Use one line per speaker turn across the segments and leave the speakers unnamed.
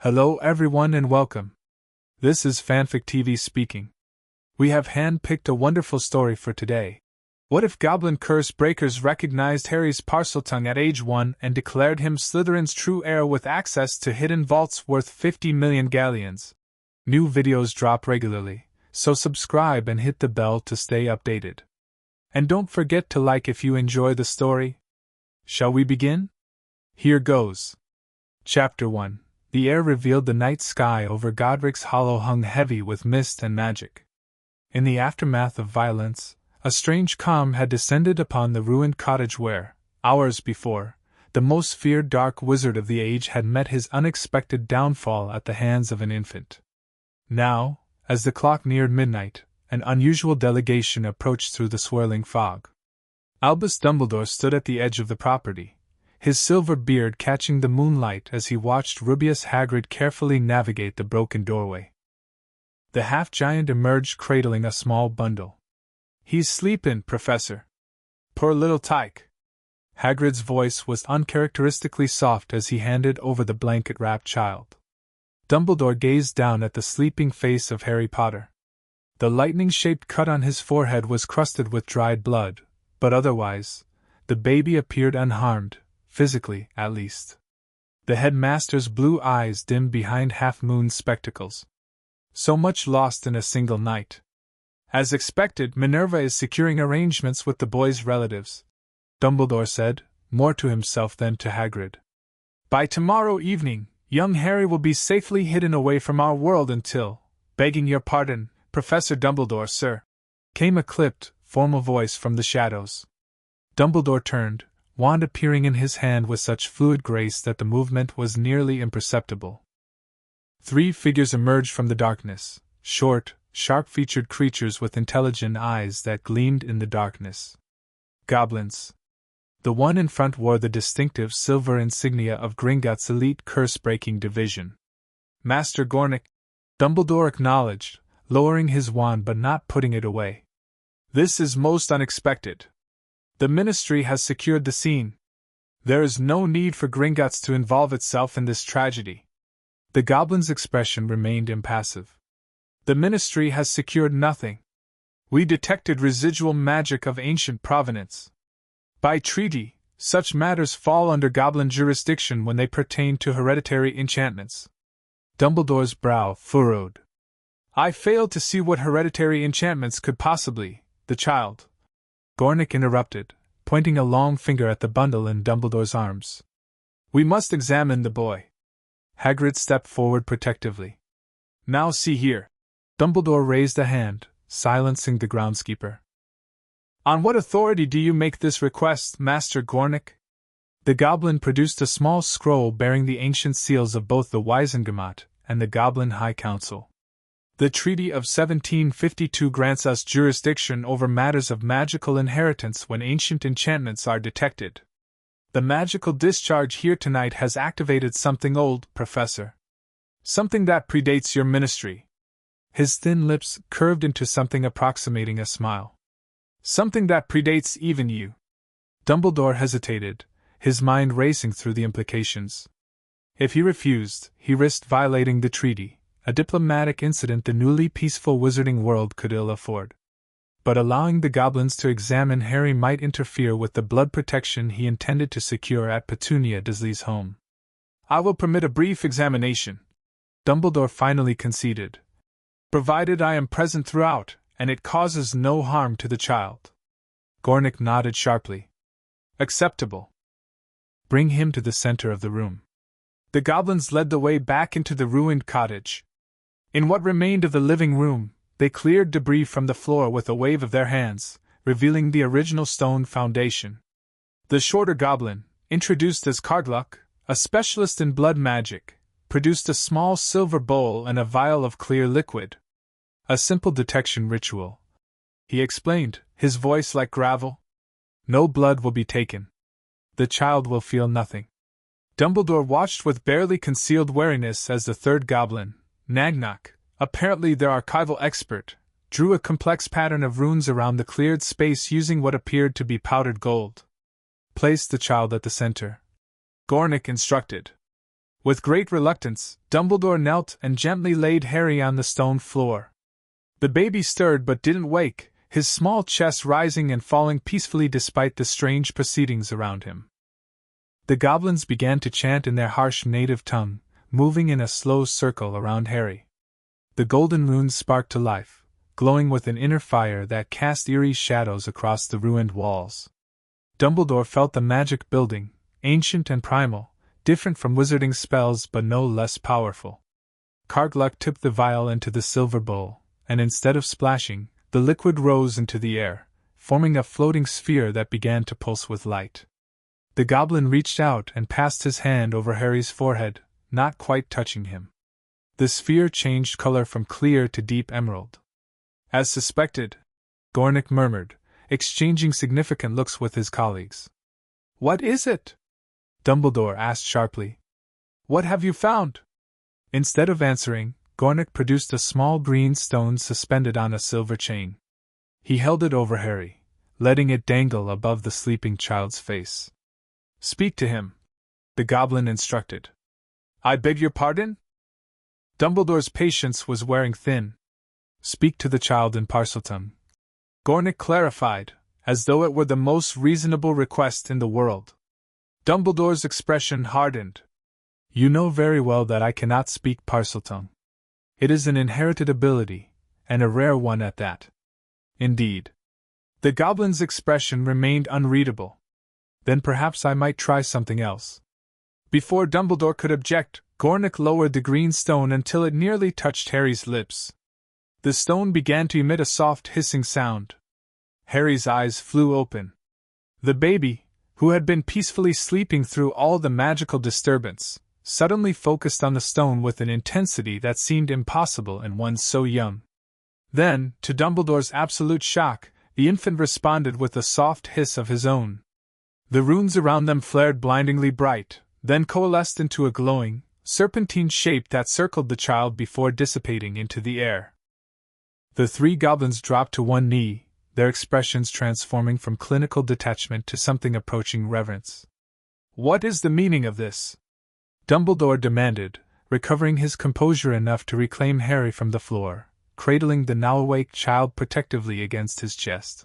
Hello everyone and welcome. This is Fanfic TV speaking. We have hand-picked a wonderful story for today. What if Goblin curse breakers recognized Harry's Parseltongue at age 1 and declared him Slytherin's true heir with access to hidden vaults worth 50 million galleons? New videos drop regularly, so subscribe and hit the bell to stay updated. And don't forget to like if you enjoy the story. Shall we begin? Here goes. Chapter 1. The air revealed the night sky over Godric's Hollow hung heavy with mist and magic. In the aftermath of violence, a strange calm had descended upon the ruined cottage where, hours before, the most feared dark wizard of the age had met his unexpected downfall at the hands of an infant. Now, as the clock neared midnight, an unusual delegation approached through the swirling fog. Albus Dumbledore stood at the edge of the property, his silver beard catching the moonlight as he watched Rubeus Hagrid carefully navigate the broken doorway. The half-giant emerged cradling a small bundle. "He's sleepin', Professor. Poor little tyke." Hagrid's voice was uncharacteristically soft as he handed over the blanket-wrapped child. Dumbledore gazed down at the sleeping face of Harry Potter. The lightning-shaped cut on his forehead was crusted with dried blood, but otherwise, the baby appeared unharmed. Physically, at least. The headmaster's blue eyes dimmed behind half-moon spectacles. So much lost in a single night. As expected, Minerva is securing arrangements with the boy's relatives, Dumbledore said, more to himself than to Hagrid. By tomorrow evening, young Harry will be safely hidden away from our world until, begging your pardon, Professor Dumbledore, sir, came a clipped, formal voice from the shadows. Dumbledore turned, wand appearing in his hand with such fluid grace that the movement was nearly imperceptible. 3 figures emerged from the darkness, short, sharp-featured creatures with intelligent eyes that gleamed in the darkness. Goblins. The one in front wore the distinctive silver insignia of Gringotts' elite curse-breaking division. Master Gornick, Dumbledore acknowledged, lowering his wand but not putting it away. This is most unexpected. The Ministry has secured the scene. There is no need for Gringotts to involve itself in this tragedy. The Goblin's expression remained impassive. The Ministry has secured nothing. We detected residual magic of ancient provenance. By treaty, such matters fall under Goblin jurisdiction when they pertain to hereditary enchantments. Dumbledore's brow furrowed. I failed to see what hereditary enchantments could possibly, the child. Gornick interrupted, pointing a long finger at the bundle in Dumbledore's arms. We must examine the boy. Hagrid stepped forward protectively. Now see here. Dumbledore raised a hand, silencing the groundskeeper. On what authority do you make this request, Master Gornick? The goblin produced a small scroll bearing the ancient seals of both the Wisengamot and the Goblin High Council. The Treaty of 1752 grants us jurisdiction over matters of magical inheritance when ancient enchantments are detected. The magical discharge here tonight has activated something old, Professor. Something that predates your ministry. His thin lips curved into something approximating a smile. Something that predates even you. Dumbledore hesitated, his mind racing through the implications. If he refused, he risked violating the treaty. A diplomatic incident the newly peaceful wizarding world could ill afford. But allowing the goblins to examine Harry might interfere with the blood protection he intended to secure at Petunia Dursley's home. I will permit a brief examination, Dumbledore finally conceded. Provided I am present throughout, and it causes no harm to the child. Gornick nodded sharply. Acceptable. Bring him to the center of the room. The goblins led the way back into the ruined cottage. In what remained of the living room, they cleared debris from the floor with a wave of their hands, revealing the original stone foundation. The shorter goblin, introduced as Cardluck, a specialist in blood magic, produced a small silver bowl and a vial of clear liquid. A simple detection ritual, he explained, his voice like gravel. No blood will be taken. The child will feel nothing. Dumbledore watched with barely concealed wariness as the third goblin, Nagnok, apparently their archival expert, drew a complex pattern of runes around the cleared space using what appeared to be powdered gold. Place the child at the center, Gornick instructed. With great reluctance, Dumbledore knelt and gently laid Harry on the stone floor. The baby stirred but didn't wake, his small chest rising and falling peacefully despite the strange proceedings around him. The goblins began to chant in their harsh native tongue, moving in a slow circle around Harry. The golden runes sparked to life, glowing with an inner fire that cast eerie shadows across the ruined walls. Dumbledore felt the magic building, ancient and primal, different from wizarding spells but no less powerful. Cargluck tipped the vial into the silver bowl, and instead of splashing, the liquid rose into the air, forming a floating sphere that began to pulse with light. The goblin reached out and passed his hand over Harry's forehead, not quite touching him. The sphere changed color from clear to deep emerald. As suspected, Gornick murmured, exchanging significant looks with his colleagues. "What is it?" Dumbledore asked sharply. "What have you found?" Instead of answering, Gornick produced a small green stone suspended on a silver chain. He held it over Harry, letting it dangle above the sleeping child's face. "Speak to him," the goblin instructed. "I beg your pardon?" Dumbledore's patience was wearing thin. "Speak to the child in Parseltongue," Gornick clarified, as though it were the most reasonable request in the world. Dumbledore's expression hardened. "You know very well that I cannot speak Parseltongue. It is an inherited ability, and a rare one at that." "Indeed." The goblin's expression remained unreadable. "Then perhaps I might try something else." Before Dumbledore could object, Gornick lowered the green stone until it nearly touched Harry's lips. The stone began to emit a soft hissing sound. Harry's eyes flew open. The baby, who had been peacefully sleeping through all the magical disturbance, suddenly focused on the stone with an intensity that seemed impossible in one so young. Then, to Dumbledore's absolute shock, the infant responded with a soft hiss of his own. The runes around them flared blindingly bright, then coalesced into a glowing, serpentine shape that circled the child before dissipating into the air. The three goblins dropped to one knee, their expressions transforming from clinical detachment to something approaching reverence. "What is the meaning of this?" Dumbledore demanded, recovering his composure enough to reclaim Harry from the floor, cradling the now-awake child protectively against his chest.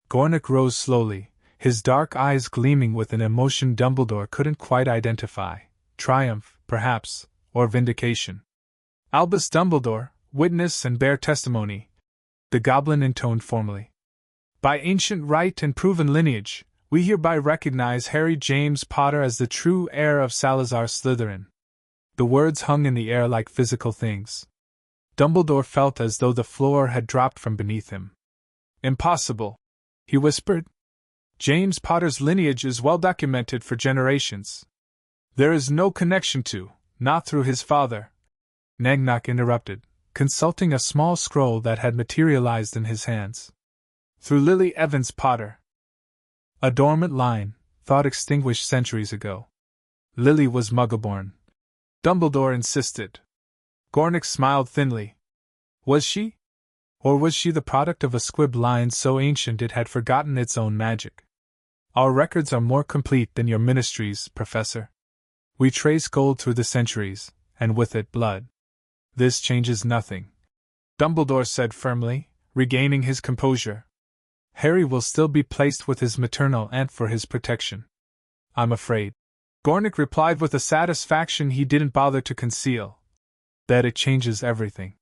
Gornick rose slowly, his dark eyes gleaming with an emotion Dumbledore couldn't quite identify, triumph, perhaps, or vindication. "Albus Dumbledore, witness and bear testimony," the goblin intoned formally. "By ancient right and proven lineage, we hereby recognize Harry James Potter as the true heir of Salazar Slytherin." The words hung in the air like physical things. Dumbledore felt as though the floor had dropped from beneath him. "Impossible," he whispered. "James Potter's lineage is well documented for generations. There is no connection to, not through his father." Nagnock interrupted, consulting a small scroll that had materialized in his hands. "Through Lily Evans Potter." A dormant line, thought extinguished centuries ago. Lily was Muggleborn. Dumbledore insisted. Gornick smiled thinly. Was she? Or was she the product of a squibbed line so ancient it had forgotten its own magic? "Our records are more complete than your ministries, Professor. We trace gold through the centuries, and with it blood. This changes nothing," Dumbledore said firmly, regaining his composure. "Harry will still be placed with his maternal aunt for his protection." "I'm afraid," Gornick replied with a satisfaction he didn't bother to conceal, "that it changes everything."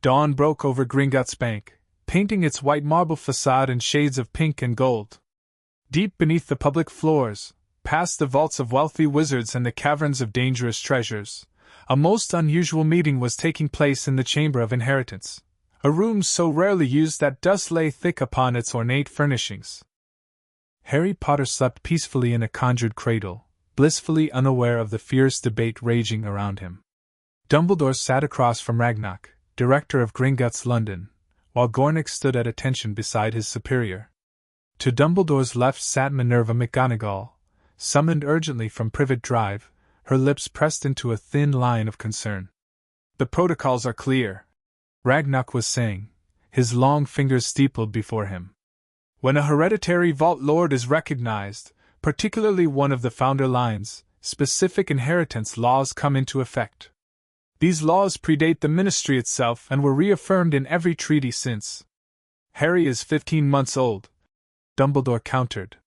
Dawn broke over Gringotts Bank, painting its white marble facade in shades of pink and gold. Deep beneath the public floors, past the vaults of wealthy wizards and the caverns of dangerous treasures, a most unusual meeting was taking place in the Chamber of Inheritance, a room so rarely used that dust lay thick upon its ornate furnishings. Harry Potter slept peacefully in a conjured cradle, blissfully unaware of the fierce debate raging around him. Dumbledore sat across from Ragnock, director of Gringotts London, while Gornick stood at attention beside his superior. To Dumbledore's left sat Minerva McGonagall, summoned urgently from Privet Drive, her lips pressed into a thin line of concern. "The protocols are clear," Ragnock was saying, his long fingers steepled before him. "When a hereditary Vault Lord is recognized, particularly one of the founder lines, specific inheritance laws come into effect. These laws predate the ministry itself and were reaffirmed in every treaty since. Harry is 15 months old, Dumbledore countered.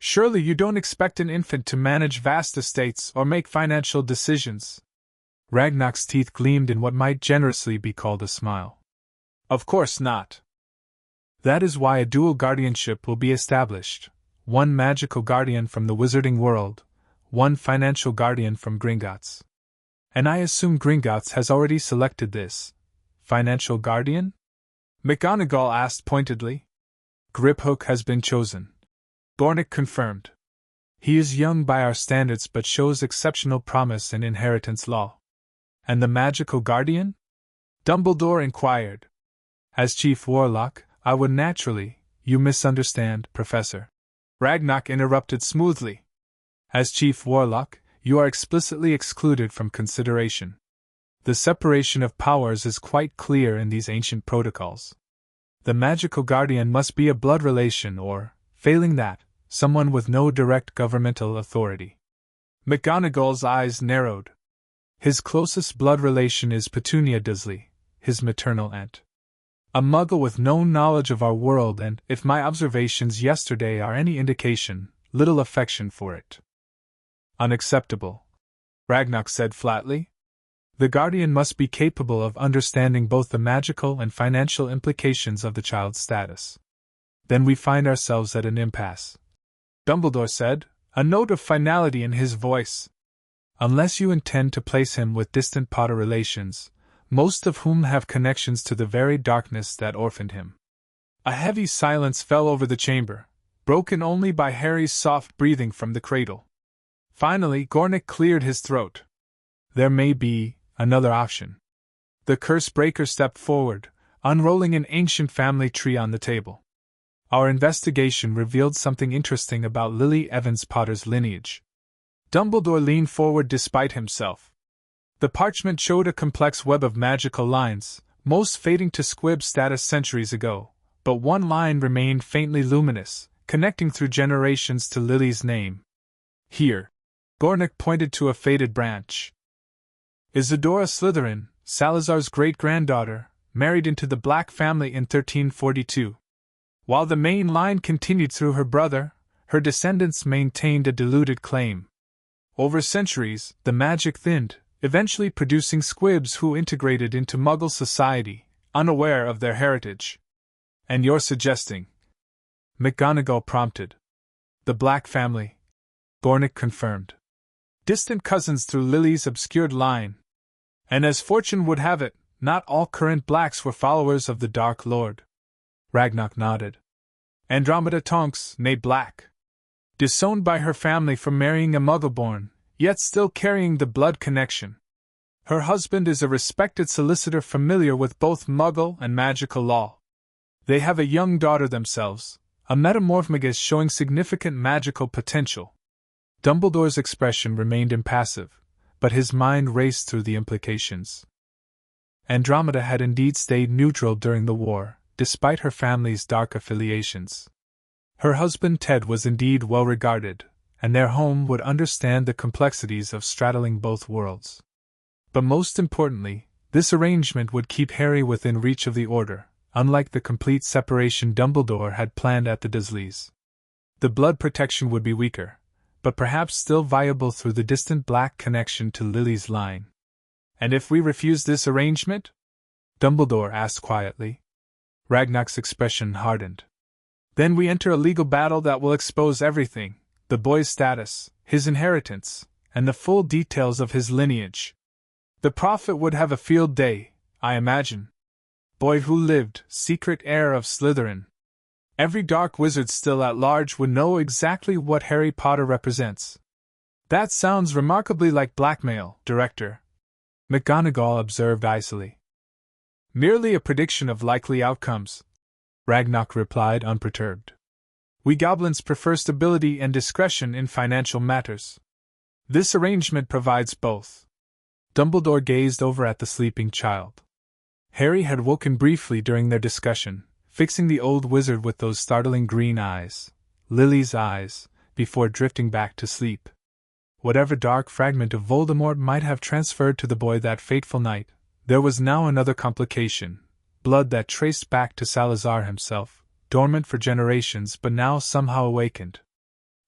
Surely you don't expect an infant to manage vast estates or make financial decisions. Ragnar's teeth gleamed in what might generously be called a smile. Of course not. That is why a dual guardianship will be established, one magical guardian from the wizarding world, one financial guardian from Gringotts. And I assume Gringotts has already selected this financial guardian? McGonagall asked pointedly. Griphook has been chosen, Gornick confirmed. He is young by our standards but shows exceptional promise in inheritance law. And the magical guardian? Dumbledore inquired. As Chief Warlock, I would naturally— You misunderstand, Professor. Ragnar interrupted smoothly. As Chief Warlock, you are explicitly excluded from consideration. The separation of powers is quite clear in these ancient protocols. The magical guardian must be a blood relation or, failing that, someone with no direct governmental authority. McGonagall's eyes narrowed. His closest blood relation is Petunia Dursley, his maternal aunt. A Muggle with no knowledge of our world and, if my observations yesterday are any indication, little affection for it. Unacceptable, Ragnar said flatly. The guardian must be capable of understanding both the magical and financial implications of the child's status. Then we find ourselves at an impasse, Dumbledore said, a note of finality in his voice. Unless you intend to place him with distant Potter relations, most of whom have connections to the very darkness that orphaned him. A heavy silence fell over the chamber, broken only by Harry's soft breathing from the cradle. Finally, Gornick cleared his throat. There may be another option. The curse breaker stepped forward, unrolling an ancient family tree on the table. Our investigation revealed something interesting about Lily Evans Potter's lineage. Dumbledore leaned forward despite himself. The parchment showed a complex web of magical lines, most fading to squib status centuries ago, but one line remained faintly luminous, connecting through generations to Lily's name. Here, Gornick pointed to a faded branch. Isadora Slytherin, Salazar's great-granddaughter, married into the Black family in 1342. While the main line continued through her brother, her descendants maintained a diluted claim. Over centuries, the magic thinned, eventually producing squibs who integrated into Muggle society, unaware of their heritage. And you're suggesting? McGonagall prompted. The Black family, Gornick confirmed. Distant cousins through Lily's obscured line. And as fortune would have it, not all current Blacks were followers of the Dark Lord. Ragnar nodded. Andromeda Tonks, née Black. Disowned by her family for marrying a Muggleborn, yet still carrying the blood connection. Her husband is a respected solicitor familiar with both Muggle and magical law. They have a young daughter themselves, a metamorphmagus showing significant magical potential. Dumbledore's expression remained impassive, but his mind raced through the implications. Andromeda had indeed stayed neutral during the war, despite her family's dark affiliations. Her husband Ted was indeed well regarded, and their home would understand the complexities of straddling both worlds. But most importantly, this arrangement would keep Harry within reach of the Order, unlike the complete separation Dumbledore had planned at the Dursleys. The blood protection would be weaker, but perhaps still viable through the distant Black connection to Lily's line. And if we refuse this arrangement? Dumbledore asked quietly. Ragnar's expression hardened. Then we enter a legal battle that will expose everything, the boy's status, his inheritance, and the full details of his lineage. The Prophet would have a field day, I imagine. Boy who lived, secret heir of Slytherin. Every dark wizard still at large would know exactly what Harry Potter represents. That sounds remarkably like blackmail, Director, McGonagall observed icily. Merely a prediction of likely outcomes, Ragnar replied unperturbed. We Goblins prefer stability and discretion in financial matters. This arrangement provides both. Dumbledore gazed over at the sleeping child. Harry had woken briefly during their discussion, fixing the old wizard with those startling green eyes, Lily's eyes, before drifting back to sleep. Whatever dark fragment of Voldemort might have transferred to the boy that fateful night, there was now another complication: blood that traced back to Salazar himself, dormant for generations but now somehow awakened.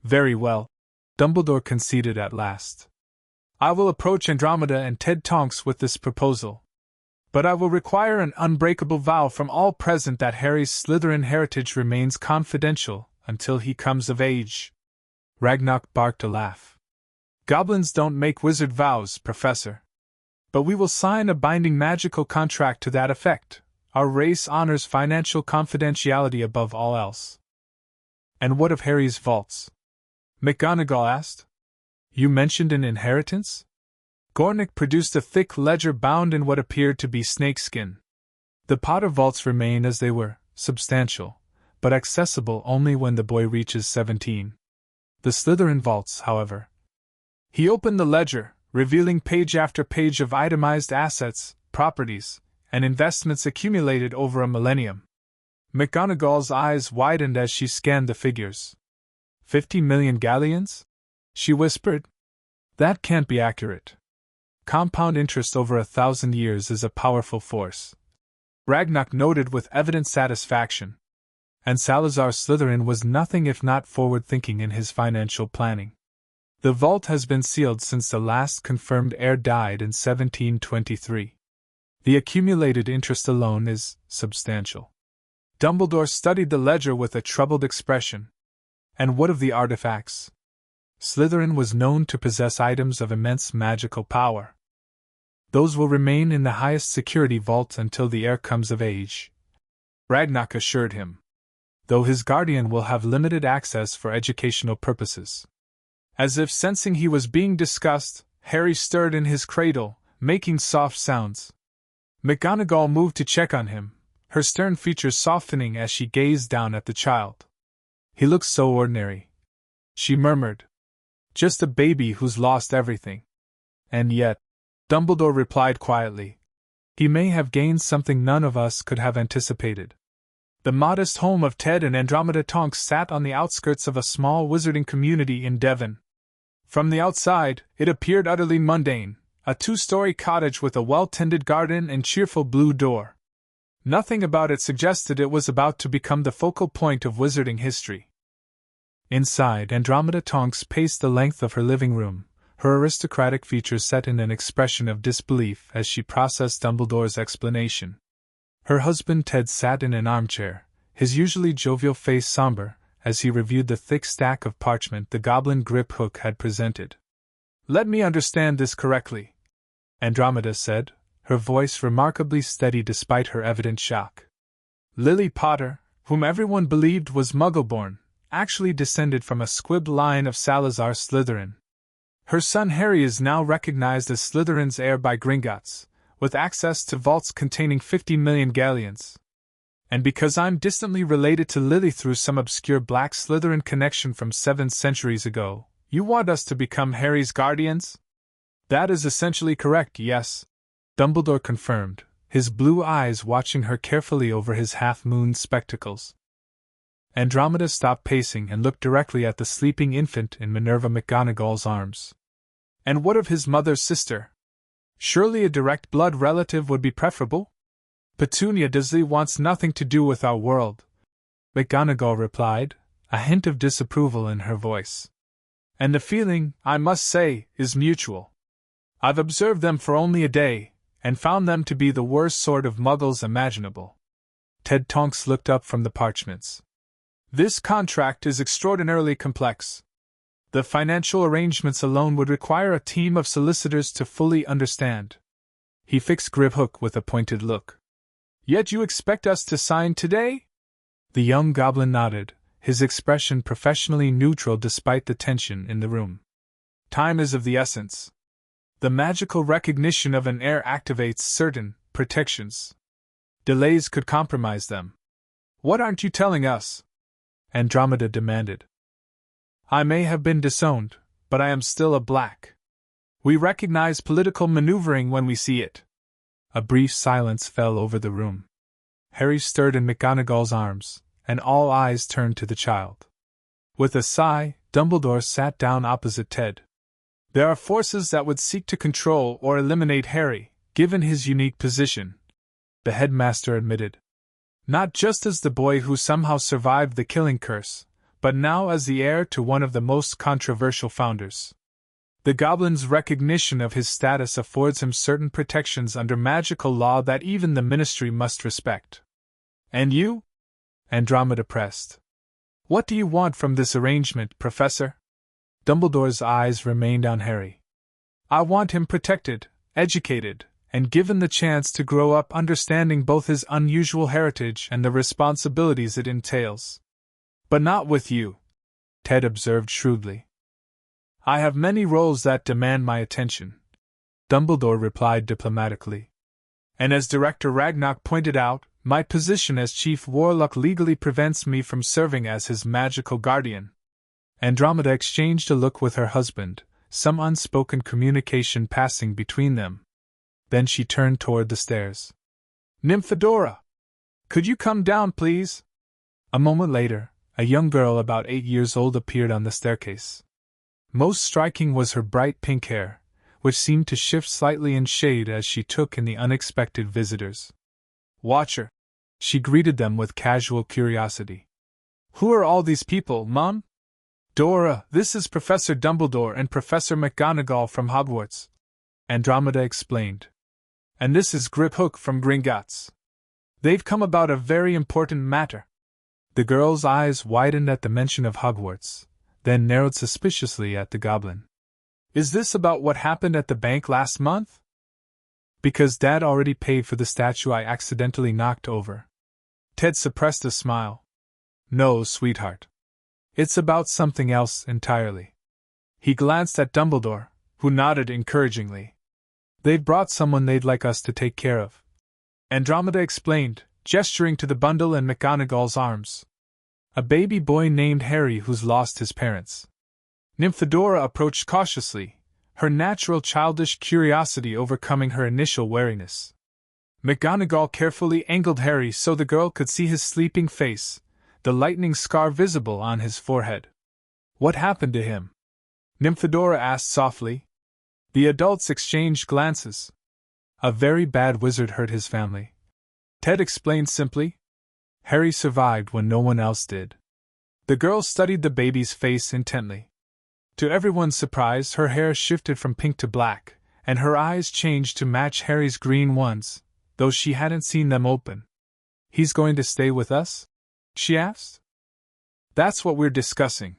Very well, Dumbledore conceded at last. I will approach Andromeda and Ted Tonks with this proposal. But I will require an unbreakable vow from all present that Harry's Slytherin heritage remains confidential until he comes of age. Ragnarok barked a laugh. Goblins don't make wizard vows, Professor. But we will sign a binding magical contract to that effect. Our race honors financial confidentiality above all else. And what of Harry's vaults? McGonagall asked. You mentioned an inheritance? Gornick produced a thick ledger bound in what appeared to be snakeskin. The Potter vaults remain as they were, substantial, but accessible only when the boy reaches 17. The Slytherin vaults, however. He opened the ledger, revealing page after page of itemized assets, properties, and investments accumulated over a millennium. McGonagall's eyes widened as she scanned the figures. 50 million galleons? She whispered. That can't be accurate. Compound interest over 1,000 years is a powerful force. Ragnarok noted with evident satisfaction. And Salazar Slytherin was nothing if not forward-thinking in his financial planning. The vault has been sealed since the last confirmed heir died in 1723. The accumulated interest alone is substantial. Dumbledore studied the ledger with a troubled expression. And what of the artifacts? Slytherin was known to possess items of immense magical power. Those will remain in the highest security vault until the heir comes of age, Ragnarok assured him, though his guardian will have limited access for educational purposes. As if sensing he was being discussed, Harry stirred in his cradle, making soft sounds. McGonagall moved to check on him, her stern features softening as she gazed down at the child. He looks so ordinary, she murmured. Just a baby who's lost everything. And yet, Dumbledore replied quietly, he may have gained something none of us could have anticipated. The modest home of Ted and Andromeda Tonks sat on the outskirts of a small wizarding community in Devon. From the outside, it appeared utterly mundane, a 2-story cottage with a well-tended garden and cheerful blue door. Nothing about it suggested it was about to become the focal point of wizarding history. Inside, Andromeda Tonks paced the length of her living room, her aristocratic features set in an expression of disbelief as she processed Dumbledore's explanation. Her husband Ted sat in an armchair, his usually jovial face somber, as he reviewed the thick stack of parchment the Goblin grip hook had presented. Let me understand this correctly, Andromeda said, her voice remarkably steady despite her evident shock. Lily Potter, whom everyone believed was Muggle-born, actually descended from a squibbed line of Salazar Slytherin. Her son Harry is now recognized as Slytherin's heir by Gringotts, with access to vaults containing 50 million galleons. And because I'm distantly related to Lily through some obscure Black Slytherin connection from 7 centuries ago, you want us to become Harry's guardians? That is essentially correct, yes, Dumbledore confirmed, his blue eyes watching her carefully over his half-moon spectacles. Andromeda stopped pacing and looked directly at the sleeping infant in Minerva McGonagall's arms. And what of his mother's sister? Surely a direct blood relative would be preferable? Petunia Dursley wants nothing to do with our world, McGonagall replied, a hint of disapproval in her voice. And the feeling, I must say, is mutual. I've observed them for only a day, and found them to be the worst sort of muggles imaginable. Ted Tonks looked up from the parchments. This contract is extraordinarily complex. The financial arrangements alone would require a team of solicitors to fully understand. He fixed Griphook with a pointed look. Yet you expect us to sign today? The young goblin nodded, his expression professionally neutral despite the tension in the room. Time is of the essence. The magical recognition of an heir activates certain protections. Delays could compromise them. What aren't you telling us? Andromeda demanded. I may have been disowned, but I am still a Black. We recognize political maneuvering when we see it. A brief silence fell over the room. Harry stirred in McGonagall's arms, and all eyes turned to the child. With a sigh, Dumbledore sat down opposite Ted. There are forces that would seek to control or eliminate Harry, given his unique position, the headmaster admitted. Not just as the boy who somehow survived the killing curse, but now as the heir to one of the most controversial founders. The Goblin's recognition of his status affords him certain protections under magical law that even the Ministry must respect. And you? Andromeda pressed. What do you want from this arrangement, Professor? Dumbledore's eyes remained on Harry. I want him protected, educated, and given the chance to grow up understanding both his unusual heritage and the responsibilities it entails. But not with you, Ted observed shrewdly. I have many roles that demand my attention, Dumbledore replied diplomatically. And as Director Ragnarok pointed out, my position as Chief Warlock legally prevents me from serving as his magical guardian. Andromeda exchanged a look with her husband, some unspoken communication passing between them. Then she turned toward the stairs. Nymphadora! Could you come down, please? A moment later, a young girl about 8 years old appeared on the staircase. Most striking was her bright pink hair, which seemed to shift slightly in shade as she took in the unexpected visitors. Watcher! She greeted them with casual curiosity. Who are all these people, Mom? Dora, this is Professor Dumbledore and Professor McGonagall from Hogwarts, Andromeda explained. And this is Griphook from Gringotts. They've come about a very important matter. The girl's eyes widened at the mention of Hogwarts, then narrowed suspiciously at the Goblin. Is this about what happened at the bank last month? Because Dad already paid for the statue I accidentally knocked over. Ted suppressed a smile. No, sweetheart. It's about something else entirely. He glanced at Dumbledore, who nodded encouragingly. They've brought someone they'd like us to take care of, Andromeda explained, gesturing to the bundle in McGonagall's arms. A baby boy named Harry who's lost his parents. Nymphadora approached cautiously, her natural childish curiosity overcoming her initial wariness. McGonagall carefully angled Harry so the girl could see his sleeping face, the lightning scar visible on his forehead. What happened to him? Nymphadora asked softly. The adults exchanged glances. A very bad wizard hurt his family. Ted explained simply. Harry survived when no one else did. The girl studied the baby's face intently. To everyone's surprise, her hair shifted from pink to black, and her eyes changed to match Harry's green ones, though she hadn't seen them open. He's going to stay with us? She asked. That's what we're discussing,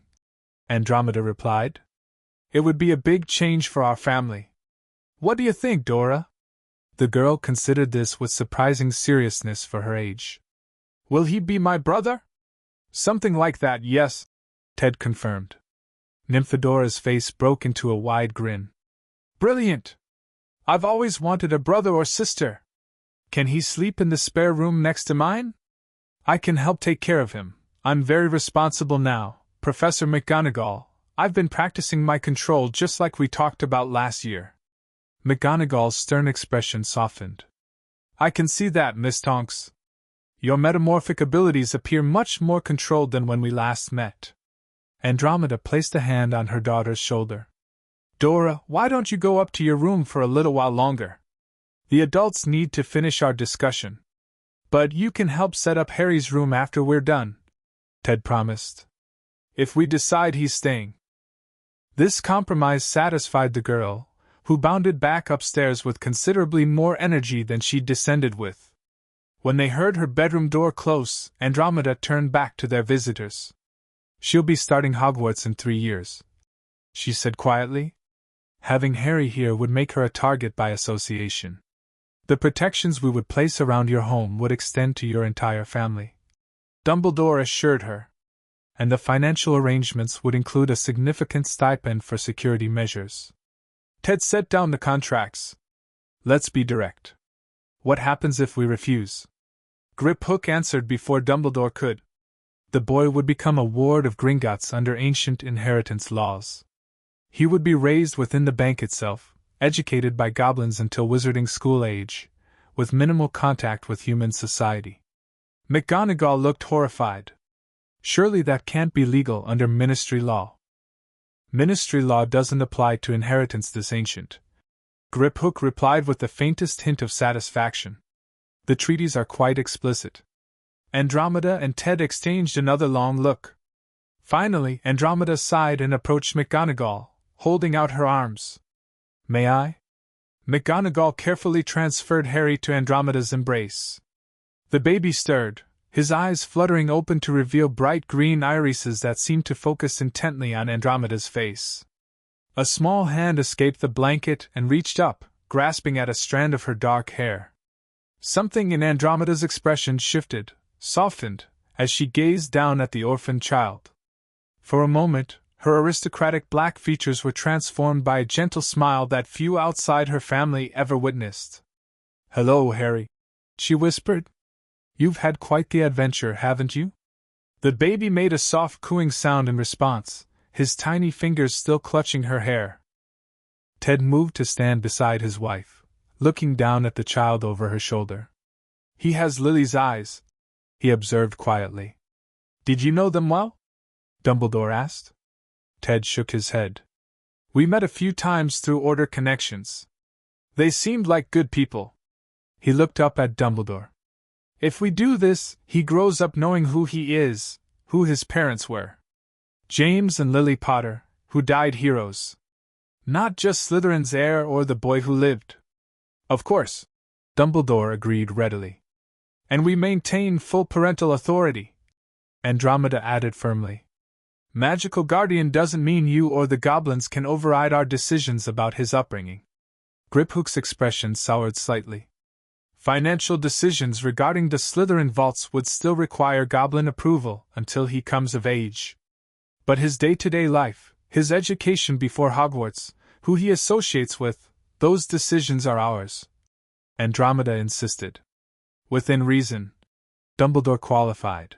Andromeda replied. It would be a big change for our family. What do you think, Dora? The girl considered this with surprising seriousness for her age. Will he be my brother? Something like that, yes, Ted confirmed. Nymphadora's face broke into a wide grin. Brilliant! I've always wanted a brother or sister. Can he sleep in the spare room next to mine? I can help take care of him. I'm very responsible now, Professor McGonagall. I've been practicing my control just like we talked about last year. McGonagall's stern expression softened. I can see that, Miss Tonks. Your metamorphic abilities appear much more controlled than when we last met. Andromeda placed a hand on her daughter's shoulder. Dora, why don't you go up to your room for a little while longer? The adults need to finish our discussion. But you can help set up Harry's room after we're done, Ted promised. If we decide he's staying. This compromise satisfied the girl, who bounded back upstairs with considerably more energy than she'd descended with. When they heard her bedroom door close, Andromeda turned back to their visitors. She'll be starting Hogwarts in 3 years, she said quietly. Having Harry here would make her a target by association. The protections we would place around your home would extend to your entire family, Dumbledore assured her. And the financial arrangements would include a significant stipend for security measures. Ted set down the contracts. Let's be direct. What happens if we refuse? Griphook answered before Dumbledore could. The boy would become a ward of Gringotts under ancient inheritance laws. He would be raised within the bank itself, educated by goblins until wizarding school age, with minimal contact with human society. McGonagall looked horrified. Surely that can't be legal under ministry law. Ministry law doesn't apply to inheritance this ancient. Griphook replied with the faintest hint of satisfaction. The treaties are quite explicit. Andromeda and Ted exchanged another long look. Finally, Andromeda sighed and approached McGonagall, holding out her arms. May I? McGonagall carefully transferred Harry to Andromeda's embrace. The baby stirred, his eyes fluttering open to reveal bright green irises that seemed to focus intently on Andromeda's face. A small hand escaped the blanket and reached up, grasping at a strand of her dark hair. Something in Andromeda's expression shifted, softened, as she gazed down at the orphaned child. For a moment, her aristocratic black features were transformed by a gentle smile that few outside her family ever witnessed. "Hello, Harry," she whispered. "You've had quite the adventure, haven't you?" The baby made a soft cooing sound in response, his tiny fingers still clutching her hair. Ted moved to stand beside his wife, looking down at the child over her shoulder. "He has Lily's eyes," he observed quietly. "Did you know them well?" Dumbledore asked. Ted shook his head. "We met a few times through Order connections. They seemed like good people." He looked up at Dumbledore. "If we do this, he grows up knowing who he is, who his parents were. James and Lily Potter, who died heroes. Not just Slytherin's heir or the boy who lived." "Of course," Dumbledore agreed readily. "And we maintain full parental authority," Andromeda added firmly. "Magical guardian doesn't mean you or the goblins can override our decisions about his upbringing." Griphook's expression soured slightly. "Financial decisions regarding the Slytherin vaults would still require goblin approval until he comes of age. But his day-to-day life, his education before Hogwarts, who he associates with, those decisions are ours," Andromeda insisted. "Within reason," Dumbledore qualified.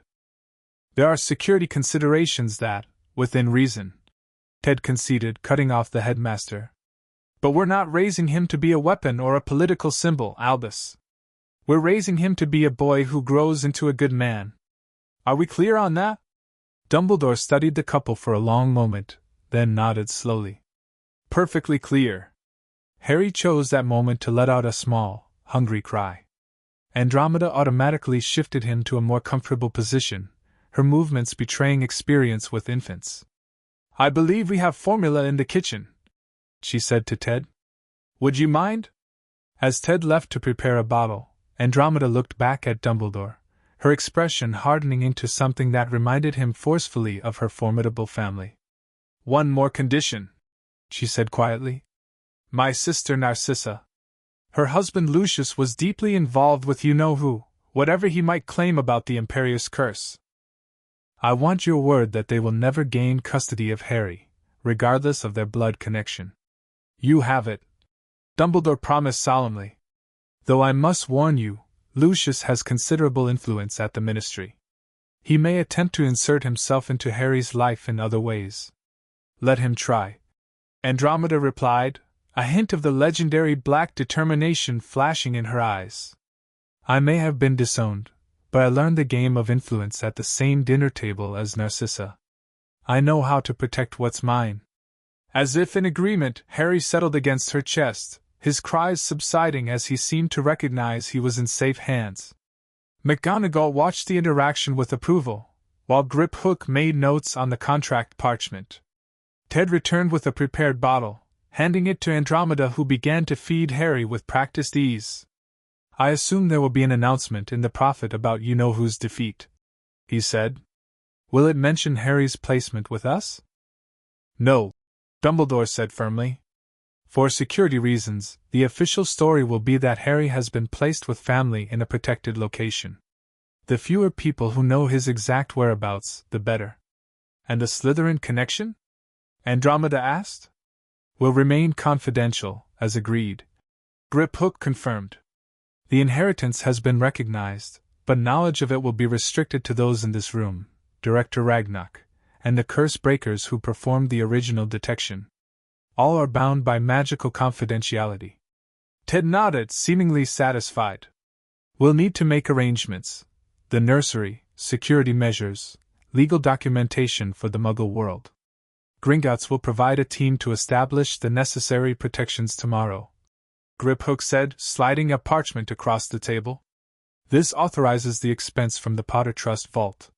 "There are security considerations that, within reason," Ted conceded, cutting off the headmaster. "But we're not raising him to be a weapon or a political symbol, Albus. We're raising him to be a boy who grows into a good man. Are we clear on that?" Dumbledore studied the couple for a long moment, then nodded slowly. "Perfectly clear." Harry chose that moment to let out a small, hungry cry. Andromeda automatically shifted him to a more comfortable position, her movements betraying experience with infants. "I believe we have formula in the kitchen," she said to Ted. "Would you mind?" As Ted left to prepare a bottle, Andromeda looked back at Dumbledore, her expression hardening into something that reminded him forcefully of her formidable family. "One more condition," she said quietly. "My sister Narcissa. Her husband Lucius was deeply involved with you-know-who, whatever he might claim about the Imperious Curse. I want your word that they will never gain custody of Harry, regardless of their blood connection." "You have it," Dumbledore promised solemnly. "Though I must warn you, Lucius has considerable influence at the Ministry. He may attempt to insert himself into Harry's life in other ways." "Let him try," Andromeda replied, a hint of the legendary black determination flashing in her eyes. "I may have been disowned, but I learned the game of influence at the same dinner table as Narcissa. I know how to protect what's mine." As if in agreement, Harry settled against her chest, his cries subsiding as he seemed to recognize he was in safe hands. McGonagall watched the interaction with approval, while Griphook made notes on the contract parchment. Ted returned with a prepared bottle, handing it to Andromeda, who began to feed Harry with practiced ease. "I assume there will be an announcement in the Prophet about you-know-who's defeat," he said. "Will it mention Harry's placement with us?" "No," Dumbledore said firmly. "For security reasons, the official story will be that Harry has been placed with family in a protected location. The fewer people who know his exact whereabouts, the better." "And the Slytherin connection?" Andromeda asked. "Will remain confidential, as agreed," Griphook confirmed. "The inheritance has been recognized, but knowledge of it will be restricted to those in this room, Director Ragnarok, and the curse breakers who performed the original detection. All are bound by magical confidentiality." Ted nodded, seemingly satisfied. "We'll need to make arrangements. The nursery, security measures, legal documentation for the Muggle world." Gringotts will provide a team to establish the necessary protections tomorrow, Griphook said, sliding a parchment across the table. This authorizes the expense from the Potter Trust vault.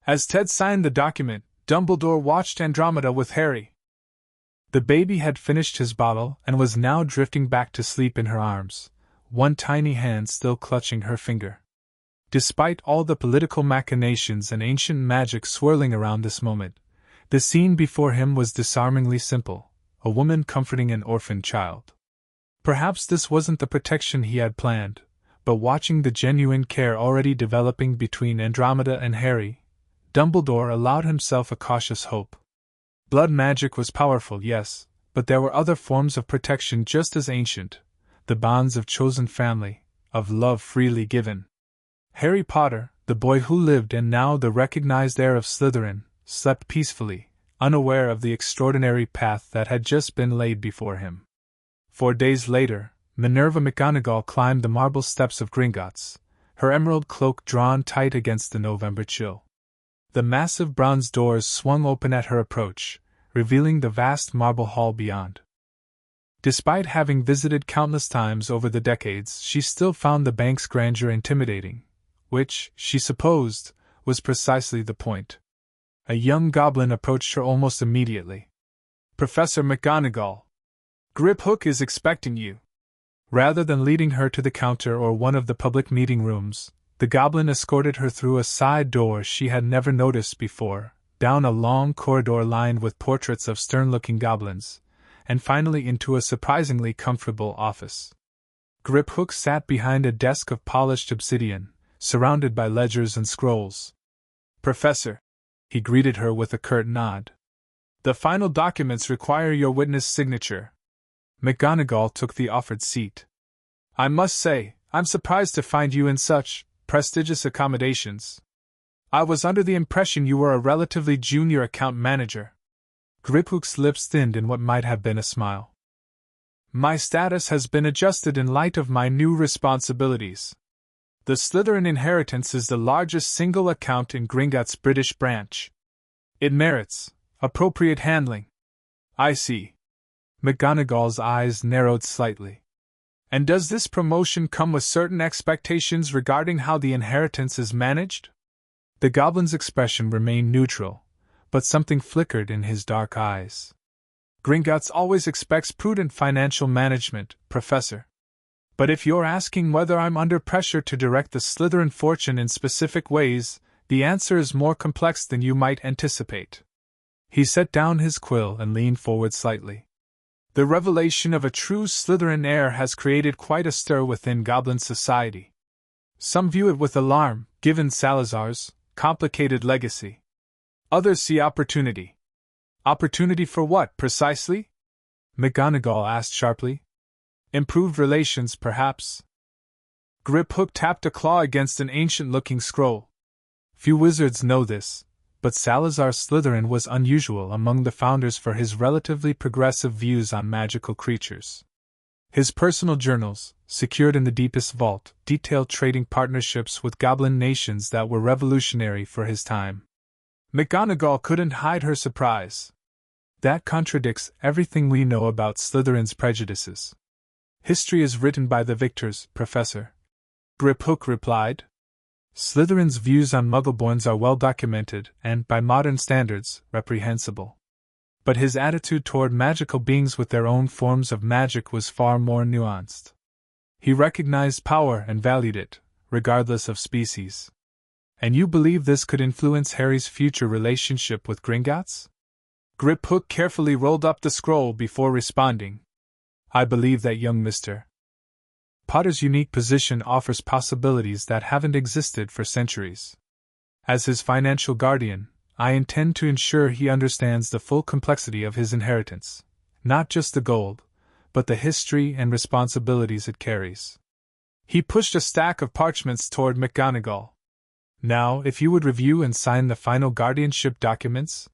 As Ted signed the document, Dumbledore watched Andromeda with Harry. The baby had finished his bottle and was now drifting back to sleep in her arms, one tiny hand still clutching her finger. Despite all the political machinations and ancient magic swirling around this moment, the scene before him was disarmingly simple, a woman comforting an orphaned child. Perhaps this wasn't the protection he had planned, but watching the genuine care already developing between Andromeda and Harry, Dumbledore allowed himself a cautious hope. Blood magic was powerful, yes, but there were other forms of protection just as ancient, the bonds of chosen family, of love freely given. Harry Potter, the boy who lived and now the recognized heir of Slytherin, slept peacefully, unaware of the extraordinary path that had just been laid before him. 4 days later, Minerva McGonagall climbed the marble steps of Gringotts, her emerald cloak drawn tight against the November chill. The massive bronze doors swung open at her approach, revealing the vast marble hall beyond. Despite having visited countless times over the decades, she still found the bank's grandeur intimidating, which, she supposed, was precisely the point. A young goblin approached her almost immediately. "Professor McGonagall, Griphook is expecting you." Rather than leading her to the counter or one of the public meeting rooms, the goblin escorted her through a side door she had never noticed before, down a long corridor lined with portraits of stern-looking goblins, and finally into a surprisingly comfortable office. Griphook sat behind a desk of polished obsidian, surrounded by ledgers and scrolls. "Professor," he greeted her with a curt nod. "The final documents require your witness signature." McGonagall took the offered seat. "I must say, I'm surprised to find you in such prestigious accommodations. I was under the impression you were a relatively junior account manager." Griphook's lips thinned in what might have been a smile. "My status has been adjusted in light of my new responsibilities. The Slytherin inheritance is the largest single account in Gringotts' British branch. It merits appropriate handling." "I see." McGonagall's eyes narrowed slightly. "And does this promotion come with certain expectations regarding how the inheritance is managed?" The goblin's expression remained neutral, but something flickered in his dark eyes. "Gringotts always expects prudent financial management, Professor. But if you're asking whether I'm under pressure to direct the Slytherin fortune in specific ways, the answer is more complex than you might anticipate." He set down his quill and leaned forward slightly. "The revelation of a true Slytherin heir has created quite a stir within Goblin society. Some view it with alarm, given Salazar's complicated legacy. Others see opportunity." "Opportunity for what, precisely?" McGonagall asked sharply. "Improved relations, perhaps." Griphook tapped a claw against an ancient-looking scroll. Few wizards know this, but Salazar Slytherin was unusual among the founders for his relatively progressive views on magical creatures. His personal journals, secured in the deepest vault, detailed trading partnerships with goblin nations that were revolutionary for his time. McGonagall couldn't hide her surprise. "That contradicts everything we know about Slytherin's prejudices." "History is written by the victors, Professor," Griphook replied. "Slytherin's views on Muggleborns are well documented and, by modern standards, reprehensible. But his attitude toward magical beings with their own forms of magic was far more nuanced. He recognized power and valued it, regardless of species." "And you believe this could influence Harry's future relationship with Gringotts?" Griphook carefully rolled up the scroll before responding. "I believe that young Mr. Potter's unique position offers possibilities that haven't existed for centuries. As his financial guardian, I intend to ensure he understands the full complexity of his inheritance, not just the gold, but the history and responsibilities it carries." He pushed a stack of parchments toward McGonagall. "Now, if you would review and sign the final guardianship documents."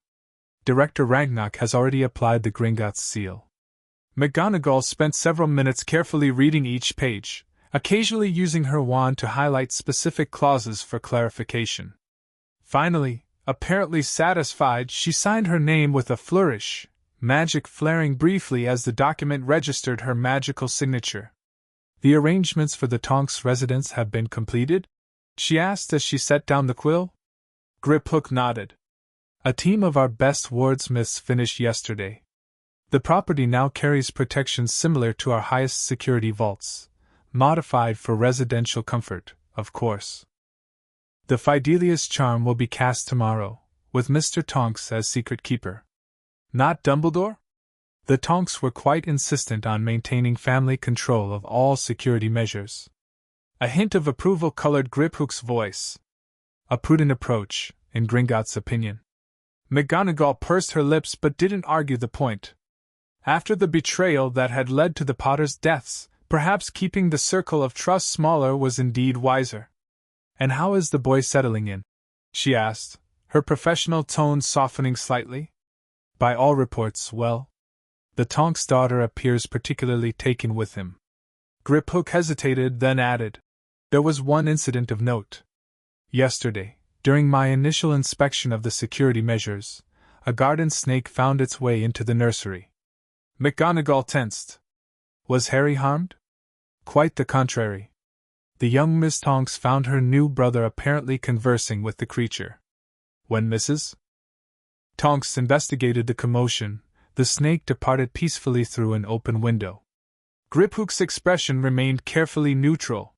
Director Ragnarok has already applied the Gringotts seal. McGonagall spent several minutes carefully reading each page, occasionally using her wand to highlight specific clauses for clarification. Finally, Apparently satisfied, she signed her name with a flourish, magic flaring briefly as the document registered her magical signature. "The arrangements for the Tonks residence have been completed?" she asked as she set down the quill. Griphook nodded. "A team of our best wardsmiths finished yesterday. The property now carries protections similar to our highest security vaults, modified for residential comfort, of course. The Fidelius charm will be cast tomorrow, with Mr. Tonks as secret keeper." "Not Dumbledore?" The Tonks were quite insistent on maintaining family control of all security measures. A hint of approval colored Griphook's voice. A prudent approach, in Gringotts' opinion. McGonagall pursed her lips but didn't argue the point. After the betrayal that had led to the Potters' deaths, perhaps keeping the circle of trust smaller was indeed wiser. "And how is the boy settling in?" she asked, her professional tone softening slightly. "By all reports, well. The Tonks' daughter appears particularly taken with him." Griphook hesitated, then added, "There was one incident of note. Yesterday, during my initial inspection of the security measures, a garden snake found its way into the nursery." McGonagall tensed. "Was Harry harmed?" "Quite the contrary. The young Miss Tonks found her new brother apparently conversing with the creature. When Mrs. Tonks investigated the commotion, the snake departed peacefully through an open window." Griphook's expression remained carefully neutral.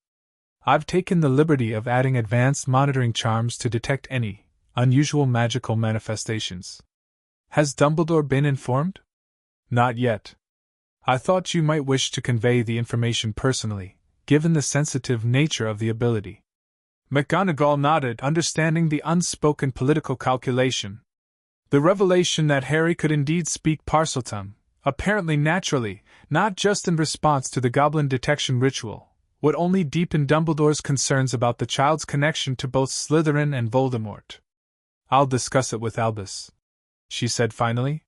"I've taken the liberty of adding advanced monitoring charms to detect any unusual magical manifestations. Has Dumbledore been informed?" "Not yet. I thought you might wish to convey the information personally, given the sensitive nature of the ability." McGonagall nodded, understanding the unspoken political calculation. The revelation that Harry could indeed speak Parseltongue, apparently naturally, not just in response to the Goblin detection ritual, would only deepen Dumbledore's concerns about the child's connection to both Slytherin and Voldemort. "I'll discuss it with Albus," she said finally.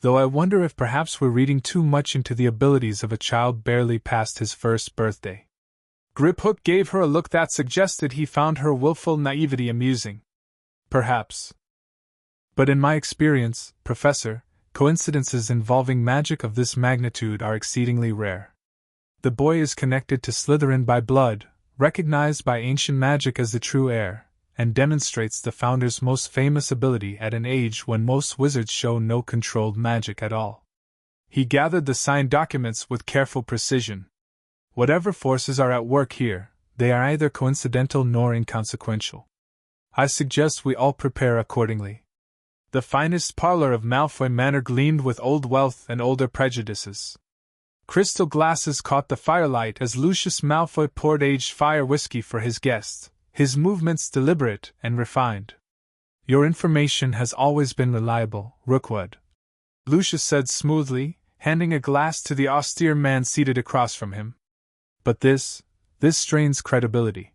"Though I wonder if perhaps we're reading too much into the abilities of a child barely past his first birthday." Griphook gave her a look that suggested he found her willful naivety amusing. "Perhaps. But in my experience, Professor, coincidences involving magic of this magnitude are exceedingly rare. The boy is connected to Slytherin by blood, recognized by ancient magic as the true heir, and demonstrates the Founder's most famous ability at an age when most wizards show no controlled magic at all." He gathered the signed documents with careful precision. "Whatever forces are at work here, they are either coincidental nor inconsequential. I suggest we all prepare accordingly." The finest parlor of Malfoy Manor gleamed with old wealth and older prejudices. Crystal glasses caught the firelight as Lucius Malfoy poured aged fire whiskey for his guest, his movements deliberate and refined. "Your information has always been reliable, Rookwood," Lucius said smoothly, handing a glass to the austere man seated across from him. "But this strains credibility."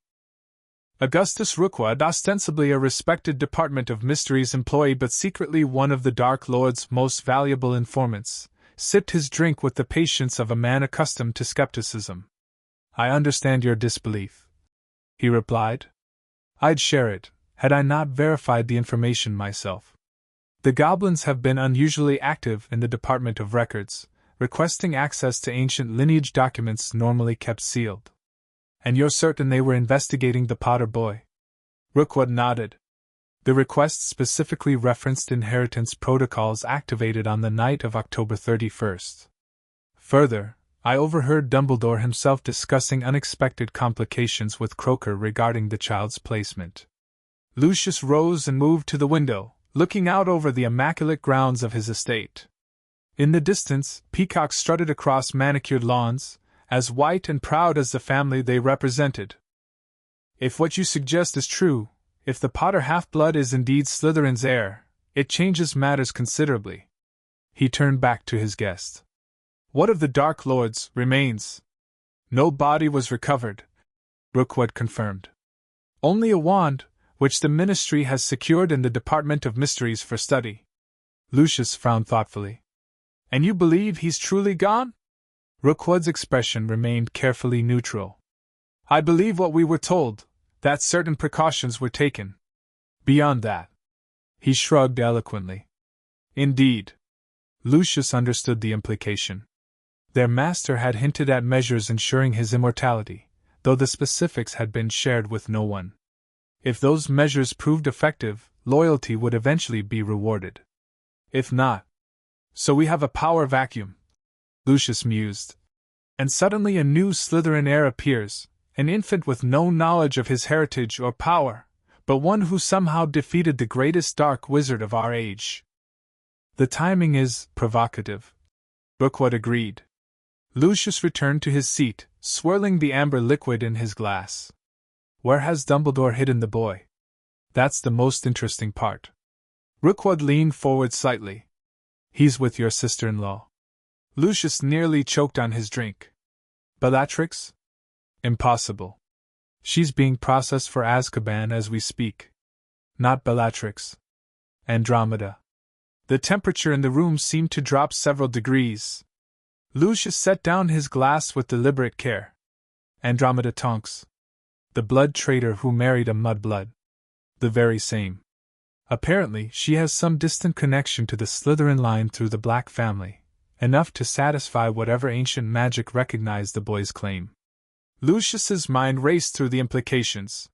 Augustus Rookwood, ostensibly a respected Department of Mysteries employee but secretly one of the Dark Lord's most valuable informants, sipped his drink with the patience of a man accustomed to skepticism. "I understand your disbelief," he replied. "I'd share it, had I not verified the information myself. The Goblins have been unusually active in the Department of Records, requesting access to ancient lineage documents normally kept sealed." "And you're certain they were investigating the Potter boy?" Rookwood nodded. The request specifically referenced inheritance protocols activated on the night of October 31st. Further, I overheard Dumbledore himself discussing unexpected complications with Croaker regarding the child's placement. Lucius rose and moved to the window, looking out over the immaculate grounds of his estate. In the distance, peacocks strutted across manicured lawns, as white and proud as the family they represented. "If what you suggest is true, if the Potter half-blood is indeed Slytherin's heir, it changes matters considerably." He turned back to his guest. "What of the Dark Lord's remains?" "No body was recovered," Rookwood confirmed. "Only a wand, which the Ministry has secured in the Department of Mysteries for study." Lucius frowned thoughtfully. "And you believe he's truly gone?" Rookwood's expression remained carefully neutral. "I believe what we were told, that certain precautions were taken. Beyond that, He shrugged eloquently. Indeed. Lucius understood the implication. Their master had hinted at measures ensuring his immortality, though the specifics had been shared with no one. If those measures proved effective, loyalty would eventually be rewarded. If not. So we have a power vacuum, Lucius mused. And suddenly a new Slytherin heir appears, an infant with no knowledge of his heritage or power, but one who somehow defeated the greatest dark wizard of our age. The timing is provocative, Rookwood agreed. Lucius returned to his seat, swirling the amber liquid in his glass. Where has Dumbledore hidden the boy? That's the most interesting part. Rookwood leaned forward slightly. He's with your sister-in-law. Lucius nearly choked on his drink. Bellatrix? Impossible. She's being processed for Azkaban as we speak. Not Bellatrix. Andromeda. The temperature in the room seemed to drop several degrees. Lucius set down his glass with deliberate care. Andromeda Tonks. The blood traitor who married a mudblood. The very same. Apparently, she has some distant connection to the Slytherin line through the Black family, enough to satisfy whatever ancient magic recognized the boy's claim. Lucius's mind raced through the implications.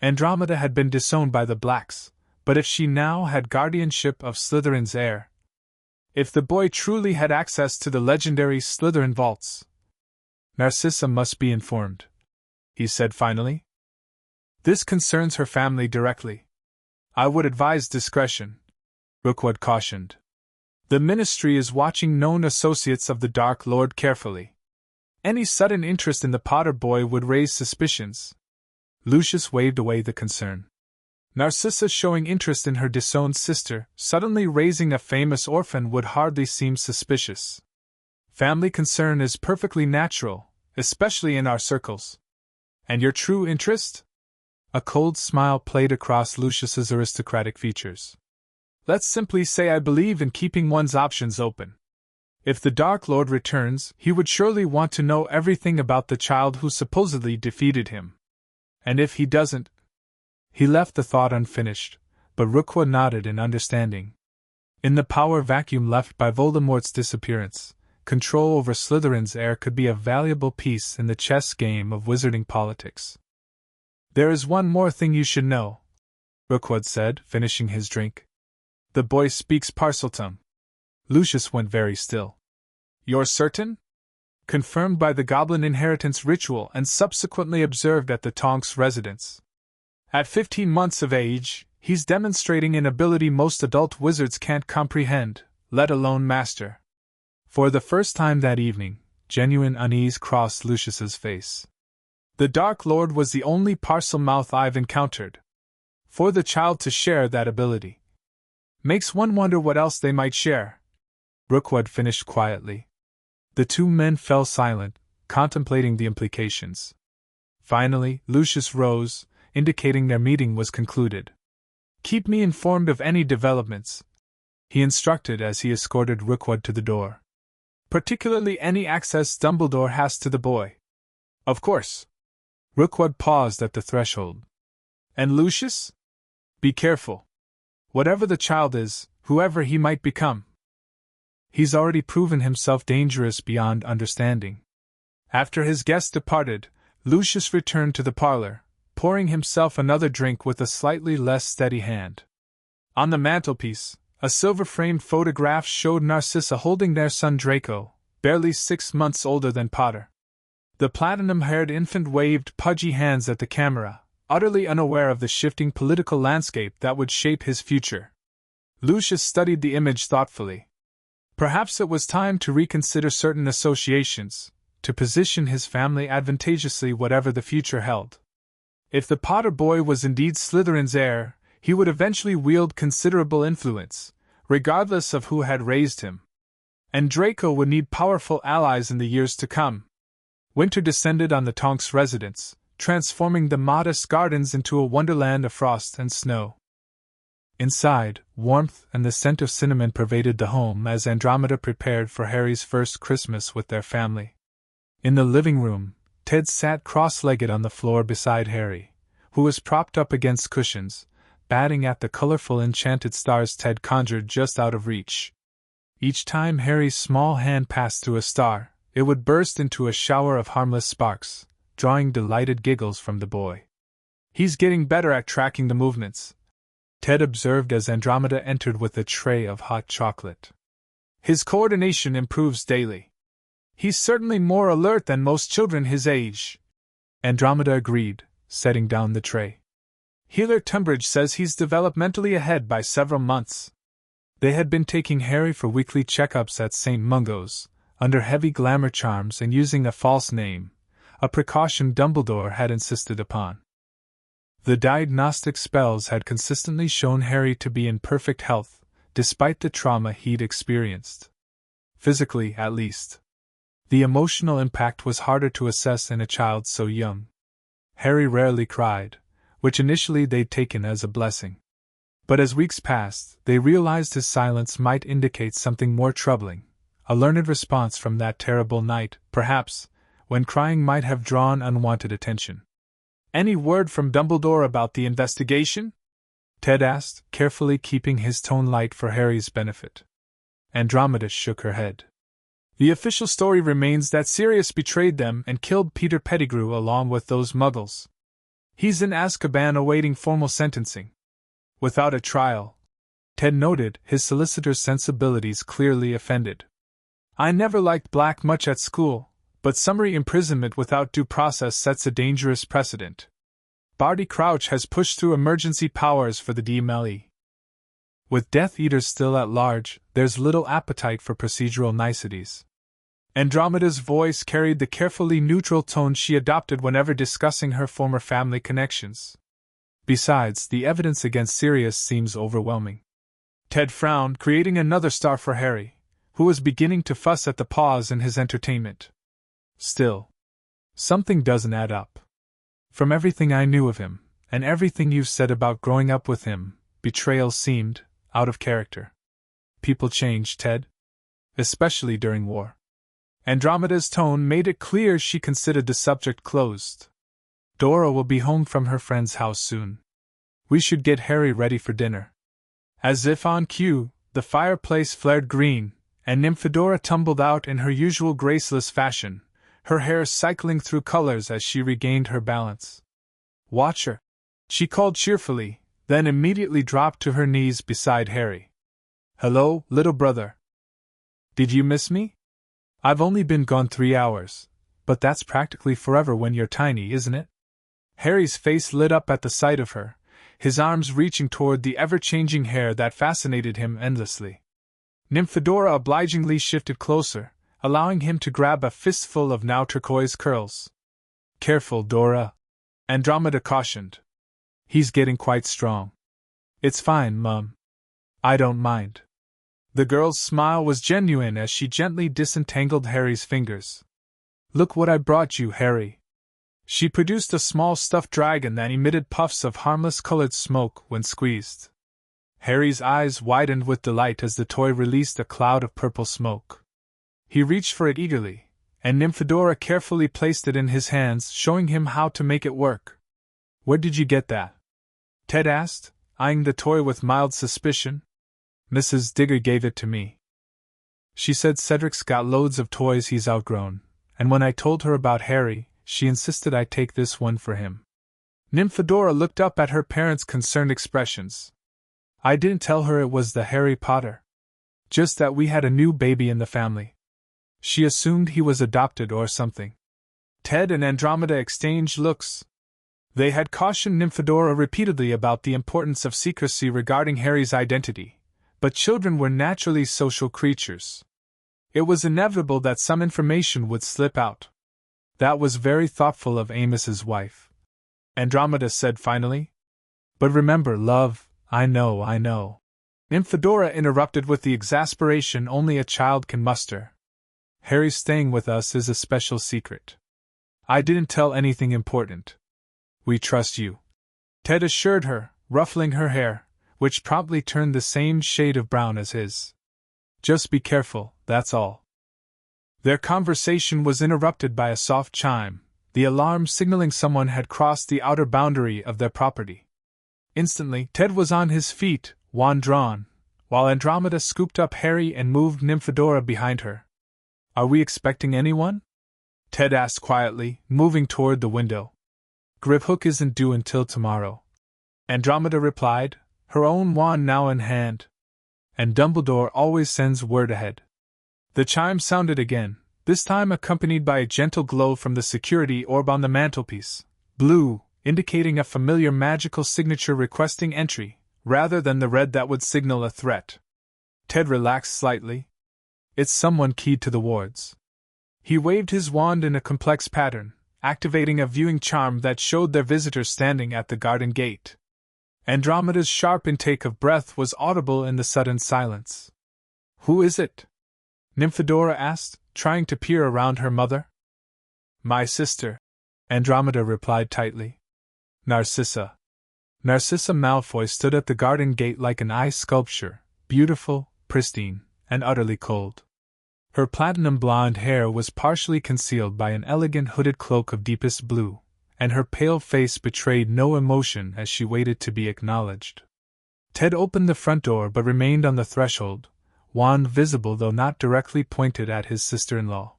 Andromeda had been disowned by the Blacks, but if she now had guardianship of Slytherin's heir, if the boy truly had access to the legendary Slytherin vaults, Narcissa must be informed, he said finally. This concerns her family directly. I would advise discretion, Rookwood cautioned. The Ministry is watching known associates of the Dark Lord carefully. Any sudden interest in the Potter boy would raise suspicions. Lucius waved away the concern. Narcissa showing interest in her disowned sister, suddenly raising a famous orphan would hardly seem suspicious. Family concern is perfectly natural, especially in our circles. And your true interest? A cold smile played across Lucius's aristocratic features. Let's simply say I believe in keeping one's options open. If the Dark Lord returns, he would surely want to know everything about the child who supposedly defeated him. And if he doesn't... He left the thought unfinished, but Rookwood nodded in understanding. In the power vacuum left by Voldemort's disappearance, control over Slytherin's heir could be a valuable piece in the chess game of wizarding politics. There is one more thing you should know, Rookwood said, finishing his drink. The boy speaks Parseltongue. Lucius went very still. You're certain? Confirmed by the Goblin inheritance ritual and subsequently observed at the Tonks residence. At 15 months of age, he's demonstrating an ability most adult wizards can't comprehend, let alone master. For the first time that evening, genuine unease crossed Lucius's face. The Dark Lord was the only Parselmouth I've encountered. For the child to share that ability makes one wonder what else they might share. Rookwood finished quietly. The two men fell silent, contemplating the implications. Finally, Lucius rose, indicating their meeting was concluded. Keep me informed of any developments, he instructed as he escorted Rookwood to the door. Particularly any access Dumbledore has to the boy. Of course. Rookwood paused at the threshold. And Lucius? Be careful. Whatever the child is, whoever he might become. He's already proven himself dangerous beyond understanding. After his guest departed, Lucius returned to the parlor, pouring himself another drink with a slightly less steady hand. On the mantelpiece, a silver-framed photograph showed Narcissa holding their son Draco, barely 6 months older than Potter. The platinum-haired infant waved pudgy hands at the camera, utterly unaware of the shifting political landscape that would shape his future. Lucius studied the image thoughtfully. Perhaps it was time to reconsider certain associations, to position his family advantageously whatever the future held. If the Potter boy was indeed Slytherin's heir, he would eventually wield considerable influence, regardless of who had raised him. And Draco would need powerful allies in the years to come. Winter descended on the Tonks residence, transforming the modest gardens into a wonderland of frost and snow. Inside, warmth and the scent of cinnamon pervaded the home as Andromeda prepared for Harry's first Christmas with their family. In the living room, Ted sat cross-legged on the floor beside Harry, who was propped up against cushions, batting at the colorful enchanted stars Ted conjured just out of reach. Each time Harry's small hand passed through a star, it would burst into a shower of harmless sparks, drawing delighted giggles from the boy. "He's getting better at tracking the movements," Ted observed as Andromeda entered with a tray of hot chocolate. "His coordination improves daily. He's certainly more alert than most children his age." Andromeda agreed, setting down the tray. "Healer Tunbridge says he's developmentally ahead by several months." They had been taking Harry for weekly checkups at St. Mungo's, under heavy glamour charms and using a false name, a precaution Dumbledore had insisted upon. The diagnostic spells had consistently shown Harry to be in perfect health, despite the trauma he'd experienced. Physically, at least. The emotional impact was harder to assess in a child so young. Harry rarely cried, which initially they'd taken as a blessing. But as weeks passed, they realized his silence might indicate something more troubling, a learned response from that terrible night, perhaps, when crying might have drawn unwanted attention. "Any word from Dumbledore about the investigation?" Ted asked, carefully keeping his tone light for Harry's benefit. Andromeda shook her head. "The official story remains that Sirius betrayed them and killed Peter Pettigrew along with those muggles. He's in Azkaban awaiting formal sentencing. Without a trial," Ted noted, his solicitor's sensibilities clearly offended. "I never liked Black much at school, but summary imprisonment without due process sets a dangerous precedent. Barty Crouch has pushed through emergency powers for the DMLE. With Death Eaters still at large, there's little appetite for procedural niceties." Andromeda's voice carried the carefully neutral tone she adopted whenever discussing her former family connections. "Besides, the evidence against Sirius seems overwhelming." Ted frowned, creating another star for Harry, who was beginning to fuss at the pause in his entertainment. "Still, something doesn't add up. From everything I knew of him, and everything you've said about growing up with him, betrayal seemed out of character. People change, Ted. Especially during war." Andromeda's tone made it clear she considered the subject closed. "Dora will be home from her friend's house soon. We should get Harry ready for dinner." As if on cue, the fireplace flared green, and Nymphadora tumbled out in her usual graceless fashion, her hair cycling through colors as she regained her balance. "Watch her," she called cheerfully, then immediately dropped to her knees beside Harry. "Hello, little brother. Did you miss me? I've only been gone 3 hours, but that's practically forever when you're tiny, isn't it?" Harry's face lit up at the sight of her, his arms reaching toward the ever-changing hair that fascinated him endlessly. Nymphadora obligingly shifted closer, allowing him to grab a fistful of now turquoise curls. "Careful, Dora," Andromeda cautioned. "He's getting quite strong." "It's fine, Mum. I don't mind." The girl's smile was genuine as she gently disentangled Harry's fingers. "Look what I brought you, Harry." She produced a small stuffed dragon that emitted puffs of harmless colored smoke when squeezed. Harry's eyes widened with delight as the toy released a cloud of purple smoke. He reached for it eagerly, and Nymphadora carefully placed it in his hands, showing him how to make it work. "Where did you get that?" Ted asked, eyeing the toy with mild suspicion. "Mrs. Digger gave it to me. She said Cedric's got loads of toys he's outgrown, and when I told her about Harry, she insisted I take this one for him." Nymphadora looked up at her parents' concerned expressions. "I didn't tell her it was the Harry Potter. Just that we had a new baby in the family. She assumed he was adopted or something." Ted and Andromeda exchanged looks. They had cautioned Nymphadora repeatedly about the importance of secrecy regarding Harry's identity, but children were naturally social creatures. It was inevitable that some information would slip out. "That was very thoughtful of Amos's wife," Andromeda said finally. "But remember, love, I know. Nymphadora interrupted with the exasperation only a child can muster. "Harry's staying with us is a special secret. I didn't tell anything important. We trust you," Ted assured her, ruffling her hair, which promptly turned the same shade of brown as his. "Just be careful, that's all." Their conversation was interrupted by a soft chime, the alarm signaling someone had crossed the outer boundary of their property. Instantly, Ted was on his feet, wand drawn, while Andromeda scooped up Harry and moved Nymphadora behind her. "Are we expecting anyone?" Ted asked quietly, moving toward the window. "Griphook isn't due until tomorrow," Andromeda replied, her own wand now in hand. "And Dumbledore always sends word ahead." The chime sounded again, this time accompanied by a gentle glow from the security orb on the mantelpiece, blue, indicating a familiar magical signature requesting entry, rather than the red that would signal a threat. Ted relaxed slightly. It's someone keyed to the wards. He waved his wand in a complex pattern, activating a viewing charm that showed their visitor standing at the garden gate. Andromeda's sharp intake of breath was audible in the sudden silence. "Who is it?" Nymphadora asked, trying to peer around her mother. "My sister," Andromeda replied tightly. "Narcissa." Narcissa Malfoy stood at the garden gate like an ice sculpture, beautiful, pristine, and utterly cold. Her platinum blonde hair was partially concealed by an elegant hooded cloak of deepest blue, and her pale face betrayed no emotion as she waited to be acknowledged. Ted opened the front door but remained on the threshold, wand visible though not directly pointed at his sister-in-law.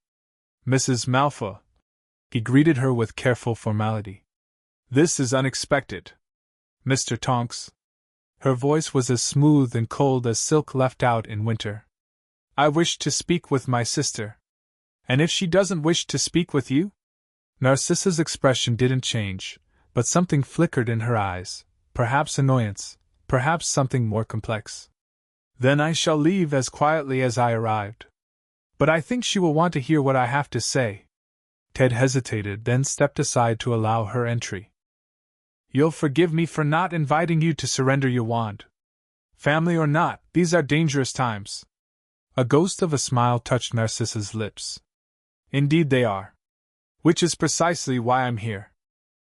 "Mrs. Malfoy," he greeted her with careful formality. "This is unexpected. Mr. Tonks." Her voice was as smooth and cold as silk left out in winter. "I wish to speak with my sister." "And if she doesn't wish to speak with you?" Narcissa's expression didn't change, but something flickered in her eyes, perhaps annoyance, perhaps something more complex. "Then I shall leave as quietly as I arrived. But I think she will want to hear what I have to say." Ted hesitated, then stepped aside to allow her entry. "You'll forgive me for not inviting you to surrender your wand. Family or not, these are dangerous times." A ghost of a smile touched Narcissa's lips. "Indeed they are. Which is precisely why I'm here."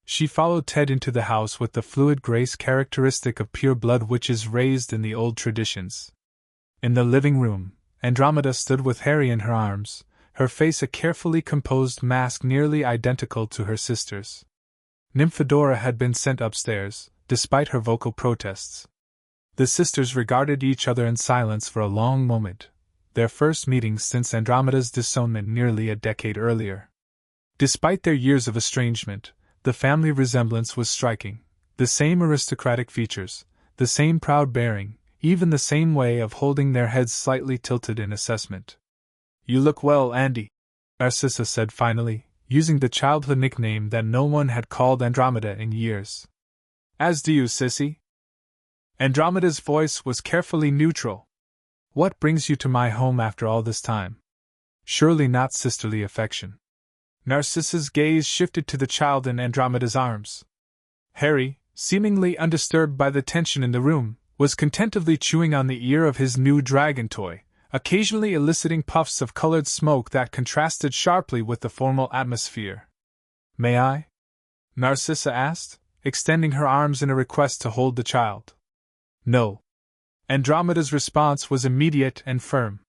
She followed Ted into the house with the fluid grace characteristic of pure blood which is raised in the old traditions. In the living room, Andromeda stood with Harry in her arms, her face a carefully composed mask nearly identical to her sister's. Nymphadora had been sent upstairs, despite her vocal protests. The sisters regarded each other in silence for a long moment, their first meeting since Andromeda's disownment nearly a decade earlier. Despite their years of estrangement, the family resemblance was striking, the same aristocratic features, the same proud bearing, even the same way of holding their heads slightly tilted in assessment. "You look well, Andy," Narcissa said finally, using the childhood nickname that no one had called Andromeda in years. "As do you, Sissy." Andromeda's voice was carefully neutral. "What brings you to my home after all this time? Surely not sisterly affection." Narcissa's gaze shifted to the child in Andromeda's arms. Harry, seemingly undisturbed by the tension in the room, was contentedly chewing on the ear of his new dragon toy, occasionally eliciting puffs of colored smoke that contrasted sharply with the formal atmosphere. "May I?" Narcissa asked, extending her arms in a request to hold the child. "No." Andromeda's response was immediate and firm.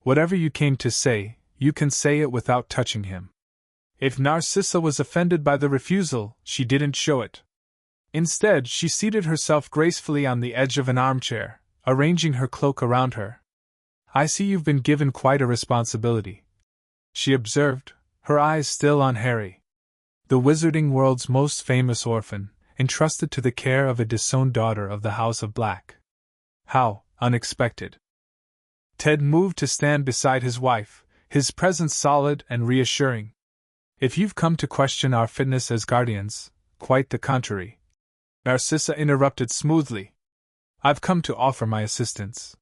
"Whatever you came to say, you can say it without touching him." If Narcissa was offended by the refusal, she didn't show it. Instead, she seated herself gracefully on the edge of an armchair, arranging her cloak around her. "I see you've been given quite a responsibility," she observed, her eyes still on Harry. "The wizarding world's most famous orphan, entrusted to the care of a disowned daughter of the House of Black. How unexpected." Ted moved to stand beside his wife, his presence solid and reassuring. "If you've come to question our fitness as guardians, quite the contrary," Narcissa interrupted smoothly. "I've come to offer my assistance."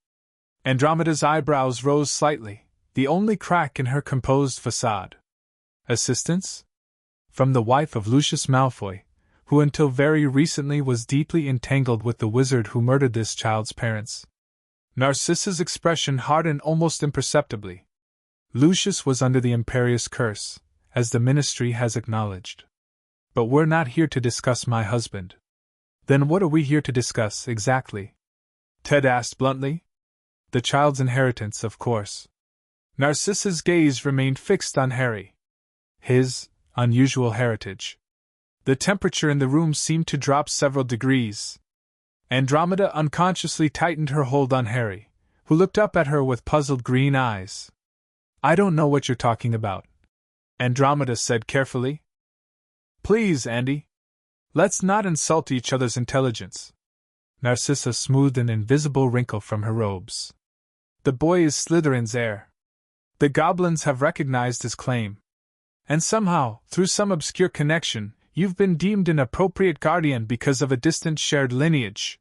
Andromeda's eyebrows rose slightly, the only crack in her composed facade. "Assistance? From the wife of Lucius Malfoy, who until very recently was deeply entangled with the wizard who murdered this child's parents." Narcissa's expression hardened almost imperceptibly. "Lucius was under the imperious curse, as the ministry has acknowledged. But we're not here to discuss my husband." "Then what are we here to discuss, exactly?" Ted asked bluntly. "The child's inheritance, of course." Narcissa's gaze remained fixed on Harry. His unusual heritage. The temperature in the room seemed to drop several degrees. Andromeda unconsciously tightened her hold on Harry, who looked up at her with puzzled green eyes. I don't know what you're talking about, Andromeda said carefully. Please, Andy. Let's not insult each other's intelligence. Narcissa smoothed an invisible wrinkle from her robes. The boy is Slytherin's heir. The Goblins have recognized his claim. And somehow, through some obscure connection, you've been deemed an appropriate guardian because of a distant shared lineage.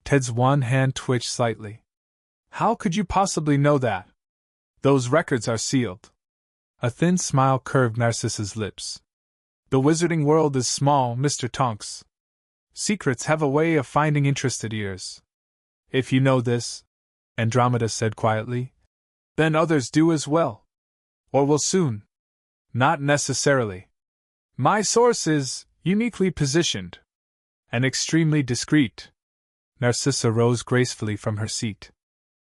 Ted's one hand twitched slightly. How could you possibly know that? Those records are sealed. A thin smile curved Narcissa's lips. The wizarding world is small, Mr. Tonks. Secrets have a way of finding interested ears. If you know this, Andromeda said quietly, then others do as well. Or will soon. Not necessarily. My source is uniquely positioned. And extremely discreet. Narcissa rose gracefully from her seat.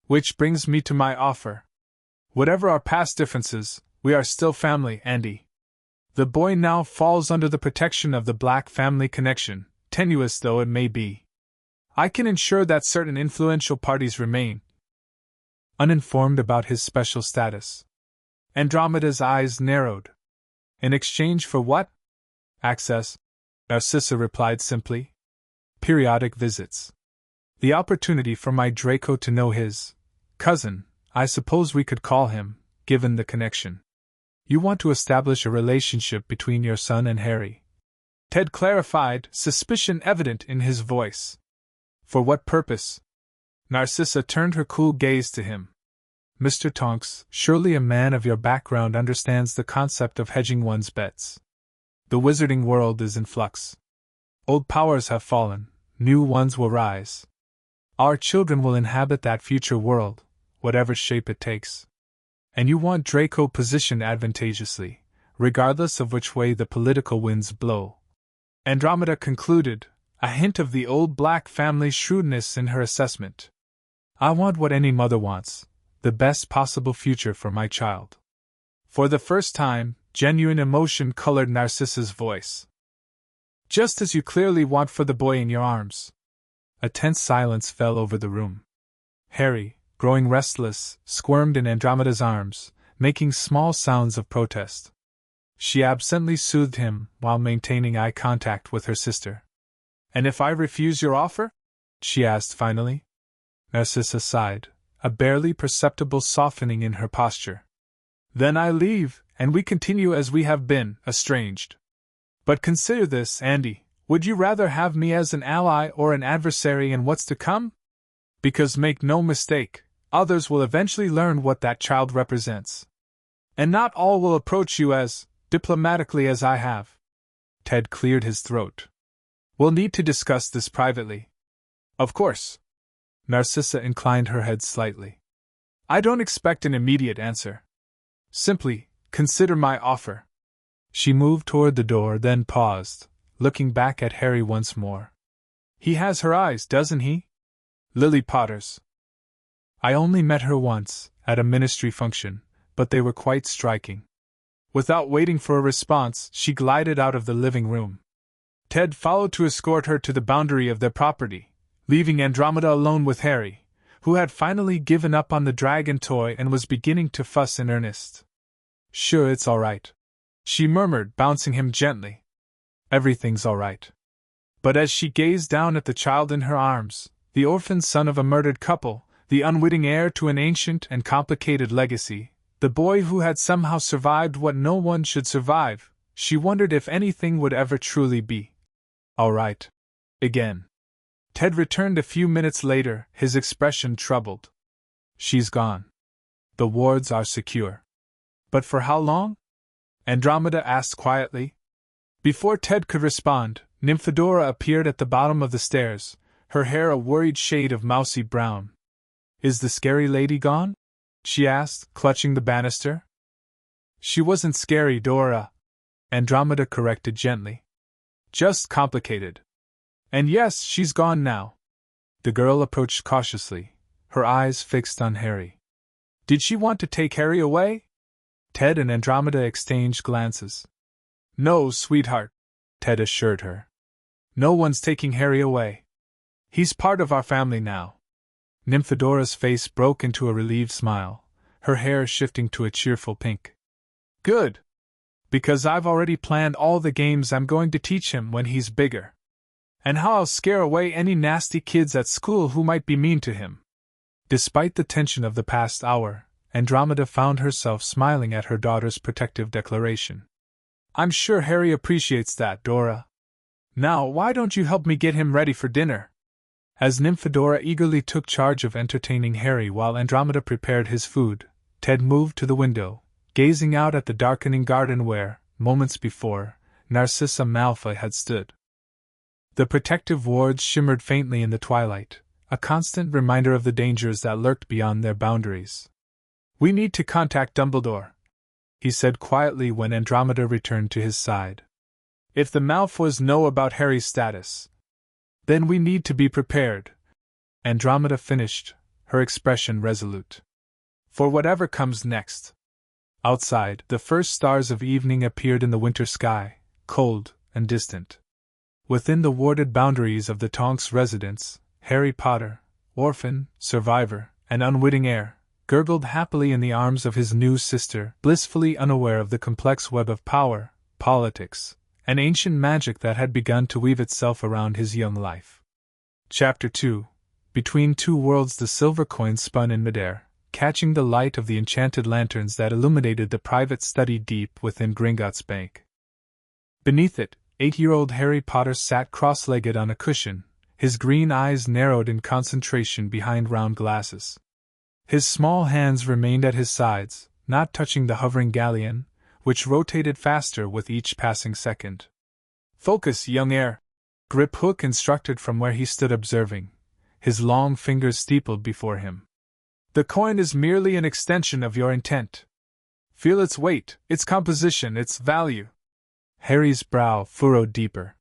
Which brings me to my offer. Whatever our past differences, we are still family, Andy. The boy now falls under the protection of the Black family connection, tenuous though it may be. I can ensure that certain influential parties remain uninformed about his special status. Andromeda's eyes narrowed. In exchange for what? Access, Narcissa replied simply. Periodic visits. The opportunity for my Draco to know his cousin, I suppose we could call him, given the connection. You want to establish a relationship between your son and Harry. Ted clarified, suspicion evident in his voice. For what purpose? Narcissa turned her cool gaze to him. Mr. Tonks, surely a man of your background understands the concept of hedging one's bets. The wizarding world is in flux. Old powers have fallen, new ones will rise. Our children will inhabit that future world, whatever shape it takes. And you want Draco positioned advantageously, regardless of which way the political winds blow. Andromeda concluded, a hint of the old Black family shrewdness in her assessment. I want what any mother wants, the best possible future for my child. For the first time, genuine emotion colored Narcissa's voice. Just as you clearly want for the boy in your arms. A tense silence fell over the room. Harry, growing restless, squirmed in Andromeda's arms, making small sounds of protest. She absently soothed him while maintaining eye contact with her sister. And if I refuse your offer? She asked finally. Narcissa sighed, a barely perceptible softening in her posture. Then I leave, and we continue as we have been, estranged. But consider this, Andy. Would you rather have me as an ally or an adversary in what's to come? Because make no mistake, others will eventually learn what that child represents. And not all will approach you as diplomatically as I have. Ted cleared his throat. We'll need to discuss this privately. Of course. Narcissa inclined her head slightly. I don't expect an immediate answer. Simply, consider my offer. She moved toward the door, then paused, looking back at Harry once more. He has her eyes, doesn't he? Lily Potter's. I only met her once, at a ministry function, but they were quite striking. Without waiting for a response, she glided out of the living room. Ted followed to escort her to the boundary of their property, leaving Andromeda alone with Harry, who had finally given up on the dragon toy and was beginning to fuss in earnest. Sure, it's all right, she murmured, bouncing him gently. Everything's all right. But as she gazed down at the child in her arms, the orphan son of a murdered couple, the unwitting heir to an ancient and complicated legacy, the boy who had somehow survived what no one should survive, she wondered if anything would ever truly be all right again. Ted returned a few minutes later, his expression troubled. She's gone. The wards are secure. But for how long? Andromeda asked quietly. Before Ted could respond, Nymphadora appeared at the bottom of the stairs, her hair a worried shade of mousy brown. Is the scary lady gone? She asked, clutching the banister. She wasn't scary, Dora, Andromeda corrected gently. Just complicated. And yes, she's gone now. The girl approached cautiously, her eyes fixed on Harry. Did she want to take Harry away? Ted and Andromeda exchanged glances. No, sweetheart, Ted assured her. No one's taking Harry away. He's part of our family now. Nymphodora's face broke into a relieved smile, her hair shifting to a cheerful pink. Good! Because I've already planned all the games I'm going to teach him when he's bigger. And how I'll scare away any nasty kids at school who might be mean to him. Despite the tension of the past hour, Andromeda found herself smiling at her daughter's protective declaration. I'm sure Harry appreciates that, Dora. Now, why don't you help me get him ready for dinner? As Nymphadora eagerly took charge of entertaining Harry while Andromeda prepared his food, Ted moved to the window, gazing out at the darkening garden where, moments before, Narcissa Malfoy had stood. The protective wards shimmered faintly in the twilight, a constant reminder of the dangers that lurked beyond their boundaries. We need to contact Dumbledore, he said quietly when Andromeda returned to his side. If the Malfoys know about Harry's status, then we need to be prepared. Andromeda finished, her expression resolute. For whatever comes next. Outside, the first stars of evening appeared in the winter sky, cold and distant. Within the warded boundaries of the Tonks residence, Harry Potter, orphan, survivor, and unwitting heir, gurgled happily in the arms of his new sister, blissfully unaware of the complex web of power, politics, and ancient magic that had begun to weave itself around his young life. Chapter 2. Between two worlds the silver coin spun in midair, catching the light of the enchanted lanterns that illuminated the private study deep within Gringotts Bank. Beneath it, 8-year-old Harry Potter sat cross-legged on a cushion, his green eyes narrowed in concentration behind round glasses. His small hands remained at his sides, not touching the hovering galleon, which rotated faster with each passing second. Focus, young heir, Griphook instructed from where he stood observing, his long fingers steepled before him. The coin is merely an extension of your intent. Feel its weight, its composition, its value. Harry's brow furrowed deeper.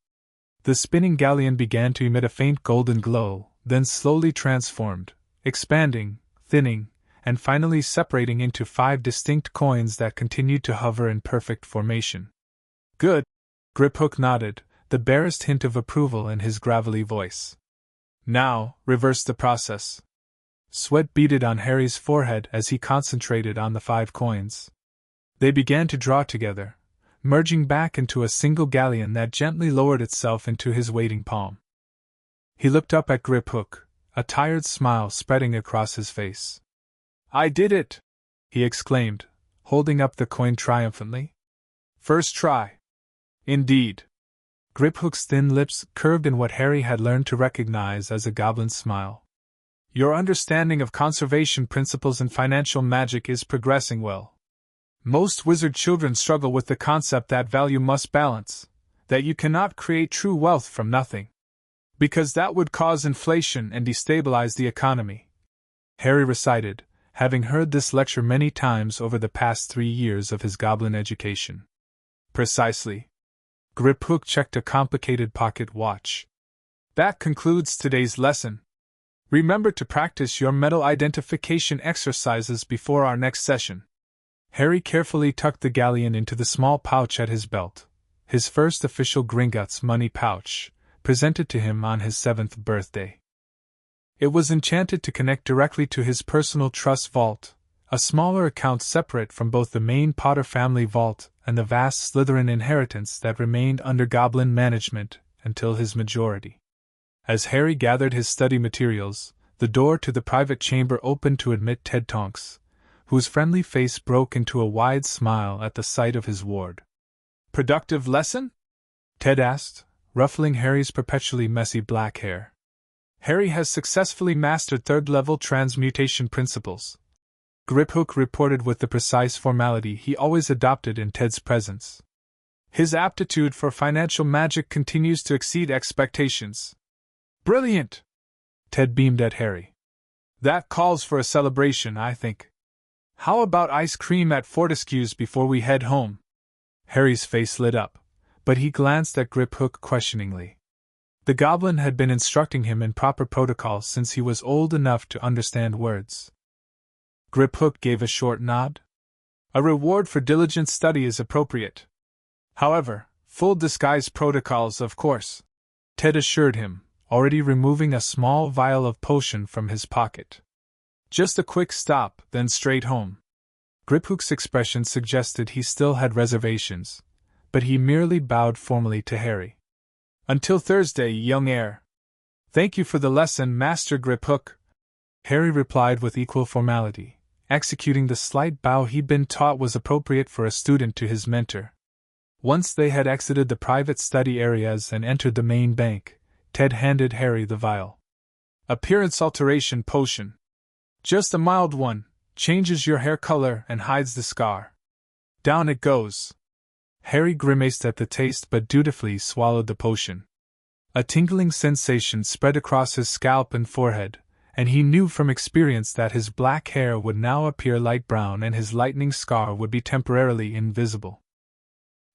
The spinning galleon began to emit a faint golden glow, then slowly transformed, expanding, thinning, and finally separating into 5 distinct coins that continued to hover in perfect formation. Good. Griphook nodded, the barest hint of approval in his gravelly voice. Now, reverse the process. Sweat beaded on Harry's forehead as he concentrated on the 5 coins. They began to draw together, merging back into a single galleon that gently lowered itself into his waiting palm. He looked up at Griphook, a tired smile spreading across his face. I did it! He exclaimed, holding up the coin triumphantly. First try. Indeed. Griphook's thin lips curved in what Harry had learned to recognize as a goblin smile. Your understanding of conservation principles and financial magic is progressing well. Most wizard children struggle with the concept that value must balance, that you cannot create true wealth from nothing. Because that would cause inflation and destabilize the economy. Harry recited, having heard this lecture many times over the past 3 years of his goblin education. Precisely. Griphook checked a complicated pocket watch. That concludes today's lesson. Remember to practice your metal identification exercises before our next session. Harry carefully tucked the galleon into the small pouch at his belt, his first official Gringotts money pouch, presented to him on his 7th birthday. It was enchanted to connect directly to his personal trust vault, a smaller account separate from both the main Potter family vault and the vast Slytherin inheritance that remained under Goblin management until his majority. As Harry gathered his study materials, the door to the private chamber opened to admit Ted Tonks, whose friendly face broke into a wide smile at the sight of his ward. Productive lesson? Ted asked, ruffling Harry's perpetually messy black hair. Harry has successfully mastered 3rd-level transmutation principles. Griphook reported with the precise formality he always adopted in Ted's presence. His aptitude for financial magic continues to exceed expectations. Brilliant! Ted beamed at Harry. That calls for a celebration, I think. How about ice cream at Fortescue's before we head home? Harry's face lit up, but he glanced at Griphook questioningly. The goblin had been instructing him in proper protocol since he was old enough to understand words. Griphook gave a short nod. A reward for diligent study is appropriate. However, full disguise protocols, of course, Ted assured him, already removing a small vial of potion from his pocket. Just a quick stop, then straight home. Griphook's expression suggested he still had reservations, but he merely bowed formally to Harry. Until Thursday, young heir. Thank you for the lesson, Master Griphook, Harry replied with equal formality, executing the slight bow he'd been taught was appropriate for a student to his mentor. Once they had exited the private study areas and entered the main bank, Ted handed Harry the vial. Appearance alteration potion. Just a mild one, changes your hair color and hides the scar. Down it goes. Harry grimaced at the taste but dutifully swallowed the potion. A tingling sensation spread across his scalp and forehead, and he knew from experience that his black hair would now appear light brown and his lightning scar would be temporarily invisible.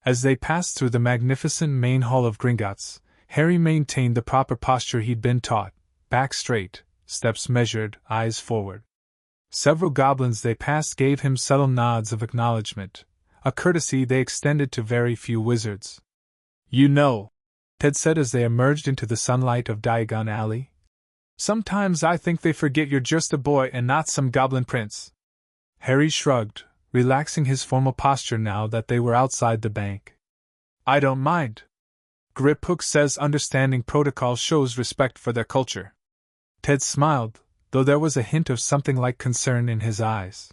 As they passed through the magnificent main hall of Gringotts, Harry maintained the proper posture he'd been taught, back straight, steps measured, eyes forward. Several goblins they passed gave him subtle nods of acknowledgement, a courtesy they extended to very few wizards. You know, Ted said as they emerged into the sunlight of Diagon Alley, sometimes I think they forget you're just a boy and not some goblin prince. Harry shrugged, relaxing his formal posture now that they were outside the bank. I don't mind. Griphook says understanding protocol shows respect for their culture. Ted smiled, though there was a hint of something like concern in his eyes.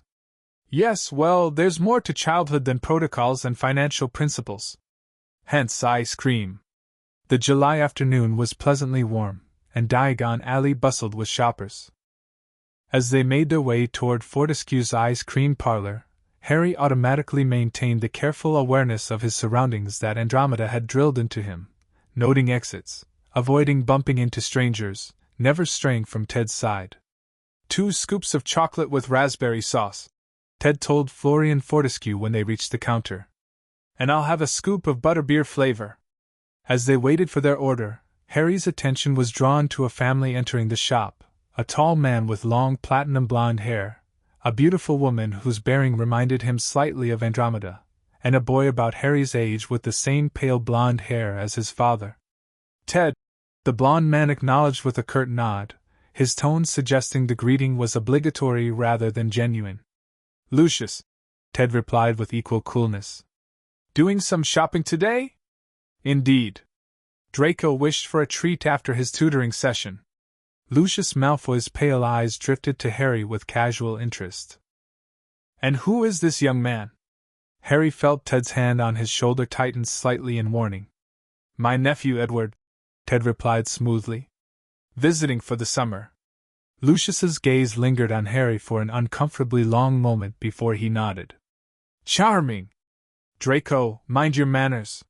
Yes, well, there's more to childhood than protocols and financial principles. Hence ice cream. The July afternoon was pleasantly warm, and Diagon Alley bustled with shoppers. As they made their way toward Fortescue's ice cream parlor, Harry automatically maintained the careful awareness of his surroundings that Andromeda had drilled into him, noting exits, avoiding bumping into strangers, never straying from Ted's side. 2 scoops of chocolate with raspberry sauce, Ted told Florian Fortescue when they reached the counter. And I'll have a scoop of butterbeer flavor. As they waited for their order, Harry's attention was drawn to a family entering the shop, a tall man with long platinum blonde hair, a beautiful woman whose bearing reminded him slightly of Andromeda, and a boy about Harry's age with the same pale blonde hair as his father. Ted, the blonde man acknowledged with a curt nod, his tone suggesting the greeting was obligatory rather than genuine. Lucius, Ted replied with equal coolness. Doing some shopping today? Indeed. Draco wished for a treat after his tutoring session. Lucius Malfoy's pale eyes drifted to Harry with casual interest. And who is this young man? Harry felt Ted's hand on his shoulder tighten slightly in warning. My nephew Edward, Ted replied smoothly. Visiting for the summer. Lucius's gaze lingered on Harry for an uncomfortably long moment before he nodded. Charming! Draco, mind your manners.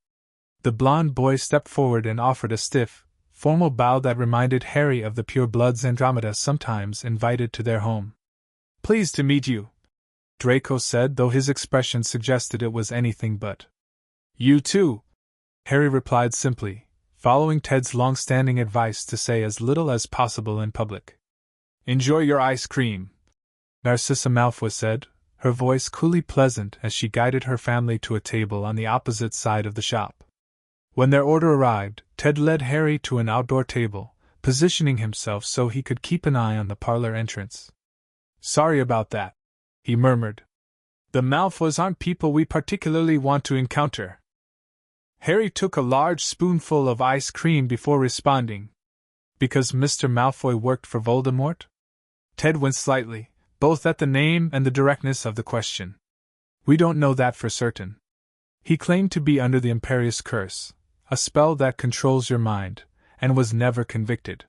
The blond boy stepped forward and offered a stiff, formal bow that reminded Harry of the purebloods Andromeda sometimes invited to their home. Pleased to meet you, Draco said, though his expression suggested it was anything but. You too, Harry replied simply, following Ted's long-standing advice to say as little as possible in public. Enjoy your ice cream, Narcissa Malfoy said, her voice coolly pleasant as she guided her family to a table on the opposite side of the shop. When their order arrived, Ted led Harry to an outdoor table, positioning himself so he could keep an eye on the parlor entrance. Sorry about that, he murmured. The Malfoys aren't people we particularly want to encounter. Harry took a large spoonful of ice cream before responding. Because Mr. Malfoy worked for Voldemort? Ted winced slightly, both at the name and the directness of the question. We don't know that for certain. He claimed to be under the Imperious Curse, a spell that controls your mind, and was never convicted.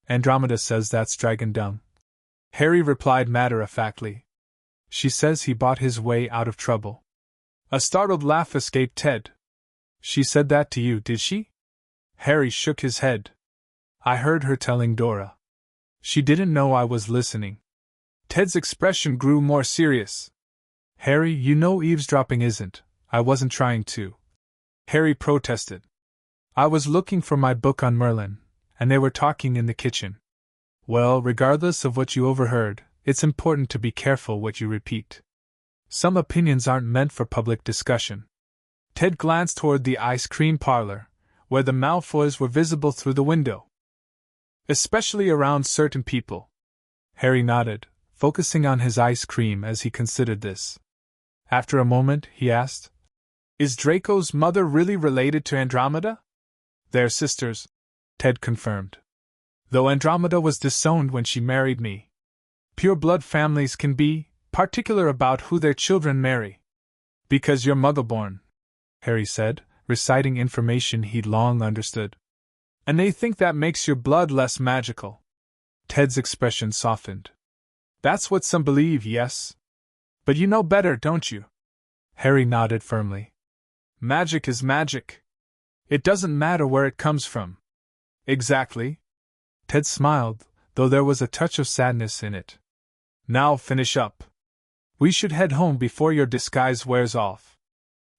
Andromeda says that's dragon dung. Harry replied matter-of-factly. She says he bought his way out of trouble. A startled laugh escaped Ted. She said that to you, did she? Harry shook his head. I heard her telling Dora. She didn't know I was listening. Ted's expression grew more serious. Harry, you know eavesdropping isn't. I wasn't trying to. Harry protested. I was looking for my book on Merlin, and they were talking in the kitchen. Well, regardless of what you overheard, it's important to be careful what you repeat. Some opinions aren't meant for public discussion. Ted glanced toward the ice cream parlor, where the Malfoys were visible through the window. Especially around certain people. Harry nodded, focusing on his ice cream as he considered this. After a moment, he asked, "Is Draco's mother really related to Andromeda?" "They're sisters," Ted confirmed. "Though Andromeda was disowned when she married me. Pure-blood families can be particular about who their children marry." "Because you're Muggle-born," Harry said, reciting information he'd long understood. "And they think that makes your blood less magical." Ted's expression softened. "That's what some believe, yes. But you know better, don't you?" Harry nodded firmly. "Magic is magic. It doesn't matter where it comes from." "Exactly." Ted smiled, though there was a touch of sadness in it. "Now finish up. We should head home before your disguise wears off."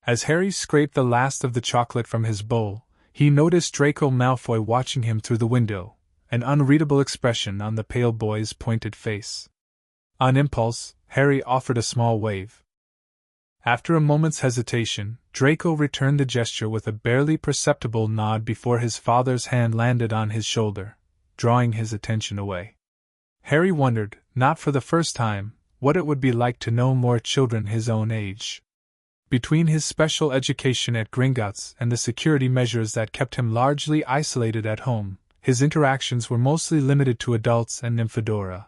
As Harry scraped the last of the chocolate from his bowl, he noticed Draco Malfoy watching him through the window, an unreadable expression on the pale boy's pointed face. On impulse, Harry offered a small wave. After a moment's hesitation, Draco returned the gesture with a barely perceptible nod before his father's hand landed on his shoulder, drawing his attention away. Harry wondered, not for the first time, what it would be like to know more children his own age. Between his special education at Gringotts and the security measures that kept him largely isolated at home, his interactions were mostly limited to adults and Nymphadora,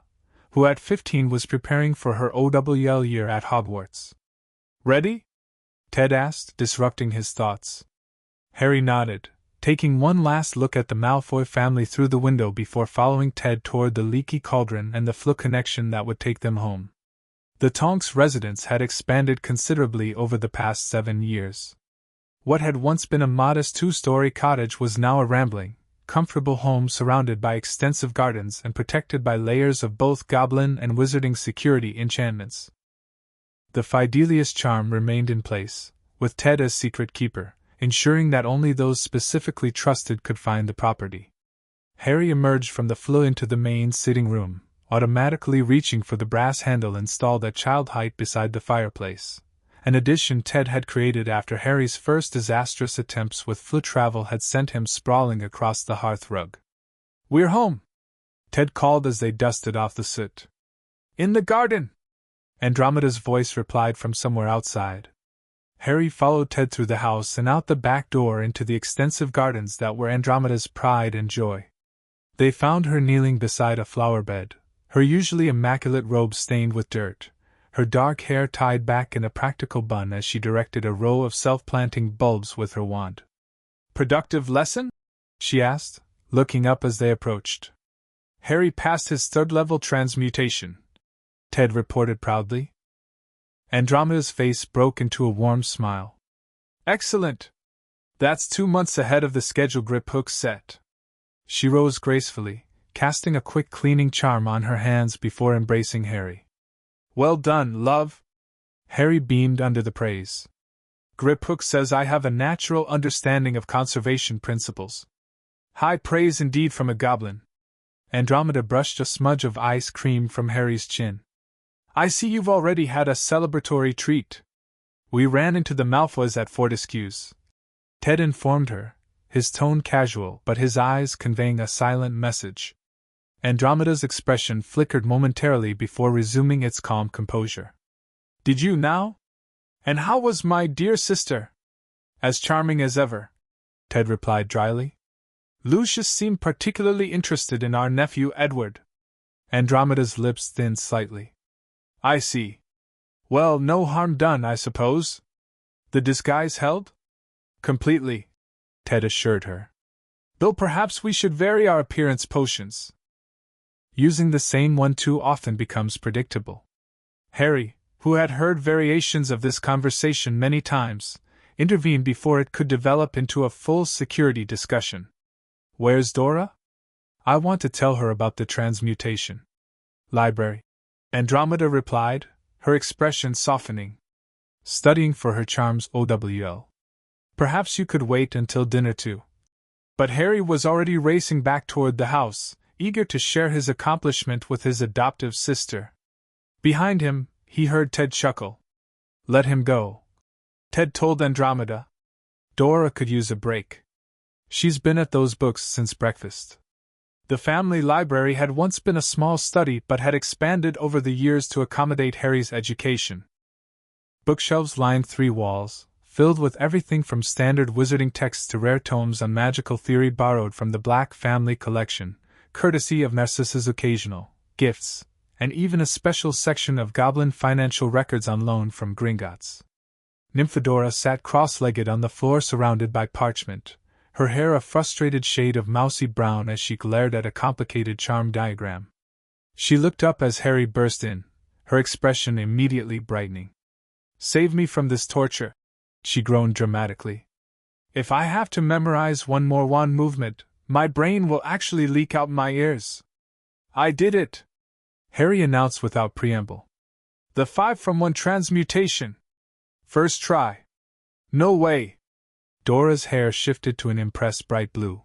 who at 15 was preparing for her OWL year at Hogwarts. "Ready?" Ted asked, disrupting his thoughts. Harry nodded, taking one last look at the Malfoy family through the window before following Ted toward the leaky cauldron and the Flu connection that would take them home. The Tonks residence had expanded considerably over the past 7 years. What had once been a modest 2-story cottage was now a rambling, comfortable home surrounded by extensive gardens and protected by layers of both goblin and wizarding security enchantments. The Fidelius charm remained in place, with Ted as secret keeper, ensuring that only those specifically trusted could find the property. Harry emerged from the flue into the main sitting room, automatically reaching for the brass handle installed at child height beside the fireplace, an addition Ted had created after Harry's first disastrous attempts with flute travel had sent him sprawling across the hearth rug. "We're home," Ted called as they dusted off the soot. "In the garden," Andromeda's voice replied from somewhere outside. Harry followed Ted through the house and out the back door into the extensive gardens that were Andromeda's pride and joy. They found her kneeling beside a flower bed, her usually immaculate robe stained with dirt, her dark hair tied back in a practical bun as she directed a row of self-planting bulbs with her wand. "Productive lesson?" she asked, looking up as they approached. "Harry passed his 3rd-level transmutation," Ted reported proudly. Andromeda's face broke into a warm smile. "Excellent! That's 2 months ahead of the schedule grip hook set." She rose gracefully, casting a quick cleaning charm on her hands before embracing Harry. "Well done, love!" Harry beamed under the praise. "Grip hook says I have a natural understanding of conservation principles." "High praise indeed from a goblin." Andromeda brushed a smudge of ice cream from Harry's chin. "I see you've already had a celebratory treat." "We ran into the Malfoys at Fortescue's," Ted informed her, his tone casual but his eyes conveying a silent message. Andromeda's expression flickered momentarily before resuming its calm composure. "Did you now? And how was my dear sister?" "As charming as ever," Ted replied dryly. "Lucius seemed particularly interested in our nephew Edward." Andromeda's lips thinned slightly. "I see. Well, no harm done, I suppose? The disguise held?" "Completely," Ted assured her. "Though perhaps we should vary our appearance potions. Using the same one too often becomes predictable." Harry, who had heard variations of this conversation many times, intervened before it could develop into a full security discussion. "Where's Dora? I want to tell her about the transmutation." "Library," Andromeda replied, her expression softening. "Studying for her charms OWL. Perhaps you could wait until dinner too." But Harry was already racing back toward the house, eager to share his accomplishment with his adoptive sister. Behind him, he heard Ted chuckle. "Let him go," Ted told Andromeda. "Dora could use a break. She's been at those books since breakfast." The family library had once been a small study but had expanded over the years to accommodate Harry's education. Bookshelves lined 3 walls, filled with everything from standard wizarding texts to rare tomes on magical theory borrowed from the Black family collection, courtesy of Narcissa's occasional gifts, and even a special section of Goblin financial records on loan from Gringotts. Nymphadora sat cross-legged on the floor surrounded by parchment, her hair a frustrated shade of mousy brown as she glared at a complicated charm diagram. She looked up as Harry burst in, her expression immediately brightening. "Save me from this torture," she groaned dramatically. "If I have to memorize one more wand movement, my brain will actually leak out my ears." "I did it!" Harry announced without preamble. "The 5-from-1 transmutation! First try!" "No way!" Dora's hair shifted to an impressed bright blue.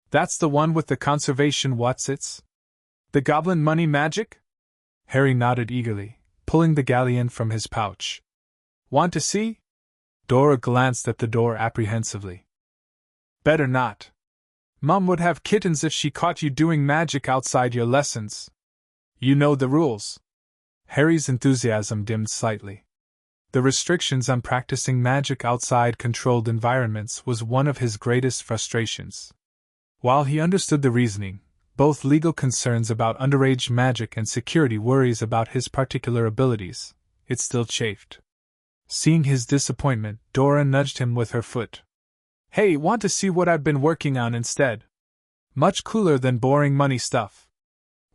"That's the one with the conservation whatsits? The goblin money magic?" Harry nodded eagerly, pulling the galleon from his pouch. "Want to see?" Dora glanced at the door apprehensively. "Better not. Mum would have kittens if she caught you doing magic outside your lessons. You know the rules." Harry's enthusiasm dimmed slightly. The restrictions on practicing magic outside controlled environments was one of his greatest frustrations. While he understood the reasoning, both legal concerns about underage magic and security worries about his particular abilities, it still chafed. Seeing his disappointment, Dora nudged him with her foot. "Hey, want to see what I've been working on instead? Much cooler than boring money stuff."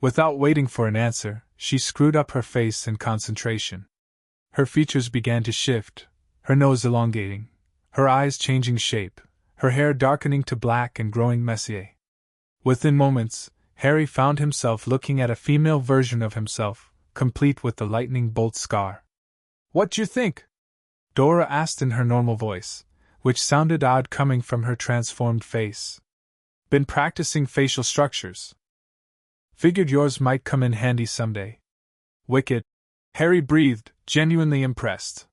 Without waiting for an answer, she screwed up her face in concentration. Her features began to shift, her nose elongating, her eyes changing shape, her hair darkening to black and growing messier. Within moments, Harry found himself looking at a female version of himself, complete with the lightning bolt scar. "What you think?" Dora asked in her normal voice, which sounded odd coming from her transformed face. "Been practicing facial structures. Figured yours might come in handy someday." "Wicked," Harry breathed, genuinely impressed.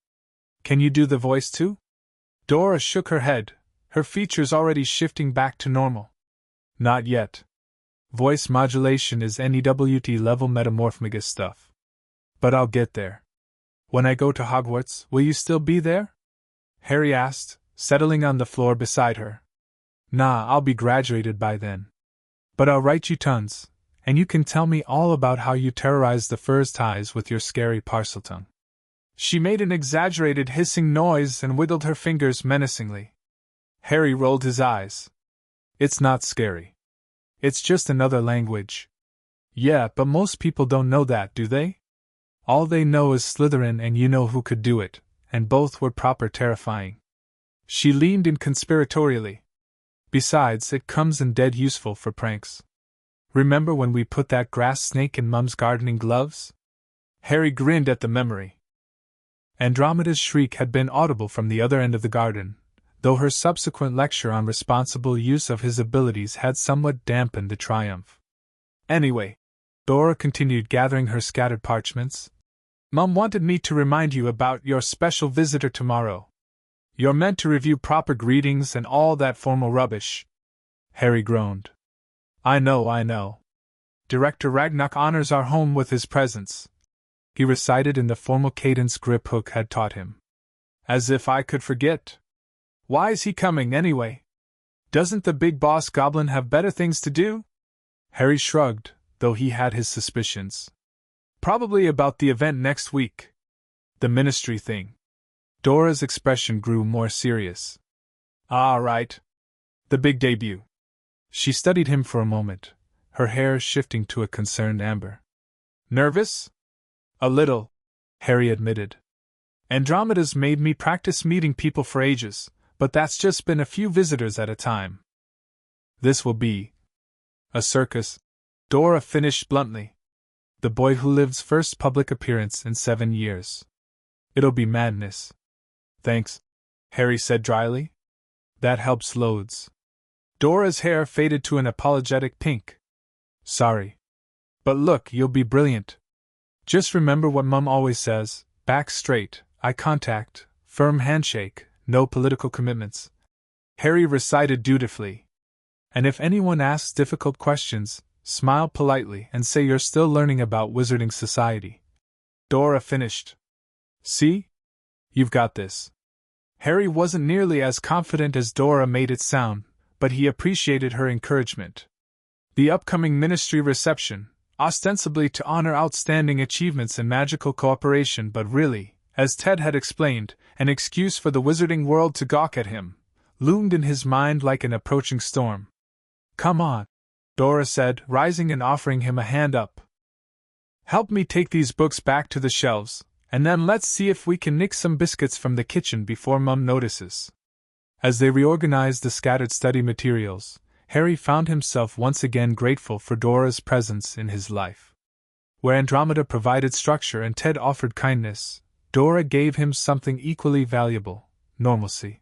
"Can you do the voice too?" Dora shook her head, her features already shifting back to normal. "Not yet. Voice modulation is NEWT level metamorphmagus stuff. But I'll get there." "When I go to Hogwarts, will you still be there?" Harry asked, settling on the floor beside her. "Nah, I'll be graduated by then. But I'll write you tons, and you can tell me all about how you terrorized the first highs with your scary Parseltongue." She made an exaggerated hissing noise and wiggled her fingers menacingly. Harry rolled his eyes. "It's not scary. It's just another language." "Yeah, but most people don't know that, do they? All they know is Slytherin and you know who could do it, and both were proper terrifying." She leaned in conspiratorially. "Besides, it comes in dead useful for pranks. Remember when we put that grass snake in Mum's gardening gloves?" Harry grinned at the memory. Andromeda's shriek had been audible from the other end of the garden, though her subsequent lecture on responsible use of his abilities had somewhat dampened the triumph. "Anyway," Dora continued, gathering her scattered parchments, "Mum wanted me to remind you about your special visitor tomorrow. You're meant to review proper greetings and all that formal rubbish." Harry groaned. I know. Director Ragnarok honors our home with his presence," he recited in the formal cadence Grip Hook had taught him. "As if I could forget. Why is he coming, anyway? Doesn't the big boss Goblin have better things to do?" Harry shrugged, though he had his suspicions. "Probably about the event next week. The ministry thing." Dora's expression grew more serious. "Ah, right. The big debut." She studied him for a moment, her hair shifting to a concerned amber. "Nervous?" "A little," Harry admitted. "Andromeda's made me practice meeting people for ages, but that's just been a few visitors at a time." "This will be a circus," Dora finished bluntly. "The boy who lives first public appearance in 7 years. It'll be madness." "Thanks," Harry said dryly. "That helps loads." Dora's hair faded to an apologetic pink. "Sorry. But look, you'll be brilliant. Just remember what Mum always says, back straight, eye contact, firm handshake, no political commitments." Harry recited dutifully. "And if anyone asks difficult questions, smile politely, and say you're still learning about wizarding society. Dora finished. See? You've got this. Harry wasn't nearly as confident as Dora made it sound, but he appreciated her encouragement. The upcoming ministry reception, ostensibly to honor outstanding achievements in magical cooperation, but really, as Ted had explained, an excuse for the wizarding world to gawk at him, loomed in his mind like an approaching storm. Come on, Dora said, rising and offering him a hand up. Help me take these books back to the shelves, and then let's see if we can nick some biscuits from the kitchen before Mum notices. As they reorganized the scattered study materials, Harry found himself once again grateful for Dora's presence in his life. Where Andromeda provided structure and Ted offered kindness, Dora gave him something equally valuable: normalcy.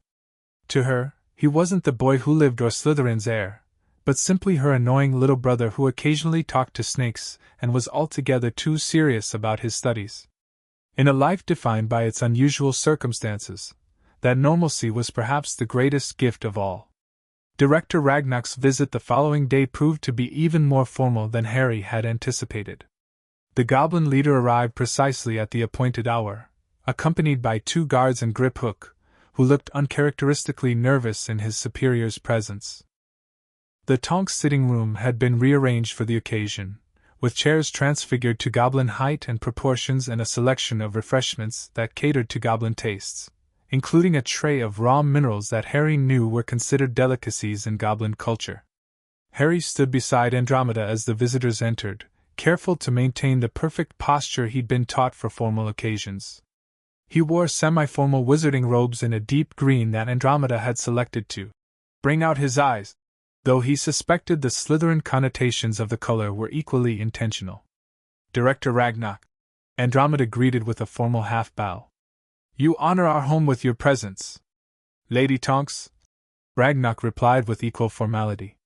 To her, he wasn't the boy who lived or Slytherin's heir, but simply her annoying little brother who occasionally talked to snakes and was altogether too serious about his studies. In a life defined by its unusual circumstances, that normalcy was perhaps the greatest gift of all. Director Ragnar's visit the following day proved to be even more formal than Harry had anticipated. The Goblin leader arrived precisely at the appointed hour, accompanied by 2 guards and Griphook, who looked uncharacteristically nervous in his superior's presence. The Tonks sitting room had been rearranged for the occasion, with chairs transfigured to goblin height and proportions and a selection of refreshments that catered to goblin tastes, including a tray of raw minerals that Harry knew were considered delicacies in goblin culture. Harry stood beside Andromeda as the visitors entered, careful to maintain the perfect posture he'd been taught for formal occasions. He wore semi-formal wizarding robes in a deep green that Andromeda had selected to bring out his eyes, though he suspected the Slytherin connotations of the color were equally intentional. Director Ragnar, Andromeda greeted with a formal half-bow. You honor our home with your presence. Lady Tonks, Ragnar replied with equal formality.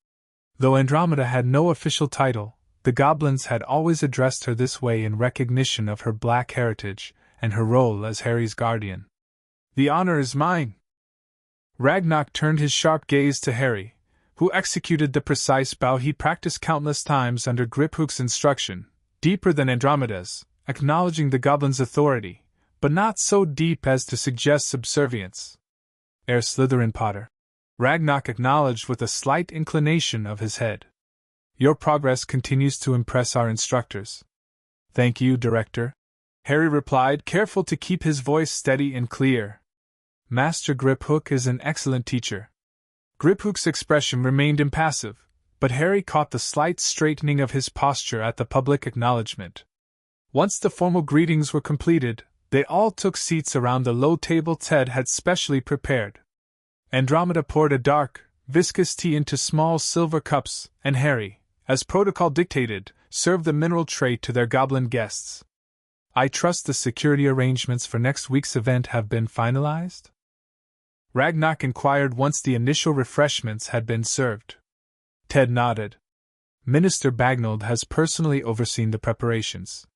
Though Andromeda had no official title, the Goblins had always addressed her this way in recognition of her black heritage and her role as Harry's guardian. The honor is mine. Ragnar turned his sharp gaze to Harry, who executed the precise bow he practiced countless times under Griphook's instruction, deeper than Andromeda's, acknowledging the Goblin's authority, but not so deep as to suggest subservience. Heir Slytherin Potter, Ragnar acknowledged with a slight inclination of his head. Your progress continues to impress our instructors. Thank you, Director, Harry replied, careful to keep his voice steady and clear. Master Griphook is an excellent teacher. Griphook's expression remained impassive, but Harry caught the slight straightening of his posture at the public acknowledgement. Once the formal greetings were completed, they all took seats around the low table Ted had specially prepared. Andromeda poured a dark, viscous tea into small silver cups, and Harry, as protocol dictated, served the mineral tray to their goblin guests. I trust the security arrangements for next week's event have been finalized? Ragnar inquired once the initial refreshments had been served. Ted nodded. Minister Bagnold has personally overseen the preparations.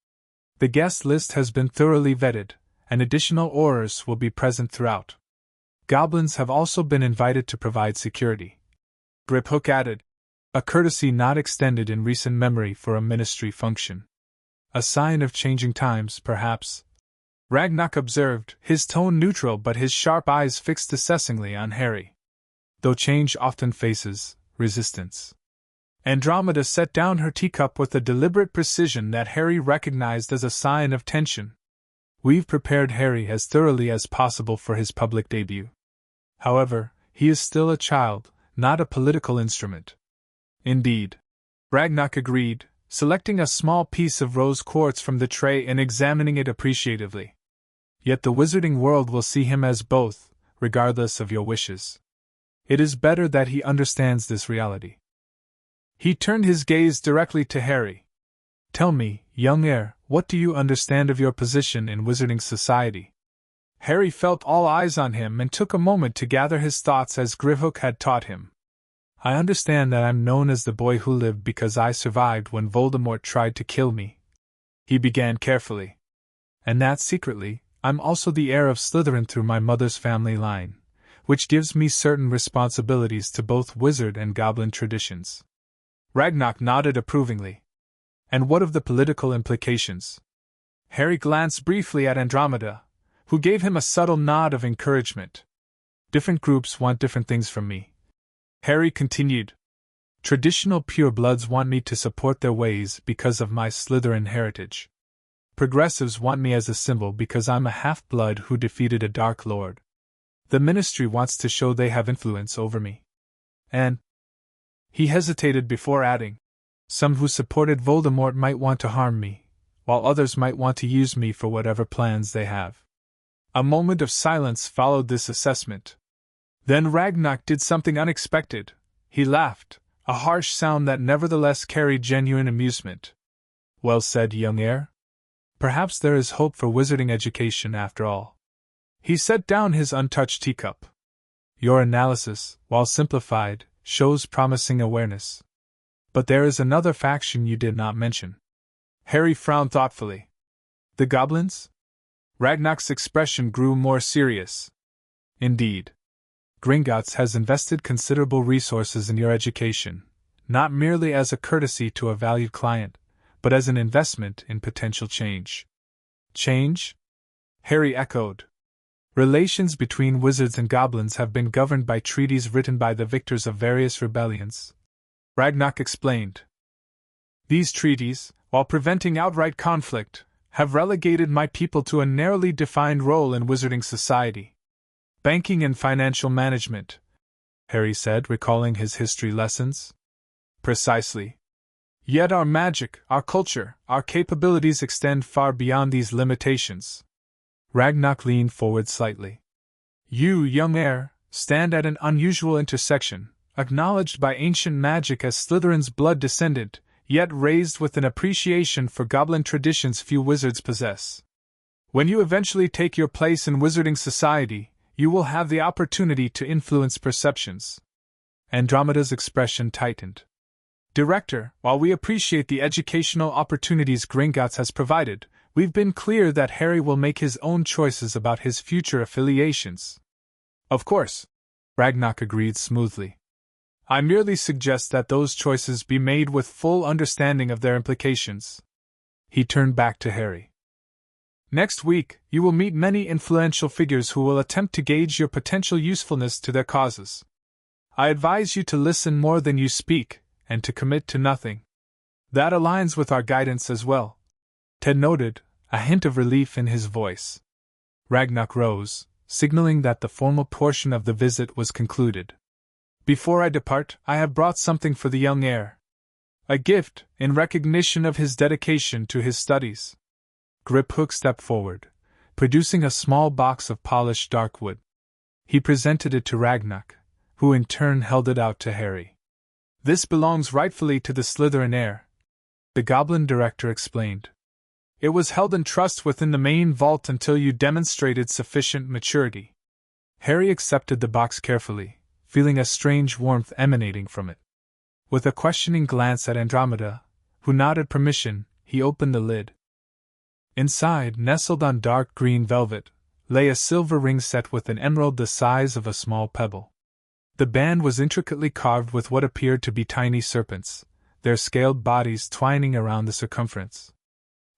The guest list has been thoroughly vetted, and additional aurors will be present throughout. Goblins have also been invited to provide security. Griphook added, a courtesy not extended in recent memory for a ministry function. A sign of changing times, perhaps? Ragnar observed, his tone neutral but his sharp eyes fixed assessingly on Harry. Though change often faces resistance. Andromeda set down her teacup with a deliberate precision that Harry recognized as a sign of tension. We've prepared Harry as thoroughly as possible for his public debut. However, he is still a child, not a political instrument. Indeed. Ragnar agreed, selecting a small piece of rose quartz from the tray and examining it appreciatively. Yet the wizarding world will see him as both, regardless of your wishes. It is better that he understands this reality. He turned his gaze directly to Harry. Tell me, young heir, what do you understand of your position in wizarding society? Harry felt all eyes on him and took a moment to gather his thoughts as Griphook had taught him. I understand that I'm known as the boy who lived because I survived when Voldemort tried to kill me. He began carefully. And that secretly, I'm also the heir of Slytherin through my mother's family line, which gives me certain responsibilities to both wizard and goblin traditions. Ragnar nodded approvingly. And what of the political implications? Harry glanced briefly at Andromeda, who gave him a subtle nod of encouragement. Different groups want different things from me. Harry continued. Traditional purebloods want me to support their ways because of my Slytherin heritage. Progressives want me as a symbol because I'm a half-blood who defeated a Dark Lord. The Ministry wants to show they have influence over me. And he hesitated before adding, some who supported Voldemort might want to harm me, while others might want to use me for whatever plans they have. A moment of silence followed this assessment. Then Ragnar did something unexpected. He laughed, a harsh sound that nevertheless carried genuine amusement. Well said, young heir. Perhaps there is hope for wizarding education after all. He set down his untouched teacup. Your analysis, while simplified, shows promising awareness. But there is another faction you did not mention. Harry frowned thoughtfully. The Goblins? Ragnar's expression grew more serious. Indeed. Gringotts has invested considerable resources in your education, not merely as a courtesy to a valued client, but as an investment in potential change. Change? Harry echoed. Relations between wizards and goblins have been governed by treaties written by the victors of various rebellions. Ragnar explained. These treaties, while preventing outright conflict, have relegated my people to a narrowly defined role in wizarding society. Banking and financial management, Harry said, recalling his history lessons. Precisely. Yet our magic, our culture, our capabilities extend far beyond these limitations. Ragnar leaned forward slightly. You, young heir, stand at an unusual intersection, acknowledged by ancient magic as Slytherin's blood descendant, yet raised with an appreciation for goblin traditions few wizards possess. When you eventually take your place in wizarding society, you will have the opportunity to influence perceptions. Andromeda's expression tightened. Director, while we appreciate the educational opportunities Gringotts has provided, we've been clear that Harry will make his own choices about his future affiliations. Of course, Ragnar agreed smoothly. I merely suggest that those choices be made with full understanding of their implications. He turned back to Harry. Next week, you will meet many influential figures who will attempt to gauge your potential usefulness to their causes. I advise you to listen more than you speak, and to commit to nothing. That aligns with our guidance as well. Ted noted, a hint of relief in his voice. Ragnar rose, signaling that the formal portion of the visit was concluded. Before I depart, I have brought something for the young heir. A gift, in recognition of his dedication to his studies. Griphook stepped forward, producing a small box of polished dark wood. He presented it to Ragnar, who in turn held it out to Harry. This belongs rightfully to the Slytherin heir, the Goblin director explained. It was held in trust within the main vault until you demonstrated sufficient maturity. Harry accepted the box carefully, feeling a strange warmth emanating from it. With a questioning glance at Andromeda, who nodded permission, he opened the lid. Inside, nestled on dark green velvet, lay a silver ring set with an emerald the size of a small pebble. The band was intricately carved with what appeared to be tiny serpents, their scaled bodies twining around the circumference.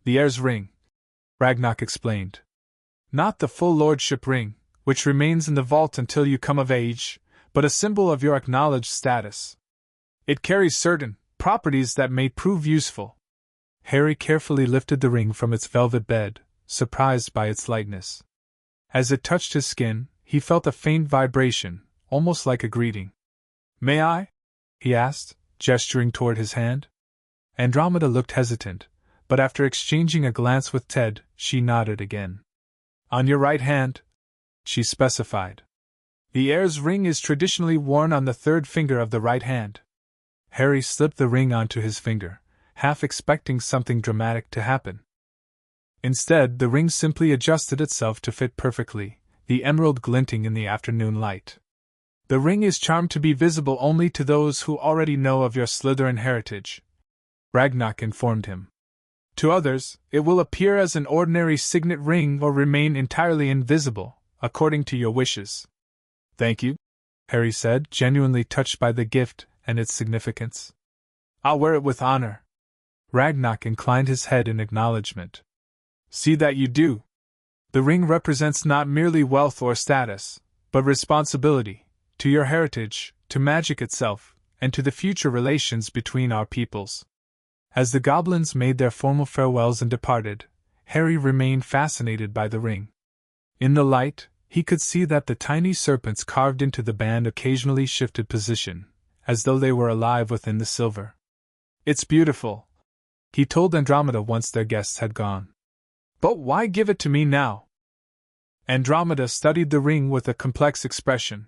The heir's ring, Ragnar explained. Not the full lordship ring, which remains in the vault until you come of age, but a symbol of your acknowledged status. It carries certain properties that may prove useful. Harry carefully lifted the ring from its velvet bed, surprised by its lightness. As it touched his skin, he felt a faint vibration, almost like a greeting. May I? He asked, gesturing toward his hand. Andromeda looked hesitant, but after exchanging a glance with Ted, she nodded again. On your right hand, she specified. The heir's ring is traditionally worn on the third finger of the right hand. Harry slipped the ring onto his finger, half expecting something dramatic to happen. Instead, the ring simply adjusted itself to fit perfectly, the emerald glinting in the afternoon light. The ring is charmed to be visible only to those who already know of your Slytherin heritage, Ragnar informed him. To others, it will appear as an ordinary signet ring or remain entirely invisible, according to your wishes. Thank you, Harry said, genuinely touched by the gift and its significance. I'll wear it with honor. Ragnar inclined his head in acknowledgement. See that you do. The ring represents not merely wealth or status, but responsibility, to your heritage, to magic itself, and to the future relations between our peoples. As the goblins made their formal farewells and departed, Harry remained fascinated by the ring. In the light, he could see that the tiny serpents carved into the band occasionally shifted position, as though they were alive within the silver. It's beautiful, he told Andromeda once their guests had gone. But why give it to me now? Andromeda studied the ring with a complex expression.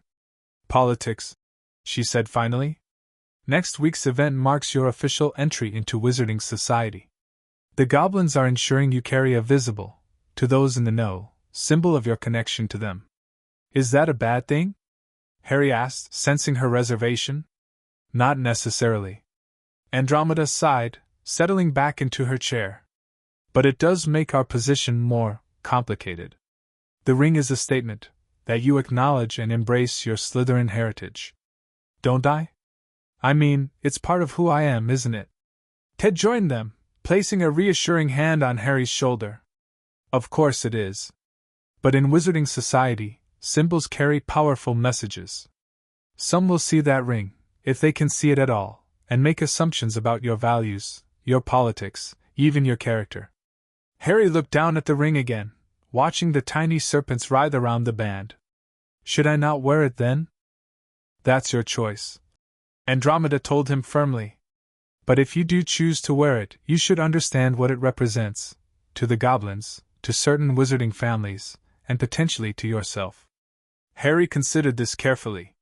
Politics, she said finally. Next week's event marks your official entry into Wizarding Society. The goblins are ensuring you carry a visible, to those in the know, symbol of your connection to them. Is that a bad thing? Harry asked, sensing her reservation. Not necessarily. Andromeda sighed, settling back into her chair. But it does make our position more complicated. The ring is a statement that you acknowledge and embrace your Slytherin heritage. Don't I? I mean, it's part of who I am, isn't it? Ted joined them, placing a reassuring hand on Harry's shoulder. Of course it is. But in Wizarding Society, symbols carry powerful messages. Some will see that ring, if they can see it at all, and make assumptions about your values, your politics, even your character. Harry looked down at the ring again, watching the tiny serpents writhe around the band. Should I not wear it then? That's your choice, Andromeda told him firmly. But if you do choose to wear it, you should understand what it represents, to the goblins, to certain wizarding families, and potentially to yourself. Harry considered this carefully.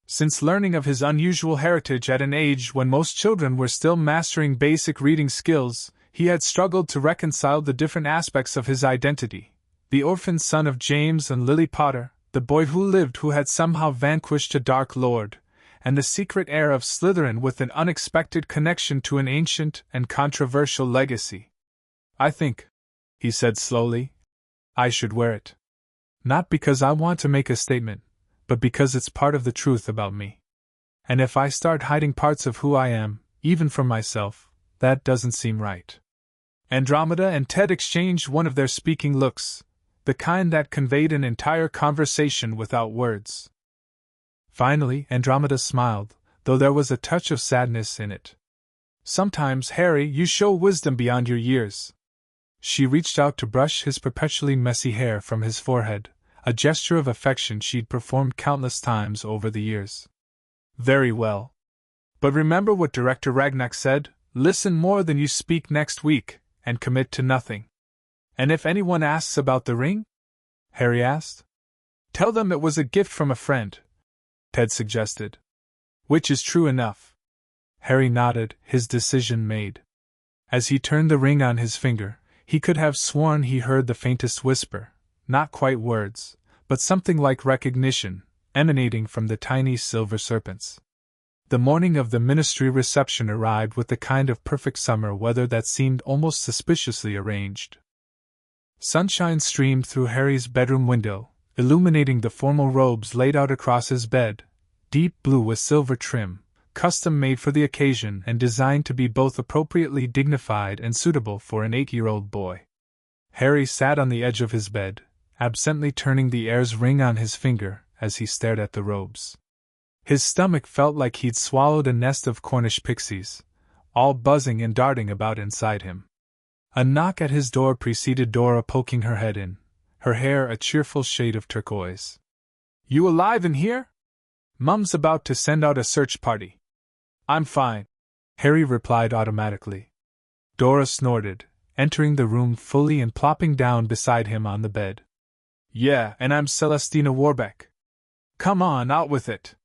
Since learning of his unusual heritage at an age when most children were still mastering basic reading skills, he had struggled to reconcile the different aspects of his identity. The orphan son of James and Lily Potter, the boy who had somehow vanquished a Dark Lord, and the secret heir of Slytherin with an unexpected connection to an ancient and controversial legacy. I think, he said slowly, I should wear it. Not because I want to make a statement, but because it's part of the truth about me. And if I start hiding parts of who I am, even from myself, that doesn't seem right. Andromeda and Ted exchanged one of their speaking looks, the kind that conveyed an entire conversation without words. Finally, Andromeda smiled, though there was a touch of sadness in it. Sometimes, Harry, you show wisdom beyond your years. She reached out to brush his perpetually messy hair from his forehead, a gesture of affection she'd performed countless times over the years. Very well. But remember what Director Ragnar said, listen more than you speak next week, and commit to nothing. And if anyone asks about the ring? Harry asked. Tell them it was a gift from a friend, Ted suggested. Which is true enough. Harry nodded, his decision made. As he turned the ring on his finger, he could have sworn he heard the faintest whisper, not quite words, but something like recognition, emanating from the tiny silver serpents. The morning of the ministry reception arrived with the kind of perfect summer weather that seemed almost suspiciously arranged. Sunshine streamed through Harry's bedroom window, illuminating the formal robes laid out across his bed, deep blue with silver trim, custom-made for the occasion and designed to be both appropriately dignified and suitable for an 8-year-old boy. Harry sat on the edge of his bed, absently turning the heir's ring on his finger as he stared at the robes. His stomach felt like he'd swallowed a nest of Cornish pixies, all buzzing and darting about inside him. A knock at his door preceded Dora poking her head in, her hair a cheerful shade of turquoise. You alive in here? Mum's about to send out a search party. I'm fine, Harry replied automatically. Dora snorted, entering the room fully and plopping down beside him on the bed. Yeah, and I'm Celestina Warbeck. Come on, out with it.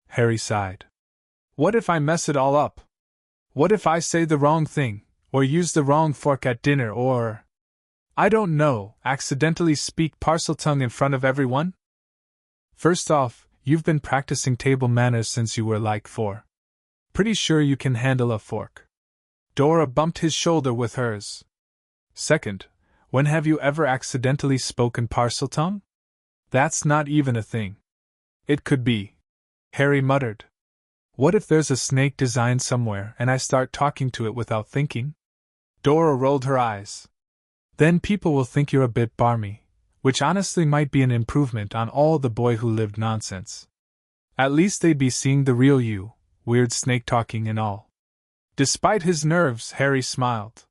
Harry sighed. What if I mess it all up? What if I say the wrong thing, or use the wrong fork at dinner, or, I don't know, accidentally speak Parseltongue in front of everyone? First off, you've been practicing table manners since you were like 4. Pretty sure you can handle a fork. Dora bumped his shoulder with hers. Second, when have you ever accidentally spoken Parseltongue? That's not even a thing. It could be, Harry muttered. What if there's a snake design somewhere and I start talking to it without thinking? Dora rolled her eyes. Then people will think you're a bit barmy, which honestly might be an improvement on all the boy who lived nonsense. At least they'd be seeing the real you, weird snake talking and all. Despite his nerves, Harry smiled.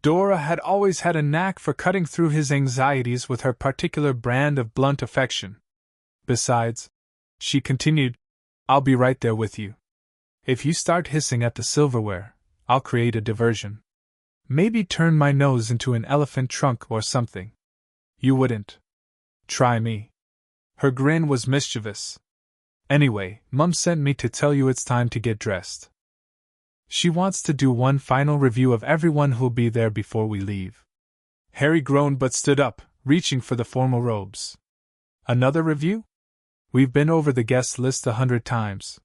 Dora had always had a knack for cutting through his anxieties with her particular brand of blunt affection. Besides, she continued, I'll be right there with you. If you start hissing at the silverware, I'll create a diversion. Maybe turn my nose into an elephant trunk or something. You wouldn't. Try me. Her grin was mischievous. Anyway, Mum sent me to tell you it's time to get dressed. She wants to do one final review of everyone who'll be there before we leave. Harry groaned but stood up, reaching for the formal robes. Another review? We've been over the guest list 100 times.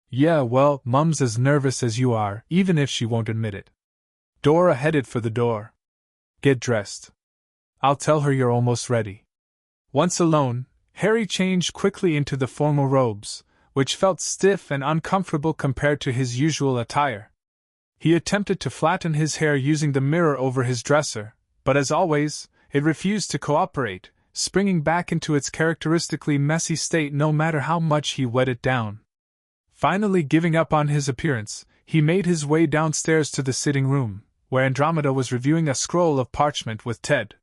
Yeah, well, Mum's as nervous as you are, even if she won't admit it. Dora headed for the door. Get dressed. I'll tell her you're almost ready. Once alone, Harry changed quickly into the formal robes, which felt stiff and uncomfortable compared to his usual attire. He attempted to flatten his hair using the mirror over his dresser, but as always, it refused to cooperate, springing back into its characteristically messy state no matter how much he wet it down. Finally giving up on his appearance, he made his way downstairs to the sitting room, where Andromeda was reviewing a scroll of parchment with Ted.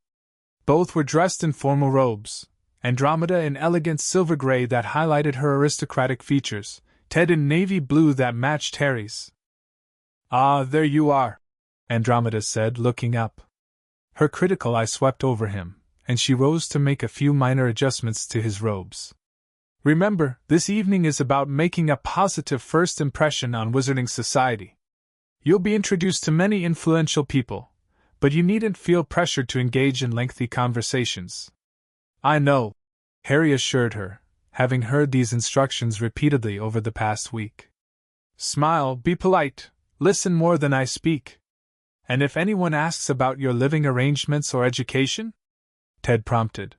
Both were dressed in formal robes, Andromeda in elegant silver gray that highlighted her aristocratic features, Ted in navy blue that matched Harry's. Ah, there you are, Andromeda said, looking up. Her critical eye swept over him, and she rose to make a few minor adjustments to his robes. Remember, this evening is about making a positive first impression on Wizarding Society. You'll be introduced to many influential people, but you needn't feel pressured to engage in lengthy conversations. I know, Harry assured her, having heard these instructions repeatedly over the past week. Smile, be polite, listen more than I speak. And if anyone asks about your living arrangements or education? Ted prompted.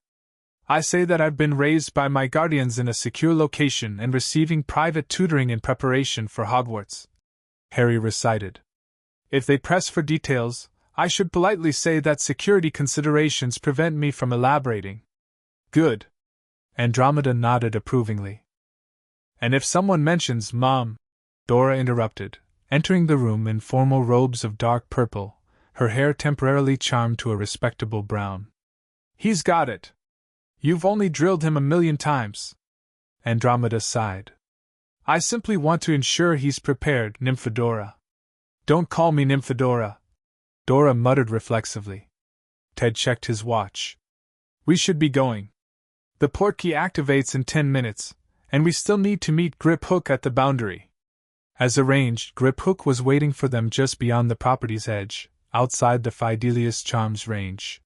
I say that I've been raised by my guardians in a secure location and receiving private tutoring in preparation for Hogwarts, Harry recited. If they press for details, I should politely say that security considerations prevent me from elaborating. Good. Andromeda nodded approvingly. And if someone mentions Mom, Dora interrupted, entering the room in formal robes of dark purple, her hair temporarily charmed to a respectable brown. He's got it. You've only drilled him 1,000,000 times. Andromeda sighed. I simply want to ensure he's prepared, Nymphadora. Don't call me Nymphadora, Dora muttered reflexively. Ted checked his watch. We should be going. The portkey activates in 10 minutes, and we still need to meet Griphook at the boundary. As arranged, Griphook was waiting for them just beyond the property's edge, outside the Fidelius Charms range.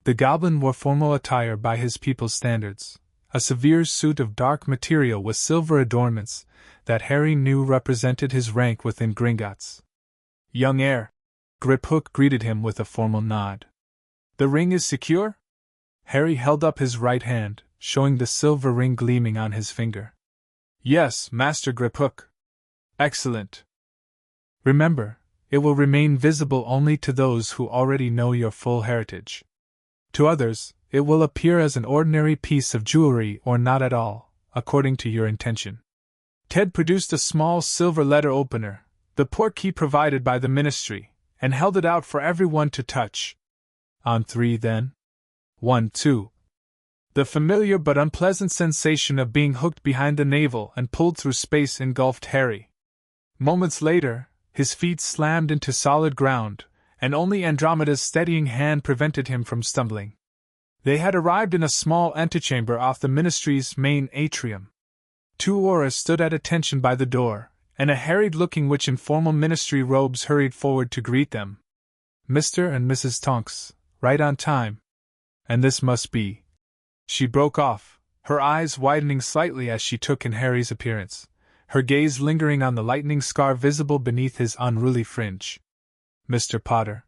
The goblin wore formal attire by his people's standards, a severe suit of dark material with silver adornments that Harry knew represented his rank within Gringotts. Young Heir, Griphook greeted him with a formal nod. The ring is secure? Harry held up his right hand, showing the silver ring gleaming on his finger. Yes, Master Griphook. Excellent. Remember, it will remain visible only to those who already know your full heritage. To others, it will appear as an ordinary piece of jewelry or not at all, according to your intention. Ted produced a small silver letter opener, the portkey provided by the Ministry, and held it out for everyone to touch. On 3 then. 1, 2. The familiar but unpleasant sensation of being hooked behind the navel and pulled through space engulfed Harry. Moments later, his feet slammed into solid ground, and only Andromeda's steadying hand prevented him from stumbling. They had arrived in a small antechamber off the Ministry's main atrium. 2 auras stood at attention by the door, and a harried-looking witch in formal Ministry robes hurried forward to greet them. Mr. and Mrs. Tonks, right on time. And this must be. She broke off, her eyes widening slightly as she took in Harry's appearance, her gaze lingering on the lightning scar visible beneath his unruly fringe. Mr. Potter.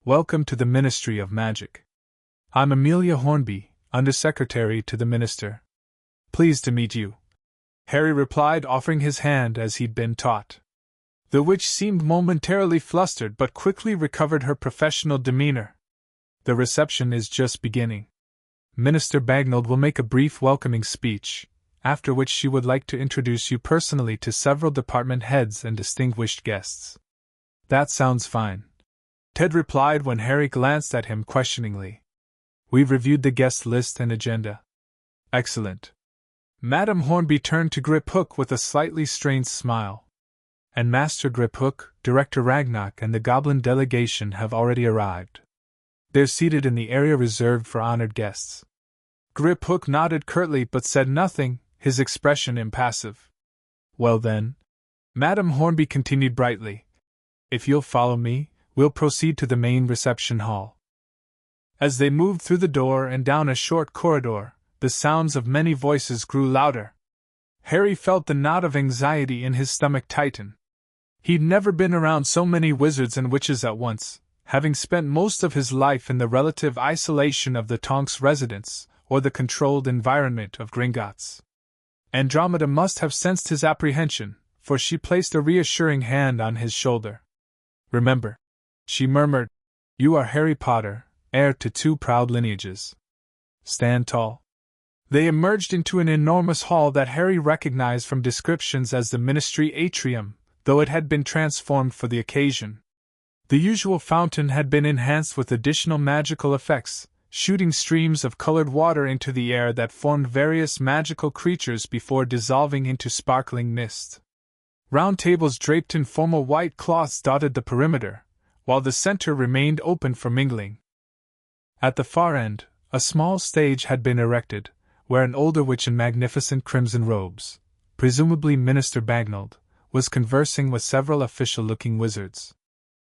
Welcome to the Ministry of Magic. I'm Amelia Hornby, Undersecretary to the Minister. Pleased to meet you. Harry replied, offering his hand as he'd been taught. The witch seemed momentarily flustered but quickly recovered her professional demeanor. The reception is just beginning. Minister Bagnold will make a brief welcoming speech, after which she would like to introduce you personally to several department heads and distinguished guests. That sounds fine, Ted replied when Harry glanced at him questioningly. We've reviewed the guest list and agenda. Excellent. Madam Hornby turned to Griphook with a slightly strained smile. And Master Griphook, Director Ragnarok, and the Goblin delegation have already arrived. They're seated in the area reserved for honored guests. Griphook nodded curtly but said nothing, his expression impassive. Well then, Madam Hornby continued brightly, if you'll follow me, we'll proceed to the main reception hall. As they moved through the door and down a short corridor, the sounds of many voices grew louder. Harry felt the knot of anxiety in his stomach tighten. He'd never been around so many wizards and witches at once, having spent most of his life in the relative isolation of the Tonks residence, or the controlled environment of Gringotts. Andromeda must have sensed his apprehension, for she placed a reassuring hand on his shoulder. Remember, she murmured, you are Harry Potter, heir to 2 proud lineages. Stand tall. They emerged into an enormous hall that Harry recognized from descriptions as the Ministry Atrium, though it had been transformed for the occasion. The usual fountain had been enhanced with additional magical effects, shooting streams of colored water into the air that formed various magical creatures before dissolving into sparkling mist. Round tables draped in formal white cloths dotted the perimeter, while the center remained open for mingling. At the far end, a small stage had been erected, where an older witch in magnificent crimson robes, presumably Minister Bagnold, was conversing with several official-looking wizards.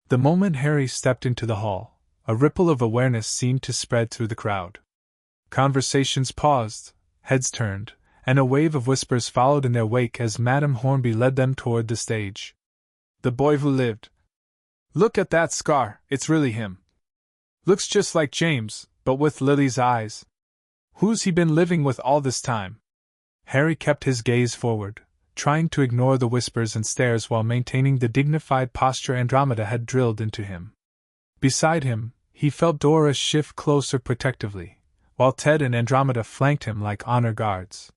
The moment Harry stepped into the hall, a ripple of awareness seemed to spread through the crowd. Conversations paused, heads turned, and a wave of whispers followed in their wake as Madame Hornby led them toward the stage. The boy who lived. Look at that scar, it's really him. Looks just like James, but with Lily's eyes. Who's he been living with all this time? Harry kept his gaze forward, trying to ignore the whispers and stares while maintaining the dignified posture Andromeda had drilled into him. Beside him, he felt Dora shift closer protectively, while Ted and Andromeda flanked him like honor guards.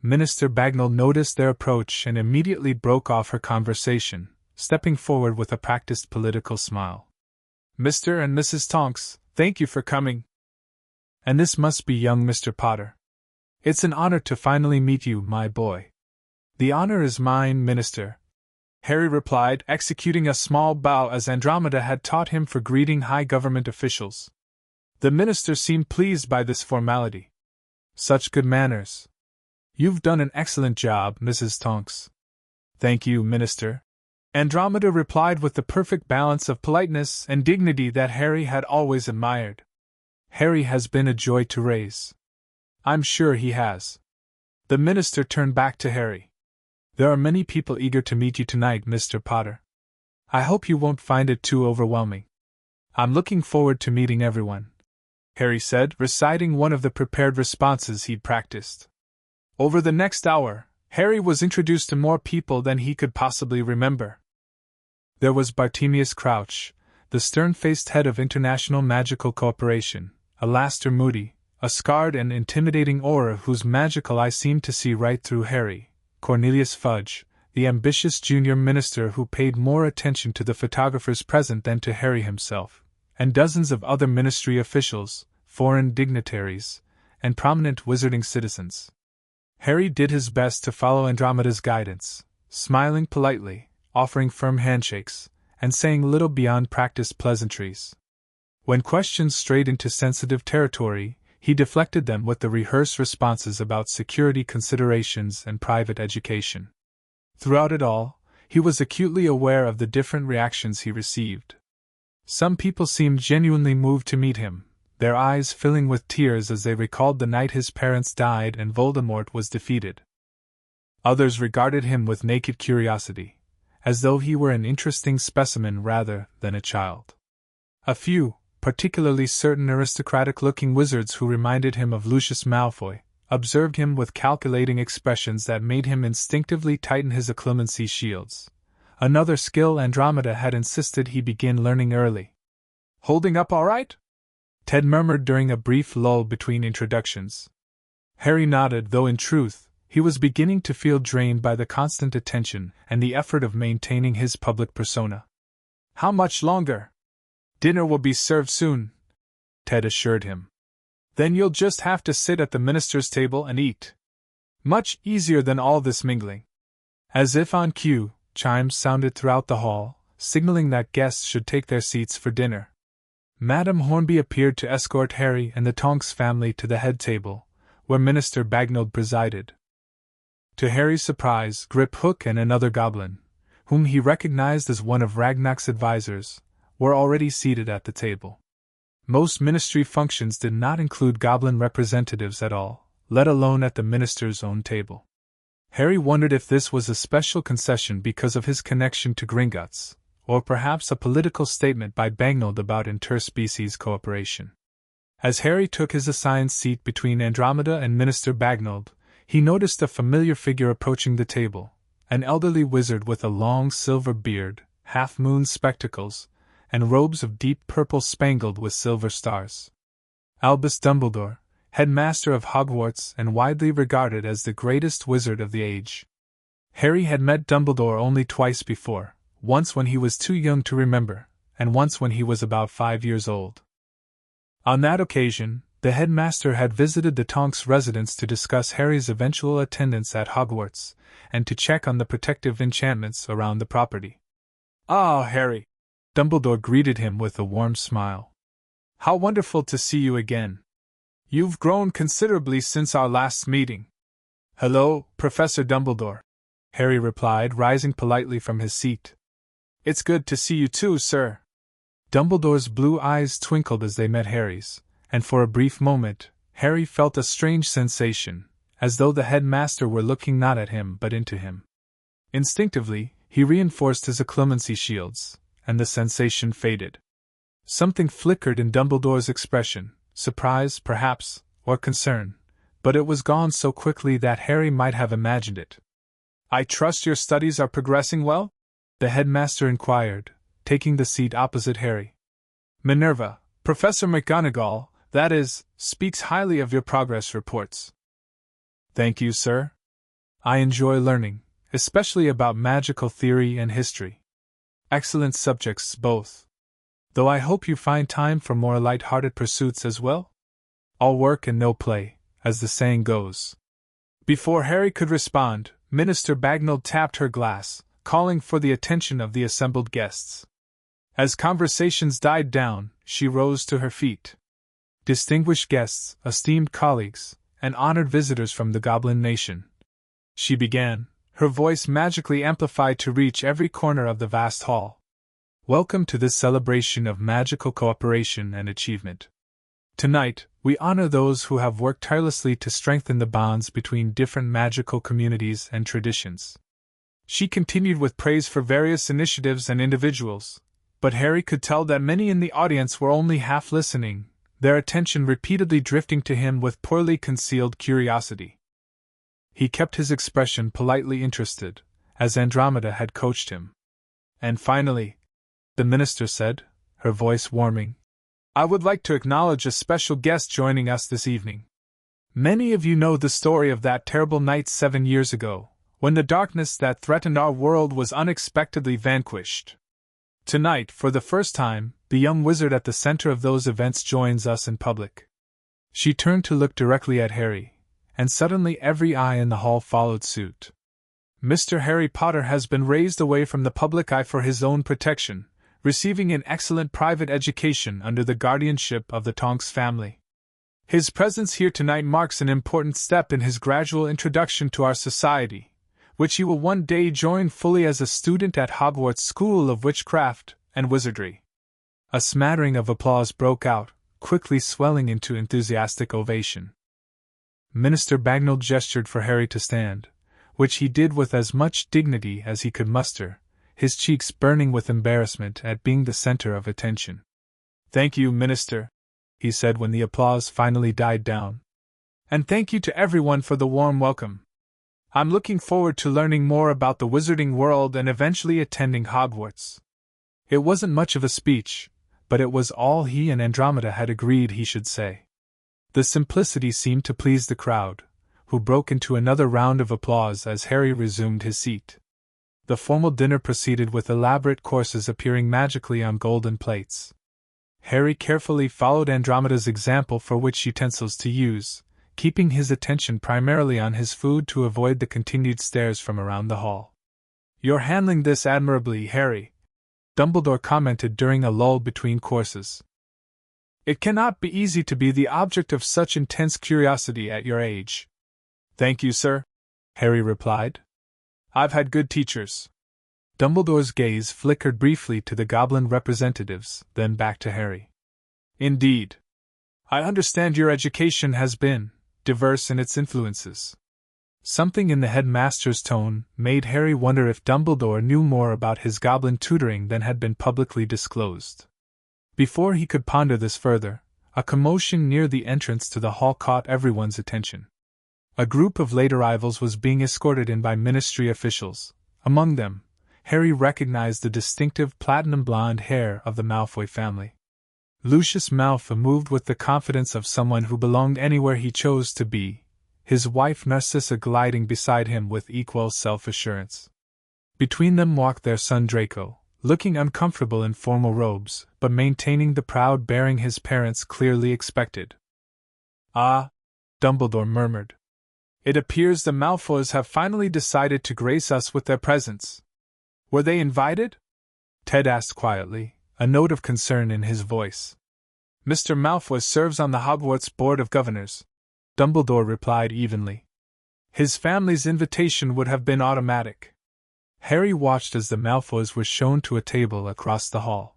Minister Bagnold noticed their approach and immediately broke off her conversation, stepping forward with a practiced political smile. Mr. and Mrs. Tonks, thank you for coming. And this must be young Mr. Potter. It's an honor to finally meet you, my boy. The honor is mine, Minister, Harry replied, executing a small bow as Andromeda had taught him for greeting high government officials. The minister seemed pleased by this formality. Such good manners. You've done an excellent job, Mrs. Tonks. Thank you, Minister, Andromeda replied with the perfect balance of politeness and dignity that Harry had always admired. Harry has been a joy to raise. I'm sure he has. The minister turned back to Harry. There are many people eager to meet you tonight, Mr. Potter. I hope you won't find it too overwhelming. I'm looking forward to meeting everyone, Harry said, reciting one of the prepared responses he'd practiced. Over the next hour, Harry was introduced to more people than he could possibly remember. There was Bartemius Crouch, the stern-faced head of International Magical Corporation, Alastair Moody, a scarred and intimidating aura whose magical eye seemed to see right through Harry, Cornelius Fudge, the ambitious junior minister who paid more attention to the photographers present than to Harry himself, and dozens of other ministry officials, foreign dignitaries, and prominent wizarding citizens. Harry did his best to follow Andromeda's guidance, smiling politely, offering firm handshakes, and saying little beyond practiced pleasantries. When questions strayed into sensitive territory, he deflected them with the rehearsed responses about security considerations and private education. Throughout it all, he was acutely aware of the different reactions he received. Some people seemed genuinely moved to meet him, their eyes filling with tears as they recalled the night his parents died and Voldemort was defeated. Others regarded him with naked curiosity, as though he were an interesting specimen rather than a child. A few, particularly certain aristocratic-looking wizards who reminded him of Lucius Malfoy, observed him with calculating expressions that made him instinctively tighten his occlumency shields. Another skill Andromeda had insisted he begin learning early. "Holding up all right?" Ted murmured during a brief lull between introductions. Harry nodded, though in truth, he was beginning to feel drained by the constant attention and the effort of maintaining his public persona. "How much longer?" "Dinner will be served soon," Ted assured him. "Then you'll just have to sit at the minister's table and eat. Much easier than all this mingling." As if on cue, chimes sounded throughout the hall, signaling that guests should take their seats for dinner. Madame Hornby appeared to escort Harry and the Tonks family to the head table, where Minister Bagnold presided. To Harry's surprise, Grip Hook and another goblin, whom he recognized as one of Ragnar's advisors, were already seated at the table. Most ministry functions did not include goblin representatives at all, let alone at the minister's own table. Harry wondered if this was a special concession because of his connection to Gringotts, or perhaps a political statement by Bagnold about interspecies cooperation. As Harry took his assigned seat between Andromeda and Minister Bagnold, he noticed a familiar figure approaching the table, an elderly wizard with a long silver beard, half-moon spectacles, and robes of deep purple spangled with silver stars. Albus Dumbledore, headmaster of Hogwarts and widely regarded as the greatest wizard of the age. Harry had met Dumbledore only twice before, once when he was too young to remember, and once when he was about 5 years old. On that occasion, the headmaster had visited the Tonks residence to discuss Harry's eventual attendance at Hogwarts, and to check on the protective enchantments around the property. "Ah, Harry!" Dumbledore greeted him with a warm smile. "How wonderful to see you again! You've grown considerably since our last meeting." "Hello, Professor Dumbledore," Harry replied, rising politely from his seat. "It's good to see you too, sir." Dumbledore's blue eyes twinkled as they met Harry's, and for a brief moment, Harry felt a strange sensation, as though the headmaster were looking not at him but into him. Instinctively, he reinforced his occlumency shields, and the sensation faded. Something flickered in Dumbledore's expression, surprise, perhaps, or concern, but it was gone so quickly that Harry might have imagined it. "I trust your studies are progressing well?" the headmaster inquired, taking the seat opposite Harry. "Minerva, Professor McGonagall, that is, speaks highly of your progress reports." "Thank you, sir. I enjoy learning, especially about magical theory and history. Excellent subjects both. Though I hope you find time for more light-hearted pursuits as well? All work and no play, as the saying goes." Before Harry could respond, Minister Bagnold tapped her glass, calling for the attention of the assembled guests. As conversations died down, she rose to her feet. "Distinguished guests, esteemed colleagues, and honored visitors from the Goblin Nation," she began, her voice magically amplified to reach every corner of the vast hall. "Welcome to this celebration of magical cooperation and achievement. Tonight, we honor those who have worked tirelessly to strengthen the bonds between different magical communities and traditions." She continued with praise for various initiatives and individuals, but Harry could tell that many in the audience were only half listening, their attention repeatedly drifting to him with poorly concealed curiosity. He kept his expression politely interested, as Andromeda had coached him. "And finally," the minister said, her voice warming, "I would like to acknowledge a special guest joining us this evening. Many of you know the story of that terrible night 7 years ago, when the darkness that threatened our world was unexpectedly vanquished. Tonight, for the first time, the young wizard at the center of those events joins us in public." She turned to look directly at Harry, and suddenly every eye in the hall followed suit. "Mr. Harry Potter has been raised away from the public eye for his own protection, receiving an excellent private education under the guardianship of the Tonks family. His presence here tonight marks an important step in his gradual introduction to our society, which he will one day join fully as a student at Hogwarts School of Witchcraft and Wizardry." A smattering of applause broke out, quickly swelling into enthusiastic ovation. Minister Bagnold gestured for Harry to stand, which he did with as much dignity as he could muster, his cheeks burning with embarrassment at being the center of attention. "Thank you, Minister," he said when the applause finally died down. And thank you to everyone for the warm welcome. I'm looking forward to learning more about the wizarding world and eventually attending Hogwarts. It wasn't much of a speech, but it was all he and Andromeda had agreed he should say. The simplicity seemed to please the crowd, who broke into another round of applause as Harry resumed his seat. The formal dinner proceeded with elaborate courses appearing magically on golden plates. Harry carefully followed Andromeda's example for which utensils to use, keeping his attention primarily on his food to avoid the continued stares from around the hall. "You're handling this admirably, Harry," Dumbledore commented during a lull between courses. "It cannot be easy to be the object of such intense curiosity at your age." "Thank you, sir," Harry replied. "I've had good teachers." Dumbledore's gaze flickered briefly to the Goblin representatives, then back to Harry. "Indeed. I understand your education has been diverse in its influences." Something in the headmaster's tone made Harry wonder if Dumbledore knew more about his Goblin tutoring than had been publicly disclosed. Before he could ponder this further, a commotion near the entrance to the hall caught everyone's attention. A group of late arrivals was being escorted in by ministry officials. Among them, Harry recognized the distinctive platinum-blonde hair of the Malfoy family. Lucius Malfoy moved with the confidence of someone who belonged anywhere he chose to be, his wife Narcissa gliding beside him with equal self-assurance. Between them walked their son Draco, looking uncomfortable in formal robes, but maintaining the proud bearing his parents clearly expected. "Ah," Dumbledore murmured. "It appears the Malfoys have finally decided to grace us with their presence. Were they invited?" Ted asked quietly, a note of concern in his voice. "Mr. Malfoy serves on the Hogwarts Board of Governors," Dumbledore replied evenly. "His family's invitation would have been automatic." Harry watched as the Malfoys were shown to a table across the hall.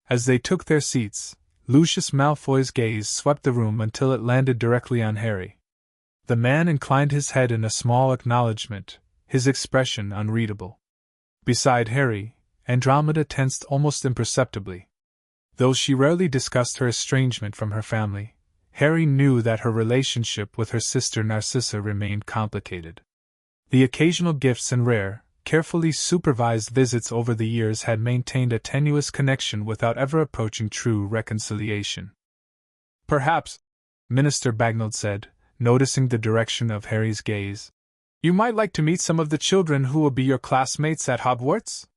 As they took their seats, Lucius Malfoy's gaze swept the room until it landed directly on Harry. The man inclined his head in a small acknowledgement, his expression unreadable. Beside Harry, Andromeda tensed almost imperceptibly. Though she rarely discussed her estrangement from her family, Harry knew that her relationship with her sister Narcissa remained complicated. The occasional gifts and rare, carefully supervised visits over the years had maintained a tenuous connection without ever approaching true reconciliation. "Perhaps," Minister Bagnold said, noticing the direction of Harry's gaze, "you might like to meet some of the children who will be your classmates at Hogwarts?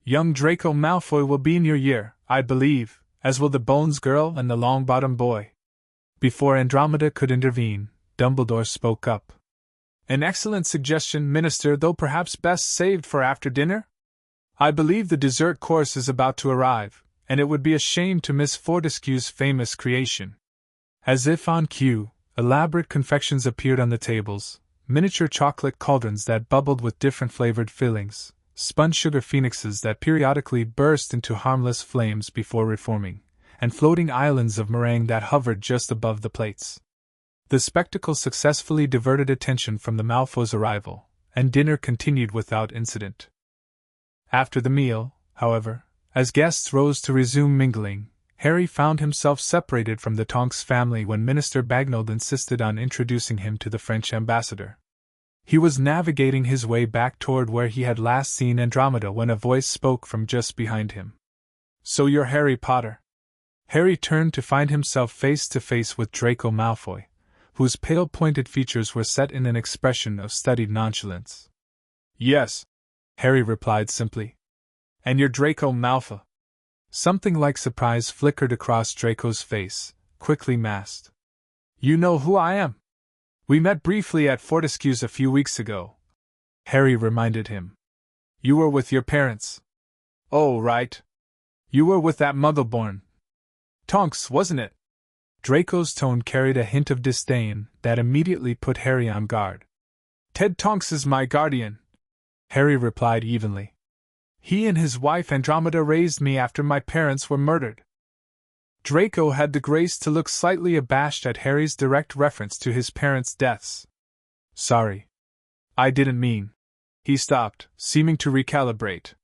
Young Draco Malfoy will be in your year, I believe, as will the Bones girl and the Longbottom boy." Before Andromeda could intervene, Dumbledore spoke up. "An excellent suggestion, Minister, though perhaps best saved for after dinner? I believe the dessert course is about to arrive, and it would be a shame to miss Fortescue's famous creation." As if on cue, elaborate confections appeared on the tables, miniature chocolate cauldrons that bubbled with different flavored fillings, spun sugar phoenixes that periodically burst into harmless flames before reforming, and floating islands of meringue that hovered just above the plates. The spectacle successfully diverted attention from the Malfoys' arrival, and dinner continued without incident. After the meal, however, as guests rose to resume mingling, Harry found himself separated from the Tonks family when Minister Bagnold insisted on introducing him to the French ambassador. He was navigating his way back toward where he had last seen Andromeda when a voice spoke from just behind him. "So you're Harry Potter." Harry turned to find himself face to face with Draco Malfoy, whose pale pointed features were set in an expression of studied nonchalance. "Yes," Harry replied simply. "And you're Draco Malfoy." Something like surprise flickered across Draco's face, quickly masked. "You know who I am. We met briefly at Fortescue's a few weeks ago," Harry reminded him. "You were with your parents." "Oh, right. You were with that Muggle-born Tonks, wasn't it?" Draco's tone carried a hint of disdain that immediately put Harry on guard. "Ted Tonks is my guardian," Harry replied evenly. "He and his wife Andromeda raised me after my parents were murdered." Draco had the grace to look slightly abashed at Harry's direct reference to his parents' deaths. "Sorry. I didn't mean." He stopped, seeming to recalibrate.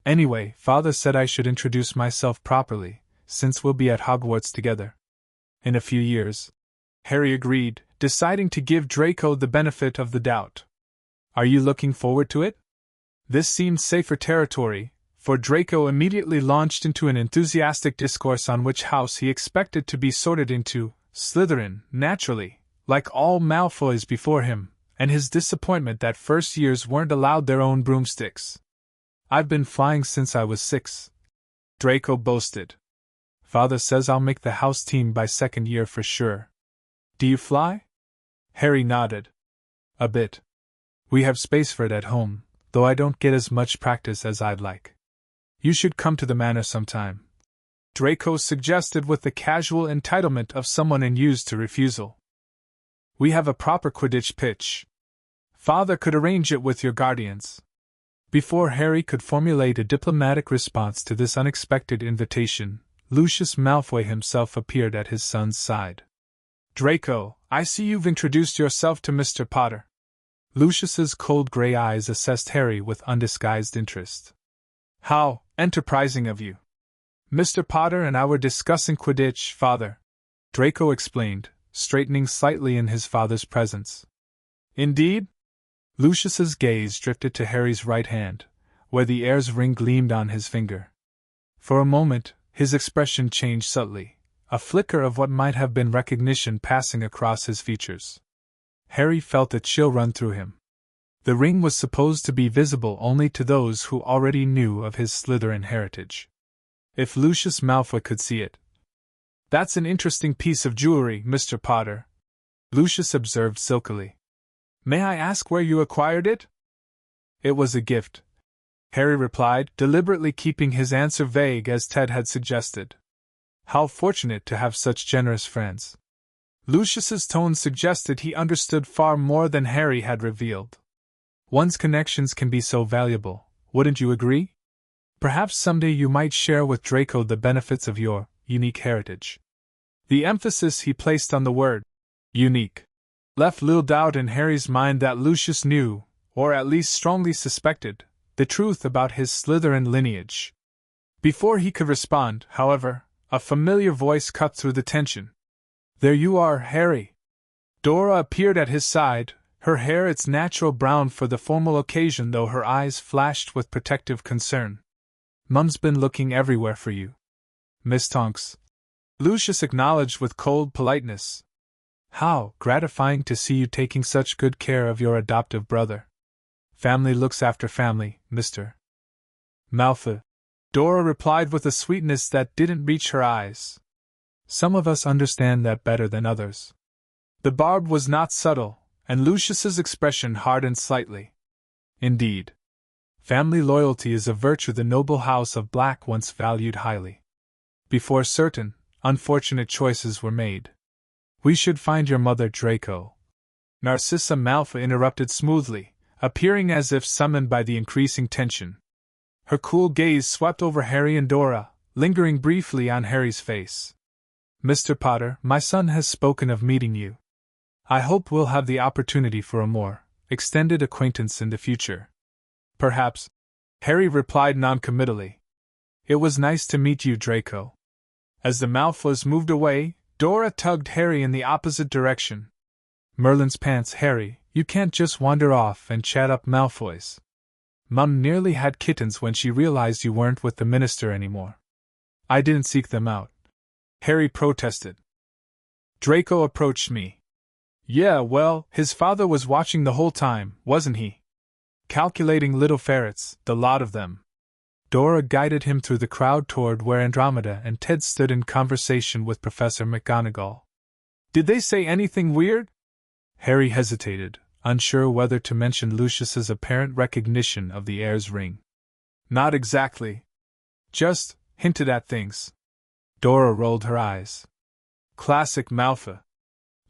"Anyway, Father said I should introduce myself properly, since we'll be at Hogwarts together." "In a few years," Harry agreed, deciding to give Draco the benefit of the doubt. Are you looking forward to it? This seemed safer territory, for Draco immediately launched into an enthusiastic discourse on which house he expected to be sorted into. Slytherin, naturally, like all Malfoys before him, and his disappointment that first years weren't allowed their own broomsticks. I've been flying since I was 6, Draco boasted. Father says I'll make the house team by second year for sure. Do you fly? Harry nodded. A bit. We have space for it at home, though I don't get as much practice as I'd like. You should come to the manor sometime, Draco suggested with the casual entitlement of someone unused to refusal. We have a proper Quidditch pitch. Father could arrange it with your guardians. Before Harry could formulate a diplomatic response to this unexpected invitation, Lucius Malfoy himself appeared at his son's side. Draco, I see you've introduced yourself to Mr. Potter. Lucius's cold gray eyes assessed Harry with undisguised interest. How enterprising of you. Mr. Potter and I were discussing Quidditch, Father, Draco explained, straightening slightly in his father's presence. Indeed? Lucius's gaze drifted to Harry's right hand, where the heir's ring gleamed on his finger. For a moment, his expression changed subtly, a flicker of what might have been recognition passing across his features. Harry felt a chill run through him. The ring was supposed to be visible only to those who already knew of his Slytherin heritage. If Lucius Malfoy could see it. That's an interesting piece of jewelry, Mr. Potter, Lucius observed silkily. May I ask where you acquired it? It was a gift, Harry replied, deliberately keeping his answer vague as Ted had suggested. How fortunate to have such generous friends. Lucius's tone suggested he understood far more than Harry had revealed. One's connections can be so valuable, wouldn't you agree? Perhaps someday you might share with Draco the benefits of your unique heritage. The emphasis he placed on the word unique left little doubt in Harry's mind that Lucius knew, or at least strongly suspected, the truth about his Slytherin lineage. Before he could respond, however, a familiar voice cut through the tension. There you are, Harry. Dora appeared at his side, her hair its natural brown for the formal occasion, though her eyes flashed with protective concern. Mum's been looking everywhere for you, Miss Tonks, Lucius acknowledged with cold politeness. How gratifying to see you taking such good care of your adoptive brother. Family looks after family, Mr. Malfoy, Dora replied with a sweetness that didn't reach her eyes. Some of us understand that better than others. The barb was not subtle, and Lucius's expression hardened slightly. Indeed. Family loyalty is a virtue the noble house of Black once valued highly. Before certain, unfortunate choices were made. We should find your mother, Draco. Narcissa Malfoy interrupted smoothly, appearing as if summoned by the increasing tension. Her cool gaze swept over Harry and Dora, lingering briefly on Harry's face. Mr. Potter, my son has spoken of meeting you. I hope we'll have the opportunity for a more extended acquaintance in the future. Perhaps, Harry replied noncommittally. It was nice to meet you, Draco. As the Malfoys moved away, Dora tugged Harry in the opposite direction. Merlin's pants, Harry, you can't just wander off and chat up Malfoys. Mum nearly had kittens when she realized you weren't with the minister anymore. I didn't seek them out, Harry protested. Draco approached me. Yeah, well, his father was watching the whole time, wasn't he? Calculating little ferrets, the lot of them. Dora guided him through the crowd toward where Andromeda and Ted stood in conversation with Professor McGonagall. Did they say anything weird? Harry hesitated, unsure whether to mention Lucius's apparent recognition of the heir's ring. Not exactly. Just hinted at things. Dora rolled her eyes. Classic Malfoy.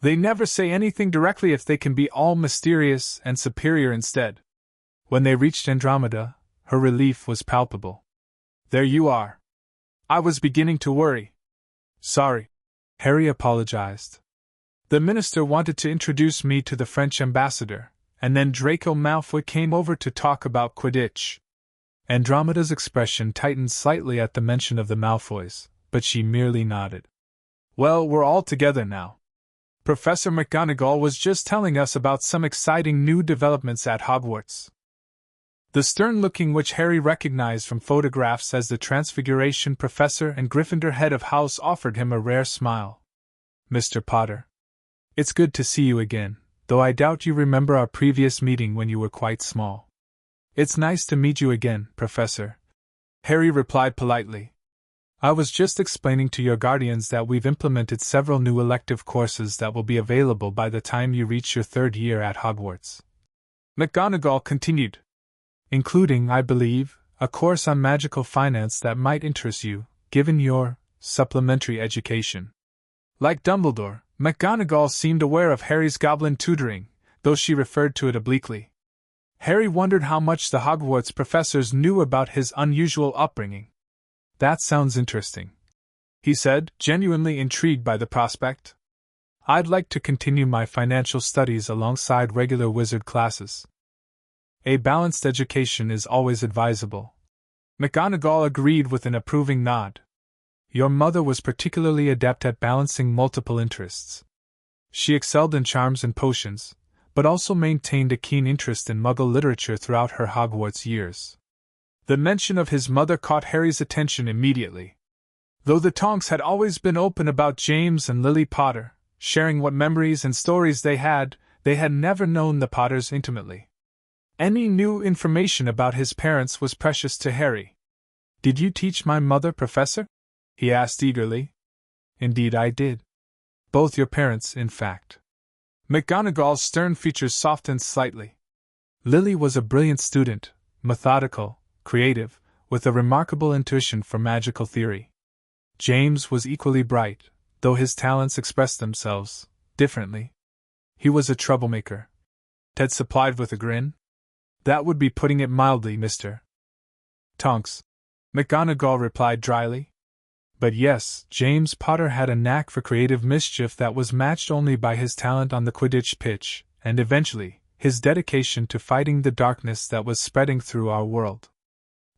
They never say anything directly if they can be all mysterious and superior instead. When they reached Andromeda, her relief was palpable. There you are. I was beginning to worry. Sorry. Harry apologized. The minister wanted to introduce me to the French ambassador, and then Draco Malfoy came over to talk about Quidditch. Andromeda's expression tightened slightly at the mention of the Malfoys, but she merely nodded. Well, we're all together now. Professor McGonagall was just telling us about some exciting new developments at Hogwarts. The stern-looking witch Harry recognized from photographs as the Transfiguration Professor and Gryffindor head of house offered him a rare smile. Mr. Potter. It's good to see you again, though I doubt you remember our previous meeting when you were quite small. It's nice to meet you again, Professor. Harry replied politely. I was just explaining to your guardians that we've implemented several new elective courses that will be available by the time you reach your third year at Hogwarts. McGonagall continued. Including, I believe, a course on magical finance that might interest you, given your supplementary education. Like Dumbledore, McGonagall seemed aware of Harry's goblin tutoring, though she referred to it obliquely. Harry wondered how much the Hogwarts professors knew about his unusual upbringing. That sounds interesting, he said, genuinely intrigued by the prospect. I'd like to continue my financial studies alongside regular wizard classes. A balanced education is always advisable. McGonagall agreed with an approving nod. Your mother was particularly adept at balancing multiple interests. She excelled in charms and potions, but also maintained a keen interest in Muggle literature throughout her Hogwarts years. The mention of his mother caught Harry's attention immediately. Though the Tonks had always been open about James and Lily Potter, sharing what memories and stories they had never known the Potters intimately. Any new information about his parents was precious to Harry. Did you teach my mother, Professor? He asked eagerly. Indeed I did. Both your parents, in fact. McGonagall's stern features softened slightly. Lily was a brilliant student, methodical, creative, with a remarkable intuition for magical theory. James was equally bright, though his talents expressed themselves differently. He was a troublemaker. Ted supplied with a grin. That would be putting it mildly, Mr. Tonks, McGonagall replied dryly. But yes, James Potter had a knack for creative mischief that was matched only by his talent on the Quidditch pitch, and eventually, his dedication to fighting the darkness that was spreading through our world.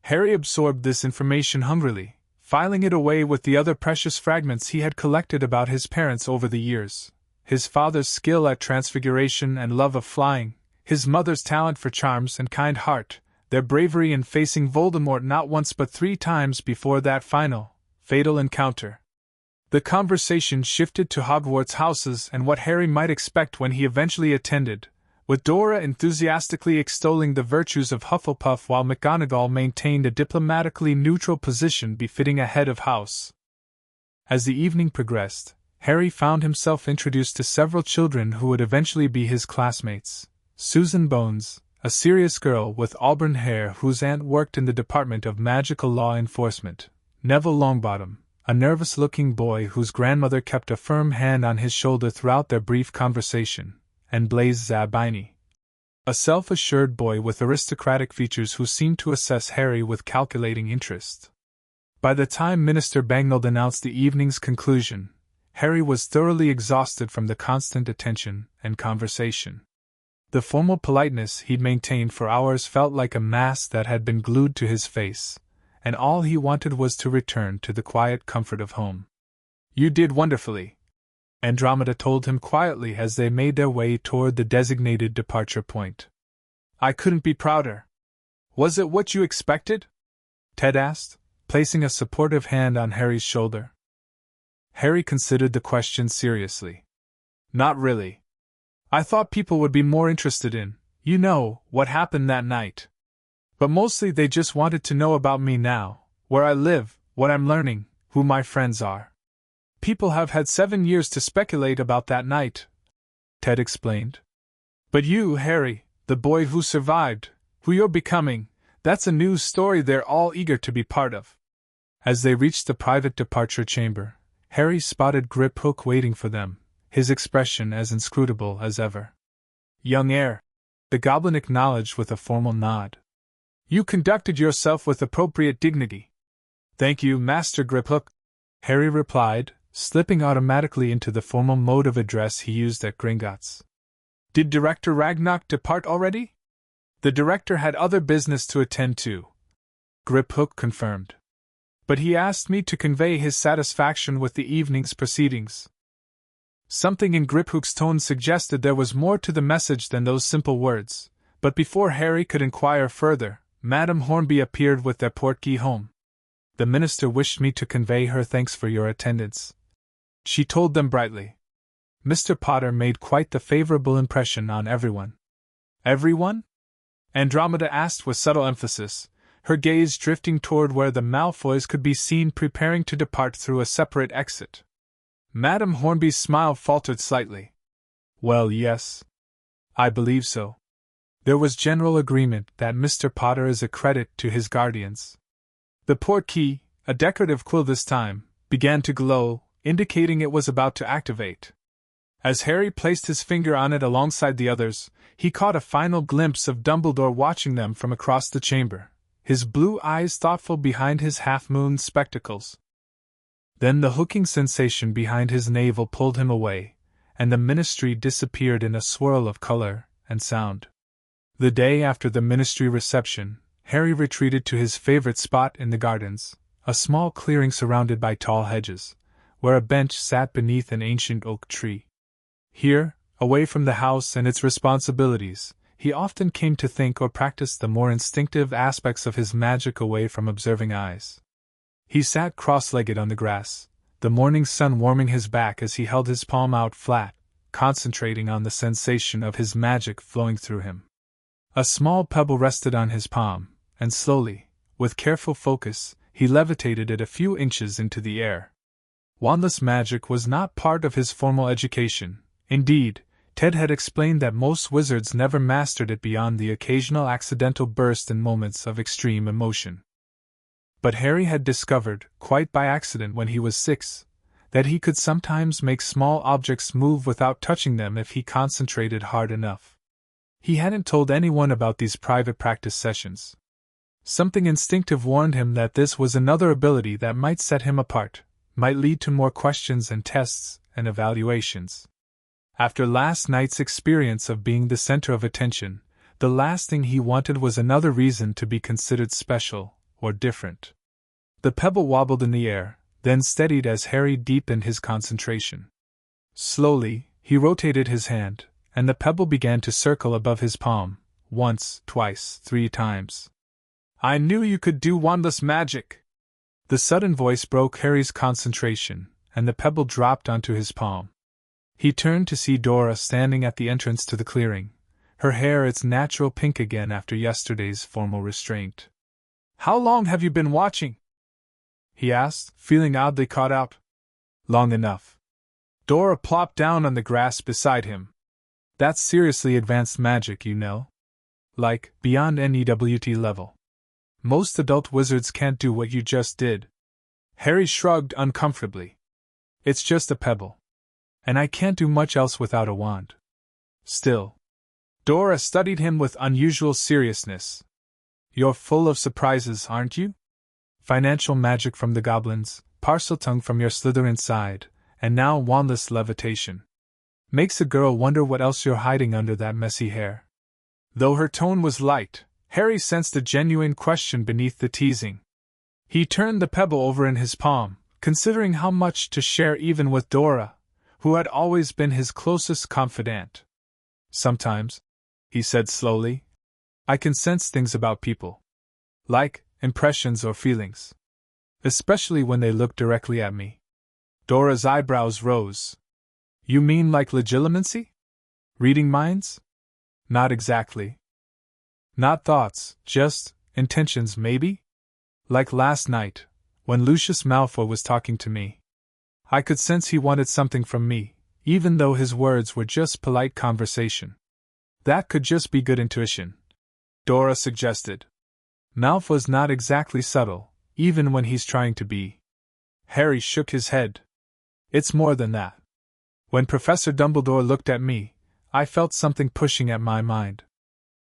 Harry absorbed this information hungrily, filing it away with the other precious fragments he had collected about his parents over the years. His father's skill at transfiguration and love of flying, his mother's talent for charms and kind heart, their bravery in facing Voldemort not once but 3 times before that final, fatal encounter. The conversation shifted to Hogwarts houses and what Harry might expect when he eventually attended, with Dora enthusiastically extolling the virtues of Hufflepuff while McGonagall maintained a diplomatically neutral position befitting a head of house. As the evening progressed, Harry found himself introduced to several children who would eventually be his classmates. Susan Bones, a serious girl with auburn hair whose aunt worked in the Department of Magical Law Enforcement. Neville Longbottom, a nervous-looking boy whose grandmother kept a firm hand on his shoulder throughout their brief conversation. And Blaise Zabini, a self-assured boy with aristocratic features who seemed to assess Harry with calculating interest. By the time Minister Bagnald announced the evening's conclusion, Harry was thoroughly exhausted from the constant attention and conversation. The formal politeness he'd maintained for hours felt like a mask that had been glued to his face, and all he wanted was to return to the quiet comfort of home. You did wonderfully, Andromeda told him quietly as they made their way toward the designated departure point. I couldn't be prouder. Was it what you expected? Ted asked, placing a supportive hand on Harry's shoulder. Harry considered the question seriously. Not really. I thought people would be more interested in, what happened that night. But mostly they just wanted to know about me now, where I live, what I'm learning, who my friends are. People have had 7 years to speculate about that night, Ted explained. But you, Harry, the boy who survived, who you're becoming, that's a new story they're all eager to be part of. As they reached the private departure chamber, Harry spotted Griphook waiting for them, his expression as inscrutable as ever. Young heir, the goblin acknowledged with a formal nod. You conducted yourself with appropriate dignity. Thank you, Master Griphook, Harry replied, slipping automatically into the formal mode of address he used at Gringotts. Did Director Ragnarok depart already? The director had other business to attend to, Griphook confirmed. But he asked me to convey his satisfaction with the evening's proceedings. Something in Griphook's tone suggested there was more to the message than those simple words, but before Harry could inquire further, Madame Hornby appeared with their portkey home. The minister wished me to convey her thanks for your attendance, she told them brightly. Mr. Potter made quite the favorable impression on everyone. Everyone? Andromeda asked with subtle emphasis, her gaze drifting toward where the Malfoys could be seen preparing to depart through a separate exit. Madame Hornby's smile faltered slightly. Well, yes. I believe so. There was general agreement that Mr. Potter is a credit to his guardians. The portkey, a decorative quill this time, began to glow, indicating it was about to activate. As Harry placed his finger on it alongside the others, he caught a final glimpse of Dumbledore watching them from across the chamber, his blue eyes thoughtful behind his half-moon spectacles. Then the hooking sensation behind his navel pulled him away, and the ministry disappeared in a swirl of color and sound. The day after the ministry reception, Harry retreated to his favorite spot in the gardens, a small clearing surrounded by tall hedges, where a bench sat beneath an ancient oak tree. Here, away from the house and its responsibilities, he often came to think or practice the more instinctive aspects of his magic away from observing eyes. He sat cross-legged on the grass, the morning sun warming his back as he held his palm out flat, concentrating on the sensation of his magic flowing through him. A small pebble rested on his palm, and slowly, with careful focus, he levitated it a few inches into the air. Wandless magic was not part of his formal education. Indeed, Ted had explained that most wizards never mastered it beyond the occasional accidental burst in moments of extreme emotion. But Harry had discovered, quite by accident when he was 6, that he could sometimes make small objects move without touching them if he concentrated hard enough. He hadn't told anyone about these private practice sessions. Something instinctive warned him that this was another ability that might set him apart, might lead to more questions and tests and evaluations. After last night's experience of being the center of attention, the last thing he wanted was another reason to be considered special or different. The pebble wobbled in the air, then steadied as Harry deepened his concentration. Slowly, he rotated his hand, and the pebble began to circle above his palm, once, twice, 3 times. I knew you could do wandless magic! The sudden voice broke Harry's concentration, and the pebble dropped onto his palm. He turned to see Dora standing at the entrance to the clearing, her hair its natural pink again after yesterday's formal restraint. How long have you been watching? He asked, feeling oddly caught up. Long enough. Dora plopped down on the grass beside him. That's seriously advanced magic, you know. Like, beyond NEWT level. Most adult wizards can't do what you just did. Harry shrugged uncomfortably. It's just a pebble. And I can't do much else without a wand. Still. Dora studied him with unusual seriousness. You're full of surprises, aren't you? Financial magic from the Goblins, Parseltongue from your Slytherin side, and now wandless levitation. Makes a girl wonder what else you're hiding under that messy hair. Though her tone was light, Harry sensed a genuine question beneath the teasing. He turned the pebble over in his palm, considering how much to share even with Dora, who had always been his closest confidant. Sometimes, he said slowly, I can sense things about people. Like impressions or feelings. Especially when they look directly at me. Dora's eyebrows rose. You mean like legilimency? Reading minds? Not exactly. Not thoughts, just intentions maybe? Like last night, when Lucius Malfoy was talking to me. I could sense he wanted something from me, even though his words were just polite conversation. That could just be good intuition, Dora suggested. Malfoy's not exactly subtle, even when he's trying to be. Harry shook his head. It's more than that. When Professor Dumbledore looked at me, I felt something pushing at my mind.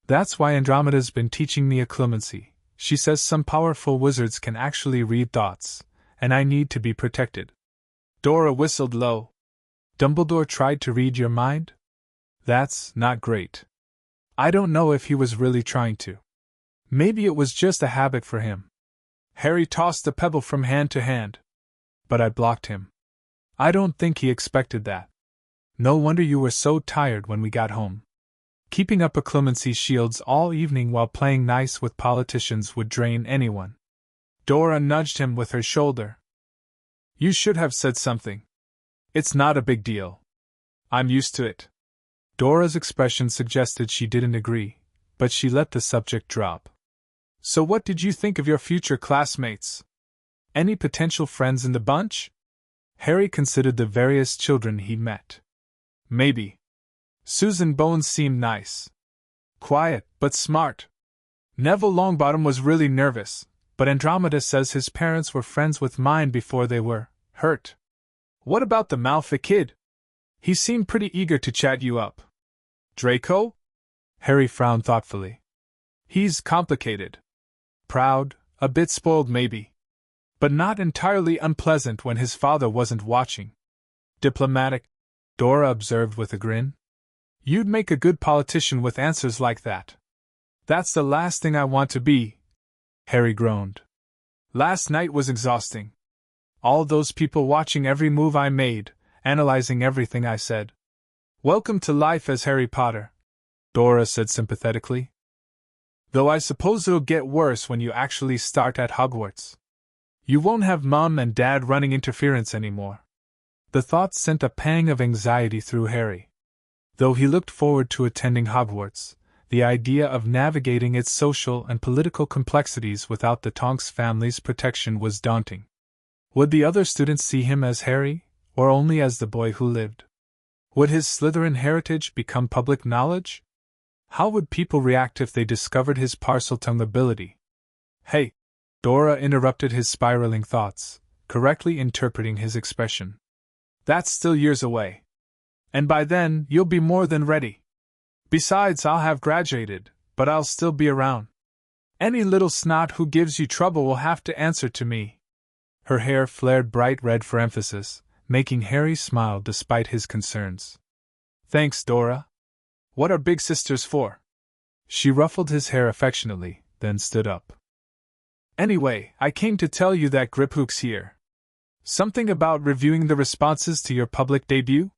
That's why Andromeda's been teaching me occlumency. She says some powerful wizards can actually read thoughts, and I need to be protected. Dora whistled low. Dumbledore tried to read your mind? That's not great. I don't know if he was really trying to. Maybe it was just a habit for him. Harry tossed the pebble from hand to hand. But I blocked him. I don't think he expected that. No wonder you were so tired when we got home. Keeping up acclimacy shields all evening while playing nice with politicians would drain anyone. Dora nudged him with her shoulder. You should have said something. It's not a big deal. I'm used to it. Dora's expression suggested she didn't agree, but she let the subject drop. So what did you think of your future classmates? Any potential friends in the bunch? Harry considered the various children he met. Maybe. Susan Bones seemed nice. Quiet, but smart. Neville Longbottom was really nervous, but Andromeda says his parents were friends with mine before they were hurt. What about the Malfoy kid? He seemed pretty eager to chat you up. Draco? Harry frowned thoughtfully. He's complicated. Proud, a bit spoiled maybe. But not entirely unpleasant when his father wasn't watching. Diplomatic, Dora observed with a grin. You'd make a good politician with answers like that. That's the last thing I want to be, Harry groaned. Last night was exhausting. All those people watching every move I made, analyzing everything I said. Welcome to life as Harry Potter, Dora said sympathetically. Though I suppose it'll get worse when you actually start at Hogwarts. You won't have Mom and Dad running interference anymore. The thought sent a pang of anxiety through Harry. Though he looked forward to attending Hogwarts, the idea of navigating its social and political complexities without the Tonks family's protection was daunting. Would the other students see him as Harry, or only as the boy who lived? Would his Slytherin heritage become public knowledge? How would people react if they discovered his Parseltongue ability? Hey! Dora interrupted his spiraling thoughts, correctly interpreting his expression. That's still years away. And by then, you'll be more than ready. Besides, I'll have graduated, but I'll still be around. Any little snot who gives you trouble will have to answer to me. Her hair flared bright red for emphasis, making Harry smile despite his concerns. Thanks, Dora. What are big sisters for? She ruffled his hair affectionately, then stood up. Anyway, I came to tell you that Griphook's here. Something about reviewing the responses to your public debut?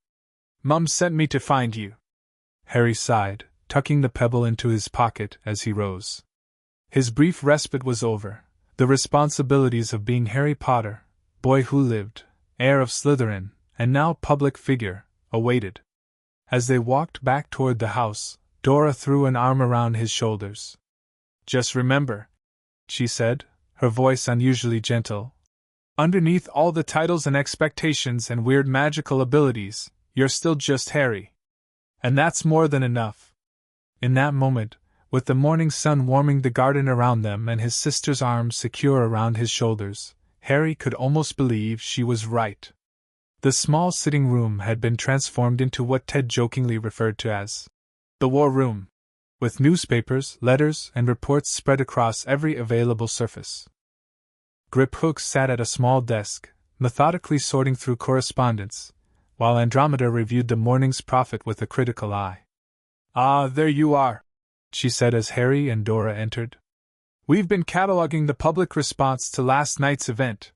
Mum sent me to find you. Harry sighed, tucking the pebble into his pocket as he rose. His brief respite was over. The responsibilities of being Harry Potter, boy who lived, heir of Slytherin, and now public figure, awaited. As they walked back toward the house, Dora threw an arm around his shoulders. Just remember, she said, her voice unusually gentle. Underneath all the titles and expectations and weird magical abilities, you're still just Harry. And that's more than enough. In that moment, with the morning sun warming the garden around them and his sister's arms secure around his shoulders, Harry could almost believe she was right. The small sitting room had been transformed into what Ted jokingly referred to as the war room, with newspapers, letters, and reports spread across every available surface. Griphook sat at a small desk, methodically sorting through correspondence, while Andromeda reviewed the morning's prophet with a critical eye. Ah, there you are, she said as Harry and Dora entered. We've been cataloging the public response to last night's event.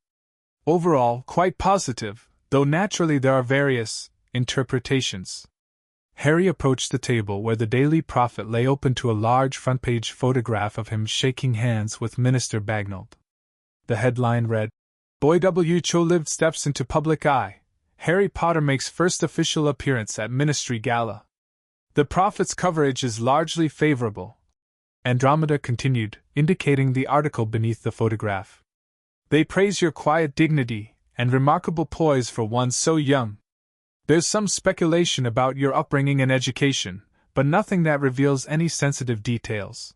Overall, quite positive, though naturally there are various interpretations. Harry approached the table where the Daily Prophet lay open to a large front-page photograph of him shaking hands with Minister Bagnold. The headline read, Boy W. Cho lived steps into public eye. Harry Potter makes first official appearance at Ministry Gala. The Prophet's coverage is largely favorable. Andromeda continued, indicating the article beneath the photograph. They praise your quiet dignity and remarkable poise for one so young. There's some speculation about your upbringing and education, but nothing that reveals any sensitive details.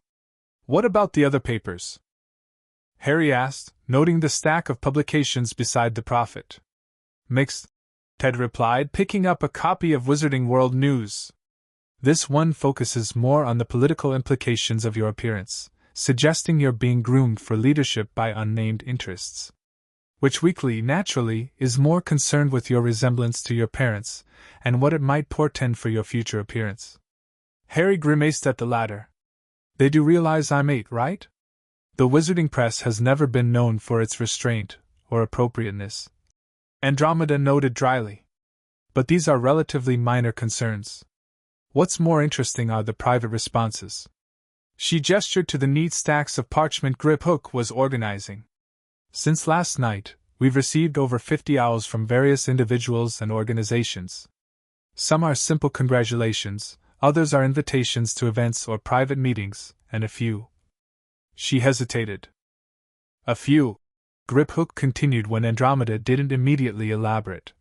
What about the other papers? Harry asked, noting the stack of publications beside the Prophet. Mixed, Ted replied, picking up a copy of Wizarding World News. This one focuses more on the political implications of your appearance, suggesting you're being groomed for leadership by unnamed interests. Which Weekly, naturally, is more concerned with your resemblance to your parents, and what it might portend for your future appearance. Harry grimaced at the latter. They do realize I'm 8, right? The wizarding press has never been known for its restraint or appropriateness. Andromeda noted dryly. but these are relatively minor concerns. What's more interesting are the private responses. She gestured to the neat stacks of parchment Griphook was organizing. Since last night, we've received over 50 owls from various individuals and organizations. Some are simple congratulations, others are invitations to events or private meetings, and a few. She hesitated. A few, Griphook continued when Andromeda didn't immediately elaborate.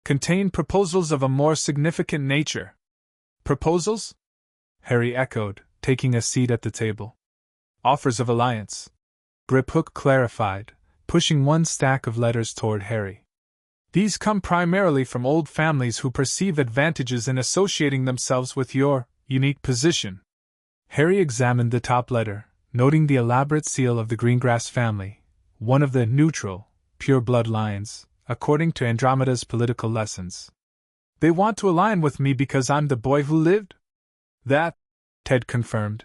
Contain proposals of a more significant nature. Proposals? Harry echoed, taking a seat at the table. Offers of alliance, Griphook clarified, pushing one stack of letters toward Harry. These come primarily from old families who perceive advantages in associating themselves with your unique position. Harry examined the top letter, noting the elaborate seal of the Greengrass family, one of the neutral, pure blood lines, according to Andromeda's political lessons. They want to align with me because I'm the boy who lived? That, Ted confirmed.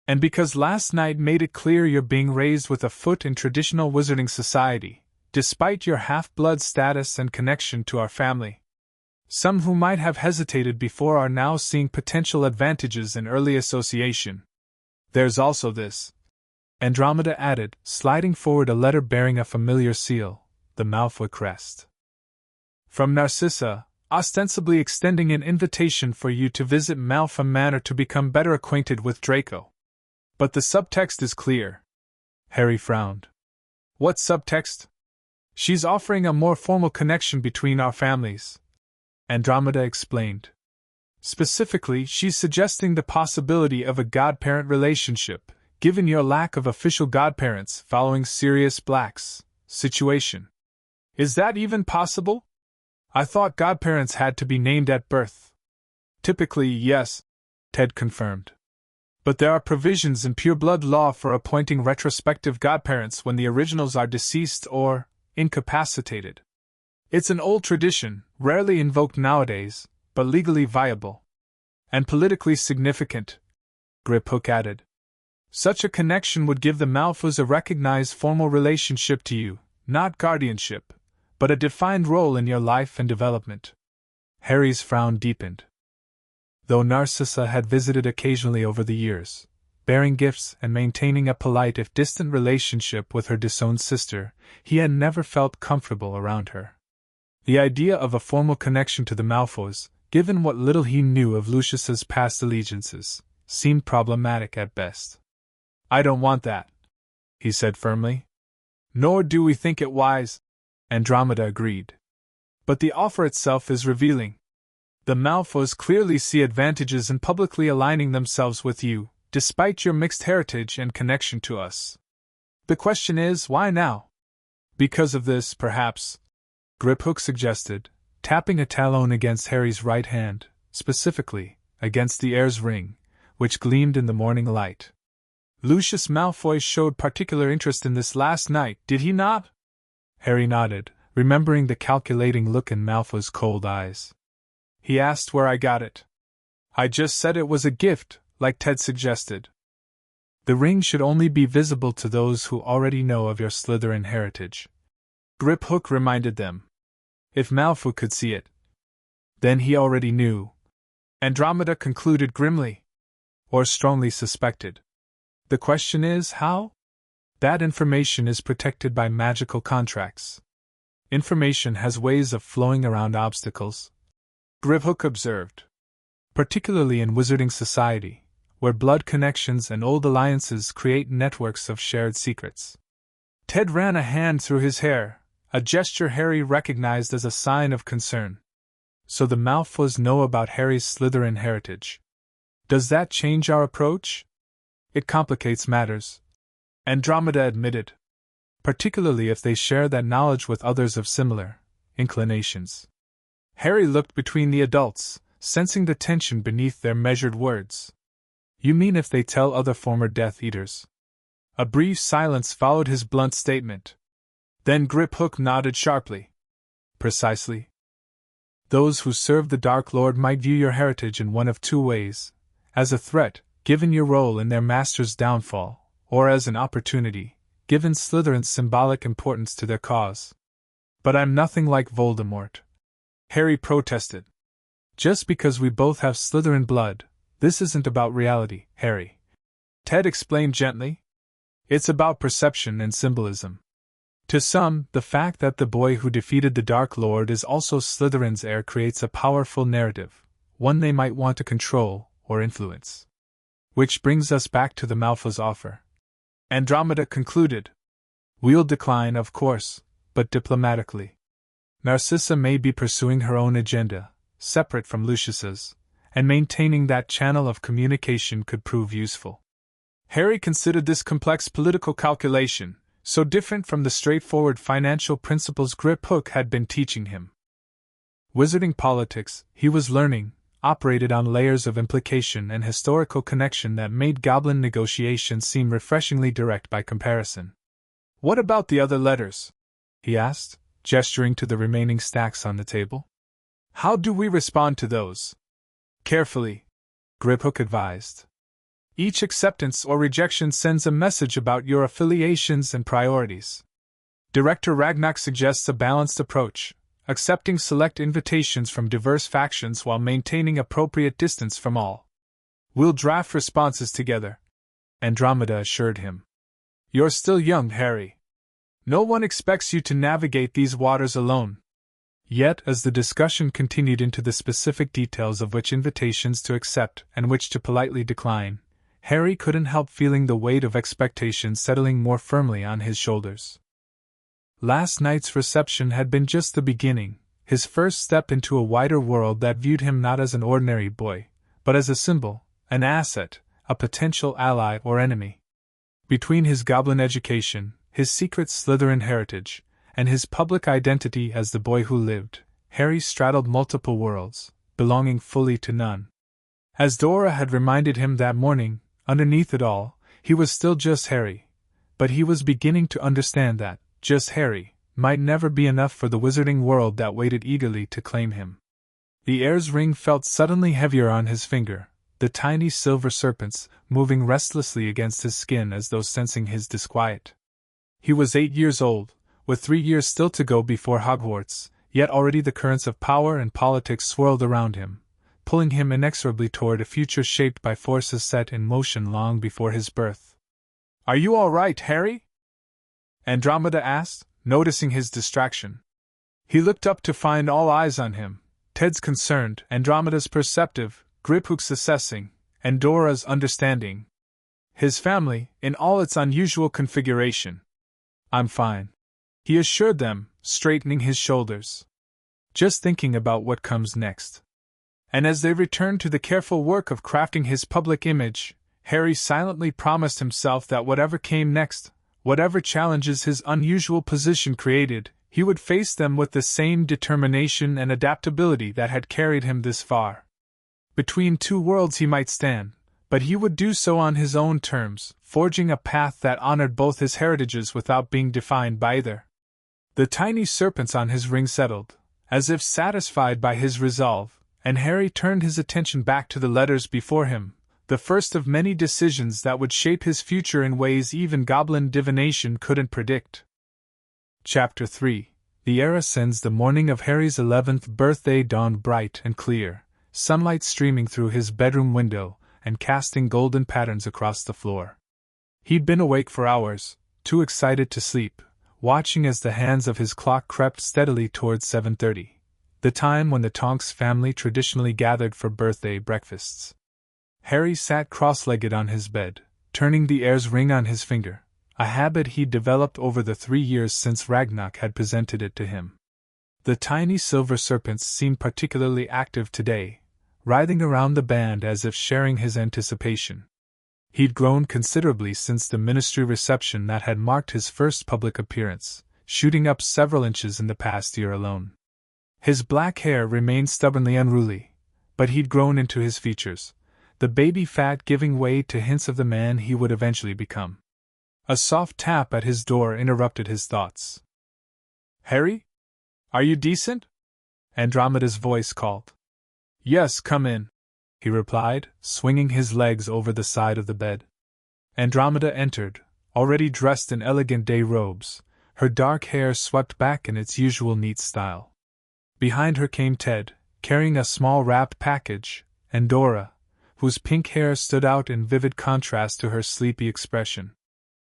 And because last night made it clear you're being raised with a foot in traditional wizarding society, despite your half-blood status and connection to our family. Some who might have hesitated before are now seeing potential advantages in early association. There's also this, Andromeda added, sliding forward a letter bearing a familiar seal, the Malfoy crest. From Narcissa, ostensibly extending an invitation for you to visit Malfoy Manor to become better acquainted with Draco. But the subtext is clear. Harry frowned. What subtext? She's offering a more formal connection between our families, Andromeda explained. Specifically, she's suggesting the possibility of a godparent relationship, given your lack of official godparents following Sirius Black's situation. Is that even possible? I thought godparents had to be named at birth. Typically, yes, Ted confirmed. But there are provisions in pureblood law for appointing retrospective godparents when the originals are deceased or incapacitated. It's an old tradition, rarely invoked nowadays, but legally viable. And politically significant, Griphook added. Such a connection would give the Malfoys a recognized formal relationship to you, not guardianship, but a defined role in your life and development. Harry's frown deepened. Though Narcissa had visited occasionally over the years, bearing gifts and maintaining a polite if distant relationship with her disowned sister, he had never felt comfortable around her. The idea of a formal connection to the Malfoys, given what little he knew of Lucius's past allegiances, seemed problematic at best. I don't want that, he said firmly. Nor do we think it wise, Andromeda agreed. But the offer itself is revealing. The Malfoys clearly see advantages in publicly aligning themselves with you, despite your mixed heritage and connection to us. The question is, why now? Because of this, perhaps, Griphook suggested, tapping a talon against Harry's right hand, specifically, against the heir's ring, which gleamed in the morning light. Lucius Malfoy showed particular interest in this last night, did he not? Harry nodded, remembering the calculating look in Malfoy's cold eyes. He asked where I got it. I just said it was a gift, like Ted suggested. The ring should only be visible to those who already know of your Slytherin heritage, Griphook reminded them. If Malfoy could see it, then he already knew, Andromeda concluded grimly. Or strongly suspected. The question is, how? That information is protected by magical contracts. Information has ways of flowing around obstacles, Griphook observed. Particularly in wizarding society, where blood connections and old alliances create networks of shared secrets. Ted ran a hand through his hair, a gesture Harry recognized as a sign of concern. So the Malfoys know about Harry's Slytherin heritage. Does that change our approach? It complicates matters, Andromeda admitted. Particularly if they share that knowledge with others of similar inclinations. Harry looked between the adults, sensing the tension beneath their measured words. You mean if they tell other former Death Eaters? A brief silence followed his blunt statement. Then Griphook nodded sharply. Precisely. Those who serve the Dark Lord might view your heritage in one of two ways: as a threat, given your role in their master's downfall, or as an opportunity, given Slytherin's symbolic importance to their cause. But I'm nothing like Voldemort, Harry protested. Just because we both have Slytherin blood, this isn't about reality, Harry. Ted explained gently. It's about perception and symbolism. To some, the fact that the boy who defeated the Dark Lord is also Slytherin's heir creates a powerful narrative, one they might want to control or influence. Which brings us back to the Malfoy's offer. Andromeda concluded. We'll decline, of course, but diplomatically. Narcissa may be pursuing her own agenda, separate from Lucius's, and maintaining that channel of communication could prove useful. Harry considered this complex political calculation, so different from the straightforward financial principles Griphook had been teaching him. Wizarding politics, he was learning, operated on layers of implication and historical connection that made Goblin negotiations seem refreshingly direct by comparison. What about the other letters? He asked, gesturing to the remaining stacks on the table. How do we respond to those? Carefully, Griphook advised. Each acceptance or rejection sends a message about your affiliations and priorities. Director Ragnak suggests a balanced approach, accepting select invitations from diverse factions while maintaining appropriate distance from all. We'll draft responses together, Andromeda assured him. You're still young, Harry. No one expects you to navigate these waters alone. Yet, as the discussion continued into the specific details of which invitations to accept and which to politely decline, Harry couldn't help feeling the weight of expectation settling more firmly on his shoulders. Last night's reception had been just the beginning, his first step into a wider world that viewed him not as an ordinary boy, but as a symbol, an asset, a potential ally or enemy. Between his goblin education, his secret Slytherin heritage, and his public identity as the boy who lived, Harry straddled multiple worlds, belonging fully to none. As Dora had reminded him that morning, underneath it all, he was still just Harry, but he was beginning to understand that just Harry might never be enough for the wizarding world that waited eagerly to claim him. The heir's ring felt suddenly heavier on his finger, the tiny silver serpents moving restlessly against his skin as though sensing his disquiet. He was 8 years old, with 3 years still to go before Hogwarts, yet already the currents of power and politics swirled around him, pulling him inexorably toward a future shaped by forces set in motion long before his birth. Are you all right, Harry? Andromeda asked, noticing his distraction. He looked up to find all eyes on him, Ted's concerned, Andromeda's perceptive, Griphook's assessing, and Dora's understanding. His family, in all its unusual configuration. I'm fine, he assured them, straightening his shoulders. Just thinking about what comes next. And as they returned to the careful work of crafting his public image, Harry silently promised himself that whatever came next, whatever challenges his unusual position created, he would face them with the same determination and adaptability that had carried him this far. Between two worlds he might stand, but he would do so on his own terms, forging a path that honored both his heritages without being defined by either. The tiny serpents on his ring settled, as if satisfied by his resolve, and Harry turned his attention back to the letters before him, the first of many decisions that would shape his future in ways even Goblin divination couldn't predict. Chapter 3. The Heir ascends. The morning of Harry's 11th birthday dawned bright and clear, sunlight streaming through his bedroom window and casting golden patterns across the floor. He'd been awake for hours, too excited to sleep, watching as the hands of his clock crept steadily towards 7:30, the time when the Tonks family traditionally gathered for birthday breakfasts. Harry sat cross-legged on his bed, turning the heir's ring on his finger, a habit he'd developed over the 3 years since Ragnak had presented it to him. The tiny silver serpents seemed particularly active today, writhing around the band as if sharing his anticipation. He'd grown considerably since the ministry reception that had marked his first public appearance, shooting up several inches in the past year alone. His black hair remained stubbornly unruly, but he'd grown into his features, the baby fat giving way to hints of the man he would eventually become. A soft tap at his door interrupted his thoughts. "Harry? Are you decent?" Andromeda's voice called. "Yes, come in," he replied, swinging his legs over the side of the bed. Andromeda entered, already dressed in elegant day robes, her dark hair swept back in its usual neat style. Behind her came Ted, carrying a small wrapped package, and Dora, whose pink hair stood out in vivid contrast to her sleepy expression.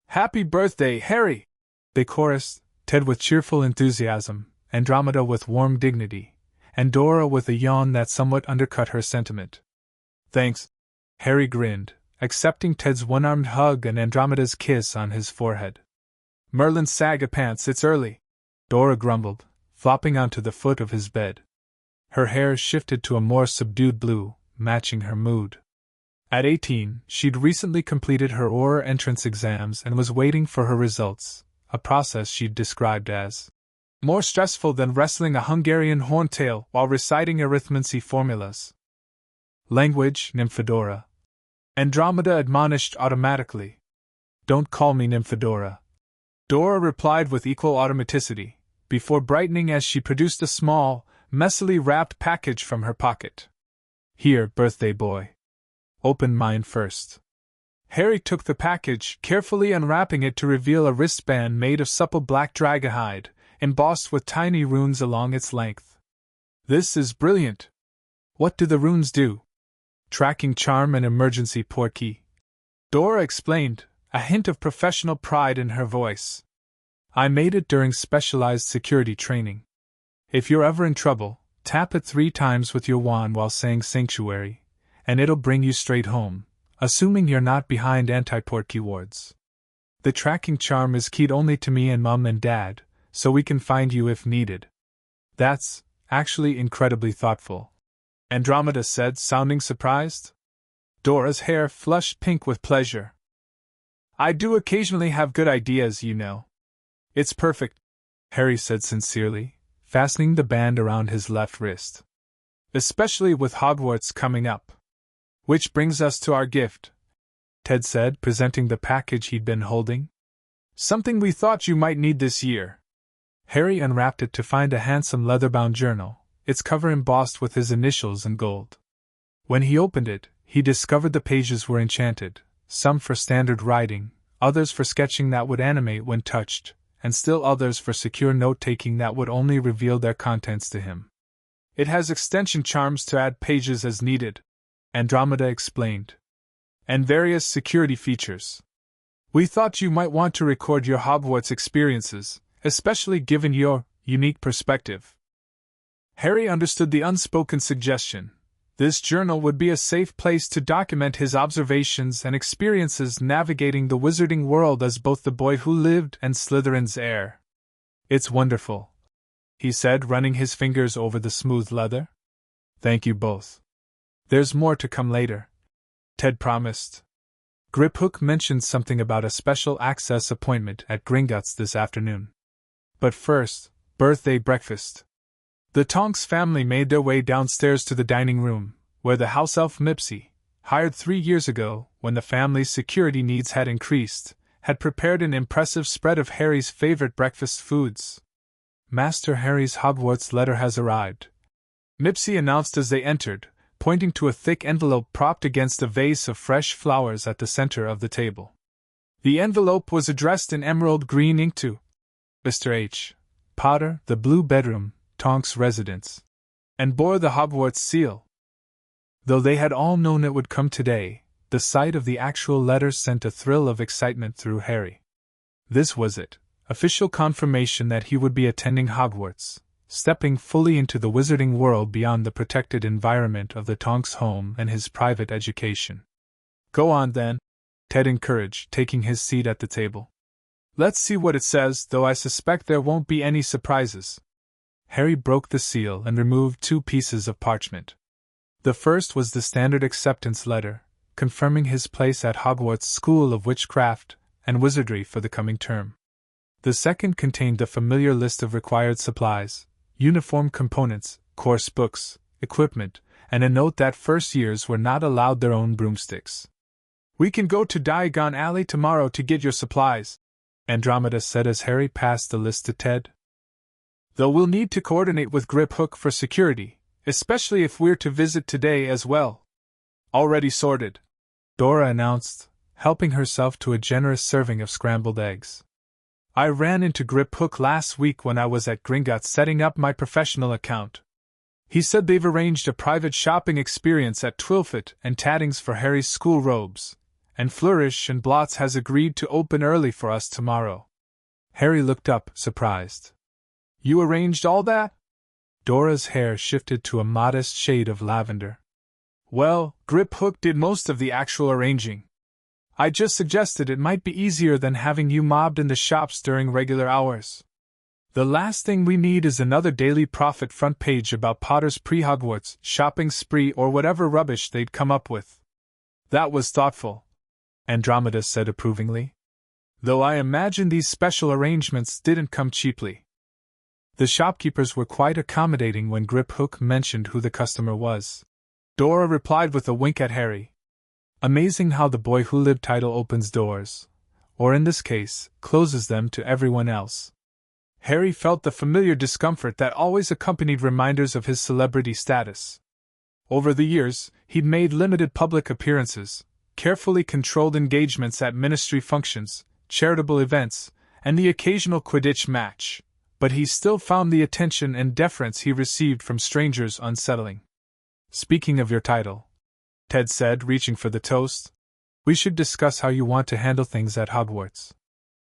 "Happy birthday, Harry!" they chorused, Ted with cheerful enthusiasm, Andromeda with warm dignity, and Dora with a yawn that somewhat undercut her sentiment. "Thanks." Harry grinned, accepting Ted's one-armed hug and Andromeda's kiss on his forehead. "Merlin Sagapants, it's early," Dora grumbled, flopping onto the foot of his bed. Her hair shifted to a more subdued blue, matching her mood. At 18, she'd recently completed her Auror entrance exams and was waiting for her results, a process she'd described as more stressful than wrestling a Hungarian horntail while reciting arithmancy formulas. "Language, Nymphadora," Andromeda admonished automatically. "Don't call me Nymphadora," Dora replied with equal automaticity, before brightening as she produced a small, messily wrapped package from her pocket. "Here, birthday boy. Open mine first." Harry took the package, carefully unwrapping it to reveal a wristband made of supple black dragon hide, embossed with tiny runes along its length. "This is brilliant. What do the runes do?" "Tracking charm and emergency portkey," Dora explained, a hint of professional pride in her voice. "I made it during specialized security training. If you're ever in trouble, tap it 3 times with your wand while saying sanctuary, and it'll bring you straight home, assuming you're not behind anti-portkey wards. The tracking charm is keyed only to me and Mum and Dad, so we can find you if needed." "That's actually incredibly thoughtful," Andromeda said, sounding surprised. Dora's hair flushed pink with pleasure. "I do occasionally have good ideas, you know." "It's perfect," Harry said sincerely, fastening the band around his left wrist. "Especially with Hogwarts coming up." "Which brings us to our gift," Ted said, presenting the package he'd been holding. "Something we thought you might need this year." Harry unwrapped it to find a handsome leather-bound journal, its cover embossed with his initials in gold. When he opened it, he discovered the pages were enchanted, some for standard writing, others for sketching that would animate when touched, and still others for secure note-taking that would only reveal their contents to him. "It has extension charms to add pages as needed," Andromeda explained, "and various security features. We thought you might want to record your Hogwarts experiences, especially given your unique perspective." Harry understood the unspoken suggestion. This journal would be a safe place to document his observations and experiences navigating the wizarding world as both the boy who lived and Slytherin's heir. "It's wonderful," he said, running his fingers over the smooth leather. "Thank you both. There's more to come later," Ted promised. Griphook mentioned something about a special access appointment at Gringotts this afternoon. But first, birthday breakfast. The Tonks family made their way downstairs to the dining room, where the house elf Mipsy, hired 3 years ago when the family's security needs had increased, had prepared an impressive spread of Harry's favorite breakfast foods. "Master Harry's Hogwarts letter has arrived," Mipsy announced as they entered, pointing to a thick envelope propped against a vase of fresh flowers at the center of the table. The envelope was addressed in emerald green ink to Mr. H. Potter, the Blue Bedroom, Tonks residence, and bore the Hogwarts seal. Though they had all known it would come today, the sight of the actual letter sent a thrill of excitement through Harry. This was it, official confirmation that he would be attending Hogwarts, stepping fully into the wizarding world beyond the protected environment of the Tonks home and his private education. "Go on then," Ted encouraged, taking his seat at the table. "Let's see what it says, though I suspect there won't be any surprises." Harry broke the seal and removed 2 pieces of parchment. The first was the standard acceptance letter, confirming his place at Hogwarts School of Witchcraft and Wizardry for the coming term. The second contained the familiar list of required supplies, uniform components, course books, equipment, and a note that first years were not allowed their own broomsticks. "We can go to Diagon Alley tomorrow to get your supplies," Andromeda said as Harry passed the list to Ted. "Though we'll need to coordinate with Griphook for security, especially if we're to visit today as well." "Already sorted," Dora announced, helping herself to a generous serving of scrambled eggs. I ran into Grip Hook last week when I was at Gringotts setting up my professional account. He said they've arranged a private shopping experience at Twilfit and Tadding's for Harry's school robes, and Flourish and Blots has agreed to open early for us tomorrow. Harry looked up, surprised. You arranged all that? Dora's hair shifted to a modest shade of lavender. Well, Grip Hook did most of the actual arranging. I just suggested it might be easier than having you mobbed in the shops during regular hours. The last thing we need is another Daily Prophet front page about Potter's pre-Hogwarts shopping spree or whatever rubbish they'd come up with. That was thoughtful, Andromeda said approvingly. Though I imagine these special arrangements didn't come cheaply. The shopkeepers were quite accommodating when Grip Hook mentioned who the customer was. Dora replied with a wink at Harry. Amazing how the boy who lived title opens doors, or in this case, closes them to everyone else. Harry felt the familiar discomfort that always accompanied reminders of his celebrity status. Over the years, he'd made limited public appearances, carefully controlled engagements at ministry functions, charitable events, and the occasional Quidditch match, but he still found the attention and deference he received from strangers unsettling. Speaking of your title, Ted said, reaching for the toast, we should discuss how you want to handle things at Hogwarts.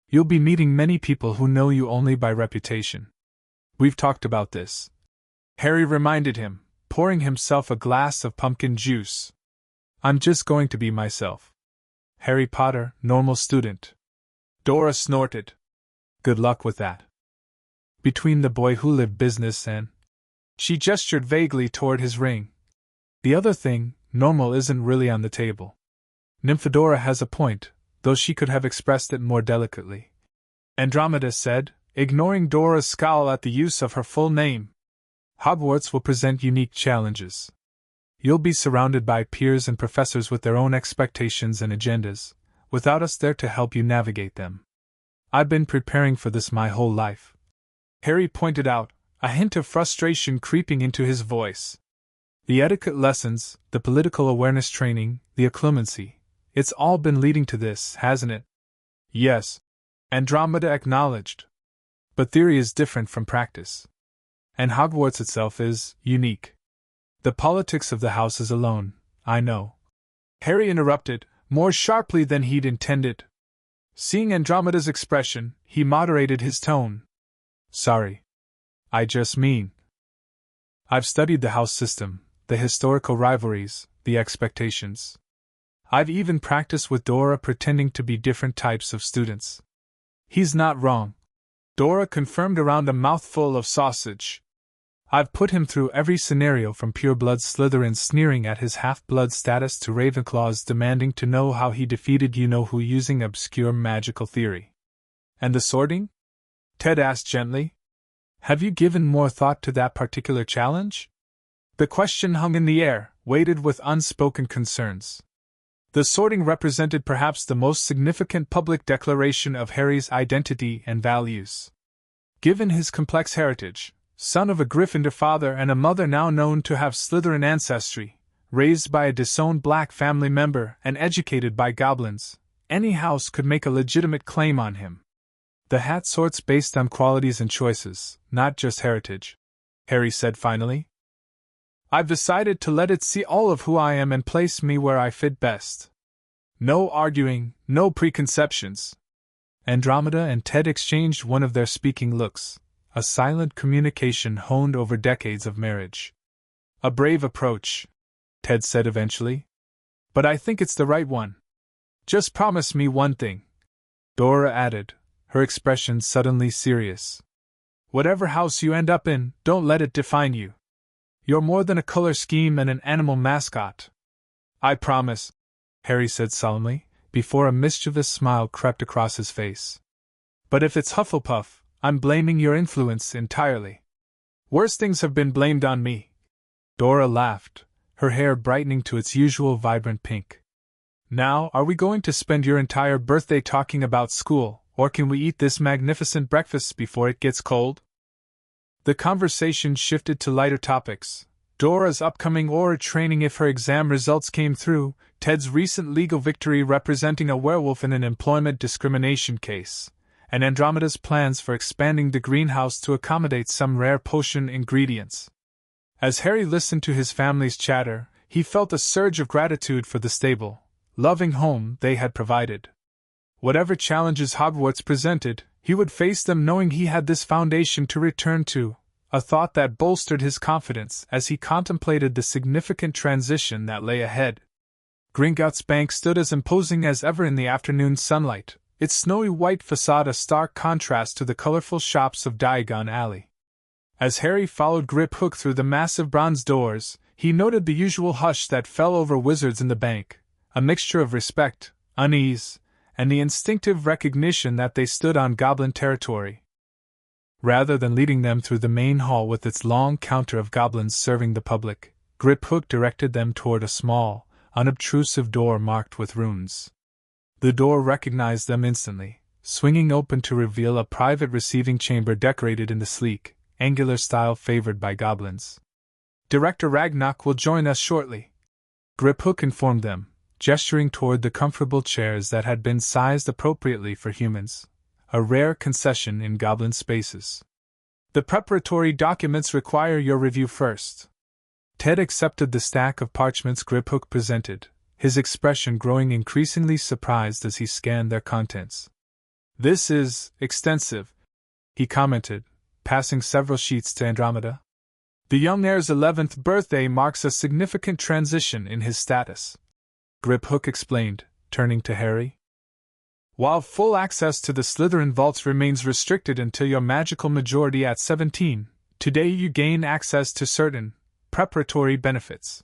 You'll be meeting many people who know you only by reputation. We've talked about this, Harry reminded him, pouring himself a glass of pumpkin juice. I'm just going to be myself. Harry Potter, normal student. Dora snorted. Good luck with that. Between the boy who lived business and... She gestured vaguely toward his ring. The other thing, normal, isn't really on the table. Nymphadora has a point, though she could have expressed it more delicately. Andromeda said, ignoring Dora's scowl at the use of her full name. Hogwarts will present unique challenges. You'll be surrounded by peers and professors with their own expectations and agendas, without us there to help you navigate them. I've been preparing for this my whole life. Harry pointed out, a hint of frustration creeping into his voice. The etiquette lessons, the political awareness training, the occlumency, it's all been leading to this, hasn't it? Yes, Andromeda acknowledged. But theory is different from practice. And Hogwarts itself is unique. The politics of the house is alone, I know. Harry interrupted, more sharply than he'd intended. Seeing Andromeda's expression, he moderated his tone. Sorry. I just mean. I've studied the house system, the historical rivalries, the expectations. I've even practiced with Dora pretending to be different types of students. He's not wrong, Dora confirmed around a mouthful of sausage. I've put him through every scenario from pureblood Slytherins sneering at his half-blood status to Ravenclaws demanding to know how he defeated you-know-who using obscure magical theory. And the sorting? Ted asked gently. Have you given more thought to that particular challenge? The question hung in the air, weighted with unspoken concerns. The sorting represented perhaps the most significant public declaration of Harry's identity and values. Given his complex heritage, son of a Gryffindor father and a mother now known to have Slytherin ancestry, raised by a disowned black family member and educated by goblins, any house could make a legitimate claim on him. The hat sorts based on qualities and choices, not just heritage, Harry said finally. I've decided to let it see all of who I am and place me where I fit best. No arguing, no preconceptions. Andromeda and Ted exchanged one of their speaking looks, a silent communication honed over decades of marriage. A brave approach, Ted said eventually. But I think it's the right one. Just promise me one thing, Dora added, her expression suddenly serious. Whatever house you end up in, don't let it define you. You're more than a color scheme and an animal mascot. I promise, Harry said solemnly, before a mischievous smile crept across his face. But if it's Hufflepuff, I'm blaming your influence entirely. Worse things have been blamed on me. Dora laughed, her hair brightening to its usual vibrant pink. Now, are we going to spend your entire birthday talking about school, or can we eat this magnificent breakfast before it gets cold? The conversation shifted to lighter topics. Dora's upcoming aura training if her exam results came through, Ted's recent legal victory representing a werewolf in an employment discrimination case, and Andromeda's plans for expanding the greenhouse to accommodate some rare potion ingredients. As Harry listened to his family's chatter, he felt a surge of gratitude for the stable, loving home they had provided. Whatever challenges Hogwarts presented, he would face them knowing he had this foundation to return to, a thought that bolstered his confidence as he contemplated the significant transition that lay ahead. Gringotts Bank stood as imposing as ever in the afternoon sunlight, its snowy white facade a stark contrast to the colorful shops of Diagon Alley. As Harry followed Griphook through the massive bronze doors, he noted the usual hush that fell over wizards in the bank, a mixture of respect, unease, and the instinctive recognition that they stood on goblin territory. Rather than leading them through the main hall with its long counter of goblins serving the public, Griphook directed them toward a small, unobtrusive door marked with runes. The door recognized them instantly, swinging open to reveal a private receiving chamber decorated in the sleek, angular style favored by goblins. "Director Ragnarok will join us shortly," Griphook informed them, gesturing toward the comfortable chairs that had been sized appropriately for humans, a rare concession in goblin spaces. "The preparatory documents require your review first." Ted accepted the stack of parchments Griphook presented, his expression growing increasingly surprised as he scanned their contents. "This is extensive," he commented, passing several sheets to Andromeda. "The young heir's 11th birthday marks a significant transition in his status," Griphook explained, turning to Harry. "While full access to the Slytherin vaults remains restricted until your magical majority at 17, today you gain access to certain preparatory benefits."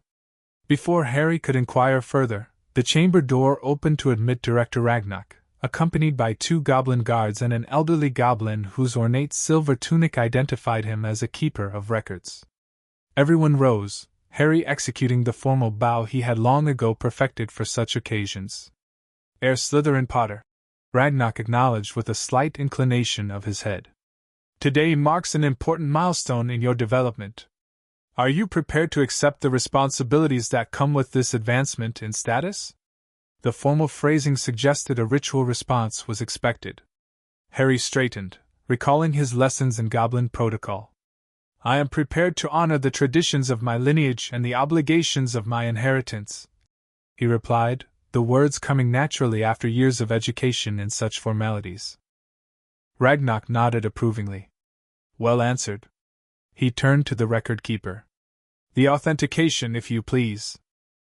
Before Harry could inquire further, the chamber door opened to admit Director Ragnarok, accompanied by 2 goblin guards and an elderly goblin whose ornate silver tunic identified him as a keeper of records. Everyone rose, Harry executing the formal bow he had long ago perfected for such occasions. "Heir Slytherin Potter," Ragnarok acknowledged with a slight inclination of his head. "Today marks an important milestone in your development. Are you prepared to accept the responsibilities that come with this advancement in status?" The formal phrasing suggested a ritual response was expected. Harry straightened, recalling his lessons in goblin protocol. "I am prepared to honor the traditions of my lineage and the obligations of my inheritance," he replied, the words coming naturally after years of education in such formalities. Ragnarok nodded approvingly. "Well answered." He turned to the record keeper. "The authentication, if you please."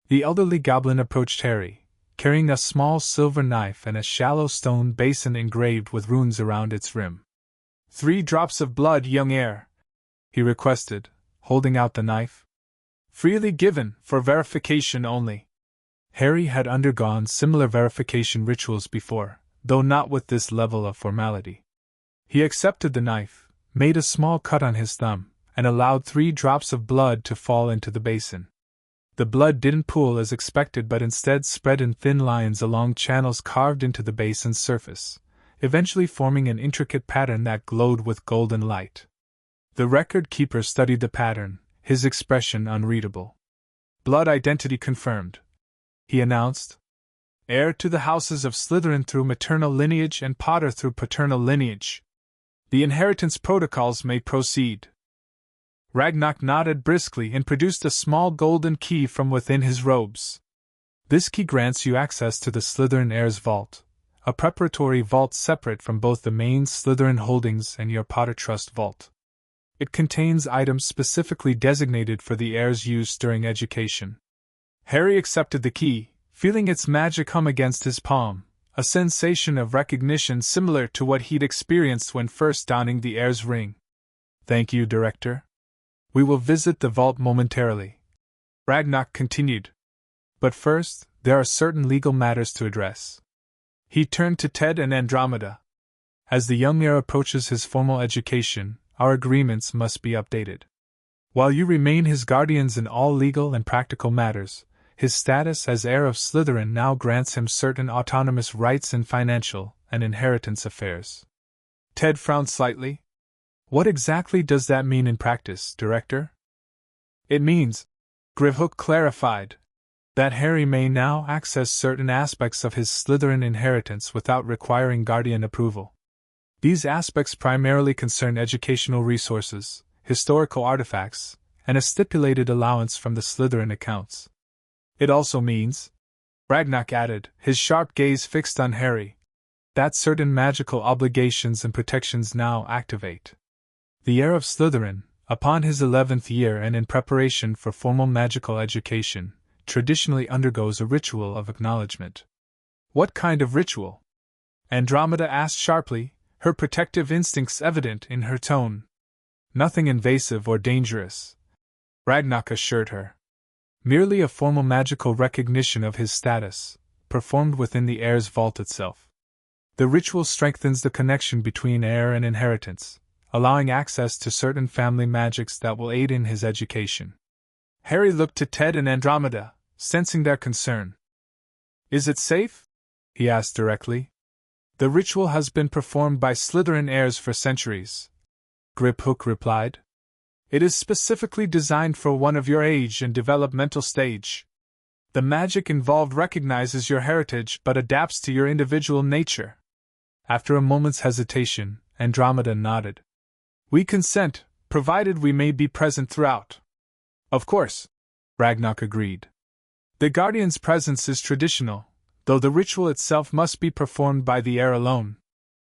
The elderly goblin approached Harry, carrying a small silver knife and a shallow stone basin engraved with runes around its rim. "3 drops of blood, young heir," he requested, holding out the knife. "Freely given, for verification only." Harry had undergone similar verification rituals before, though not with this level of formality. He accepted the knife, made a small cut on his thumb, and allowed 3 drops of blood to fall into the basin. The blood didn't pool as expected but instead spread in thin lines along channels carved into the basin's surface, eventually forming an intricate pattern that glowed with golden light. The record keeper studied the pattern, his expression unreadable. "Blood identity confirmed," he announced. "Heir to the houses of Slytherin through maternal lineage and Potter through paternal lineage. The inheritance protocols may proceed." Ragnarok nodded briskly and produced a small golden key from within his robes. "This key grants you access to the Slytherin Heirs Vault, a preparatory vault separate from both the main Slytherin holdings and your Potter Trust Vault. It contains items specifically designated for the heirs' use during education." Harry accepted the key, feeling its magic hum against his palm, a sensation of recognition similar to what he'd experienced when first donning the heir's ring. "Thank you, Director. We will visit the vault momentarily," Ragnarok continued. "But first, there are certain legal matters to address." He turned to Ted and Andromeda. "As the young heir approaches his formal education, our agreements must be updated. While you remain his guardians in all legal and practical matters, his status as heir of Slytherin now grants him certain autonomous rights in financial and inheritance affairs." Ted frowned slightly. "What exactly does that mean in practice, Director?" "It means," Griphook clarified, "that Harry may now access certain aspects of his Slytherin inheritance without requiring guardian approval. These aspects primarily concern educational resources, historical artifacts, and a stipulated allowance from the Slytherin accounts. It also means, Ragnak added, his sharp gaze fixed on Harry, that certain magical obligations and protections now activate. The heir of Slytherin, upon his 11th year and in preparation for formal magical education, traditionally undergoes a ritual of acknowledgement. What kind of ritual? Andromeda asked sharply, her protective instincts evident in her tone. Nothing invasive or dangerous, Ragnak assured her. Merely a formal magical recognition of his status, performed within the heir's vault itself. The ritual strengthens the connection between heir and inheritance, allowing access to certain family magics that will aid in his education. Harry looked to Ted and Andromeda, sensing their concern. Is it safe? He asked directly. The ritual has been performed by Slytherin heirs for centuries, Griphook replied. It is specifically designed for one of your age and developmental stage. The magic involved recognizes your heritage but adapts to your individual nature. After a moment's hesitation, Andromeda nodded. We consent, provided we may be present throughout. Of course, Ragnak agreed. The Guardian's presence is traditional, though the ritual itself must be performed by the heir alone.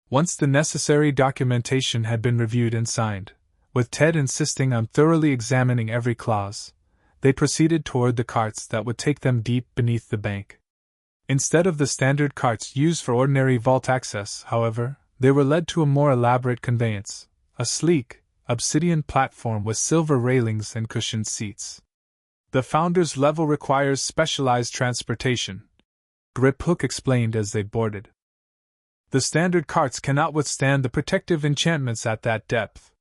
Once the necessary documentation had been reviewed and signed, with Ted insisting on thoroughly examining every clause, they proceeded toward the carts that would take them deep beneath the bank. Instead of the standard carts used for ordinary vault access, however, they were led to a more elaborate conveyance, a sleek, obsidian platform with silver railings and cushioned seats. The Founder's level requires specialized transportation, Griphook explained as they boarded. The standard carts cannot withstand the protective enchantments at that depth.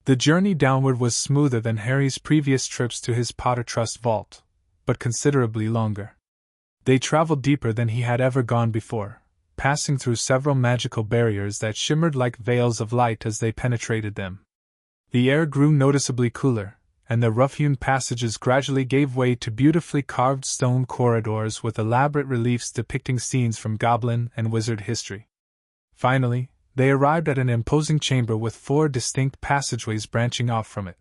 The journey downward was smoother than Harry's previous trips to his Potter Trust vault, but considerably longer. They traveled deeper than he had ever gone before, passing through several magical barriers that shimmered like veils of light as they penetrated them. The air grew noticeably cooler, and the rough-hewn passages gradually gave way to beautifully carved stone corridors with elaborate reliefs depicting scenes from Goblin and Wizard history. Finally, they arrived at an imposing chamber with 4 distinct passageways branching off from it.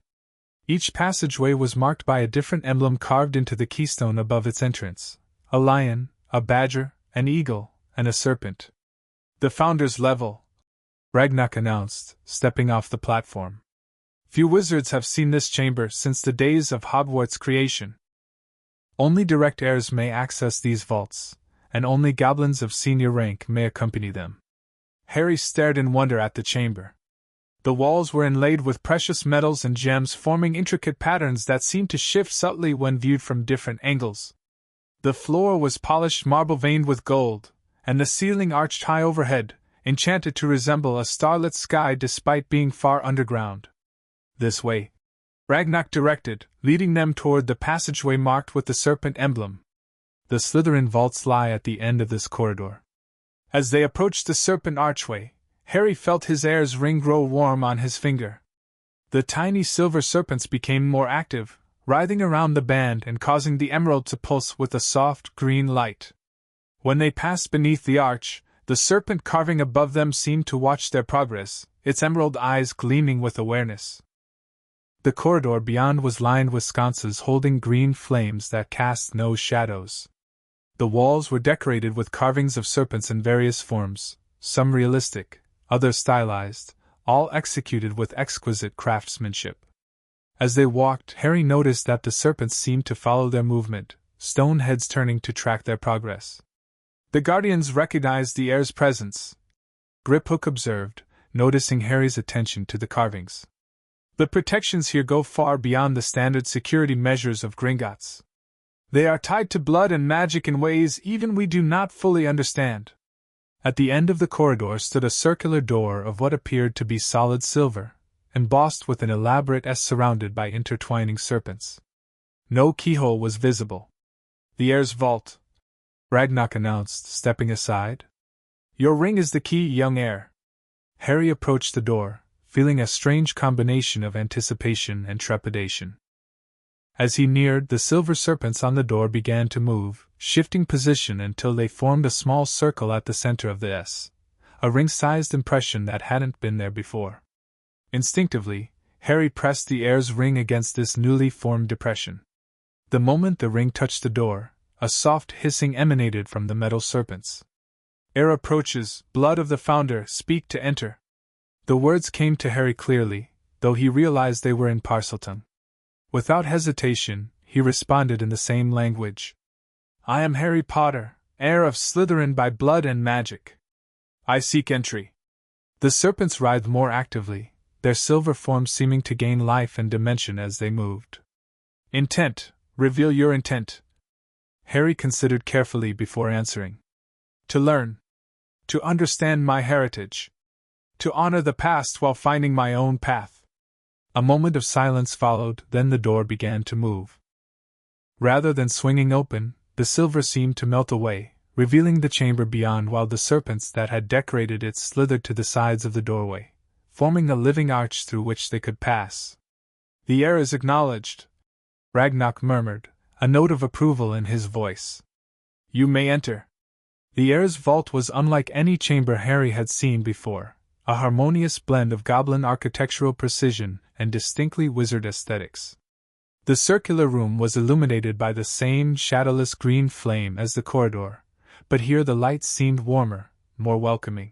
Each passageway was marked by a different emblem carved into the keystone above its entrance: a lion, a badger, an eagle, and a serpent. The Founder's level, Ragnak announced, stepping off the platform. Few wizards have seen this chamber since the days of Hogwarts creation. Only direct heirs may access these vaults, and only goblins of senior rank may accompany them. Harry stared in wonder at the chamber. The walls were inlaid with precious metals and gems forming intricate patterns that seemed to shift subtly when viewed from different angles. The floor was polished marble veined with gold, and the ceiling arched high overhead, enchanted to resemble a starlit sky despite being far underground. This way, Ragnak directed, leading them toward the passageway marked with the serpent emblem. The Slytherin vaults lie at the end of this corridor. As they approached the serpent archway, Harry felt his heir's ring grow warm on his finger. The tiny silver serpents became more active, writhing around the band and causing the emerald to pulse with a soft green light. When they passed beneath the arch, the serpent carving above them seemed to watch their progress, its emerald eyes gleaming with awareness. The corridor beyond was lined with sconces holding green flames that cast no shadows. The walls were decorated with carvings of serpents in various forms, some realistic, others stylized, all executed with exquisite craftsmanship. As they walked, Harry noticed that the serpents seemed to follow their movement, stone heads turning to track their progress. The Guardians recognized the heir's presence, Griphook observed, noticing Harry's attention to the carvings. The protections here go far beyond the standard security measures of Gringotts. They are tied to blood and magic in ways even we do not fully understand. At the end of the corridor stood a circular door of what appeared to be solid silver, embossed with an elaborate S surrounded by intertwining serpents. No keyhole was visible. The heir's vault, Ragnak announced, stepping aside. Your ring is the key, young heir. Harry approached the door, feeling a strange combination of anticipation and trepidation. As he neared, the silver serpents on the door began to move, shifting position until they formed a small circle at the center of the S, a ring-sized impression that hadn't been there before. Instinctively, Harry pressed the heir's ring against this newly formed depression. The moment the ring touched the door, a soft hissing emanated from the metal serpents. "Heir approaches, blood of the founder, speak to enter." The words came to Harry clearly, though he realized they were in Parseltongue. Without hesitation, he responded in the same language. "I am Harry Potter, heir of Slytherin by blood and magic. I seek entry." The serpents writhed more actively, their silver forms seeming to gain life and dimension as they moved. "Intent, reveal your intent." Harry considered carefully before answering. "To learn. To understand my heritage. To honor the past while finding my own path." A moment of silence followed, then the door began to move. Rather than swinging open, the silver seemed to melt away, revealing the chamber beyond while the serpents that had decorated it slithered to the sides of the doorway, forming a living arch through which they could pass. "The heir is acknowledged," Ragnarok murmured, a note of approval in his voice. "You may enter." The heir's vault was unlike any chamber Harry had seen before, a harmonious blend of goblin architectural precision and distinctly wizard aesthetics. The circular room was illuminated by the same shadowless green flame as the corridor, but here the light seemed warmer, more welcoming.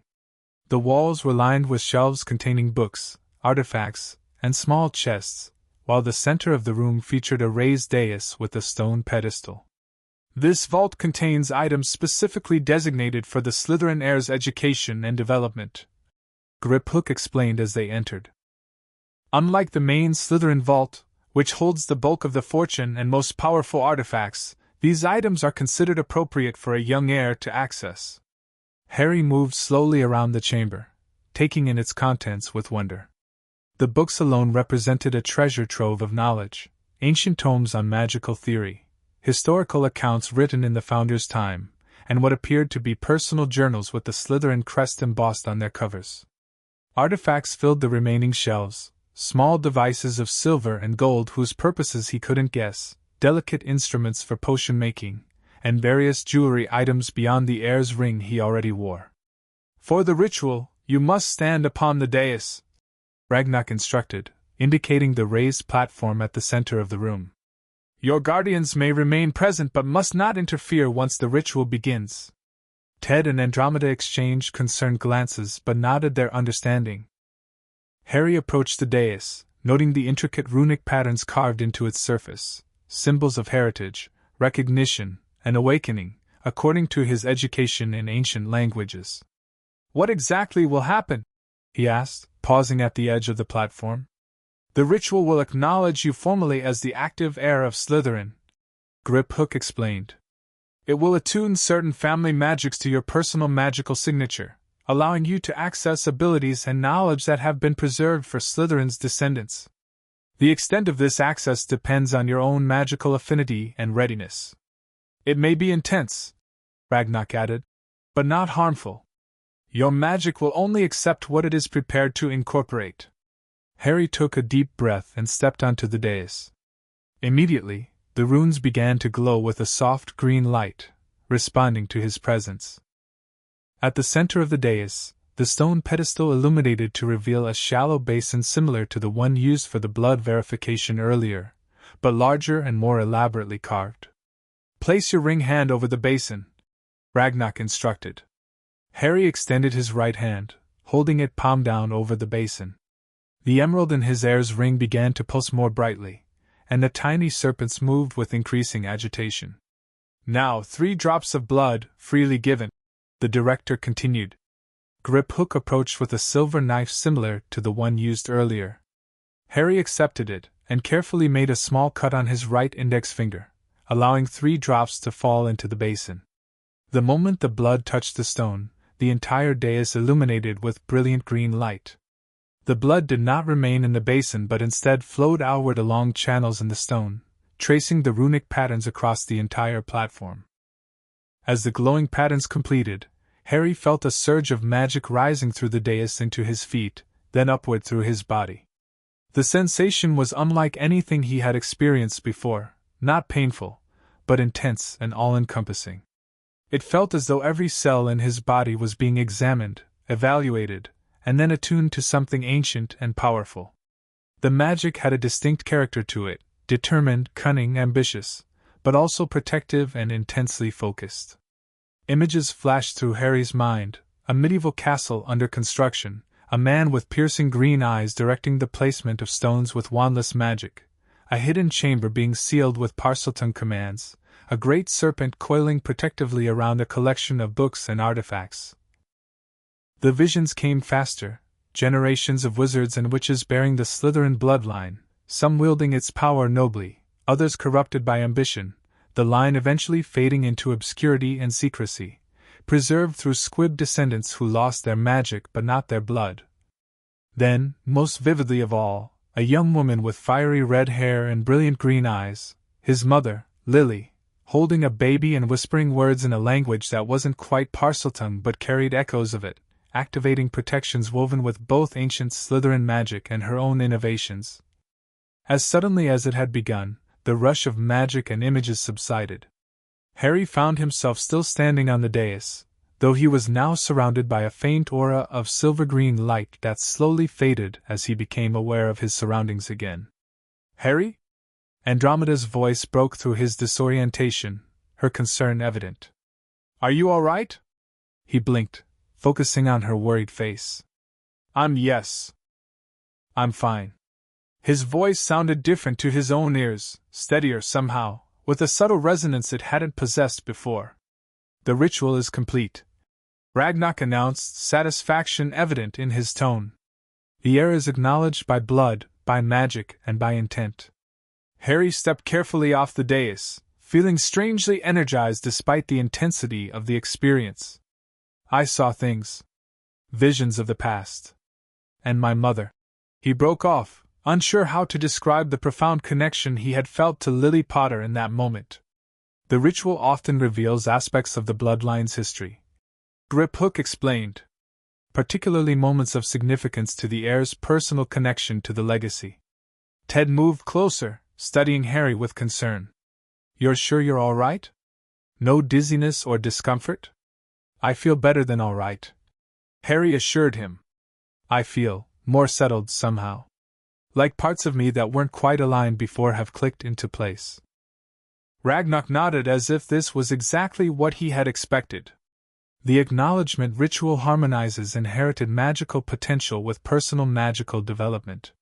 The walls were lined with shelves containing books, artifacts, and small chests, while the center of the room featured a raised dais with a stone pedestal. "This vault contains items specifically designated for the Slytherin heir's education and development," Griphook explained as they entered. "Unlike the main Slytherin vault, which holds the bulk of the fortune and most powerful artifacts, these items are considered appropriate for a young heir to access." Harry moved slowly around the chamber, taking in its contents with wonder. The books alone represented a treasure trove of knowledge, ancient tomes on magical theory, historical accounts written in the founder's time, and what appeared to be personal journals with the Slytherin crest embossed on their covers. Artifacts filled the remaining shelves, small devices of silver and gold whose purposes he couldn't guess, delicate instruments for potion making, and various jewelry items beyond the heir's ring he already wore. "For the ritual, you must stand upon the dais," Ragnarok instructed, indicating the raised platform at the center of the room. "Your guardians may remain present but must not interfere once the ritual begins." Ted and Andromeda exchanged concerned glances but nodded their understanding. Harry approached the dais, noting the intricate runic patterns carved into its surface, symbols of heritage, recognition, and awakening, according to his education in ancient languages. "What exactly will happen?" he asked, pausing at the edge of the platform. "The ritual will acknowledge you formally as the active heir of Slytherin," Griphook explained. "It will attune certain family magics to your personal magical signature, allowing you to access abilities and knowledge that have been preserved for Slytherin's descendants. The extent of this access depends on your own magical affinity and readiness. It may be intense," Ragnarok added, "but not harmful. Your magic will only accept what it is prepared to incorporate." Harry took a deep breath and stepped onto the dais. Immediately, the runes began to glow with a soft green light, responding to his presence. At the center of the dais, the stone pedestal illuminated to reveal a shallow basin similar to the one used for the blood verification earlier, but larger and more elaborately carved. "Place your ring hand over the basin," Ragnarok instructed. Harry extended his right hand, holding it palm down over the basin. The emerald in his heir's ring began to pulse more brightly, and the tiny serpents moved with increasing agitation. "Now 3 drops of blood, freely given," the director continued. Griphook approached with a silver knife similar to the one used earlier. Harry accepted it, and carefully made a small cut on his right index finger, allowing 3 drops to fall into the basin. The moment the blood touched the stone, the entire dais illuminated with brilliant green light. The blood did not remain in the basin but instead flowed outward along channels in the stone, tracing the runic patterns across the entire platform. As the glowing patterns completed, Harry felt a surge of magic rising through the dais into his feet, then upward through his body. The sensation was unlike anything he had experienced before, not painful, but intense and all-encompassing. It felt as though every cell in his body was being examined, evaluated, and then attuned to something ancient and powerful. The magic had a distinct character to it, determined, cunning, ambitious, but also protective and intensely focused. Images flashed through Harry's mind: a medieval castle under construction, a man with piercing green eyes directing the placement of stones with wandless magic, a hidden chamber being sealed with Parseltongue commands, a great serpent coiling protectively around a collection of books and artifacts. The visions came faster, generations of wizards and witches bearing the Slytherin bloodline, some wielding its power nobly, others corrupted by ambition, the line eventually fading into obscurity and secrecy, preserved through squib descendants who lost their magic but not their blood. Then, most vividly of all, a young woman with fiery red hair and brilliant green eyes, his mother, Lily, holding a baby and whispering words in a language that wasn't quite Parseltongue but carried echoes of it, activating protections woven with both ancient Slytherin magic and her own innovations. As suddenly as it had begun, the rush of magic and images subsided. Harry found himself still standing on the dais, though he was now surrounded by a faint aura of silver-green light that slowly faded as he became aware of his surroundings again. "Harry?" Andromeda's voice broke through his disorientation, her concern evident. "Are you all right?" He blinked, focusing on her worried face. Yes. I'm fine." His voice sounded different to his own ears, steadier somehow, with a subtle resonance it hadn't possessed before. "The ritual is complete," Ragnarok announced, satisfaction evident in his tone. "The heir is acknowledged by blood, by magic, and by intent." Harry stepped carefully off the dais, feeling strangely energized despite the intensity of the experience. "I saw things. Visions of the past. And my mother." He broke off, unsure how to describe the profound connection he had felt to Lily Potter in that moment. "The ritual often reveals aspects of the bloodline's history," Griphook explained. "Particularly moments of significance to the heir's personal connection to the legacy." Ted moved closer, studying Harry with concern. "You're sure you're all right? No dizziness or discomfort?" "I feel better than all right," Harry assured him. "I feel more settled somehow. Like parts of me that weren't quite aligned before have clicked into place." Ragnarok nodded as if this was exactly what he had expected. The acknowledgement ritual harmonizes inherited magical potential with personal magical development.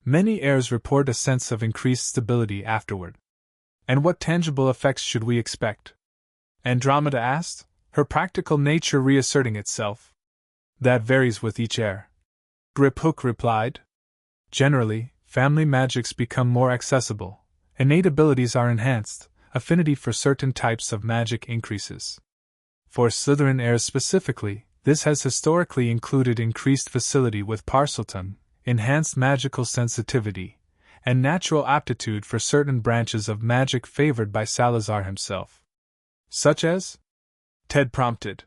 Many heirs report a sense of increased stability afterward. "And what tangible effects should we expect?" Andromeda asked, her practical nature reasserting itself. "That varies with each heir," Griphook replied. "Generally, family magics become more accessible, innate abilities are enhanced, affinity for certain types of magic increases. For Slytherin heirs specifically, this has historically included increased facility with Parseltongue, enhanced magical sensitivity, and natural aptitude for certain branches of magic favored by Salazar himself." "Such as?" Ted prompted.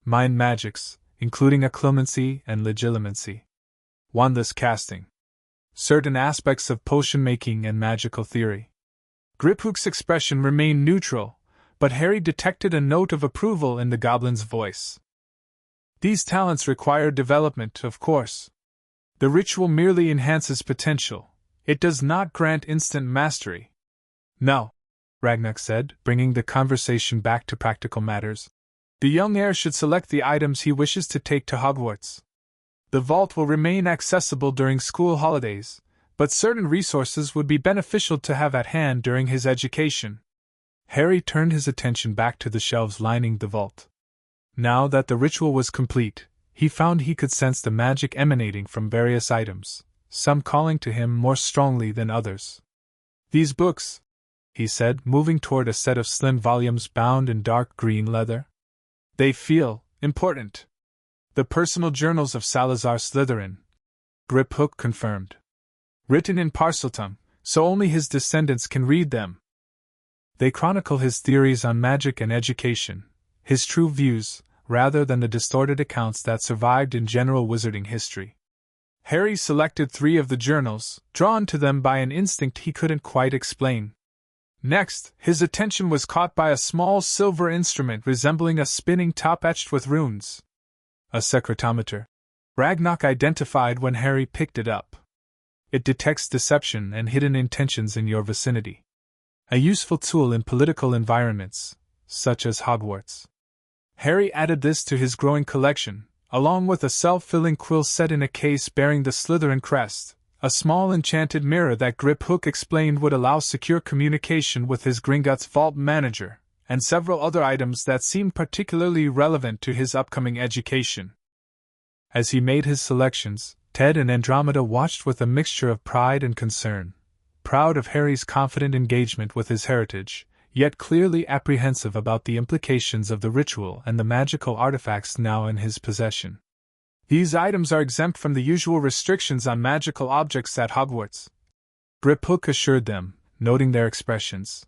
"Mind magics, including occlumency and legilimency. Wandless casting. Certain aspects of potion-making and magical theory." Griphook's expression remained neutral, but Harry detected a note of approval in the goblin's voice. "These talents require development, of course. The ritual merely enhances potential. It does not grant instant mastery." "No," Ragnarok said, bringing the conversation back to practical matters. "The young heir should select the items he wishes to take to Hogwarts. The vault will remain accessible during school holidays, but certain resources would be beneficial to have at hand during his education." Harry turned his attention back to the shelves lining the vault. Now that the ritual was complete, he found he could sense the magic emanating from various items, some calling to him more strongly than others. "These books," he said, moving toward a set of slim volumes bound in dark green leather. "They feel important." "The personal journals of Salazar Slytherin," Griphook confirmed. "Written in Parseltongue, so only his descendants can read them. They chronicle his theories on magic and education, his true views, rather than the distorted accounts that survived in general wizarding history." Harry selected 3 of the journals, drawn to them by an instinct he couldn't quite explain. Next, his attention was caught by a small silver instrument resembling a spinning top etched with runes. A secretometer. Ragnarok identified when Harry picked it up. It detects deception and hidden intentions in your vicinity. A useful tool in political environments, such as Hogwarts. Harry added this to his growing collection, along with a self-filling quill set in a case bearing the Slytherin crest, a small enchanted mirror that Griphook explained would allow secure communication with his Gringotts vault manager, and several other items that seemed particularly relevant to his upcoming education. As he made his selections, Ted and Andromeda watched with a mixture of pride and concern, proud of Harry's confident engagement with his heritage, yet clearly apprehensive about the implications of the ritual and the magical artifacts now in his possession. These items are exempt from the usual restrictions on magical objects at Hogwarts, Griphook assured them, noting their expressions.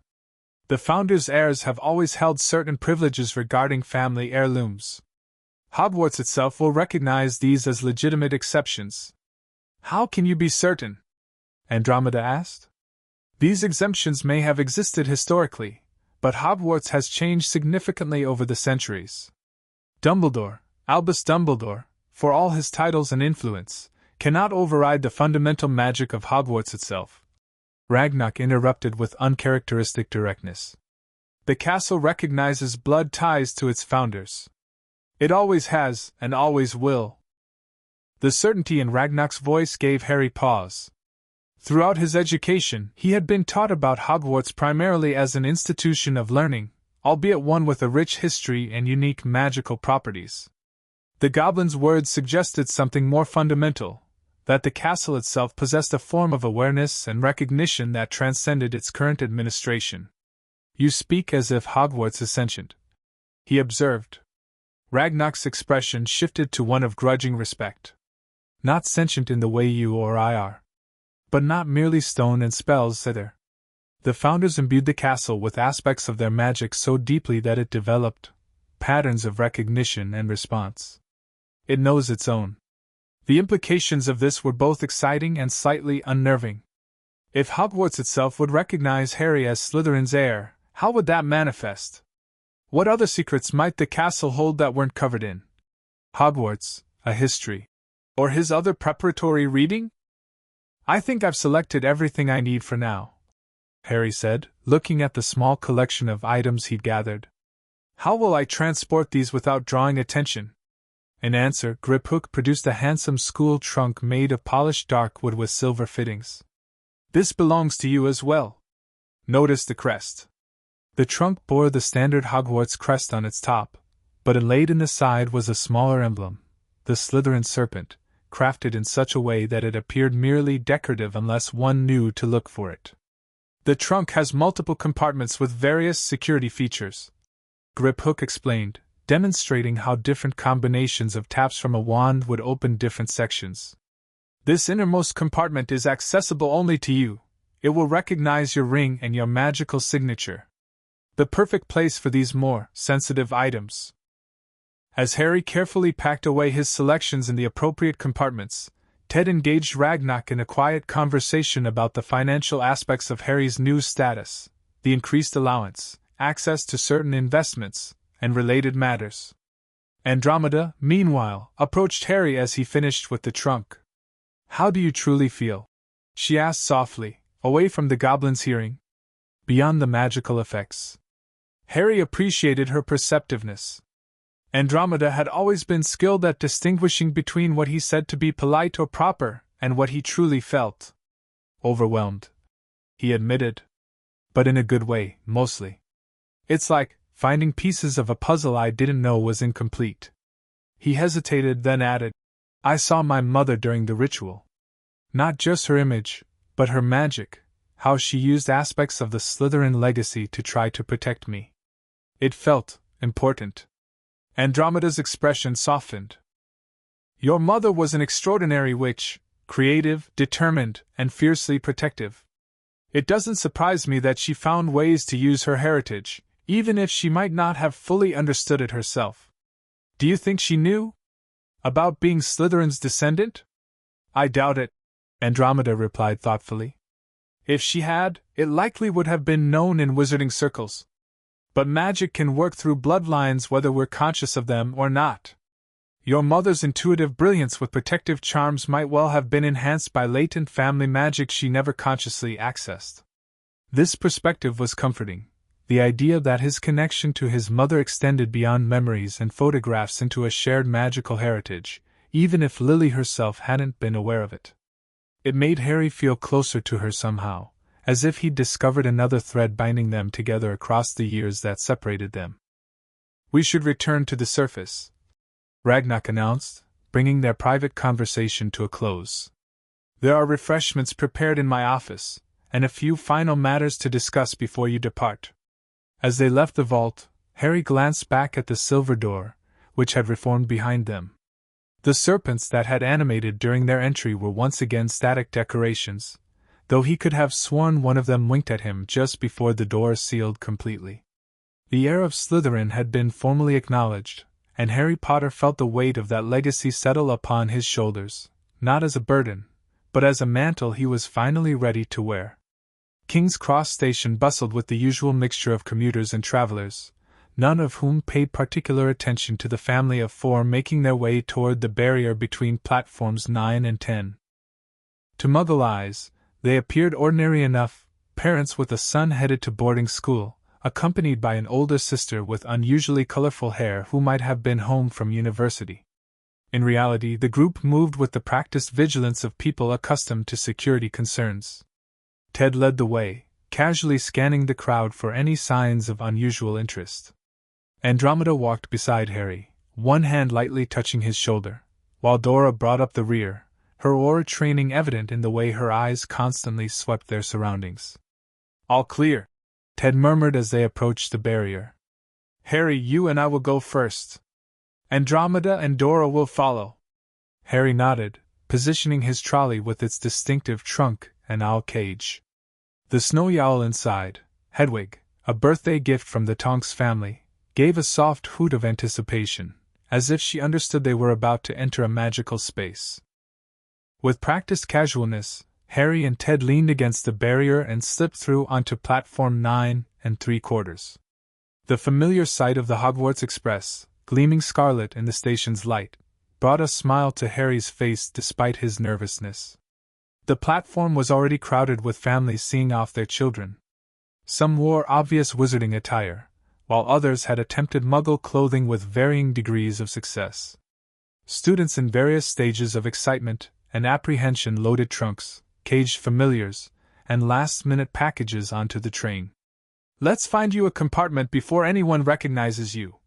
The Founder's heirs have always held certain privileges regarding family heirlooms. Hogwarts itself will recognize these as legitimate exceptions. How can you be certain? Andromeda asked. These exemptions may have existed historically, but Hogwarts has changed significantly over the centuries. Dumbledore, Albus Dumbledore, for all his titles and influence, cannot override the fundamental magic of Hogwarts itself. Ragnarok interrupted with uncharacteristic directness. The castle recognizes blood ties to its founders. It always has, and always will. The certainty in Ragnarok's voice gave Harry pause. Throughout his education, he had been taught about Hogwarts primarily as an institution of learning, albeit one with a rich history and unique magical properties. The Goblin's words suggested something more fundamental, that the castle itself possessed a form of awareness and recognition that transcended its current administration. You speak as if Hogwarts is sentient, he observed. Ragnarok's expression shifted to one of grudging respect. Not sentient in the way you or I are. But not merely stone and spells either. The Founders imbued the castle with aspects of their magic so deeply that it developed patterns of recognition and response. It knows its own. The implications of this were both exciting and slightly unnerving. If Hogwarts itself would recognize Harry as Slytherin's heir, how would that manifest? What other secrets might the castle hold that weren't covered in Hogwarts, a history, or his other preparatory reading? I think I've selected everything I need for now, Harry said, looking at the small collection of items he'd gathered. How will I transport these without drawing attention? In answer, Griphook produced a handsome school trunk made of polished dark wood with silver fittings. This belongs to you as well. Notice the crest. The trunk bore the standard Hogwarts crest on its top, but inlaid in the side was a smaller emblem, the Slytherin serpent, crafted in such a way that it appeared merely decorative unless one knew to look for it. The trunk has multiple compartments with various security features, Griphook explained, demonstrating how different combinations of taps from a wand would open different sections. This innermost compartment is accessible only to you. It will recognize your ring and your magical signature. The perfect place for these more sensitive items. As Harry carefully packed away his selections in the appropriate compartments, Ted engaged Ragnarok in a quiet conversation about the financial aspects of Harry's new status, the increased allowance, access to certain investments, and related matters. Andromeda, meanwhile, approached Harry as he finished with the trunk. How do you truly feel? She asked softly, away from the Goblin's hearing. Beyond the magical effects. Harry appreciated her perceptiveness. Andromeda had always been skilled at distinguishing between what he said to be polite or proper and what he truly felt. Overwhelmed, he admitted. But in a good way, mostly. It's like finding pieces of a puzzle I didn't know was incomplete. He hesitated, then added, I saw my mother during the ritual. Not just her image, but her magic, how she used aspects of the Slytherin legacy to try to protect me. It felt important. Andromeda's expression softened. Your mother was an extraordinary witch, creative, determined, and fiercely protective. It doesn't surprise me that she found ways to use her heritage, even if she might not have fully understood it herself. Do you think she knew about being Slytherin's descendant? I doubt it, Andromeda replied thoughtfully. If she had, it likely would have been known in wizarding circles. But magic can work through bloodlines whether we're conscious of them or not. Your mother's intuitive brilliance with protective charms might well have been enhanced by latent family magic she never consciously accessed. This perspective was comforting, the idea that his connection to his mother extended beyond memories and photographs into a shared magical heritage, even if Lily herself hadn't been aware of it. It made Harry feel closer to her somehow, as if he'd discovered another thread binding them together across the years that separated them. We should return to the surface, Ragnak announced, bringing their private conversation to a close. There are refreshments prepared in my office, and a few final matters to discuss before you depart. As they left the vault, Harry glanced back at the silver door, which had reformed behind them. The serpents that had animated during their entry were once again static decorations, though he could have sworn one of them winked at him just before the door sealed completely. The heir of Slytherin had been formally acknowledged, and Harry Potter felt the weight of that legacy settle upon his shoulders, not as a burden, but as a mantle he was finally ready to wear. King's Cross Station bustled with the usual mixture of commuters and travelers, none of whom paid particular attention to the family of four making their way toward the barrier between platforms 9 and 10. To Muggle eyes, they appeared ordinary enough, parents with a son headed to boarding school, accompanied by an older sister with unusually colorful hair who might have been home from university. In reality, the group moved with the practiced vigilance of people accustomed to security concerns. Ted led the way, casually scanning the crowd for any signs of unusual interest. Andromeda walked beside Harry, one hand lightly touching his shoulder, while Dora brought up the rear, her aura training evident in the way her eyes constantly swept their surroundings. All clear, Ted murmured as they approached the barrier. Harry, you and I will go first. Andromeda and Dora will follow. Harry nodded, positioning his trolley with its distinctive trunk and owl cage. The snowy owl inside, Hedwig, a birthday gift from the Tonks family, gave a soft hoot of anticipation, as if she understood they were about to enter a magical space. With practiced casualness, Harry and Ted leaned against the barrier and slipped through onto platform 9 3/4. The familiar sight of the Hogwarts Express, gleaming scarlet in the station's light, brought a smile to Harry's face despite his nervousness. The platform was already crowded with families seeing off their children. Some wore obvious wizarding attire, while others had attempted Muggle clothing with varying degrees of success. Students in various stages of excitement and apprehension loaded trunks, caged familiars, and last-minute packages onto the train. Let's find you a compartment before anyone recognizes you,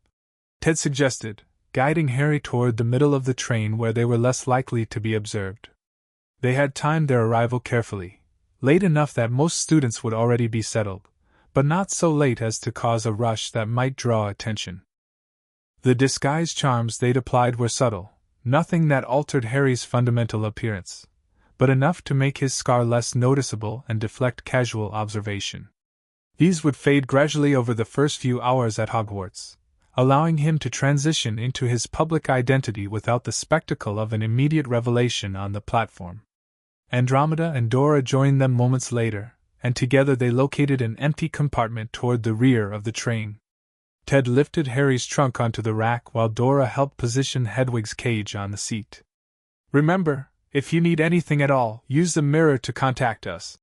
Ted suggested, guiding Harry toward the middle of the train where they were less likely to be observed. They had timed their arrival carefully, late enough that most students would already be settled, but not so late as to cause a rush that might draw attention. The disguise charms they'd applied were subtle, nothing that altered Harry's fundamental appearance, but enough to make his scar less noticeable and deflect casual observation. These would fade gradually over the first few hours at Hogwarts, allowing him to transition into his public identity without the spectacle of an immediate revelation on the platform. Andromeda and Dora joined them moments later, and together they located an empty compartment toward the rear of the train. Ted lifted Harry's trunk onto the rack while Dora helped position Hedwig's cage on the seat. Remember, if you need anything at all, use the mirror to contact us,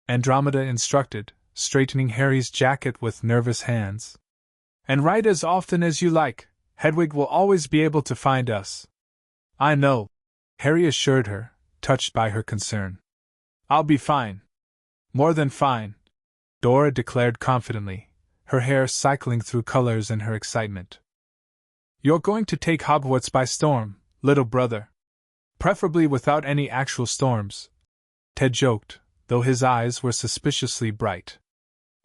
Andromeda instructed, straightening Harry's jacket with nervous hands. And write as often as you like, Hedwig will always be able to find us. I know, Harry assured her, touched by her concern. I'll be fine. More than fine, Dora declared confidently, her hair cycling through colors in her excitement. You're going to take Hogwarts by storm, little brother. Preferably without any actual storms, Ted joked, though his eyes were suspiciously bright.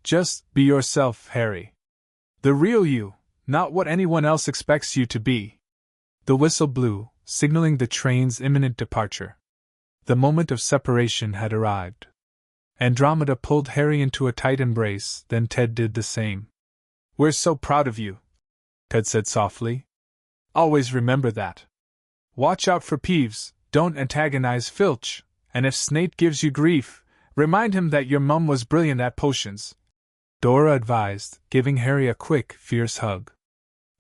Just be yourself, Harry. The real you, not what anyone else expects you to be. The whistle blew, signaling the train's imminent departure. The moment of separation had arrived. Andromeda pulled Harry into a tight embrace, then Ted did the same. We're so proud of you, Ted said softly. Always remember that. Watch out for Peeves, don't antagonize Filch, and if Snape gives you grief, remind him that your mum was brilliant at potions, Dora advised, giving Harry a quick, fierce hug.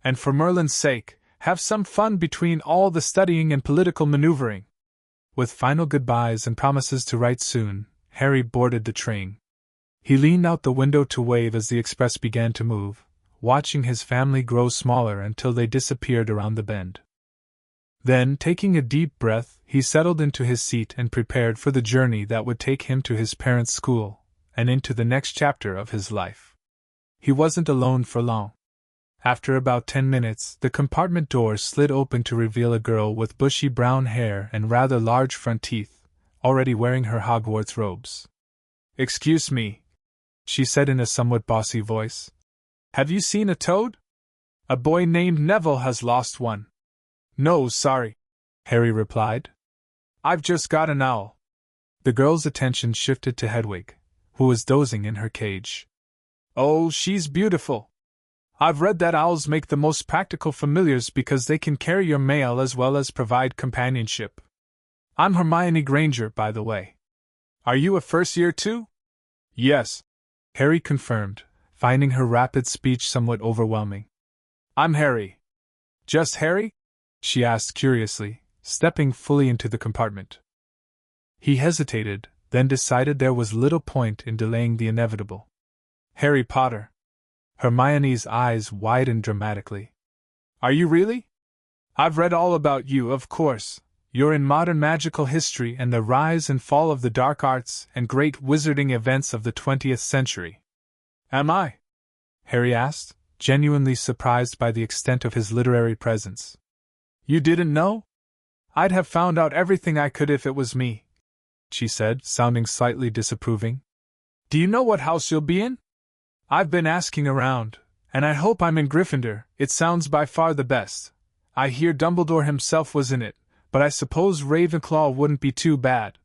And for Merlin's sake, Have some fun between all the studying and political maneuvering. With final goodbyes and promises to write soon, Harry boarded the train. He leaned out the window to wave as the express began to move, watching his family grow smaller until they disappeared around the bend. Then, taking a deep breath, he settled into his seat and prepared for the journey that would take him to his parents' school, and into the next chapter of his life. He wasn't alone for long. After about 10 minutes, the compartment door slid open to reveal a girl with bushy brown hair and rather large front teeth, already wearing her Hogwarts robes. "Excuse me," she said in a somewhat bossy voice. "Have you seen a toad? A boy named Neville has lost one." "No, sorry," Harry replied. "I've just got an owl." The girl's attention shifted to Hedwig, who was dozing in her cage. "Oh, she's beautiful. I've read that owls make the most practical familiars because they can carry your mail as well as provide companionship. I'm Hermione Granger, by the way. Are you a first year too?" "Yes," Harry confirmed, finding her rapid speech somewhat overwhelming. "I'm Harry." "Just Harry?" she asked curiously, stepping fully into the compartment. He hesitated, then decided there was little point in delaying the inevitable. "Harry Potter." Hermione's eyes widened dramatically. "Are you really? I've read all about you, of course. You're in modern magical history and the rise and fall of the dark arts and great wizarding events of the 20th century." "Am I?" Harry asked, genuinely surprised by the extent of his literary presence. "You didn't know? I'd have found out everything I could if it was me," she said, sounding slightly disapproving. "Do you know what house you'll be in? I've been asking around, and I hope I'm in Gryffindor. It sounds by far the best. I hear Dumbledore himself was in it, but I suppose Ravenclaw wouldn't be too bad."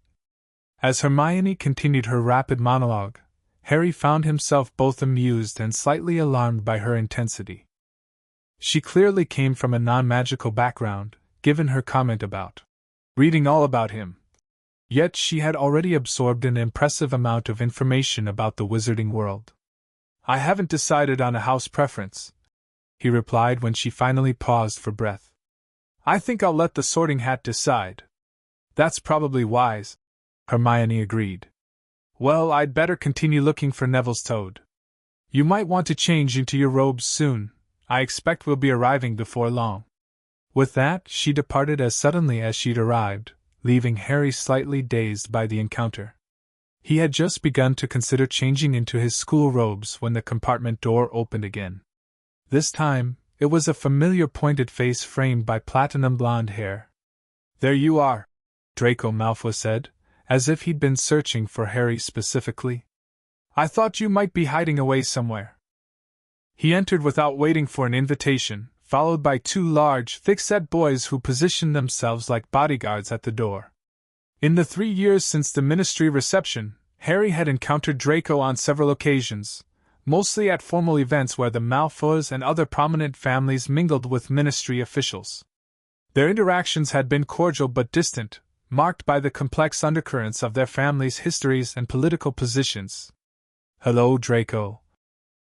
As Hermione continued her rapid monologue, Harry found himself both amused and slightly alarmed by her intensity. She clearly came from a non-magical background, given her comment about reading all about him. Yet she had already absorbed an impressive amount of information about the wizarding world. "I haven't decided on a house preference," he replied when she finally paused for breath. "I think I'll let the Sorting Hat decide." "That's probably wise," Hermione agreed. "Well, I'd better continue looking for Neville's toad. You might want to change into your robes soon. I expect we'll be arriving before long." With that, she departed as suddenly as she'd arrived, leaving Harry slightly dazed by the encounter. He had just begun to consider changing into his school robes when the compartment door opened again. This time, it was a familiar pointed face framed by platinum blonde hair. "There you are," Draco Malfoy said, as if he'd been searching for Harry specifically. "I thought you might be hiding away somewhere." He entered without waiting for an invitation, followed by two large, thick-set boys who positioned themselves like bodyguards at the door. In the 3 years since the ministry reception, Harry had encountered Draco on several occasions, mostly at formal events where the Malfoys and other prominent families mingled with ministry officials. Their interactions had been cordial but distant, marked by the complex undercurrents of their families' histories and political positions. "Hello, Draco,"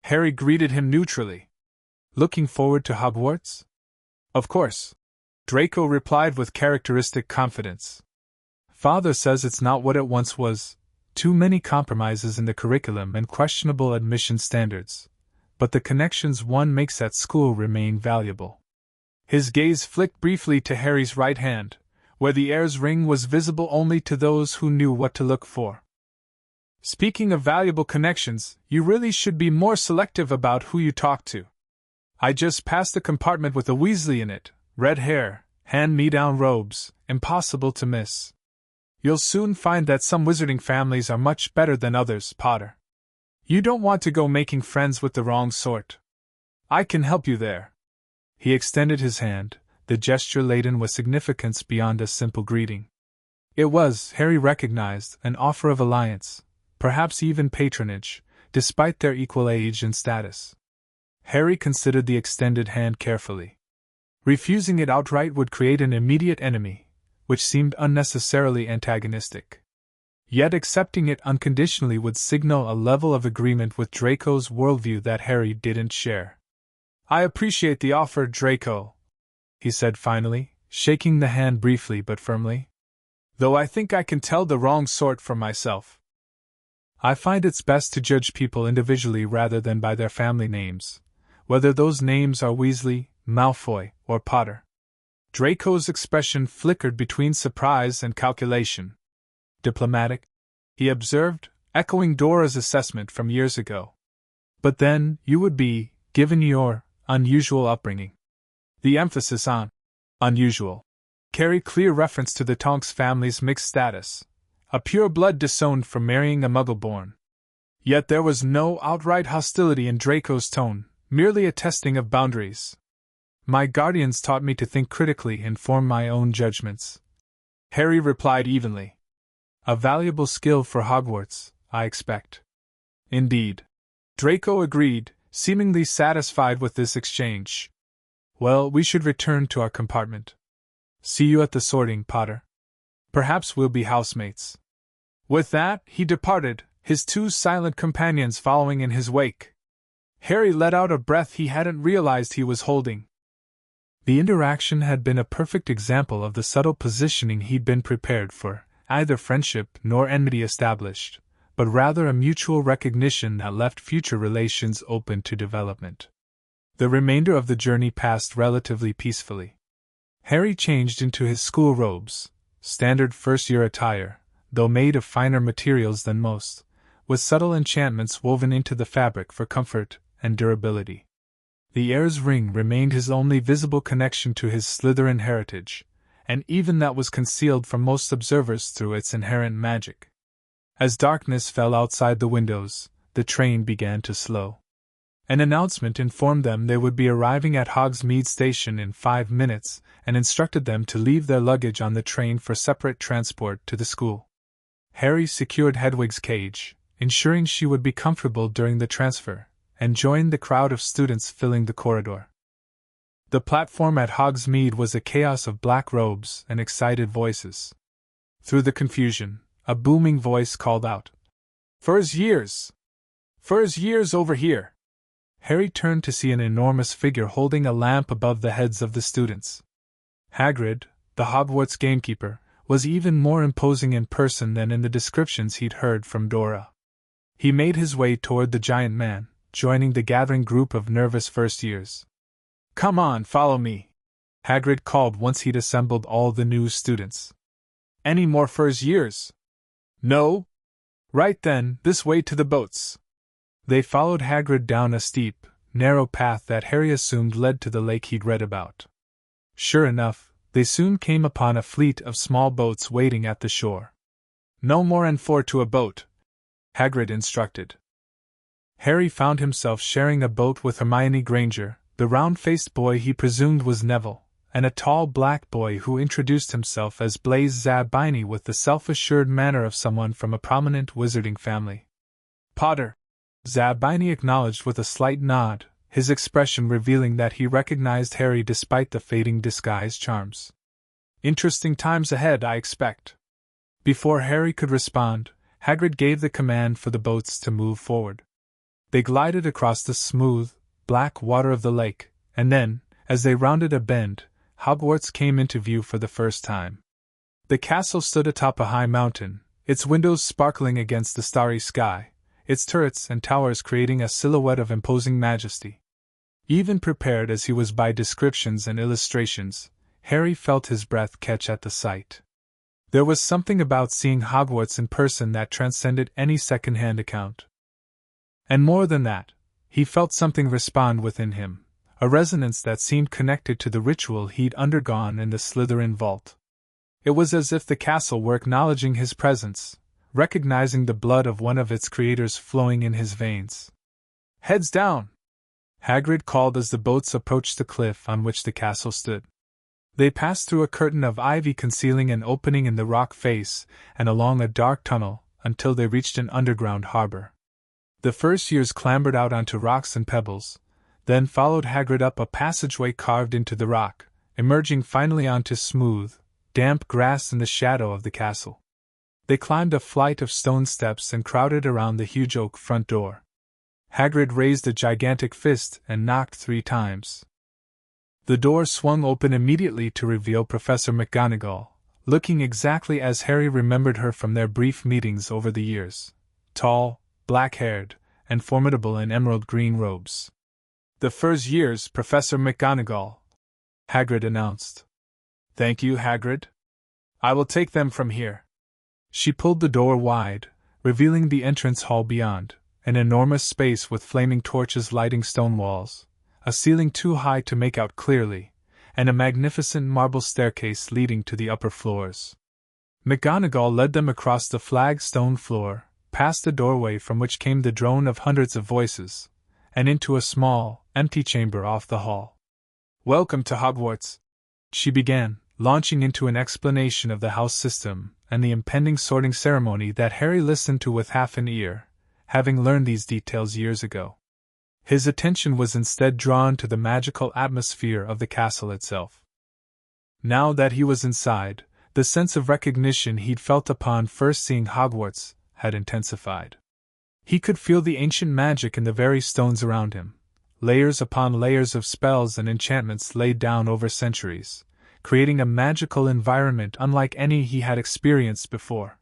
Harry greeted him neutrally. "Looking forward to Hogwarts?" "Of course," Draco replied with characteristic confidence. "Father says it's not what it once was, too many compromises in the curriculum and questionable admission standards, but the connections one makes at school remain valuable." His gaze flicked briefly to Harry's right hand, where the heir's ring was visible only to those who knew what to look for. "Speaking of valuable connections, you really should be more selective about who you talk to. I just passed a compartment with a Weasley in it, red hair, hand-me-down robes, impossible to miss. You'll soon find that some wizarding families are much better than others, Potter. You don't want to go making friends with the wrong sort. I can help you there." He extended his hand, the gesture laden with significance beyond a simple greeting. It was, Harry recognized, an offer of alliance, perhaps even patronage, despite their equal age and status. Harry considered the extended hand carefully. Refusing it outright would create an immediate enemy, which seemed unnecessarily antagonistic. Yet accepting it unconditionally would signal a level of agreement with Draco's worldview that Harry didn't share. "I appreciate the offer, Draco," he said finally, shaking the hand briefly but firmly. "Though I think I can tell the wrong sort for myself. I find it's best to judge people individually rather than by their family names, whether those names are Weasley, Malfoy, or Potter." Draco's expression flickered between surprise and calculation. "Diplomatic," he observed, echoing Dora's assessment from years ago. "But then, you would be, given your unusual upbringing." The emphasis on unusual carried clear reference to the Tonks family's mixed status, a pure blood disowned from marrying a Muggle-born. Yet there was no outright hostility in Draco's tone, merely a testing of boundaries. "My guardians taught me to think critically and form my own judgments," Harry replied evenly. "A valuable skill for Hogwarts, I expect." "Indeed," Draco agreed, seemingly satisfied with this exchange. "Well, we should return to our compartment. See you at the sorting, Potter. Perhaps we'll be housemates." With that, he departed, his two silent companions following in his wake. Harry let out a breath he hadn't realized he was holding. The interaction had been a perfect example of the subtle positioning he'd been prepared for, neither friendship nor enmity established, but rather a mutual recognition that left future relations open to development. The remainder of the journey passed relatively peacefully. Harry changed into his school robes, standard first-year attire, though made of finer materials than most, with subtle enchantments woven into the fabric for comfort and durability. The heir's ring remained his only visible connection to his Slytherin heritage, and even that was concealed from most observers through its inherent magic. As darkness fell outside the windows, the train began to slow. An announcement informed them they would be arriving at Hogsmeade Station in 5 minutes, and instructed them to leave their luggage on the train for separate transport to the school. Harry secured Hedwig's cage, ensuring she would be comfortable during the transfer, and joined the crowd of students filling the corridor. The platform at Hogsmeade was a chaos of black robes and excited voices. Through the confusion, a booming voice called out, "First years! First years over here!" Harry turned to see an enormous figure holding a lamp above the heads of the students. Hagrid, the Hogwarts gamekeeper, was even more imposing in person than in the descriptions he'd heard from Dora. He made his way toward the giant man, joining the gathering group of nervous first years. "Come on, follow me," Hagrid called once he'd assembled all the new students. "Any more first years?" "No?" "Right then, this way to the boats." They followed Hagrid down a steep, narrow path that Harry assumed led to the lake he'd read about. Sure enough, they soon came upon a fleet of small boats waiting at the shore. "No more and 4 to a boat," Hagrid instructed. Harry found himself sharing a boat with Hermione Granger, the round-faced boy he presumed was Neville, and a tall black boy who introduced himself as Blaise Zabini with the self-assured manner of someone from a prominent wizarding family. "Potter," Zabini acknowledged with a slight nod, his expression revealing that he recognized Harry despite the fading disguise charms. "Interesting times ahead, I expect." Before Harry could respond, Hagrid gave the command for the boats to move forward. They glided across the smooth, black water of the lake, and then, as they rounded a bend, Hogwarts came into view for the first time. The castle stood atop a high mountain, its windows sparkling against the starry sky, its turrets and towers creating a silhouette of imposing majesty. Even prepared as he was by descriptions and illustrations, Harry felt his breath catch at the sight. There was something about seeing Hogwarts in person that transcended any second-hand account. And more than that, he felt something respond within him, a resonance that seemed connected to the ritual he'd undergone in the Slytherin vault. It was as if the castle were acknowledging his presence, recognizing the blood of one of its creators flowing in his veins. "Heads down!" Hagrid called as the boats approached the cliff on which the castle stood. They passed through a curtain of ivy concealing an opening in the rock face and along a dark tunnel until they reached an underground harbor. The first years clambered out onto rocks and pebbles, then followed Hagrid up a passageway carved into the rock, emerging finally onto smooth, damp grass in the shadow of the castle. They climbed a flight of stone steps and crowded around the huge oak front door. Hagrid raised a gigantic fist and knocked 3 times. The door swung open immediately to reveal Professor McGonagall, looking exactly as Harry remembered her from their brief meetings over the years, tall, black-haired, and formidable in emerald green robes. "The first year's, Professor McGonagall," Hagrid announced. "Thank you, Hagrid. I will take them from here." She pulled the door wide, revealing the entrance hall beyond, an enormous space with flaming torches lighting stone walls, a ceiling too high to make out clearly, and a magnificent marble staircase leading to the upper floors. McGonagall led them across the flagstone floor, past the doorway from which came the drone of hundreds of voices, and into a small, empty chamber off the hall. "Welcome to Hogwarts," she began, launching into an explanation of the house system and the impending sorting ceremony that Harry listened to with half an ear, having learned these details years ago. His attention was instead drawn to the magical atmosphere of the castle itself. Now that he was inside, the sense of recognition he'd felt upon first seeing Hogwarts had intensified. He could feel the ancient magic in the very stones around him, layers upon layers of spells and enchantments laid down over centuries, creating a magical environment unlike any he had experienced before.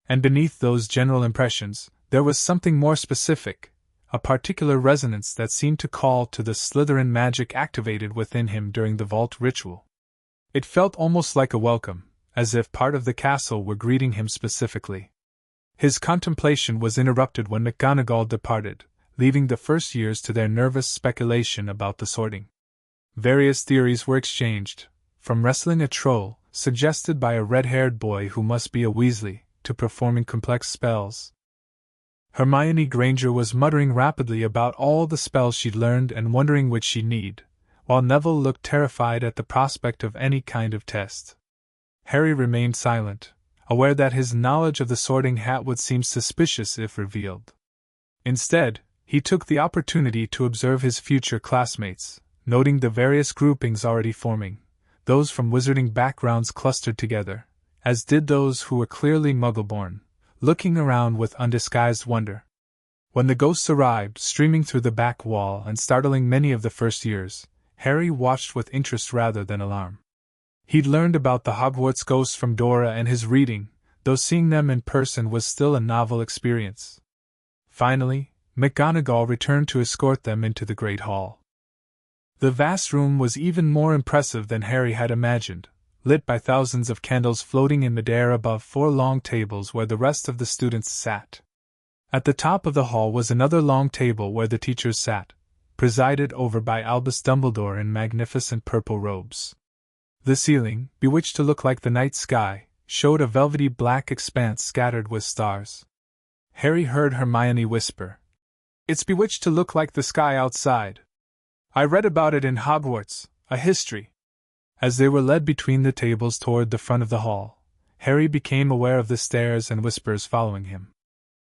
And beneath those general impressions, there was something more specific, a particular resonance that seemed to call to the Slytherin magic activated within him during the vault ritual. It felt almost like a welcome, as if part of the castle were greeting him specifically. His contemplation was interrupted when McGonagall departed, leaving the first years to their nervous speculation about the sorting. Various theories were exchanged, from wrestling a troll, suggested by a red-haired boy who must be a Weasley, to performing complex spells. Hermione Granger was muttering rapidly about all the spells she'd learned and wondering which she'd need, while Neville looked terrified at the prospect of any kind of test. Harry remained silent, aware that his knowledge of the sorting hat would seem suspicious if revealed. Instead, he took the opportunity to observe his future classmates, noting the various groupings already forming, those from wizarding backgrounds clustered together, as did those who were clearly Muggle-born, looking around with undisguised wonder. When the ghosts arrived, streaming through the back wall and startling many of the first years, Harry watched with interest rather than alarm. He'd learned about the Hogwarts ghosts from Dora and his reading, though seeing them in person was still a novel experience. Finally, McGonagall returned to escort them into the Great Hall. The vast room was even more impressive than Harry had imagined, lit by thousands of candles floating in midair above 4 long tables where the rest of the students sat. At the top of the hall was another long table where the teachers sat, presided over by Albus Dumbledore in magnificent purple robes. The ceiling, bewitched to look like the night sky, showed a velvety black expanse scattered with stars. Harry heard Hermione whisper, "It's bewitched to look like the sky outside. I read about it in Hogwarts, a history." As they were led between the tables toward the front of the hall, Harry became aware of the stares and whispers following him.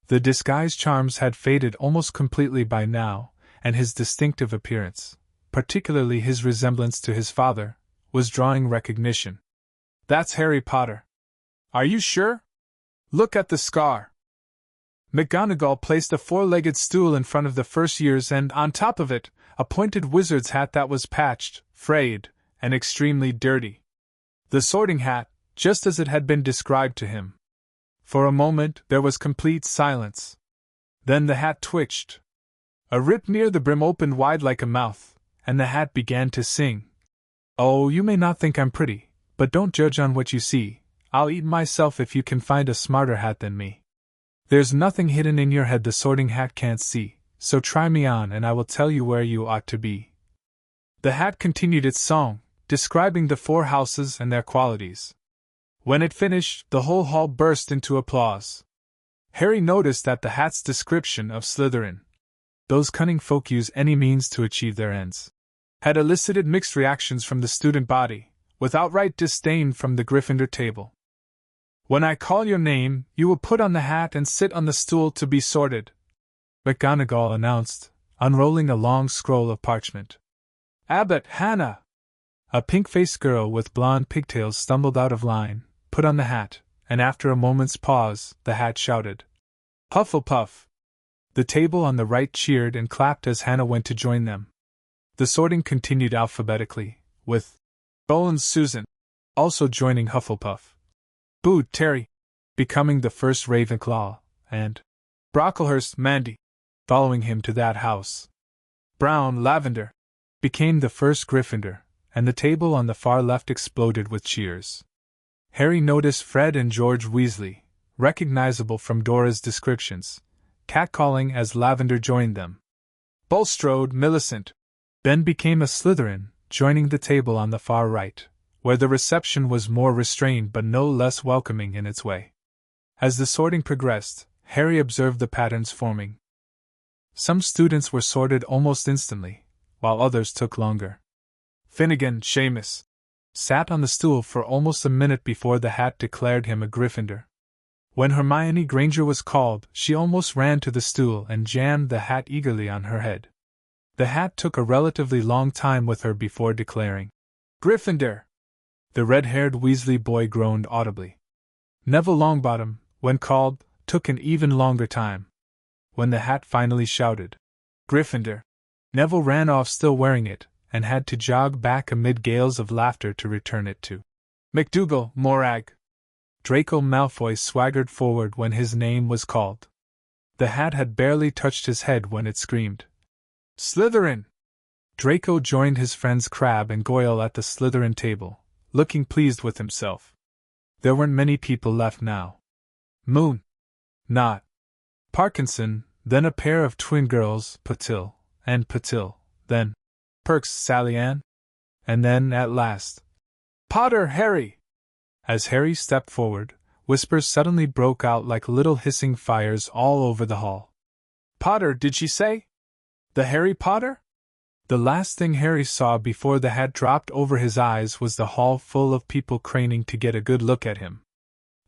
The disguise charms had faded almost completely by now, and his distinctive appearance, particularly his resemblance to his father, was drawing recognition. "That's Harry Potter." "Are you sure? Look at the scar." McGonagall placed a 4-legged stool in front of the first years and, on top of it, a pointed wizard's hat that was patched, frayed, and extremely dirty. The sorting hat, just as it had been described to him. For a moment there was complete silence. Then the hat twitched. A rip near the brim opened wide like a mouth, and the hat began to sing. "Oh, you may not think I'm pretty, but don't judge on what you see. I'll eat myself if you can find a smarter hat than me. There's nothing hidden in your head the sorting hat can't see, so try me on and I will tell you where you ought to be." The hat continued its song, describing the 4 houses and their qualities. When it finished, the whole hall burst into applause. Harry noticed that the hat's description of Slytherin, "Those cunning folk use any means to achieve their ends," had elicited mixed reactions from the student body, with outright disdain from the Gryffindor table. "When I call your name, you will put on the hat and sit on the stool to be sorted," McGonagall announced, unrolling a long scroll of parchment. "Abbott, Hannah!" A pink-faced girl with blonde pigtails stumbled out of line, put on the hat, and after a moment's pause, the hat shouted, "Hufflepuff!" The table on the right cheered and clapped as Hannah went to join them. The sorting continued alphabetically, with Boland's Susan also joining Hufflepuff. Booed Terry, becoming the first Ravenclaw, and Brocklehurst Mandy, following him to that house. Brown Lavender became the first Gryffindor, and the table on the far left exploded with cheers. Harry noticed Fred and George Weasley, recognizable from Dora's descriptions, catcalling as Lavender joined them. Bulstrode Millicent then became a Slytherin, joining the table on the far right, where the reception was more restrained but no less welcoming in its way. As the sorting progressed, Harry observed the patterns forming. Some students were sorted almost instantly, while others took longer. Finnegan Seamus sat on the stool for almost a minute before the hat declared him a Gryffindor. When Hermione Granger was called, she almost ran to the stool and jammed the hat eagerly on her head. The hat took a relatively long time with her before declaring, "Gryffindor!" The red-haired Weasley boy groaned audibly. Neville Longbottom, when called, took an even longer time. When the hat finally shouted, "Gryffindor!" Neville ran off still wearing it, and had to jog back amid gales of laughter to return it to McDougal Morag. Draco Malfoy swaggered forward when his name was called. The hat had barely touched his head when it screamed, "Slytherin!" Draco joined his friends Crabbe and Goyle at the Slytherin table, looking pleased with himself. There weren't many people left now. Moon, Not, Parkinson, then a pair of twin girls, Patil and Patil, then Perks Sally Ann, and then, at last, Potter Harry! As Harry stepped forward, whispers suddenly broke out like little hissing fires all over the hall. "Potter, did she say? The Harry Potter?" The last thing Harry saw before the hat dropped over his eyes was the hall full of people craning to get a good look at him.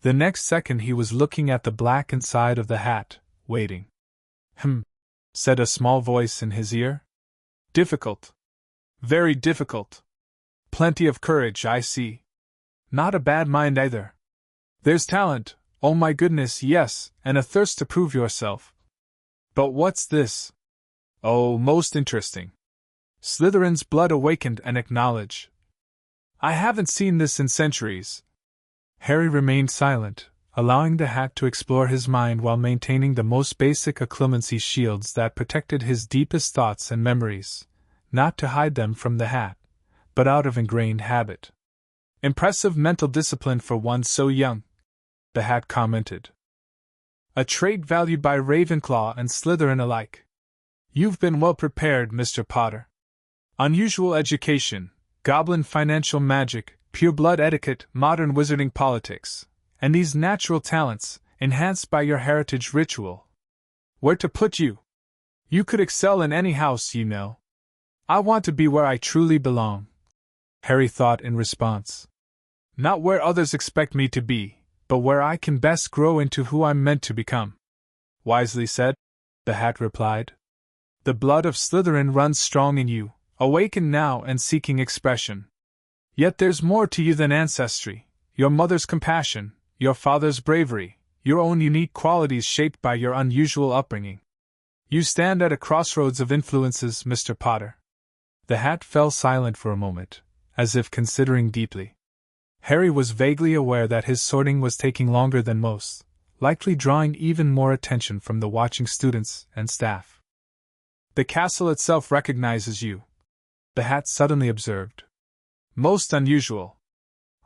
The next second he was looking at the black inside of the hat, waiting. Said a small voice in his ear. "Difficult. Very difficult. Plenty of courage, I see. Not a bad mind either. There's talent, oh my goodness, yes, and a thirst to prove yourself. But what's this? Oh, most interesting. Slytherin's blood awakened and acknowledge. I haven't seen this in centuries." Harry remained silent, allowing the hat to explore his mind while maintaining the most basic occlumency shields that protected his deepest thoughts and memories, not to hide them from the hat, but out of ingrained habit. "Impressive mental discipline for one so young," the hat commented. "A trait valued by Ravenclaw and Slytherin alike. You've been well prepared, Mr. Potter. Unusual education, goblin financial magic, pure-blood etiquette, modern wizarding politics, and these natural talents, enhanced by your heritage ritual. Where to put you? You could excel in any house, you know. I want to be where I truly belong," Harry thought in response. "Not where others expect me to be, but where I can best grow into who I'm meant to become." "Wisely said," the hat replied. "The blood of Slytherin runs strong in you, awakened now and seeking expression. Yet there's more to you than ancestry, your mother's compassion, your father's bravery, your own unique qualities shaped by your unusual upbringing. You stand at a crossroads of influences, Mr. Potter." The hat fell silent for a moment, as if considering deeply. Harry was vaguely aware that his sorting was taking longer than most, likely drawing even more attention from the watching students and staff. "The castle itself recognizes you," the hat suddenly observed. "Most unusual.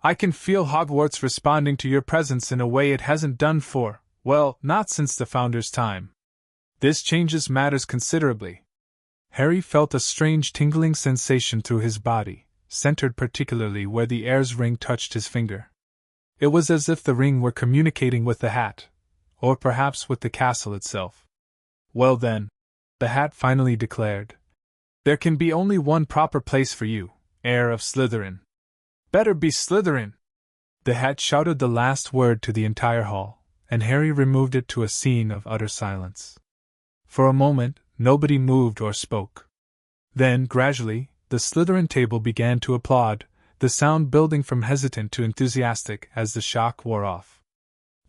I can feel Hogwarts responding to your presence in a way it hasn't done for, well, not since the Founder's time. This changes matters considerably." Harry felt a strange tingling sensation through his body, centered particularly where the heir's ring touched his finger. It was as if the ring were communicating with the hat, or perhaps with the castle itself. "Well then," the hat finally declared, "there can be only one proper place for you, heir of Slytherin. Better be Slytherin!" The hat shouted the last word to the entire hall, and Harry removed it to a scene of utter silence. For a moment, nobody moved or spoke. Then, gradually, the Slytherin table began to applaud, the sound building from hesitant to enthusiastic as the shock wore off.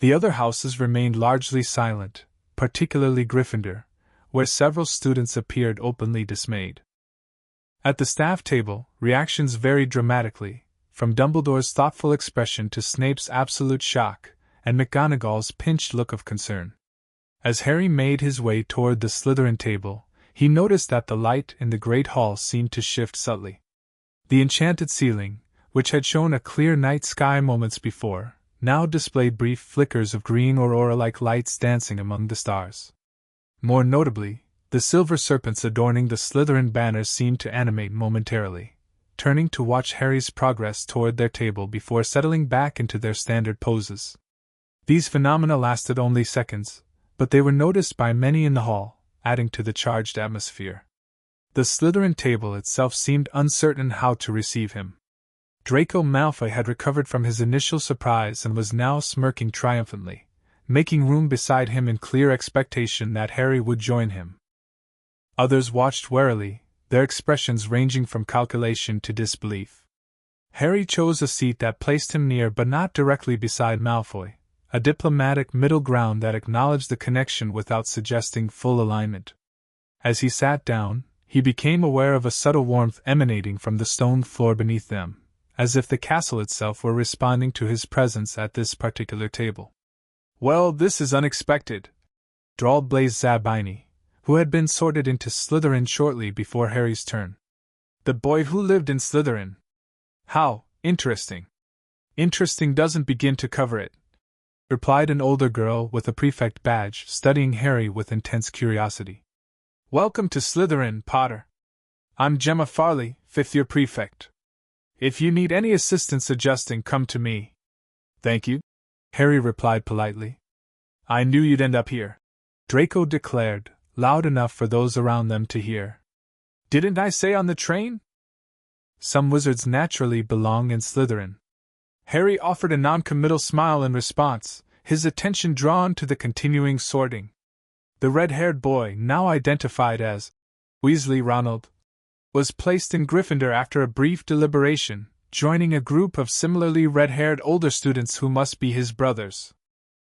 The other houses remained largely silent, particularly Gryffindor, where several students appeared openly dismayed. At the staff table, reactions varied dramatically, from Dumbledore's thoughtful expression to Snape's absolute shock, and McGonagall's pinched look of concern. As Harry made his way toward the Slytherin table, he noticed that the light in the Great Hall seemed to shift subtly. The enchanted ceiling, which had shown a clear night sky moments before, now displayed brief flickers of green aurora-like lights dancing among the stars. More notably, the silver serpents adorning the Slytherin banners seemed to animate momentarily, turning to watch Harry's progress toward their table before settling back into their standard poses. These phenomena lasted only seconds, but they were noticed by many in the hall, adding to the charged atmosphere. The Slytherin table itself seemed uncertain how to receive him. Draco Malfoy had recovered from his initial surprise and was now smirking triumphantly, making room beside him in clear expectation that Harry would join him. Others watched warily, their expressions ranging from calculation to disbelief. Harry chose a seat that placed him near but not directly beside Malfoy, a diplomatic middle ground that acknowledged the connection without suggesting full alignment. As he sat down, he became aware of a subtle warmth emanating from the stone floor beneath them, as if the castle itself were responding to his presence at this particular table. "Well, this is unexpected," drawled Blaise Zabini, who had been sorted into Slytherin shortly before Harry's turn. "The boy who lived in Slytherin. How interesting." "Interesting doesn't begin to cover it," replied an older girl with a prefect badge, studying Harry with intense curiosity. "Welcome to Slytherin, Potter. I'm Gemma Farley, fifth-year prefect. If you need any assistance adjusting, come to me." "Thank you," Harry replied politely. "I knew you'd end up here," Draco declared, loud enough for those around them to hear. "Didn't I say on the train?" Some wizards naturally belong in Slytherin. Harry offered a non-committal smile in response, his attention drawn to the continuing sorting. The red-haired boy, now identified as Weasley Ronald, was placed in Gryffindor after a brief deliberation, joining a group of similarly red-haired older students who must be his brothers.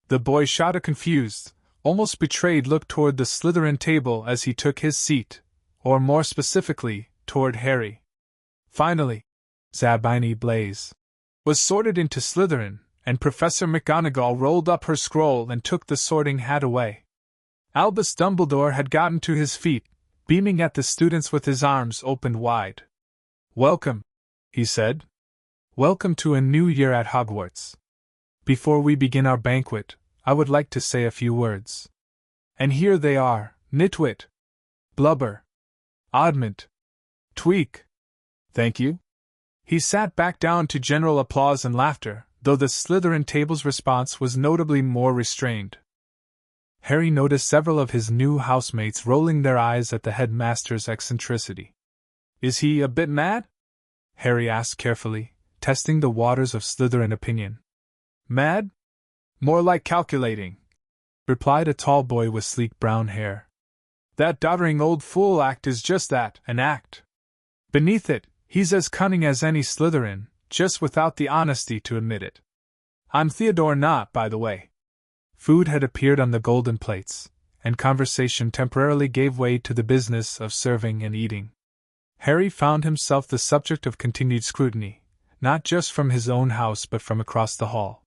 The boy shot a confused, almost betrayed look toward the Slytherin table as he took his seat, or more specifically, toward Harry. Finally, Zabini Blaise was sorted into Slytherin, and Professor McGonagall rolled up her scroll and took the sorting hat away. Albus Dumbledore had gotten to his feet, beaming at the students with his arms opened wide. "Welcome," he said. "Welcome to a new year at Hogwarts. Before we begin our banquet, I would like to say a few words. And here they are: Nitwit, Blubber, Oddment, Tweak. Thank you." He sat back down to general applause and laughter, though the Slytherin table's response was notably more restrained. Harry noticed several of his new housemates rolling their eyes at the headmaster's eccentricity. "Is he a bit mad?" Harry asked carefully, testing the waters of Slytherin opinion. "Mad? More like calculating," replied a tall boy with sleek brown hair. "That doddering old fool act is just that, an act. Beneath it, he's as cunning as any Slytherin, just without the honesty to admit it. I'm Theodore Knott, by the way." Food had appeared on the golden plates, and conversation temporarily gave way to the business of serving and eating. Harry found himself the subject of continued scrutiny, not just from his own house but from across the hall.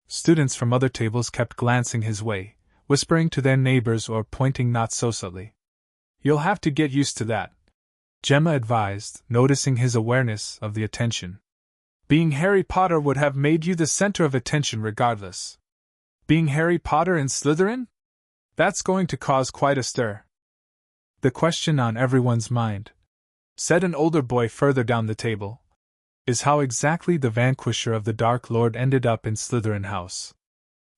Students from other tables kept glancing his way, whispering to their neighbors or pointing not so subtly. "You'll have to get used to that," Gemma advised, noticing his awareness of the attention. "Being Harry Potter would have made you the center of attention regardless. Being Harry Potter in Slytherin? That's going to cause quite a stir." "The question on everyone's mind," said an older boy further down the table, "is how exactly the vanquisher of the Dark Lord ended up in Slytherin House.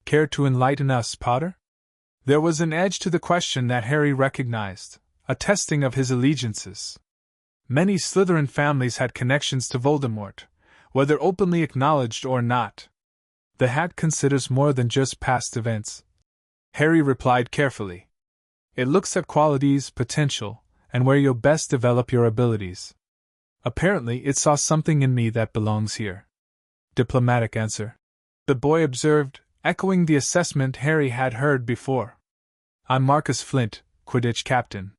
Care to enlighten us, Potter?" There was an edge to the question that Harry recognized, a testing of his allegiances. Many Slytherin families had connections to Voldemort, whether openly acknowledged or not. "The hat considers more than just past events," Harry replied carefully. "It looks at qualities, potential, and where you'll best develop your abilities. Apparently it saw something in me that belongs here." "Diplomatic answer," the boy observed, echoing the assessment Harry had heard before. "I'm Marcus Flint, Quidditch captain."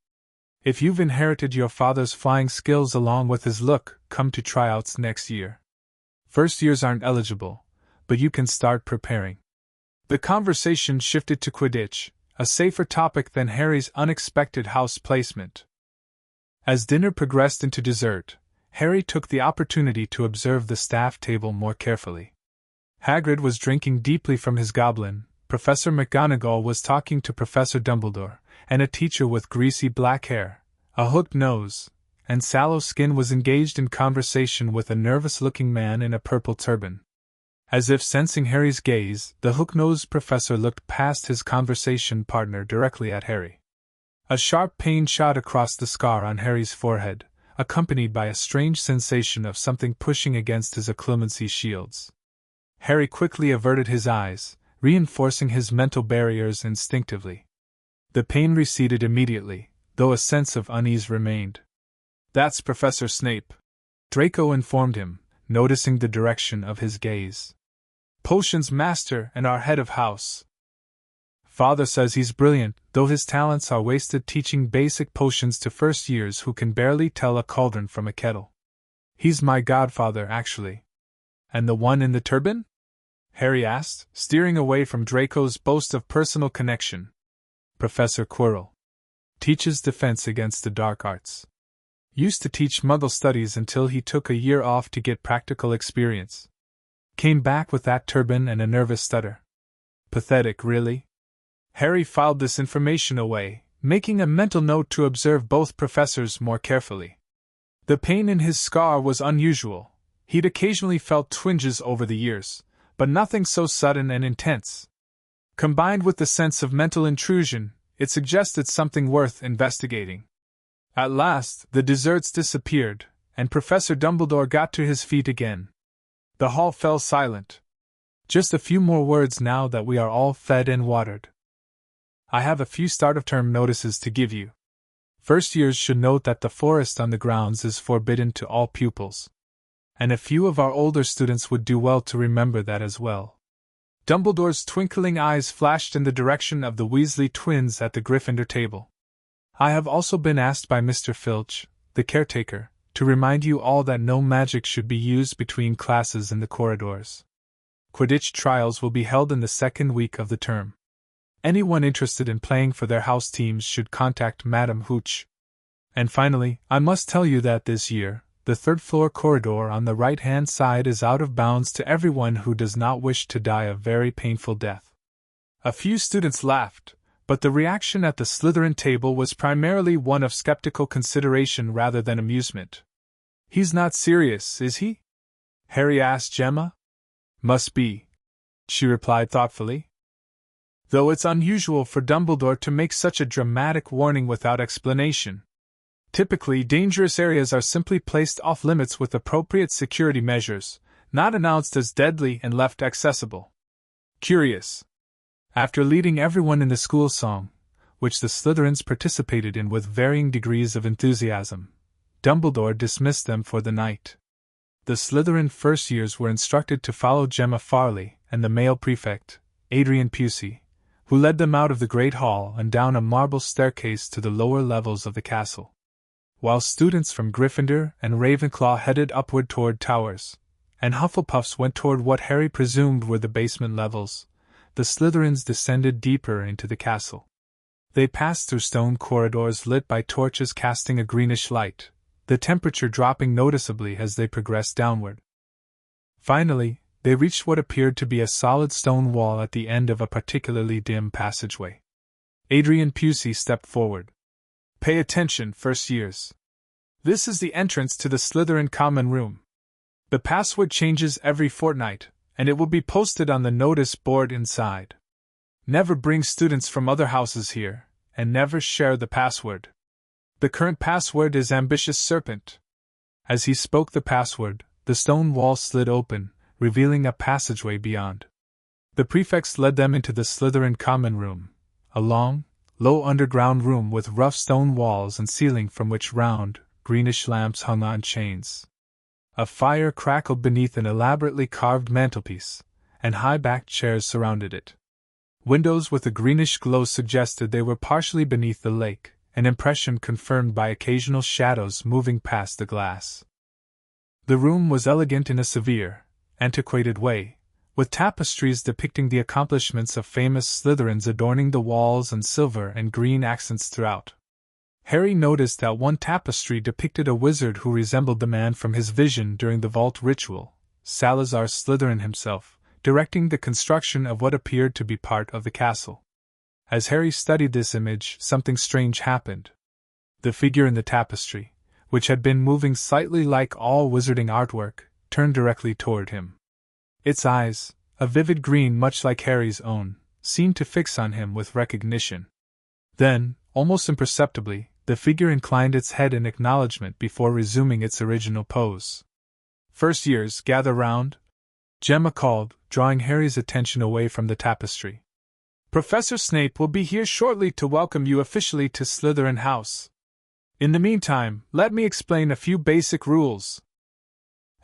If you've inherited your father's flying skills along with his look, come to tryouts next year. First years aren't eligible, but you can start preparing. The conversation shifted to Quidditch, a safer topic than Harry's unexpected house placement. As dinner progressed into dessert, Harry took the opportunity to observe the staff table more carefully. Hagrid was drinking deeply from his goblin, Professor McGonagall was talking to Professor Dumbledore, and a teacher with greasy black hair, a hooked nose, and sallow skin was engaged in conversation with a nervous-looking man in a purple turban. As if sensing Harry's gaze, the hook-nosed professor looked past his conversation partner directly at Harry. A sharp pain shot across the scar on Harry's forehead, accompanied by a strange sensation of something pushing against his occlumency shields. Harry quickly averted his eyes, reinforcing his mental barriers instinctively. The pain receded immediately, though a sense of unease remained. "That's Professor Snape," Draco informed him, noticing the direction of his gaze. "Potions master and our head of house. Father says he's brilliant, though his talents are wasted teaching basic potions to first years who can barely tell a cauldron from a kettle. He's my godfather, actually." "And the one in the turban?" Harry asked, steering away from Draco's boast of personal connection. "Professor Quirrell. Teaches defense against the dark arts. Used to teach Muggle studies until he took a year off to get practical experience. Came back with that turban and a nervous stutter. Pathetic, really?" Harry filed this information away, making a mental note to observe both professors more carefully. The pain in his scar was unusual. He'd occasionally felt twinges over the years, but nothing so sudden and intense. Combined with the sense of mental intrusion, it suggested something worth investigating. At last, the desserts disappeared, and Professor Dumbledore got to his feet again. The hall fell silent. "Just a few more words now that we are all fed and watered. I have a few start-of-term notices to give you. First years should note that the forest on the grounds is forbidden to all pupils. And a few of our older students would do well to remember that as well." Dumbledore's twinkling eyes flashed in the direction of the Weasley twins at the Gryffindor table. "I have also been asked by Mr. Filch, the caretaker, to remind you all that no magic should be used between classes in the corridors. Quidditch trials will be held in the second week of the term. Anyone interested in playing for their house teams should contact Madame Hooch. And finally, I must tell you that this year, the third-floor corridor on the right-hand side is out of bounds to everyone who does not wish to die a very painful death." A few students laughed, but the reaction at the Slytherin table was primarily one of skeptical consideration rather than amusement. "He's not serious, is he?" Harry asked Gemma. "Must be," she replied thoughtfully. "Though it's unusual for Dumbledore to make such a dramatic warning without explanation. Typically, dangerous areas are simply placed off-limits with appropriate security measures, not announced as deadly and left accessible. Curious." After leading everyone in the school song, which the Slytherins participated in with varying degrees of enthusiasm, Dumbledore dismissed them for the night. The Slytherin first years were instructed to follow Gemma Farley and the male prefect, Adrian Pusey, who led them out of the Great Hall and down a marble staircase to the lower levels of the castle. While students from Gryffindor and Ravenclaw headed upward toward towers, and Hufflepuffs went toward what Harry presumed were the basement levels, the Slytherins descended deeper into the castle. They passed through stone corridors lit by torches casting a greenish light, the temperature dropping noticeably as they progressed downward. Finally, they reached what appeared to be a solid stone wall at the end of a particularly dim passageway. Adrian Pusey stepped forward. "Pay attention, first years. This is the entrance to the Slytherin common room. The password changes every fortnight, and it will be posted on the notice board inside. Never bring students from other houses here, and never share the password. The current password is Ambitious Serpent." As he spoke the password, the stone wall slid open, revealing a passageway beyond. The prefects led them into the Slytherin common room, a long, low underground room with rough stone walls and ceiling from which round, greenish lamps hung on chains. A fire crackled beneath an elaborately carved mantelpiece, and high-backed chairs surrounded it. Windows with a greenish glow suggested they were partially beneath the lake, an impression confirmed by occasional shadows moving past the glass. The room was elegant in a severe, antiquated way, with tapestries depicting the accomplishments of famous Slytherins adorning the walls and silver and green accents throughout. Harry noticed that one tapestry depicted a wizard who resembled the man from his vision during the vault ritual, Salazar Slytherin himself, directing the construction of what appeared to be part of the castle. As Harry studied this image, something strange happened. The figure in the tapestry, which had been moving slightly like all wizarding artwork, turned directly toward him. Its eyes, a vivid green much like Harry's own, seemed to fix on him with recognition. Then, almost imperceptibly, the figure inclined its head in acknowledgement before resuming its original pose. "First years, gather round," Gemma called, drawing Harry's attention away from the tapestry. "Professor Snape will be here shortly to welcome you officially to Slytherin House. In the meantime, let me explain a few basic rules."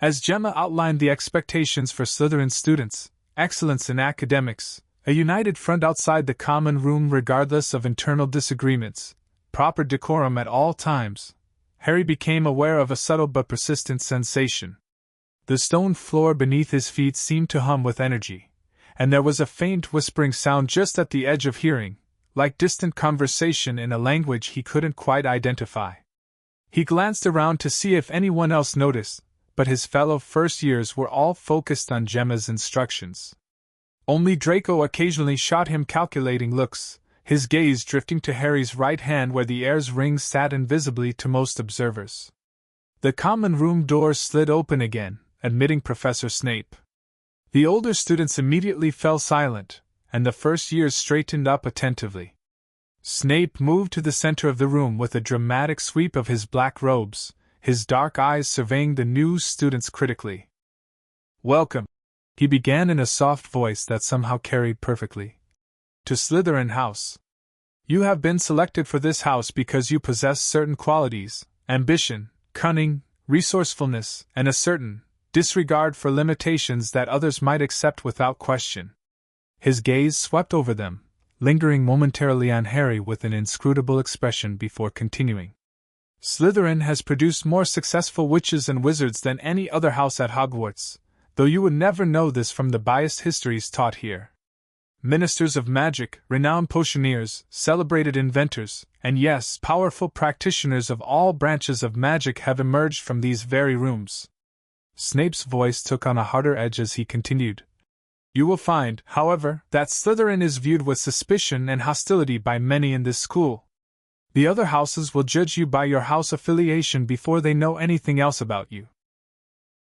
As Gemma outlined the expectations for Slytherin students, excellence in academics, a united front outside the common room regardless of internal disagreements, proper decorum at all times, Harry became aware of a subtle but persistent sensation. The stone floor beneath his feet seemed to hum with energy, and there was a faint whispering sound just at the edge of hearing, like distant conversation in a language he couldn't quite identify. He glanced around to see if anyone else noticed, but his fellow first-years were all focused on Gemma's instructions. Only Draco occasionally shot him calculating looks, his gaze drifting to Harry's right hand where the heir's ring sat invisibly to most observers. The common room door slid open again, admitting Professor Snape. The older students immediately fell silent, and the first-years straightened up attentively. Snape moved to the center of the room with a dramatic sweep of his black robes, his dark eyes surveying the new students critically. "Welcome," he began in a soft voice that somehow carried perfectly, "to Slytherin House. You have been selected for this house because you possess certain qualities: ambition, cunning, resourcefulness, and a certain disregard for limitations that others might accept without question." His gaze swept over them, lingering momentarily on Harry with an inscrutable expression before continuing. "Slytherin has produced more successful witches and wizards than any other house at Hogwarts, though you would never know this from the biased histories taught here. Ministers of magic, renowned potioneers, celebrated inventors, and yes, powerful practitioners of all branches of magic have emerged from these very rooms." Snape's voice took on a harder edge as he continued. "You will find, however, that Slytherin is viewed with suspicion and hostility by many in this school. The other houses will judge you by your house affiliation before they know anything else about you.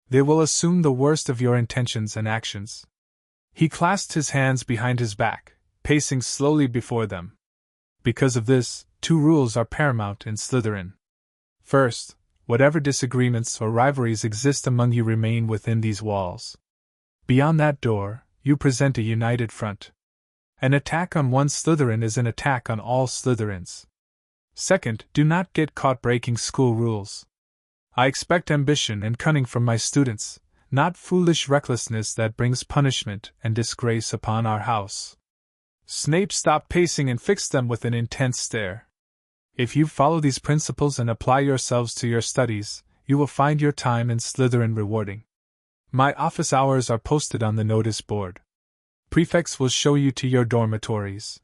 They will assume the worst of your intentions and actions." He clasped his hands behind his back, pacing slowly before them. "Because of this, two rules are paramount in Slytherin. First, whatever disagreements or rivalries exist among you remain within these walls. Beyond that door, you present a united front. An attack on one Slytherin is an attack on all Slytherins. Second, do not get caught breaking school rules. I expect ambition and cunning from my students, not foolish recklessness that brings punishment and disgrace upon our house." Snape stopped pacing and fixed them with an intense stare. "If you follow these principles and apply yourselves to your studies, you will find your time in Slytherin rewarding. My office hours are posted on the notice board. Prefects will show you to your dormitories.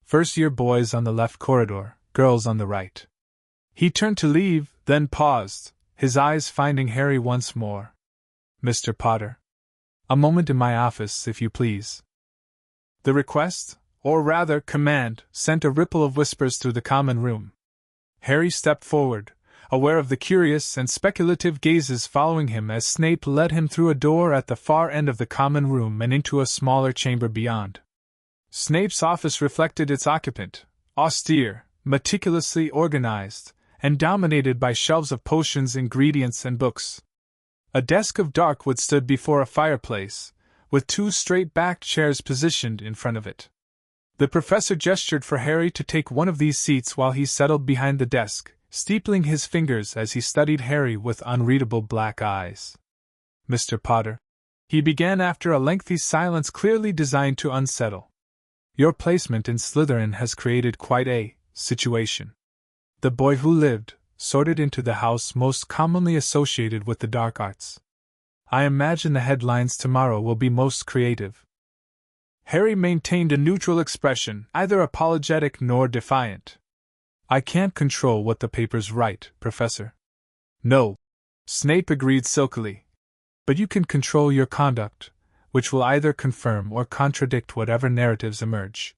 First-year boys on the left corridor, girls on the right." He turned to leave, then paused, his eyes finding Harry once more. "Mr. Potter. A moment in my office, if you please." The request, or rather command, sent a ripple of whispers through the common room. Harry stepped forward, aware of the curious and speculative gazes following him as Snape led him through a door at the far end of the common room and into a smaller chamber beyond. Snape's office reflected its occupant, austere, meticulously organized, and dominated by shelves of potions, ingredients, and books. A desk of dark wood stood before a fireplace, with two straight-backed chairs positioned in front of it. The professor gestured for Harry to take one of these seats while he settled behind the desk, steepling his fingers as he studied Harry with unreadable black eyes. "Mr. Potter," he began after a lengthy silence clearly designed to unsettle, "your placement in Slytherin has created quite a situation. The boy who lived, sorted into the house most commonly associated with the dark arts. I imagine the headlines tomorrow will be most creative. Harry maintained a neutral expression, neither apologetic nor defiant. I can't control what the papers write, Professor. No, Snape agreed silkily. But you can control your conduct, which will either confirm or contradict whatever narratives emerge.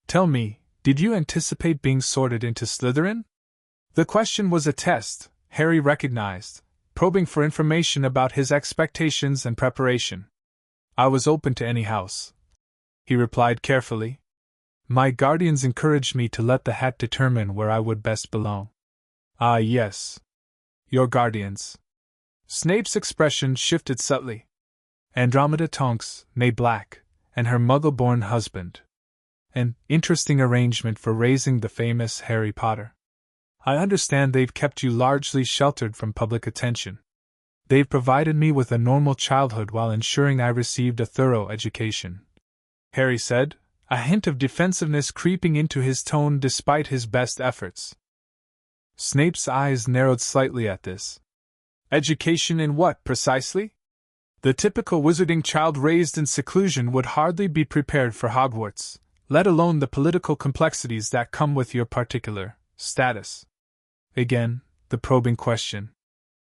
Tell me, did you anticipate being sorted into Slytherin? The question was a test, Harry recognized, probing for information about his expectations and preparation. I was open to any house, he replied carefully. My guardians encouraged me to let the hat determine where I would best belong. Ah, yes. Your guardians. Snape's expression shifted subtly. Andromeda Tonks, née Black, and her muggle-born husband. An interesting arrangement for raising the famous Harry Potter. I understand they've kept you largely sheltered from public attention. They've provided me with a normal childhood while ensuring I received a thorough education, Harry said, a hint of defensiveness creeping into his tone despite his best efforts. Snape's eyes narrowed slightly at this. Education in what, precisely? The typical wizarding child raised in seclusion would hardly be prepared for Hogwarts, let alone the political complexities that come with your particular status. Again, the probing question.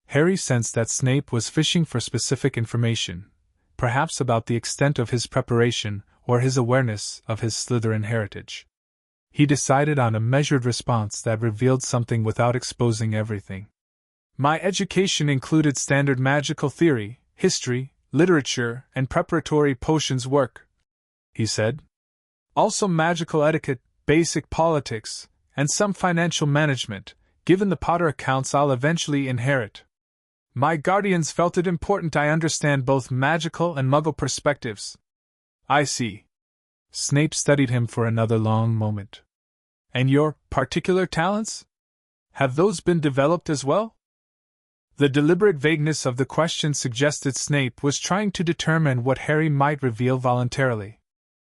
Harry sensed that Snape was fishing for specific information, perhaps about the extent of his preparation or his awareness of his Slytherin heritage. He decided on a measured response that revealed something without exposing everything. My education included standard magical theory, history, literature, and preparatory potions work, he said. Also magical etiquette, basic politics, and some financial management, given the Potter accounts I'll eventually inherit. My guardians felt it important I understand both magical and muggle perspectives. I see. Snape studied him for another long moment. And your particular talents? Have those been developed as well? The deliberate vagueness of the question suggested Snape was trying to determine what Harry might reveal voluntarily.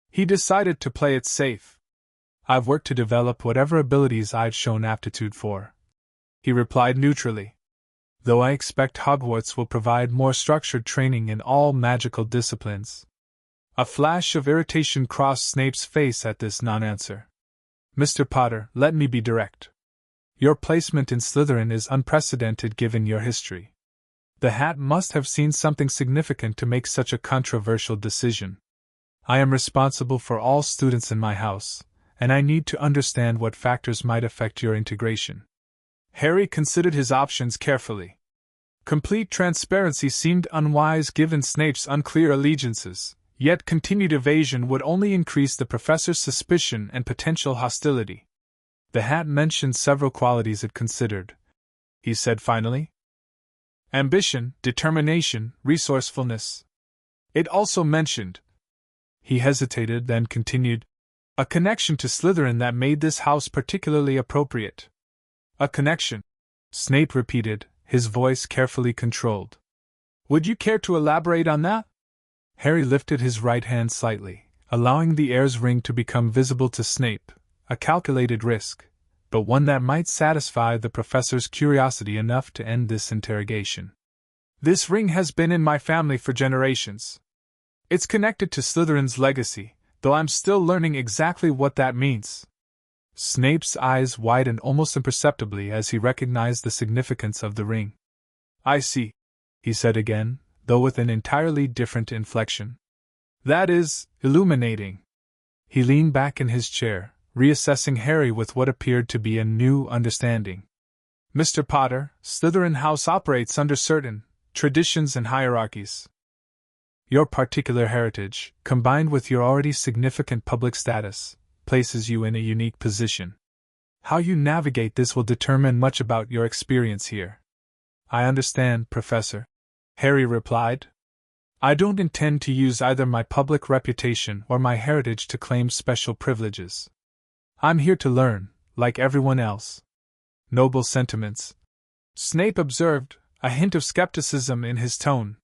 He decided to play it safe. I've worked to develop whatever abilities I've shown aptitude for, he replied neutrally. Though I expect Hogwarts will provide more structured training in all magical disciplines. A flash of irritation crossed Snape's face at this non-answer. Mr. Potter, let me be direct. Your placement in Slytherin is unprecedented given your history. The hat must have seen something significant to make such a controversial decision. I am responsible for all students in my house, and I need to understand what factors might affect your integration. Harry considered his options carefully. Complete transparency seemed unwise given Snape's unclear allegiances, yet continued evasion would only increase the professor's suspicion and potential hostility. The hat mentioned several qualities it considered, he said finally. Ambition, determination, resourcefulness. It also mentioned. He hesitated, then continued, a connection to Slytherin that made this house particularly appropriate. A connection, Snape repeated, his voice carefully controlled. Would you care to elaborate on that? Harry lifted his right hand slightly, allowing the heir's ring to become visible to Snape, a calculated risk, but one that might satisfy the professor's curiosity enough to end this interrogation. This ring has been in my family for generations. It's connected to Slytherin's legacy, though I'm still learning exactly what that means. Snape's eyes widened almost imperceptibly as he recognized the significance of the ring. I see, he said again, though with an entirely different inflection. That is illuminating. He leaned back in his chair, reassessing Harry with what appeared to be a new understanding. Mr. Potter, Slytherin House operates under certain traditions and hierarchies. Your particular heritage, combined with your already significant public status, places you in a unique position. How you navigate this will determine much about your experience here. I understand, Professor, Harry replied. I don't intend to use either my public reputation or my heritage to claim special privileges. I'm here to learn, like everyone else. Noble sentiments, Snape observed, a hint of skepticism in his tone.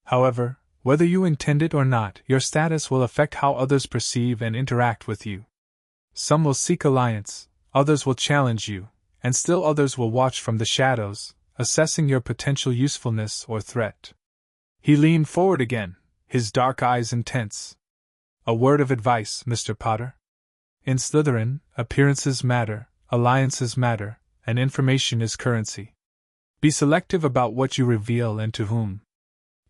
However, whether you intend it or not, your status will affect how others perceive and interact with you. Some will seek alliance, others will challenge you, and still others will watch from the shadows, assessing your potential usefulness or threat. He leaned forward again, his dark eyes intense. A word of advice, Mr. Potter? In Slytherin, appearances matter, alliances matter, and information is currency. Be selective about what you reveal and to whom.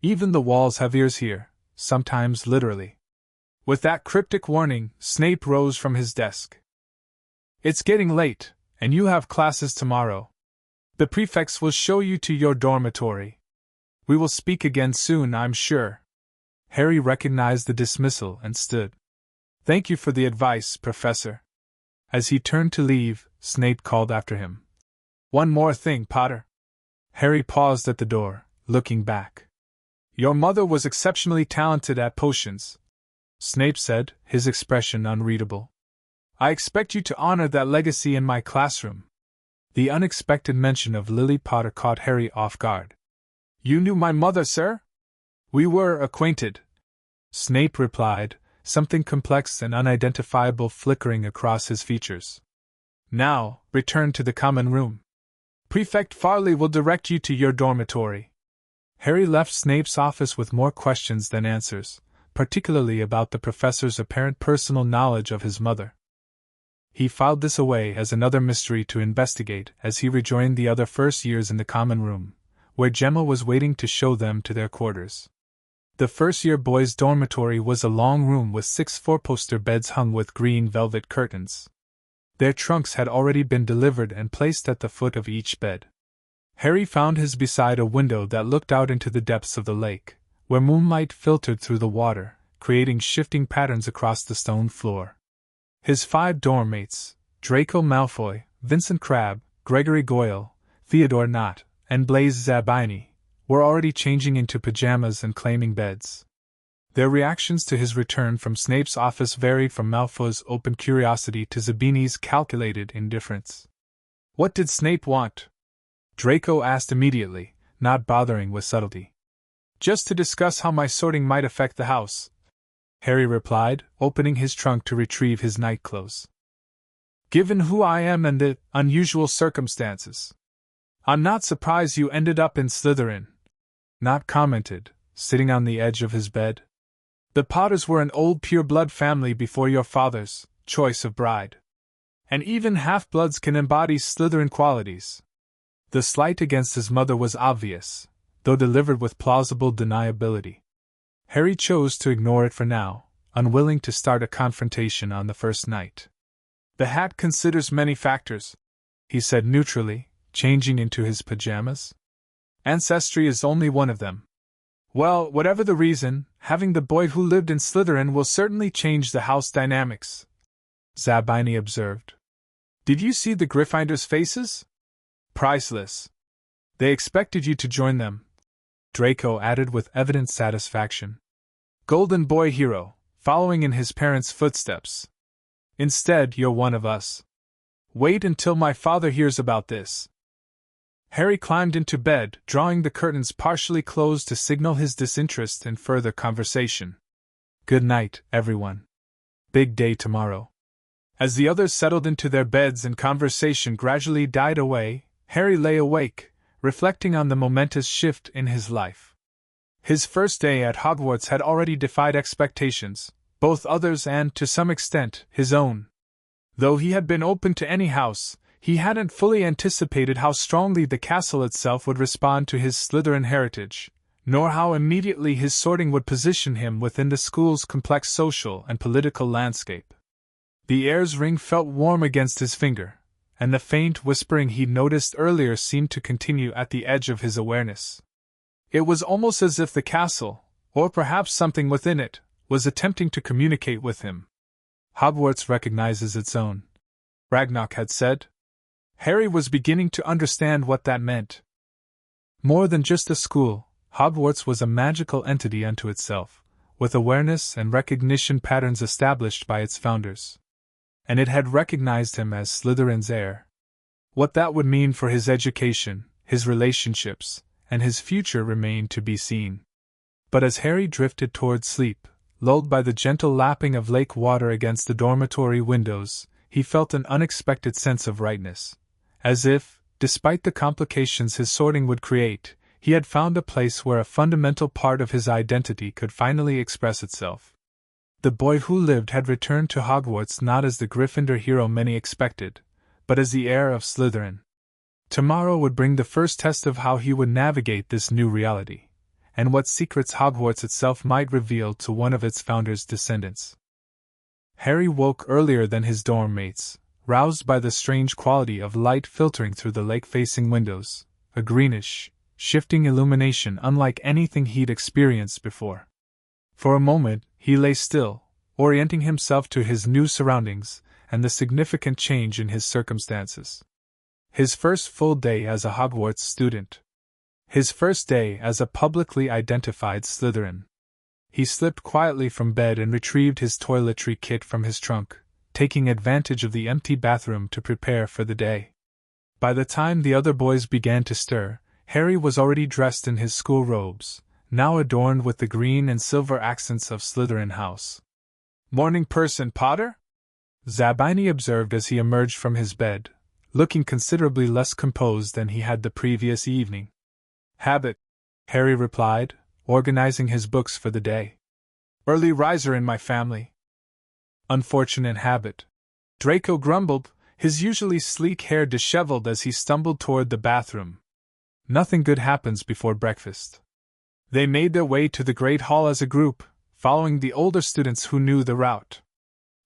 Even the walls have ears here, sometimes literally. With that cryptic warning, Snape rose from his desk. It's getting late, and you have classes tomorrow. The prefects will show you to your dormitory. We will speak again soon, I'm sure. Harry recognized the dismissal and stood. Thank you for the advice, Professor. As he turned to leave, Snape called after him. One more thing, Potter. Harry paused at the door, looking back. Your mother was exceptionally talented at potions, Snape said, his expression unreadable. I expect you to honor that legacy in my classroom. The unexpected mention of Lily Potter caught Harry off guard. You knew my mother, sir? We were acquainted, Snape replied, something complex and unidentifiable flickering across his features. Now, return to the common room. Prefect Farley will direct you to your dormitory. Harry left Snape's office with more questions than answers, particularly about the professor's apparent personal knowledge of his mother. He filed this away as another mystery to investigate as he rejoined the other first years in the common room, where Gemma was waiting to show them to their quarters. The first-year boys' dormitory was a long room with 6 four-poster beds hung with green velvet curtains. Their trunks had already been delivered and placed at the foot of each bed. Harry found his beside a window that looked out into the depths of the lake, where moonlight filtered through the water, creating shifting patterns across the stone floor. His 5 dorm mates, Draco Malfoy, Vincent Crabbe, Gregory Goyle, Theodore Nott, and Blaise Zabini, were already changing into pajamas and claiming beds. Their reactions to his return from Snape's office varied from Malfoy's open curiosity to Zabini's calculated indifference. What did Snape want? Draco asked immediately, not bothering with subtlety. Just to discuss how my sorting might affect the house, Harry replied, opening his trunk to retrieve his nightclothes. Given who I am and the unusual circumstances, I'm not surprised you ended up in Slytherin, Nott commented, sitting on the edge of his bed. The Potters were an old pure-blood family before your father's choice of bride. And even half-bloods can embody Slytherin qualities. The slight against his mother was obvious, though delivered with plausible deniability. Harry chose to ignore it for now, unwilling to start a confrontation on the first night. The hat considers many factors, he said neutrally, changing into his pajamas. Ancestry is only one of them. Well, whatever the reason, having the boy who lived in Slytherin will certainly change the house dynamics, Zabini observed. Did you see the Gryffindors' faces? Priceless. They expected you to join them, Draco added with evident satisfaction. Golden boy hero, following in his parents' footsteps. Instead, you're one of us. Wait until my father hears about this. Harry climbed into bed, drawing the curtains partially closed to signal his disinterest in further conversation. Good night, everyone. Big day tomorrow. As the others settled into their beds and conversation gradually died away, Harry lay awake, reflecting on the momentous shift in his life. His first day at Hogwarts had already defied expectations, both others and, to some extent, his own. Though he had been open to any house, he hadn't fully anticipated how strongly the castle itself would respond to his Slytherin heritage, nor how immediately his sorting would position him within the school's complex social and political landscape. The heir's ring felt warm against his finger, and the faint whispering he'd noticed earlier seemed to continue at the edge of his awareness. It was almost as if the castle, or perhaps something within it, was attempting to communicate with him. Hogwarts recognizes its own, Ragnarok had said. Harry was beginning to understand what that meant. More than just a school, Hogwarts was a magical entity unto itself, with awareness and recognition patterns established by its founders. And it had recognized him as Slytherin's heir. What that would mean for his education, his relationships, and his future remained to be seen. But as Harry drifted toward sleep, lulled by the gentle lapping of lake water against the dormitory windows, he felt an unexpected sense of rightness, as if, despite the complications his sorting would create, he had found a place where a fundamental part of his identity could finally express itself. The boy who lived had returned to Hogwarts not as the Gryffindor hero many expected, but as the heir of Slytherin. Tomorrow would bring the first test of how he would navigate this new reality, and what secrets Hogwarts itself might reveal to one of its founders' descendants. Harry woke earlier than his dorm mates, roused by the strange quality of light filtering through the lake-facing windows, a greenish, shifting illumination unlike anything he'd experienced before. For a moment, he lay still, orienting himself to his new surroundings and the significant change in his circumstances. His first full day as a Hogwarts student. His first day as a publicly identified Slytherin. He slipped quietly from bed and retrieved his toiletry kit from his trunk, taking advantage of the empty bathroom to prepare for the day. By the time the other boys began to stir, Harry was already dressed in his school robes, now adorned with the green and silver accents of Slytherin House. "Morning person, Potter?" Zabini observed as he emerged from his bed, looking considerably less composed than he had the previous evening. "Habit," Harry replied, organizing his books for the day. "Early riser in my family." "Unfortunate habit," Draco grumbled, his usually sleek hair disheveled as he stumbled toward the bathroom. "Nothing good happens before breakfast." They made their way to the Great Hall as a group, following the older students who knew the route.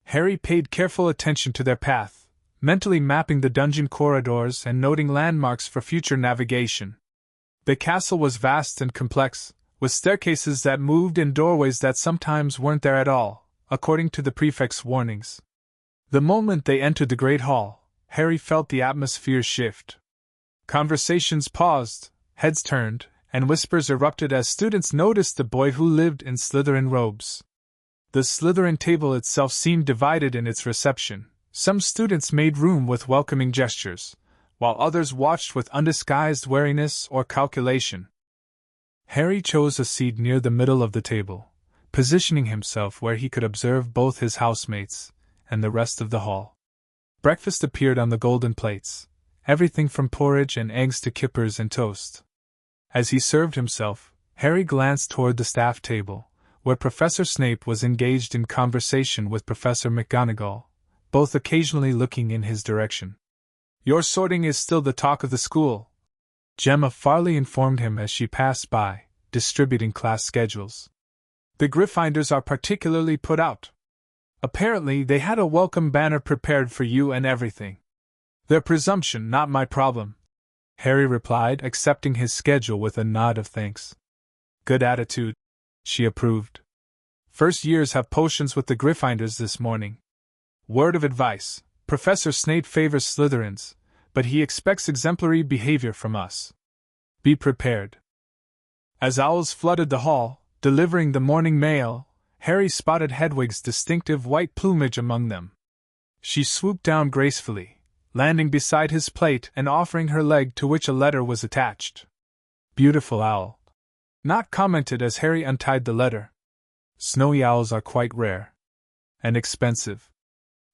Harry paid careful attention to their path, mentally mapping the dungeon corridors and noting landmarks for future navigation. The castle was vast and complex, with staircases that moved and doorways that sometimes weren't there at all, according to the prefect's warnings. The moment they entered the Great Hall, Harry felt the atmosphere shift. Conversations paused, heads turned, and whispers erupted as students noticed the boy who lived in Slytherin robes. The Slytherin table itself seemed divided in its reception. Some students made room with welcoming gestures, while others watched with undisguised wariness or calculation. Harry chose a seat near the middle of the table, positioning himself where he could observe both his housemates and the rest of the hall. Breakfast appeared on the golden plates, everything from porridge and eggs to kippers and toast. As he served himself, Harry glanced toward the staff table, where Professor Snape was engaged in conversation with Professor McGonagall, both occasionally looking in his direction. "Your sorting is still the talk of the school," Gemma Farley informed him as she passed by, distributing class schedules. "The Gryffindors are particularly put out. Apparently they had a welcome banner prepared for you and everything." "Their presumption, not my problem," Harry replied, accepting his schedule with a nod of thanks. "Good attitude," she approved. "First years have potions with the Gryffindors this morning. Word of advice, Professor Snape favors Slytherins, but he expects exemplary behavior from us. Be prepared." As owls flooded the hall, delivering the morning mail, Harry spotted Hedwig's distinctive white plumage among them. She swooped down gracefully, landing beside his plate and offering her leg to which a letter was attached. "Beautiful owl," Not commented as Harry untied the letter. "Snowy owls are quite rare. And expensive.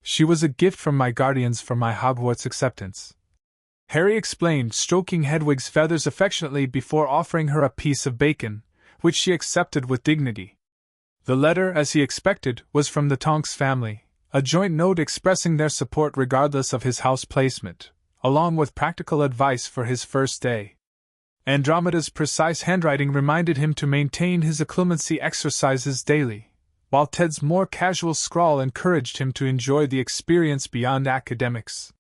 She was a gift from my guardians for my Hogwarts acceptance," Harry explained, stroking Hedwig's feathers affectionately before offering her a piece of bacon, which she accepted with dignity. The letter, as he expected, was from the Tonks family, a joint note expressing their support regardless of his house placement, along with practical advice for his first day. Andromeda's precise handwriting reminded him to maintain his occlumency exercises daily, while Ted's more casual scrawl encouraged him to enjoy the experience beyond academics.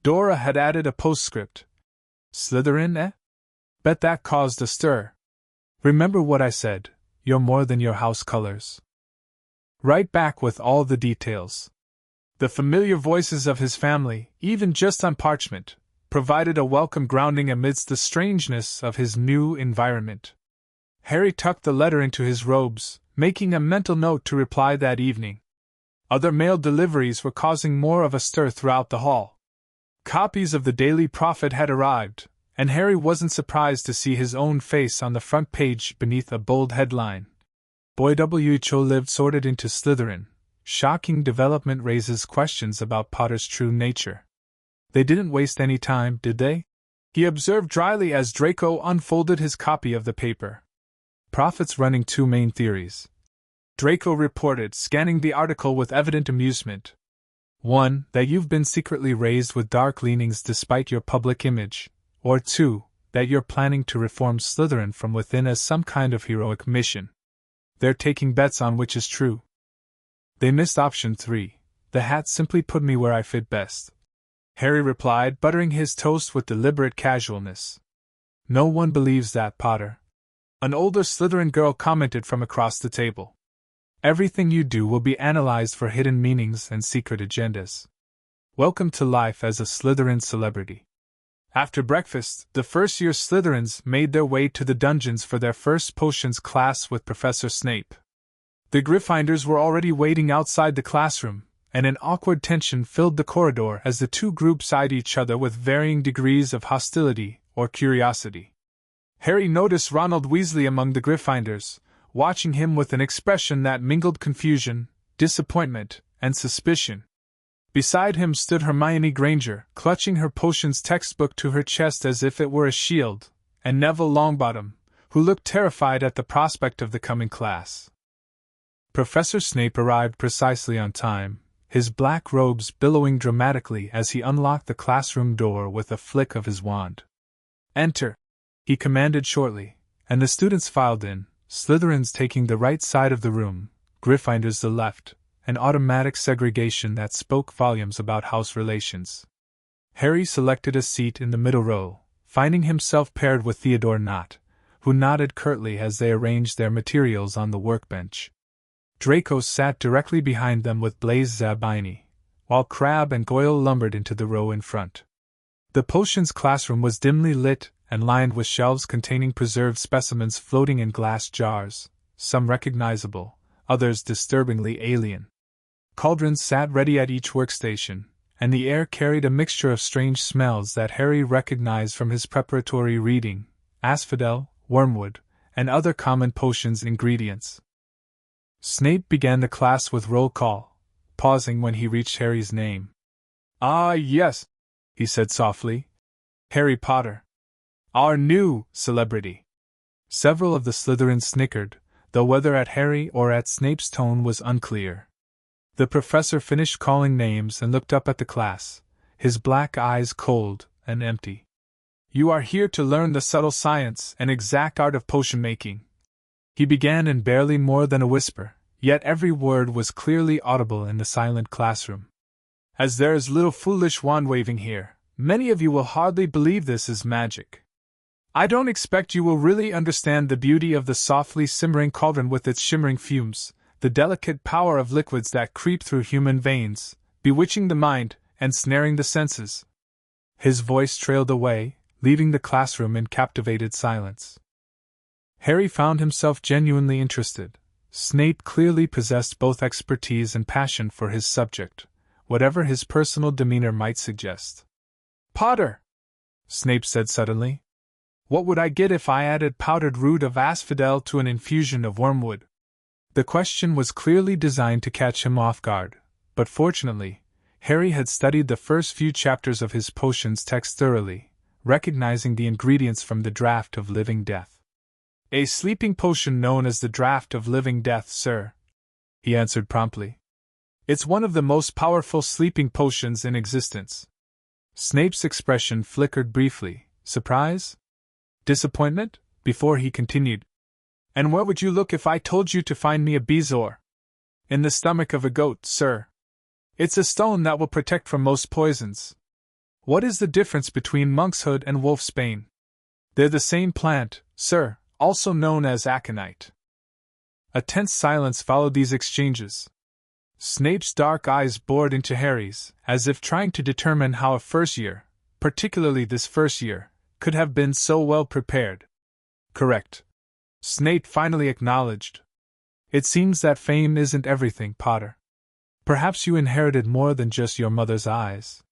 Dora had added a postscript. "Slytherin, eh? Bet that caused a stir. Remember what I said, you're more than your house colors." Right back with all the details. The familiar voices of his family, even just on parchment, provided a welcome grounding amidst the strangeness of his new environment. Harry tucked the letter into his robes, making a mental note to reply that evening. Other mail deliveries were causing more of a stir throughout the hall. Copies of the Daily Prophet had arrived, and Harry wasn't surprised to see his own face on the front page beneath a bold headline. Boy WHO lived sorted into Slytherin. Shocking development raises questions about Potter's true nature. They didn't waste any time, did they? He observed dryly as Draco unfolded his copy of the paper. Prophets running two main theories, Draco reported, scanning the article with evident amusement. 1. That you've been secretly raised with dark leanings despite your public image, or 2. That you're planning to reform Slytherin from within as some kind of heroic mission. They're taking bets on which is true. They missed option 3. The hat simply put me where I fit best, Harry replied, buttering his toast with deliberate casualness. No one believes that, Potter, an older Slytherin girl commented from across the table. Everything you do will be analyzed for hidden meanings and secret agendas. Welcome to life as a Slytherin celebrity. After breakfast, the first-year Slytherins made their way to the dungeons for their first potions class with Professor Snape. The Gryffindors were already waiting outside the classroom, and an awkward tension filled the corridor as the two groups eyed each other with varying degrees of hostility or curiosity. Harry noticed Ronald Weasley among the Gryffindors, watching him with an expression that mingled confusion, disappointment, and suspicion. Beside him stood Hermione Granger, clutching her potions textbook to her chest as if it were a shield, and Neville Longbottom, who looked terrified at the prospect of the coming class. Professor Snape arrived precisely on time, his black robes billowing dramatically as he unlocked the classroom door with a flick of his wand. "Enter," he commanded shortly, and the students filed in, Slytherins taking the right side of the room, Gryffindors the left, an automatic segregation that spoke volumes about house relations. Harry selected a seat in the middle row, finding himself paired with Theodore Nott, who nodded curtly as they arranged their materials on the workbench. Draco sat directly behind them with Blaise Zabini, while Crabbe and Goyle lumbered into the row in front. The potions classroom was dimly lit and lined with shelves containing preserved specimens floating in glass jars, some recognizable, others disturbingly alien. Cauldrons sat ready at each workstation, and the air carried a mixture of strange smells that Harry recognized from his preparatory reading: asphodel, wormwood, and other common potions ingredients. Snape began the class with roll call, pausing when he reached Harry's name. "Ah, yes," he said softly. "Harry Potter. Our new celebrity." Several of the Slytherins snickered, though whether at Harry or at Snape's tone was unclear. The professor finished calling names and looked up at the class, his black eyes cold and empty. "You are here to learn the subtle science and exact art of potion making," he began in barely more than a whisper, yet every word was clearly audible in the silent classroom. "As there is little foolish wand-waving here, many of you will hardly believe this is magic. I don't expect you will really understand the beauty of the softly simmering cauldron with its shimmering fumes, the delicate power of liquids that creep through human veins, bewitching the mind and snaring the senses." His voice trailed away, leaving the classroom in captivated silence. Harry found himself genuinely interested. Snape clearly possessed both expertise and passion for his subject, whatever his personal demeanor might suggest. "Potter," Snape said suddenly, "what would I get if I added powdered root of asphodel to an infusion of wormwood?" The question was clearly designed to catch him off guard, but fortunately, Harry had studied the first few chapters of his potions text thoroughly, recognizing the ingredients from the Draught of Living Death. "A sleeping potion known as the Draught of Living Death, sir," he answered promptly. "It's one of the most powerful sleeping potions in existence." Snape's expression flickered briefly, surprise? Disappointment? Before he continued. "And where would you look if I told you to find me a bezoar?" "In the stomach of a goat, sir. It's a stone that will protect from most poisons." "What is the difference between monkshood and wolfsbane?" "They're the same plant, sir, also known as aconite." A tense silence followed these exchanges. Snape's dark eyes bored into Harry's, as if trying to determine how a first year, particularly this first year, could have been so well prepared. "Correct," Snape finally acknowledged. "It seems that fame isn't everything, Potter. Perhaps you inherited more than just your mother's eyes."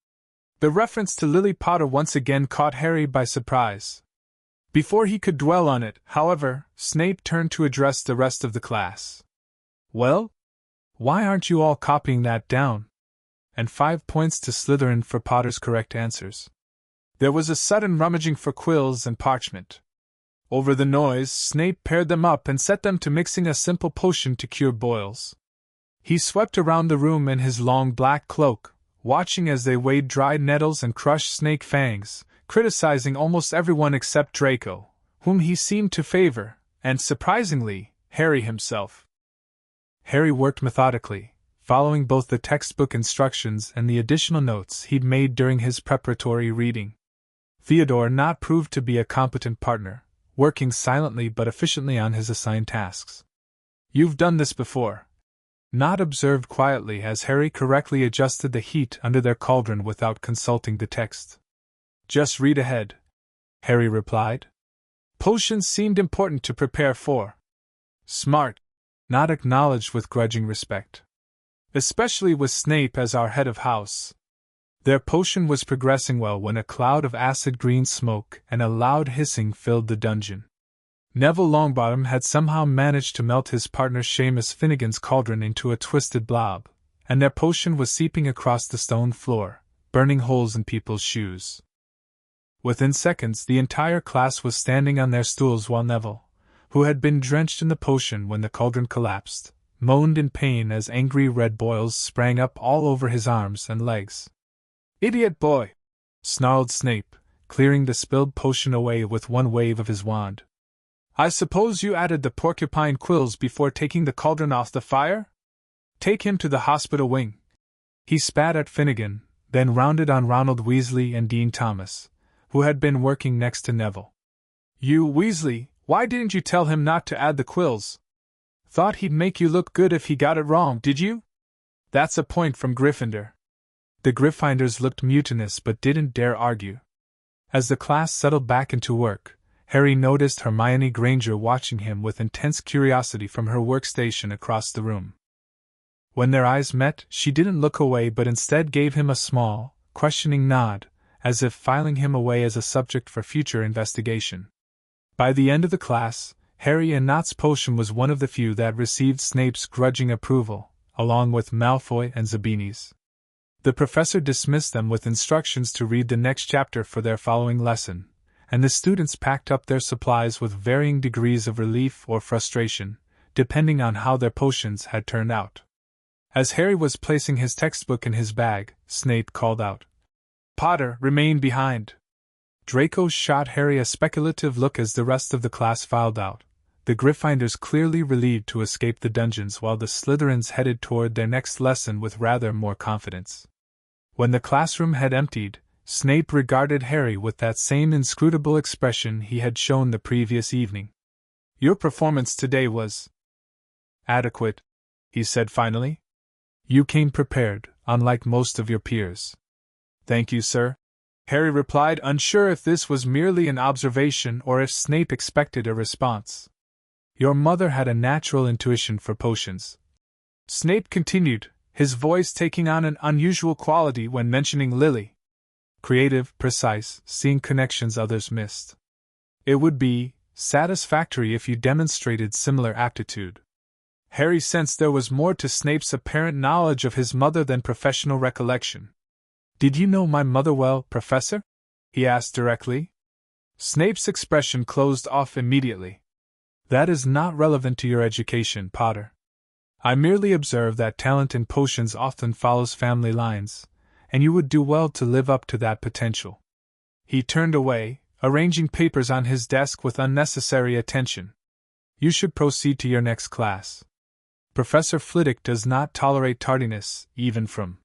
The reference to Lily Potter once again caught Harry by surprise. Before he could dwell on it, however, Snape turned to address the rest of the class. "Well? Why aren't you all copying that down? and 5 points to Slytherin for Potter's correct answers. There was a sudden rummaging for quills and parchment. Over the noise, Snape paired them up and set them to mixing a simple potion to cure boils. He swept around the room in his long black cloak, watching as they weighed dried nettles and crushed snake fangs, criticizing almost everyone except Draco, whom he seemed to favor, and, surprisingly, Harry himself. Harry worked methodically, following both the textbook instructions and the additional notes he'd made during his preparatory reading. Theodore not proved to be a competent partner, working silently but efficiently on his assigned tasks. "You've done this before," Nod observed quietly as Harry correctly adjusted the heat under their cauldron without consulting the text. "Just read ahead," Harry replied. Potions seemed important to prepare for. "Smart," Nod acknowledged with grudging respect. "Especially with Snape as our head of house." Their potion was progressing well when a cloud of acid green smoke and a loud hissing filled the dungeon. Neville Longbottom had somehow managed to melt his partner Seamus Finnegan's cauldron into a twisted blob, and their potion was seeping across the stone floor, burning holes in people's shoes. Within seconds, the entire class was standing on their stools while Neville, who had been drenched in the potion when the cauldron collapsed, moaned in pain as angry red boils sprang up all over his arms and legs. "Idiot boy!" snarled Snape, clearing the spilled potion away with one wave of his wand. "I suppose you added the porcupine quills before taking the cauldron off the fire? Take him to the hospital wing." He spat at Finnegan, then rounded on Ronald Weasley and Dean Thomas, who had been working next to Neville. "You, Weasley, why didn't you tell him not to add the quills? Thought he'd make you look good if he got it wrong, did you? That's a point from Gryffindor." The Gryffindors looked mutinous but didn't dare argue. As the class settled back into work, Harry noticed Hermione Granger watching him with intense curiosity from her workstation across the room. When their eyes met, she didn't look away but instead gave him a small, questioning nod, as if filing him away as a subject for future investigation. By the end of the class, Harry and Not's potion was one of the few that received Snape's grudging approval, along with Malfoy and Zabini's. The professor dismissed them with instructions to read the next chapter for their following lesson, and the students packed up their supplies with varying degrees of relief or frustration, depending on how their potions had turned out. As Harry was placing his textbook in his bag, Snape called out, "Potter, remain behind." Draco shot Harry a speculative look as the rest of the class filed out, the Gryffindors clearly relieved to escape the dungeons while the Slytherins headed toward their next lesson with rather more confidence. When the classroom had emptied, Snape regarded Harry with that same inscrutable expression he had shown the previous evening. "Your performance today was adequate," he said finally. "You came prepared, unlike most of your peers." "Thank you, sir," Harry replied, unsure if this was merely an observation or if Snape expected a response. "Your mother had a natural intuition for potions," Snape continued, his voice taking on an unusual quality when mentioning Lily. "Creative, precise, seeing connections others missed. It would be satisfactory if you demonstrated similar aptitude." Harry sensed there was more to Snape's apparent knowledge of his mother than professional recollection. "Did you know my mother well, Professor?" he asked directly. Snape's expression closed off immediately. "That is not relevant to your education, Potter. I merely observe that talent in potions often follows family lines, and you would do well to live up to that potential." He turned away, arranging papers on his desk with unnecessary attention. "You should proceed to your next class. Professor Flitwick does not tolerate tardiness, even from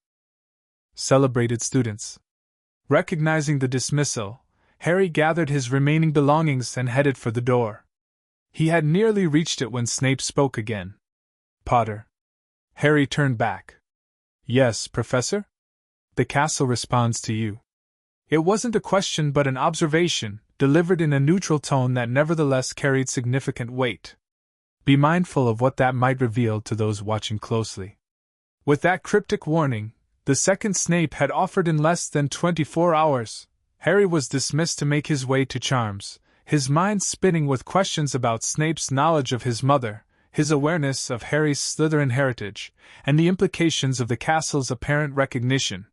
celebrated students." Recognizing the dismissal, Harry gathered his remaining belongings and headed for the door. He had nearly reached it when Snape spoke again. "Potter." Harry turned back. "Yes, Professor? The castle responds to you." It wasn't a question but an observation, delivered in a neutral tone that nevertheless carried significant weight. Be mindful of what that might reveal to those watching closely. With that cryptic warning, the second Snape had offered in less than 24 hours, Harry was dismissed to make his way to Charms, his mind spinning with questions about Snape's knowledge of his mother, his awareness of Harry's Slytherin heritage, and the implications of the castle's apparent recognition.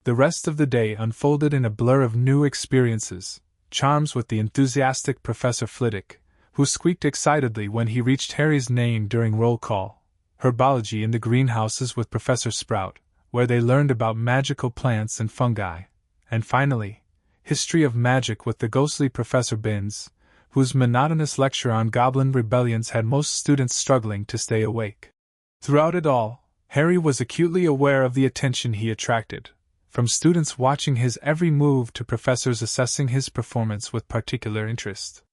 The rest of the day unfolded in a blur of new experiences, charms with the enthusiastic Professor Flitwick, who squeaked excitedly when he reached Harry's name during roll call, herbology in the greenhouses with Professor Sprout, where they learned about magical plants and fungi, and finally, history of magic with the ghostly Professor Binns, whose monotonous lecture on goblin rebellions had most students struggling to stay awake. Throughout it all, Harry was acutely aware of the attention he attracted, from students watching his every move to professors assessing his performance with particular interest.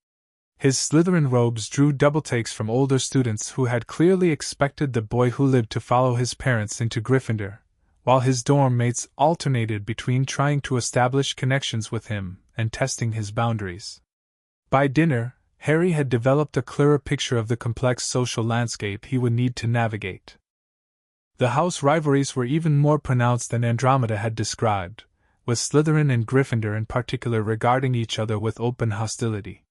His Slytherin robes drew double takes from older students who had clearly expected the boy who lived to follow his parents into Gryffindor, while his dorm mates alternated between trying to establish connections with him and testing his boundaries. By dinner, Harry had developed a clearer picture of the complex social landscape he would need to navigate. The house rivalries were even more pronounced than Andromeda had described, with Slytherin and Gryffindor in particular regarding each other with open hostility.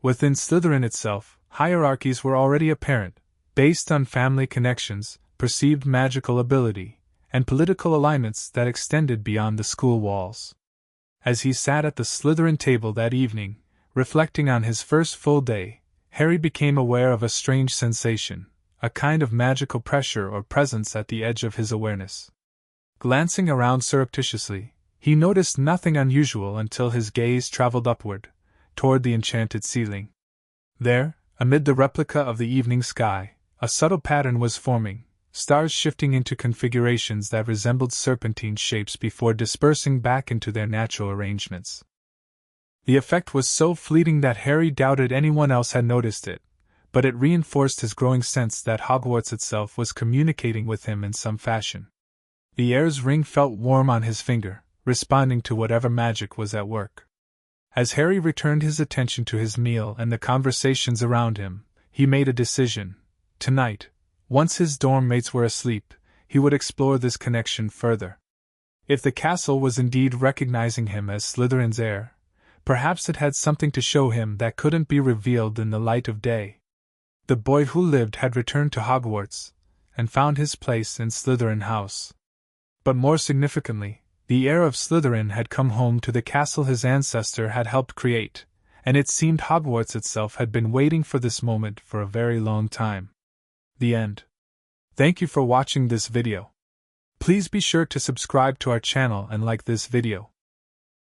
Within Slytherin itself, hierarchies were already apparent, based on family connections, perceived magical ability, and political alignments that extended beyond the school walls. As he sat at the Slytherin table that evening, reflecting on his first full day, Harry became aware of a strange sensation, a kind of magical pressure or presence at the edge of his awareness. Glancing around surreptitiously, he noticed nothing unusual until his gaze traveled upward, toward the enchanted ceiling. There, amid the replica of the evening sky, a subtle pattern was forming, stars shifting into configurations that resembled serpentine shapes before dispersing back into their natural arrangements. The effect was so fleeting that Harry doubted anyone else had noticed it, but it reinforced his growing sense that Hogwarts itself was communicating with him in some fashion. The heir's ring felt warm on his finger, responding to whatever magic was at work. As Harry returned his attention to his meal and the conversations around him, he made a decision. Tonight, once his dorm mates were asleep, he would explore this connection further. If the castle was indeed recognizing him as Slytherin's heir, perhaps it had something to show him that couldn't be revealed in the light of day. The boy who lived had returned to Hogwarts, and found his place in Slytherin House. But more significantly, the heir of Slytherin had come home to the castle his ancestor had helped create, and it seemed Hogwarts itself had been waiting for this moment for a very long time. The end. Thank you for watching this video. Please be sure to subscribe to our channel and like this video.